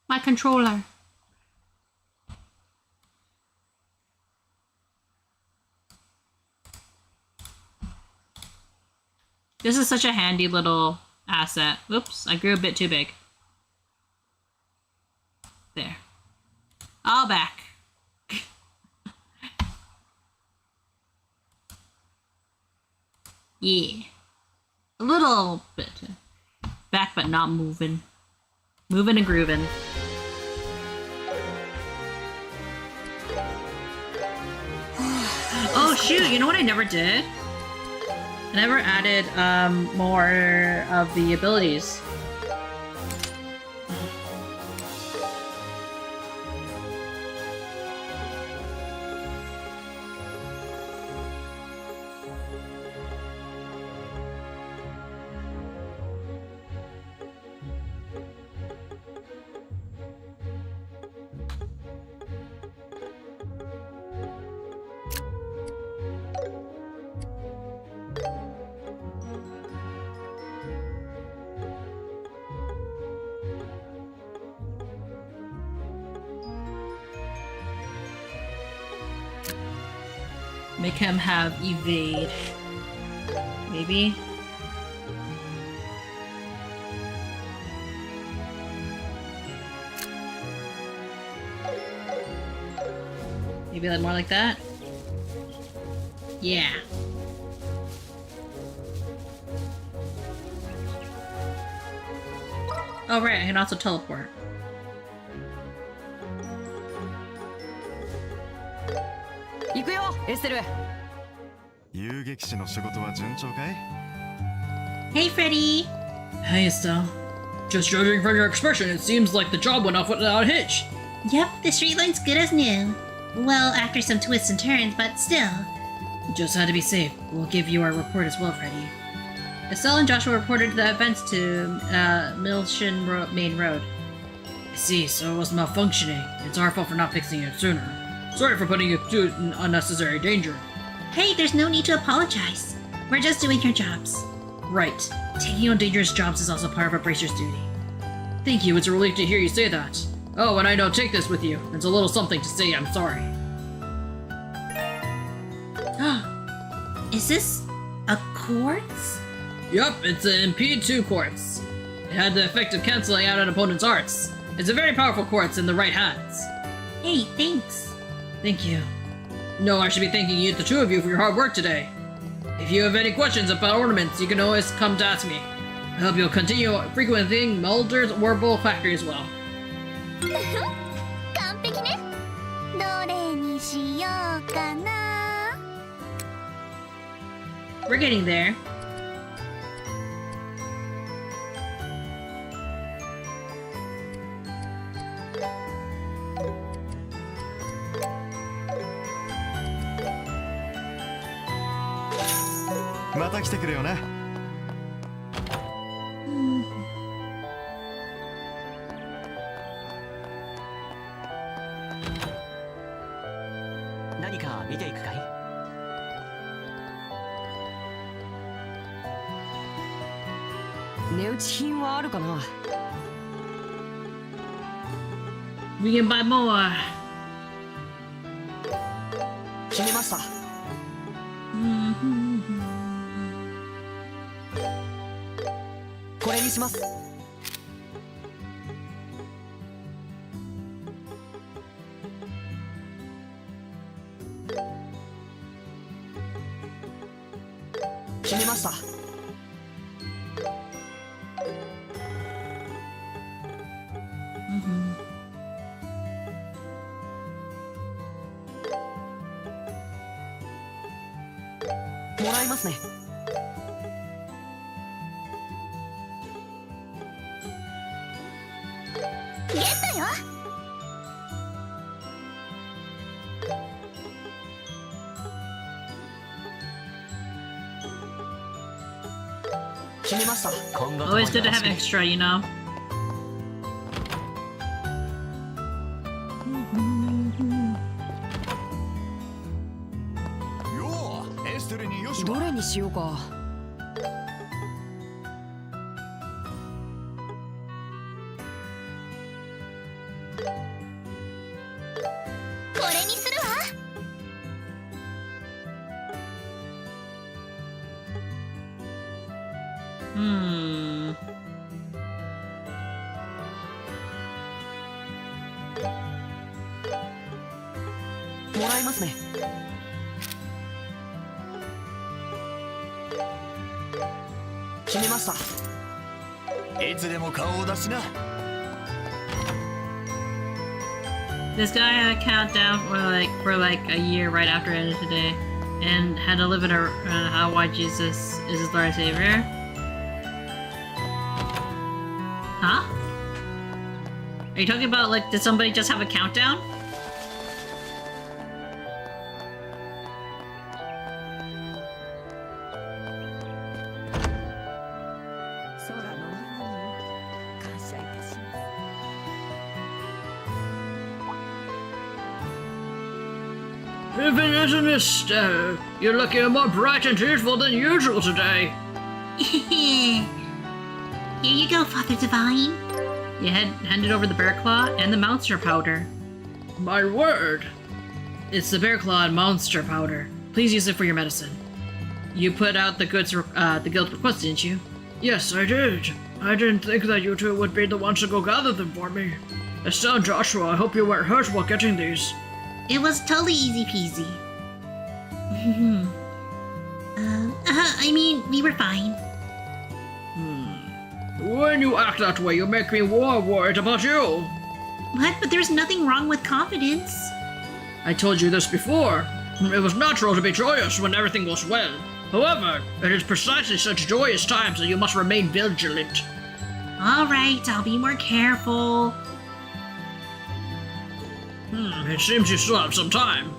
My controller. This is such a handy little asset. Oops, I grew a bit too big. There. All back. Yeah. A little bit. Back but not moving. Moving and grooving. Oh shoot, you know what I never did? I never added more of the abilities. Make him have evade. Maybe? Maybe like more like that? Yeah. Oh right, I can also teleport. Hey, Freddy! Hey, Estelle. Just judging from your expression, it seems like the job went off without a hitch. Yep, the street line's good as new. Well, after some twists and turns, but still. Just had to be safe. We'll give you our report as well, Freddy. Estelle and Joshua reported the events to Main Road. I see, so it was malfunctioning. It's our fault for not fixing it sooner. Sorry for putting you to unnecessary danger. Hey, there's no need to apologize. We're just doing our jobs. Right. Taking on dangerous jobs is also part of a bracer's duty. Thank you, it's a relief to hear you say that. Oh, and I know take this with you. It's a little something to say I'm sorry. Is this a quartz? Yup, it's an Impede 2 quartz. It had the effect of canceling out an opponent's arts. It's a very powerful quartz in the right hands. Hey, thanks. Thank you. No, I should be thanking you, the two of you, for your hard work today. If you have any questions about ornaments, you can always come to ask me. I hope you'll continue frequenting Mulder's Orbital Factory as well. 完璧ね。どれにしようかな。 We're getting there. We can buy more. 決めました。これにします。決めました。もらいますね。ゲットよ。決めました。 Always good to have extra, you know. どれにしようか。これにするわ。もらいますね。決めました。いつでも顔を出しな。 This guy had a countdown for like a year right after it ended today, and had to live in a how why Jesus is his Lord and Savior. Huh? Are you talking about like did somebody just have a countdown? If it isn't Estelle, you're looking more bright and youthful than usual today. Here you go, Father Divine. You handed over the bear claw and the monster powder. My word! It's the bear claw and monster powder. Please use it for your medicine. You put out the guild's request, didn't you? Yes, I did. I didn't think that you two would be the ones to go gather them for me. Estelle and Joshua, I hope you weren't hurt while getting these. It was totally easy peasy. I mean, we were fine. When you act that way, you make me more worried about you. What? But there's nothing wrong with confidence. I told you this before. It was natural to be joyous when everything goes well. However, it is precisely such joyous times that you must remain vigilant. All right, I'll be more careful. It seems you still have some time.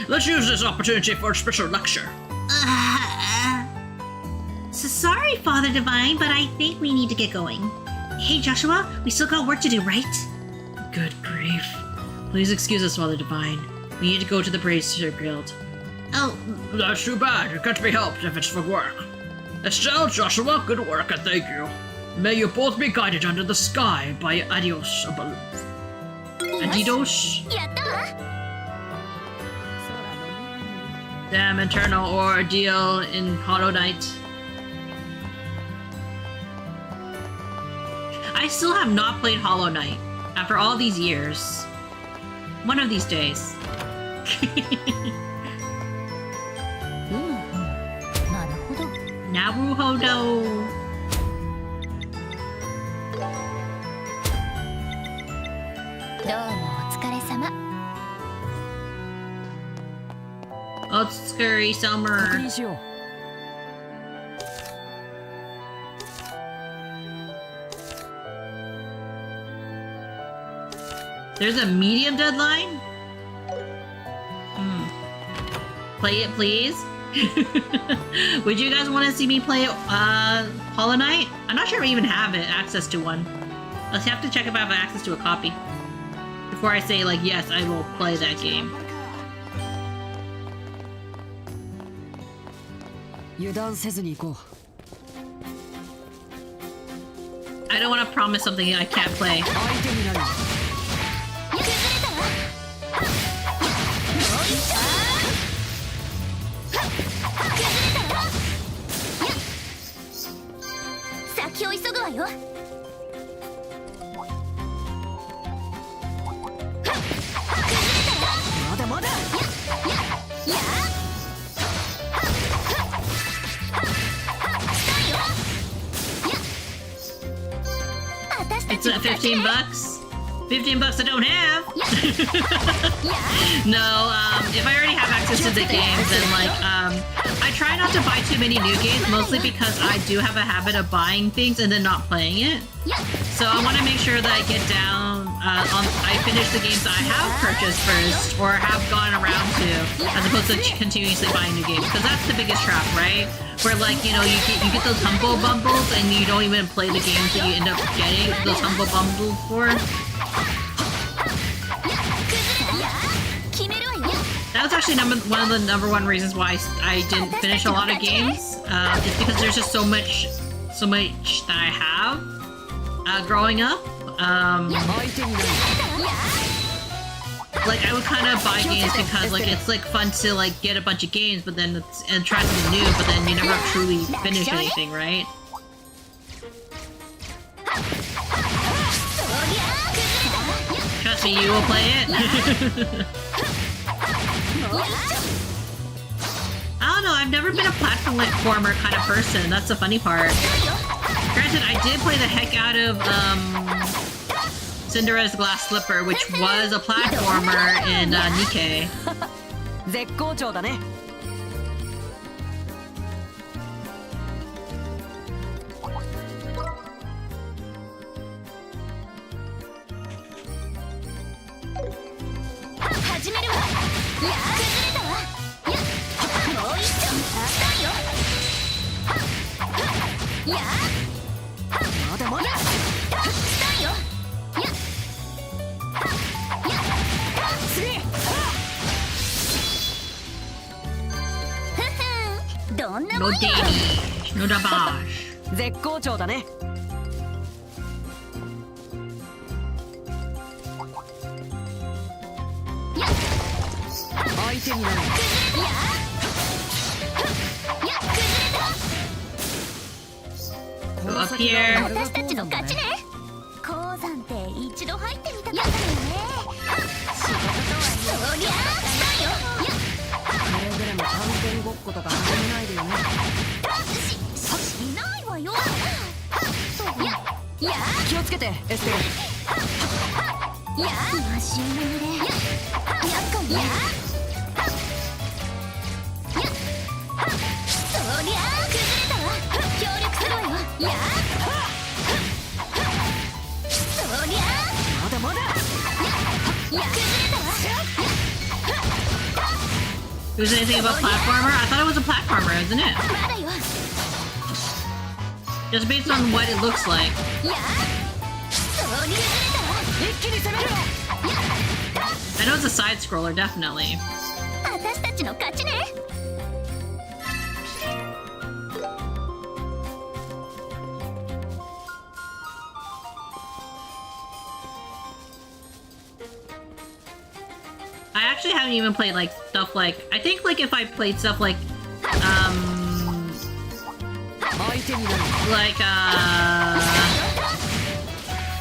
Let's use this opportunity for a special lecture. So sorry, Father Divine, but I think we need to get going. Hey, Joshua, we still got work to do, right? Good grief. Please excuse us, Father Divine. We need to go to the Brazier Guild. Oh. That's too bad. It can't be helped if it's for work. Estelle, Joshua, good work and thank you. May you both be guided under the sky by Adios above. Adios? Damn internal ordeal in Hollow Knight. I still have not played Hollow Knight after all these years. One of these days. Naruhodo. Otsukuri Summer. There's a medium deadline? Play it, please. Would you guys want to see me play Hollow Knight? I'm not sure if I even have access to one. I'll have to check if I have access to a copy before I say, like, yes, I will play that game. I don't want to promise something I can't play. It's at $15. $15 I don't have. No, if I already have access to the games, then like, I try not to buy too many new games, mostly because I do have a habit of buying things and then not playing it. So I want to make sure that I get down, I finish the games that I have purchased first, or have gone around to, as opposed to continuously buying new games, because that's the biggest trap, right? Where like, you know, you get those humble bundles and you don't even play the games that you end up getting those humble bundles for. That was actually one of the number one reasons why I didn't finish a lot of games. It's because there's just so much that I have growing up. Like I would kind of buy games because like it's like fun to like get a bunch of games, but then and try something new, but then you never truly finish anything, right? Trust me, you will play it. I don't know, I've never been a platformer kind of person. That's the funny part. Granted, I did play the heck out of Cinderella's Glass Slipper, which was a platformer in Nikkei. No damage, no damage. 絶好調だね。相手になる。up here. 私たちの勝ちね。鉱山って一度入ってみたかったよね。仕事とはそりゃあよ。くれぐれも探検ごっことか始めないでよね。しないわよ。気をつけてエステル。マシンの群れ。厄介ね。そりゃあ崩れたわ。協力するわよ。そりゃあまだまだ。崩れたわ。 There's anything about platformer? I thought it was a platformer, isn't it? まだよ。 Just based on what it looks like. そりゃ崩れたわ。一気に攻めるよ。 I know it's a side scroller, definitely. 私たちの勝ちね。 I actually haven't even played like stuff like I think like if I played stuff like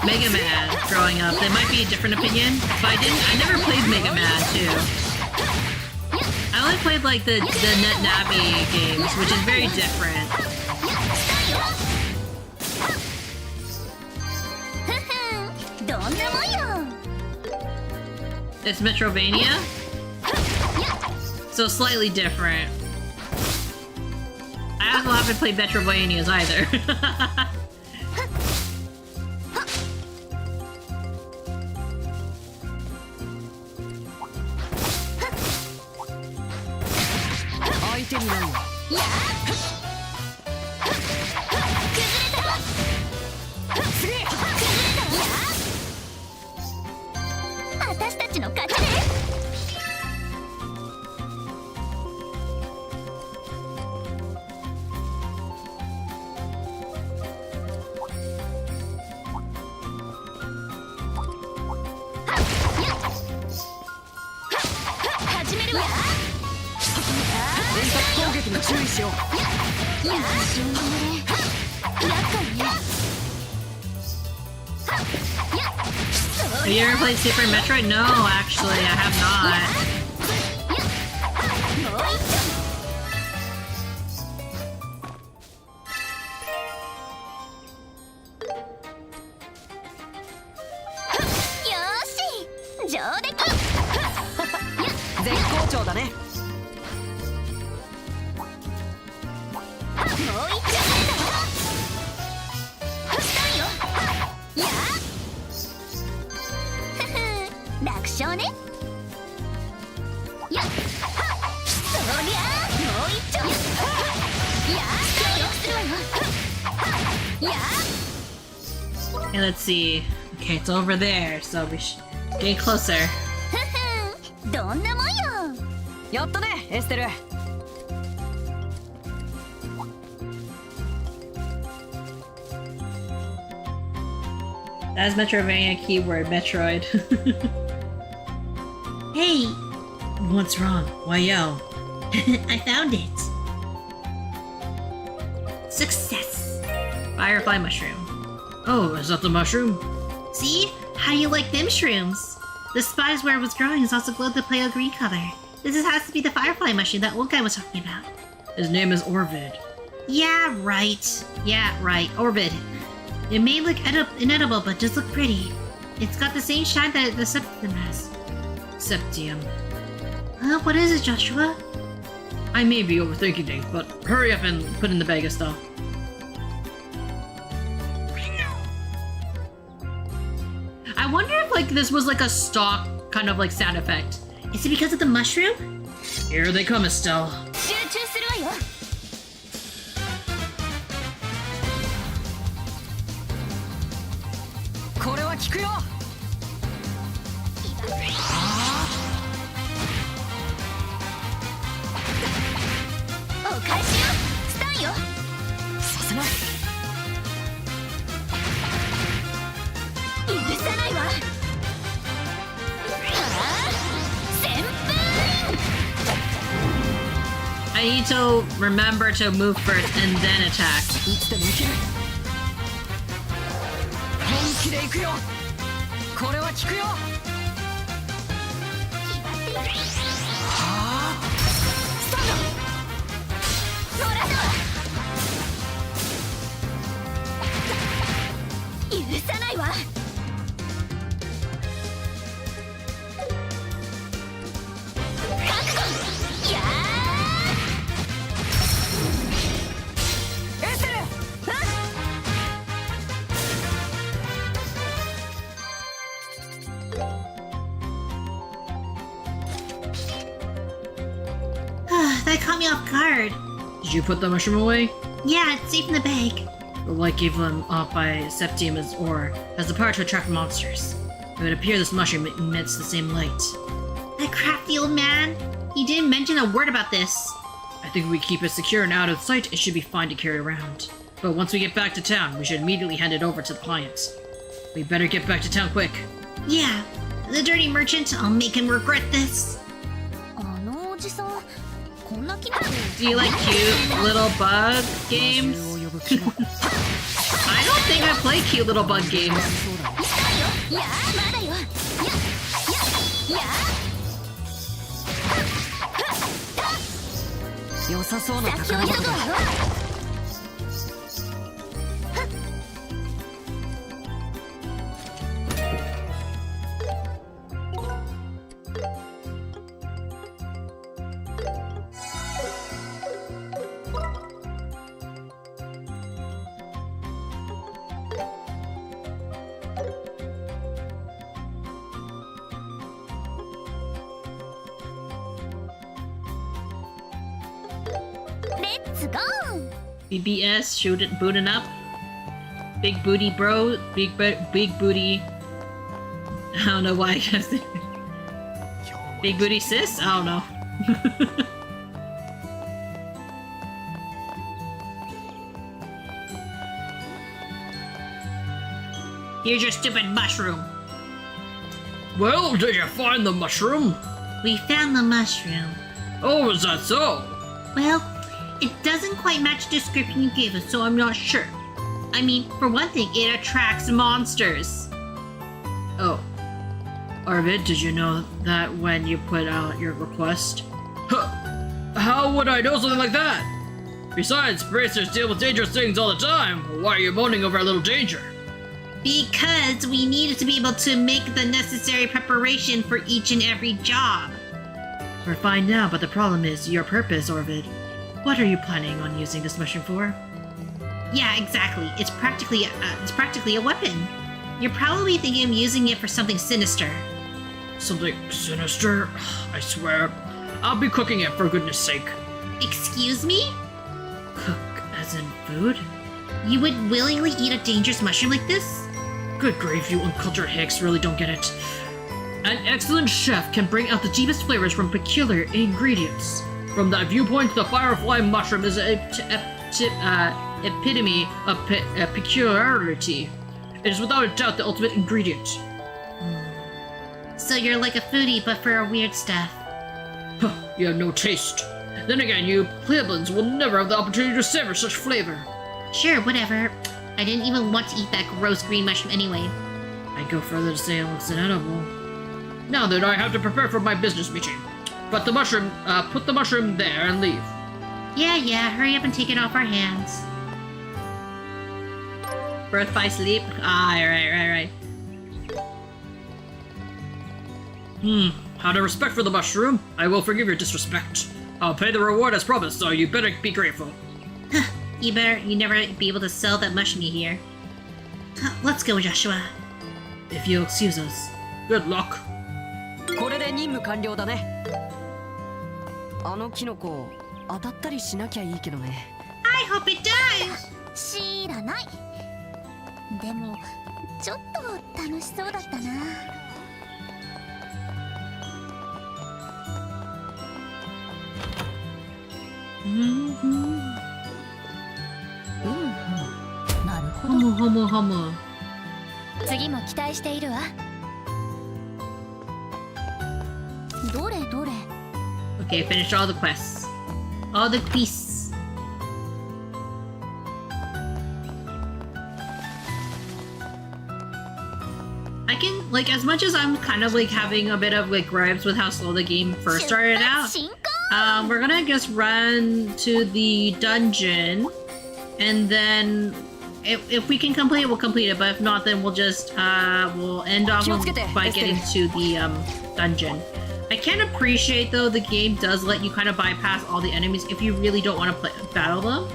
Mega Man growing up, it might be a different opinion. But I never played Mega Man too. I only played like the Net Navi games, which is very different. It's Metrovania? So slightly different. I also haven't played Metrovanias either. Have you ever played Super Metroid? No, actually, I have not. Okay, let's see. Okay, it's over there, so we should get closer. どんなもんよ。やったね、エステル。That's Metrovania keyword, Metroid. Hey! What's wrong? Why yell? I found it! Success! Firefly mushroom. Oh, is that the mushroom? See? How do you like them shrooms? The spot is where it was growing is also glowed the pale green color. This has to be the firefly mushroom that old guy was talking about. His name is Orvid. Yeah, right. Orvid. It may look inedible, but does look pretty. It's got the same shine that the septium has. Septium. What is it, Joshua? I may be overthinking things, but hurry up and put in the bag of stuff. I wonder if like this was like a stock kind of like sound effect. Is it because of the mushroom? Here they come, Estelle. 集中するわよ。これは効くよ。お返しよ。スタンよ。させない。許さないわ。旋風。 I need to remember to move first and then attack. いつでもいける。気で行くよ。これは効くよ。スタート。ノラド許さないわ。覚悟。やエステル。That caught me off guard. Did you put the mushroom away? Yeah, it's safe in the bag. The light gave them off by Septimus ore has the power to attract monsters. It would appear this mushroom emits the same light. That crafty old man. He didn't mention a word about this. I think if we keep it secure and out of sight, it should be fine to carry around. But once we get back to town, we should immediately hand it over to the clients. We better get back to town quick. Yeah, the dirty merchant. I'll make him regret this. あのおじさんこんな機能 Do you like cute little bug games? I don't think I play cute little bug games. やまだよ。や良さそうな先を宝箱だ。急ぐわよ。レッツゴー BBS booting up. Big booty bro. Big booty. I don't know why I guess. Big booty sis? I don't know. Here's your stupid mushroom. Well, did you find the mushroom? We found the mushroom. Oh, is that so? Well, it doesn't quite match the description you gave us, so I'm not sure. I mean, for one thing, it attracts monsters. Oh. Arvid, did you know that when you put out your request? Huh. How would I know something like that? Besides, bracers deal with dangerous things all the time. Why are you moaning over a little danger? Because we needed to be able to make the necessary preparation for each and every job. We're fine now, but the problem is your purpose, Arvid. What are you planning on using this mushroom for? Yeah, exactly. It's practically a weapon. You're probably thinking of using it for something sinister. Something sinister? I swear. I'll be cooking it for goodness sake. Excuse me? Cook as in food? You would willingly eat a dangerous mushroom like this? Good grief, you uncultured hicks really don't get it. An excellent chef can bring out the deepest flavors from peculiar ingredients. From that viewpoint, the firefly mushroom is an epitome of peculiarity. It is without a doubt the ultimate ingredient. So you're like a foodie, but for weird stuff. Huh, you have no taste. Then again, you plebeians will never have the opportunity to savor such flavor. Sure, whatever. I didn't even want to eat that gross green mushroom anyway. I'd go further to say it looks inedible. Now then, I have to prepare for my business meeting. But the mushroom, put the mushroom there and leave. Yeah, hurry up and take it off our hands. Birth by sleep? Ah, right. Out of respect for the mushroom, I will forgive your disrespect. I'll pay the reward as promised, so you better be grateful. You never be able to sell that mushroom you hear. Let's go, Joshua. If you'll excuse us. Good luck. これで任務完了だね。あのキノコ当たったりしなきゃいいけどね。I hope it does. 知らないでもちょっと楽しそうだったななるほど。ハム。次も期待しているわ。どれ Okay, finished all the quests. All the quests. I can, like, as much as I'm kind of like having a bit of like gripes with how slow the game first started out, we're gonna just run to the dungeon, and then if we can complete it, we'll complete it. But if not, then we'll just we'll end off by getting to the dungeon. I can appreciate though the game does let you kind of bypass all the enemies if you really don't want to battle them.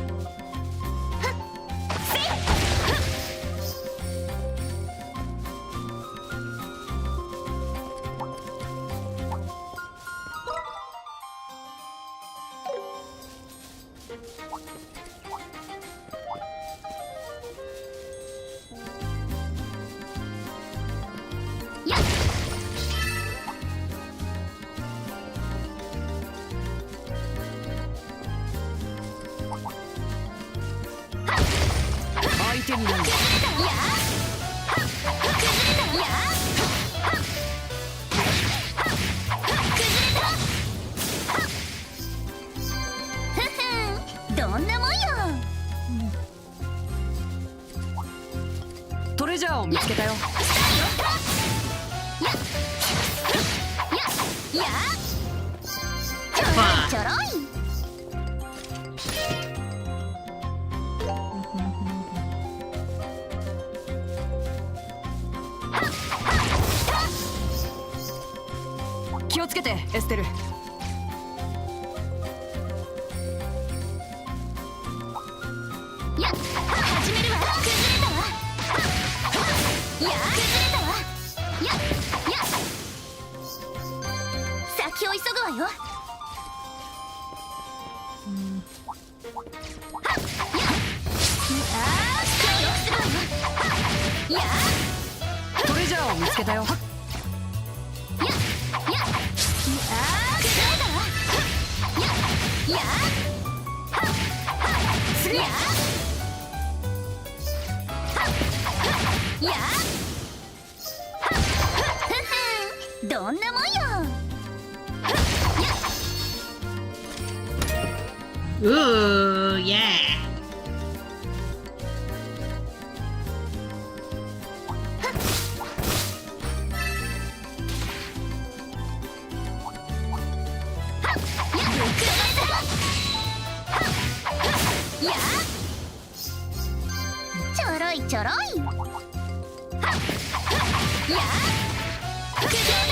Ooh, yeah.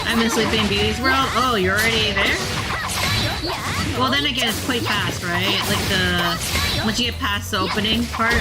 I'm in Sleeping Beauty's world? Oh, you're already there? Well, then again, it's quite fast, right? Like once you get past the opening part.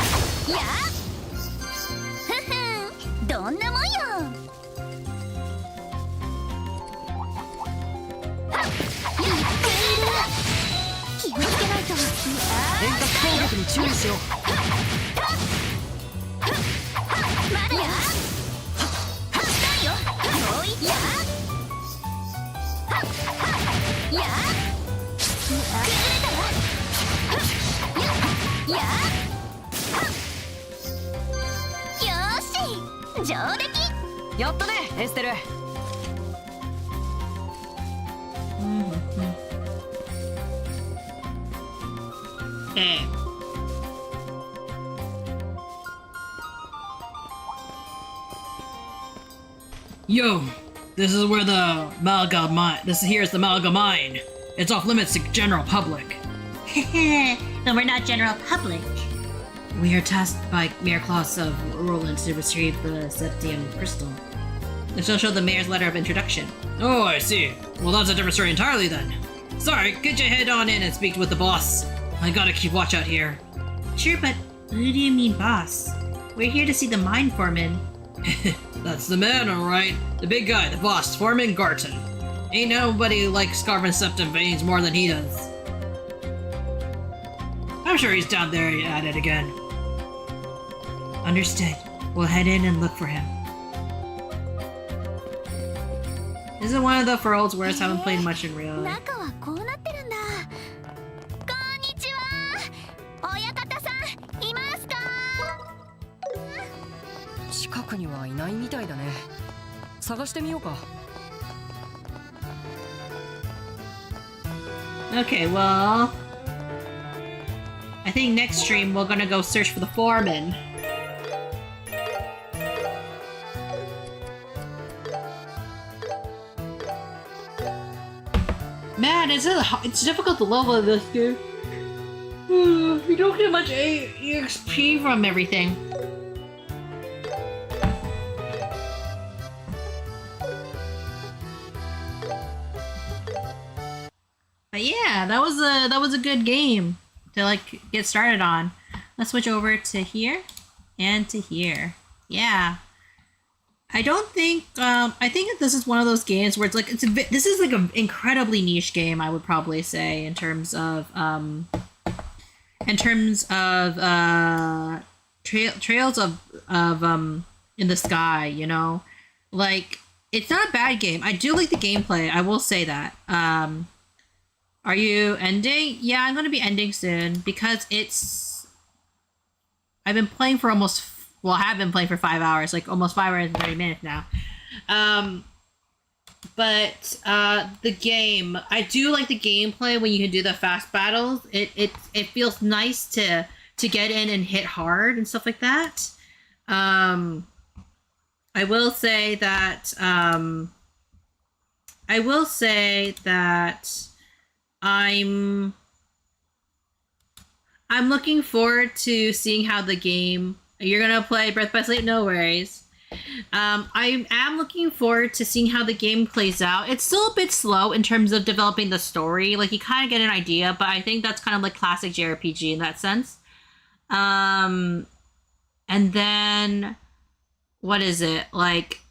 Okay. Yo, this is where the Malga mine. Here's the Malga mine. It's off limits to general public. No, we're not general public. We are tasked by Mayor Klaus of Roland to retrieve the Septium crystal. This will show the mayor's letter of introduction. Oh, I see. Well, that's a different story entirely then. Sorry, get your head on in and speak with the boss. I gotta keep watch out here. Sure, but who do you mean boss? We're here to see the mine foreman. That's the man, alright. The big guy, the boss, Foreman Garton. Ain't nobody likes carving septum veins more than he does. I'm sure he's down there at it again. Understood. We'll head in and look for him. This is one of the furls where I haven't played much in real life. 近くにはいないみたいだね。探してみようか。Okay, well, I think next stream we're gonna go search for the foreman. Man, it's difficult to level this game. You don't get much EXP from everything. But yeah, that was a good game to like get started on. Let's switch over to here and to here. Yeah. I don't think I think this is one of those games where it's like this is like an incredibly niche game, I would probably say, in terms of trails of in the sky, you know? Like, it's not a bad game. I do like the gameplay, I will say that. Are you ending? Yeah, I'm gonna be ending soon because I've been playing for I have been playing for 5 hours, like almost 5 hours and 30 minutes now. But the game, I do like the gameplay when you can do the fast battles. It feels nice to get in and hit hard and stuff like that. I will say that I'm looking forward to seeing how the game. You're gonna play Birth by Sleep, no worries. I am looking forward to seeing how the game plays out. It's still a bit slow in terms of developing the story. Like, you kind of get an idea, but I think that's kind of like classic JRPG in that sense. And then, what is it? Like,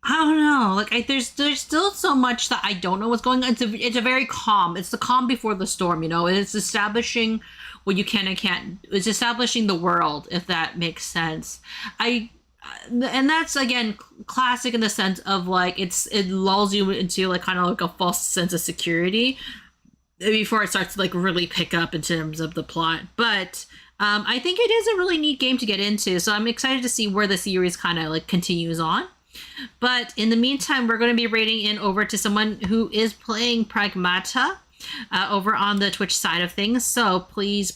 I don't know. Like, there's still so much that I don't know what's going on. It's a very calm. It's the calm before the storm, you know? It's establishing what you can and can't. It's establishing the world, if that makes sense. And that's, again, classic in the sense of, like, it lulls you into, like, kind of like a false sense of security before it starts to, like, really pick up in terms of the plot. But I think it is a really neat game to get into, so I'm excited to see where the series kind of, like, continues on. But in the meantime, we're going to be raiding in over to someone who is playing Pragmata over on the Twitch side of things. So please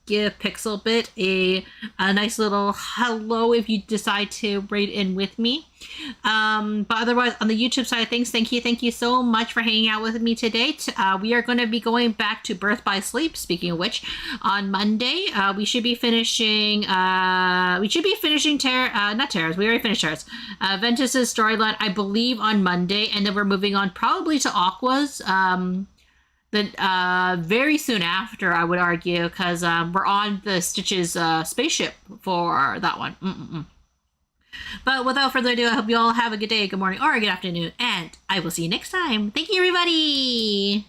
give Pixelbit a nice little hello if you decide to raid in with me. But otherwise, on the YouTube side of things, thank you so much for hanging out with me today. We are going to be going back to Birth by Sleep. Speaking of which, on Monday we should be finishing. Not Terra's. We already finished Terra's. Ventus's storyline, I believe, on Monday, and then we're moving on probably to Aqua's. Very soon after, I would argue, because we're on the Stitch's spaceship for that one. But without further ado, I hope you all have a good day, good morning, or a good afternoon, and I will see you next time. Thank you, everybody!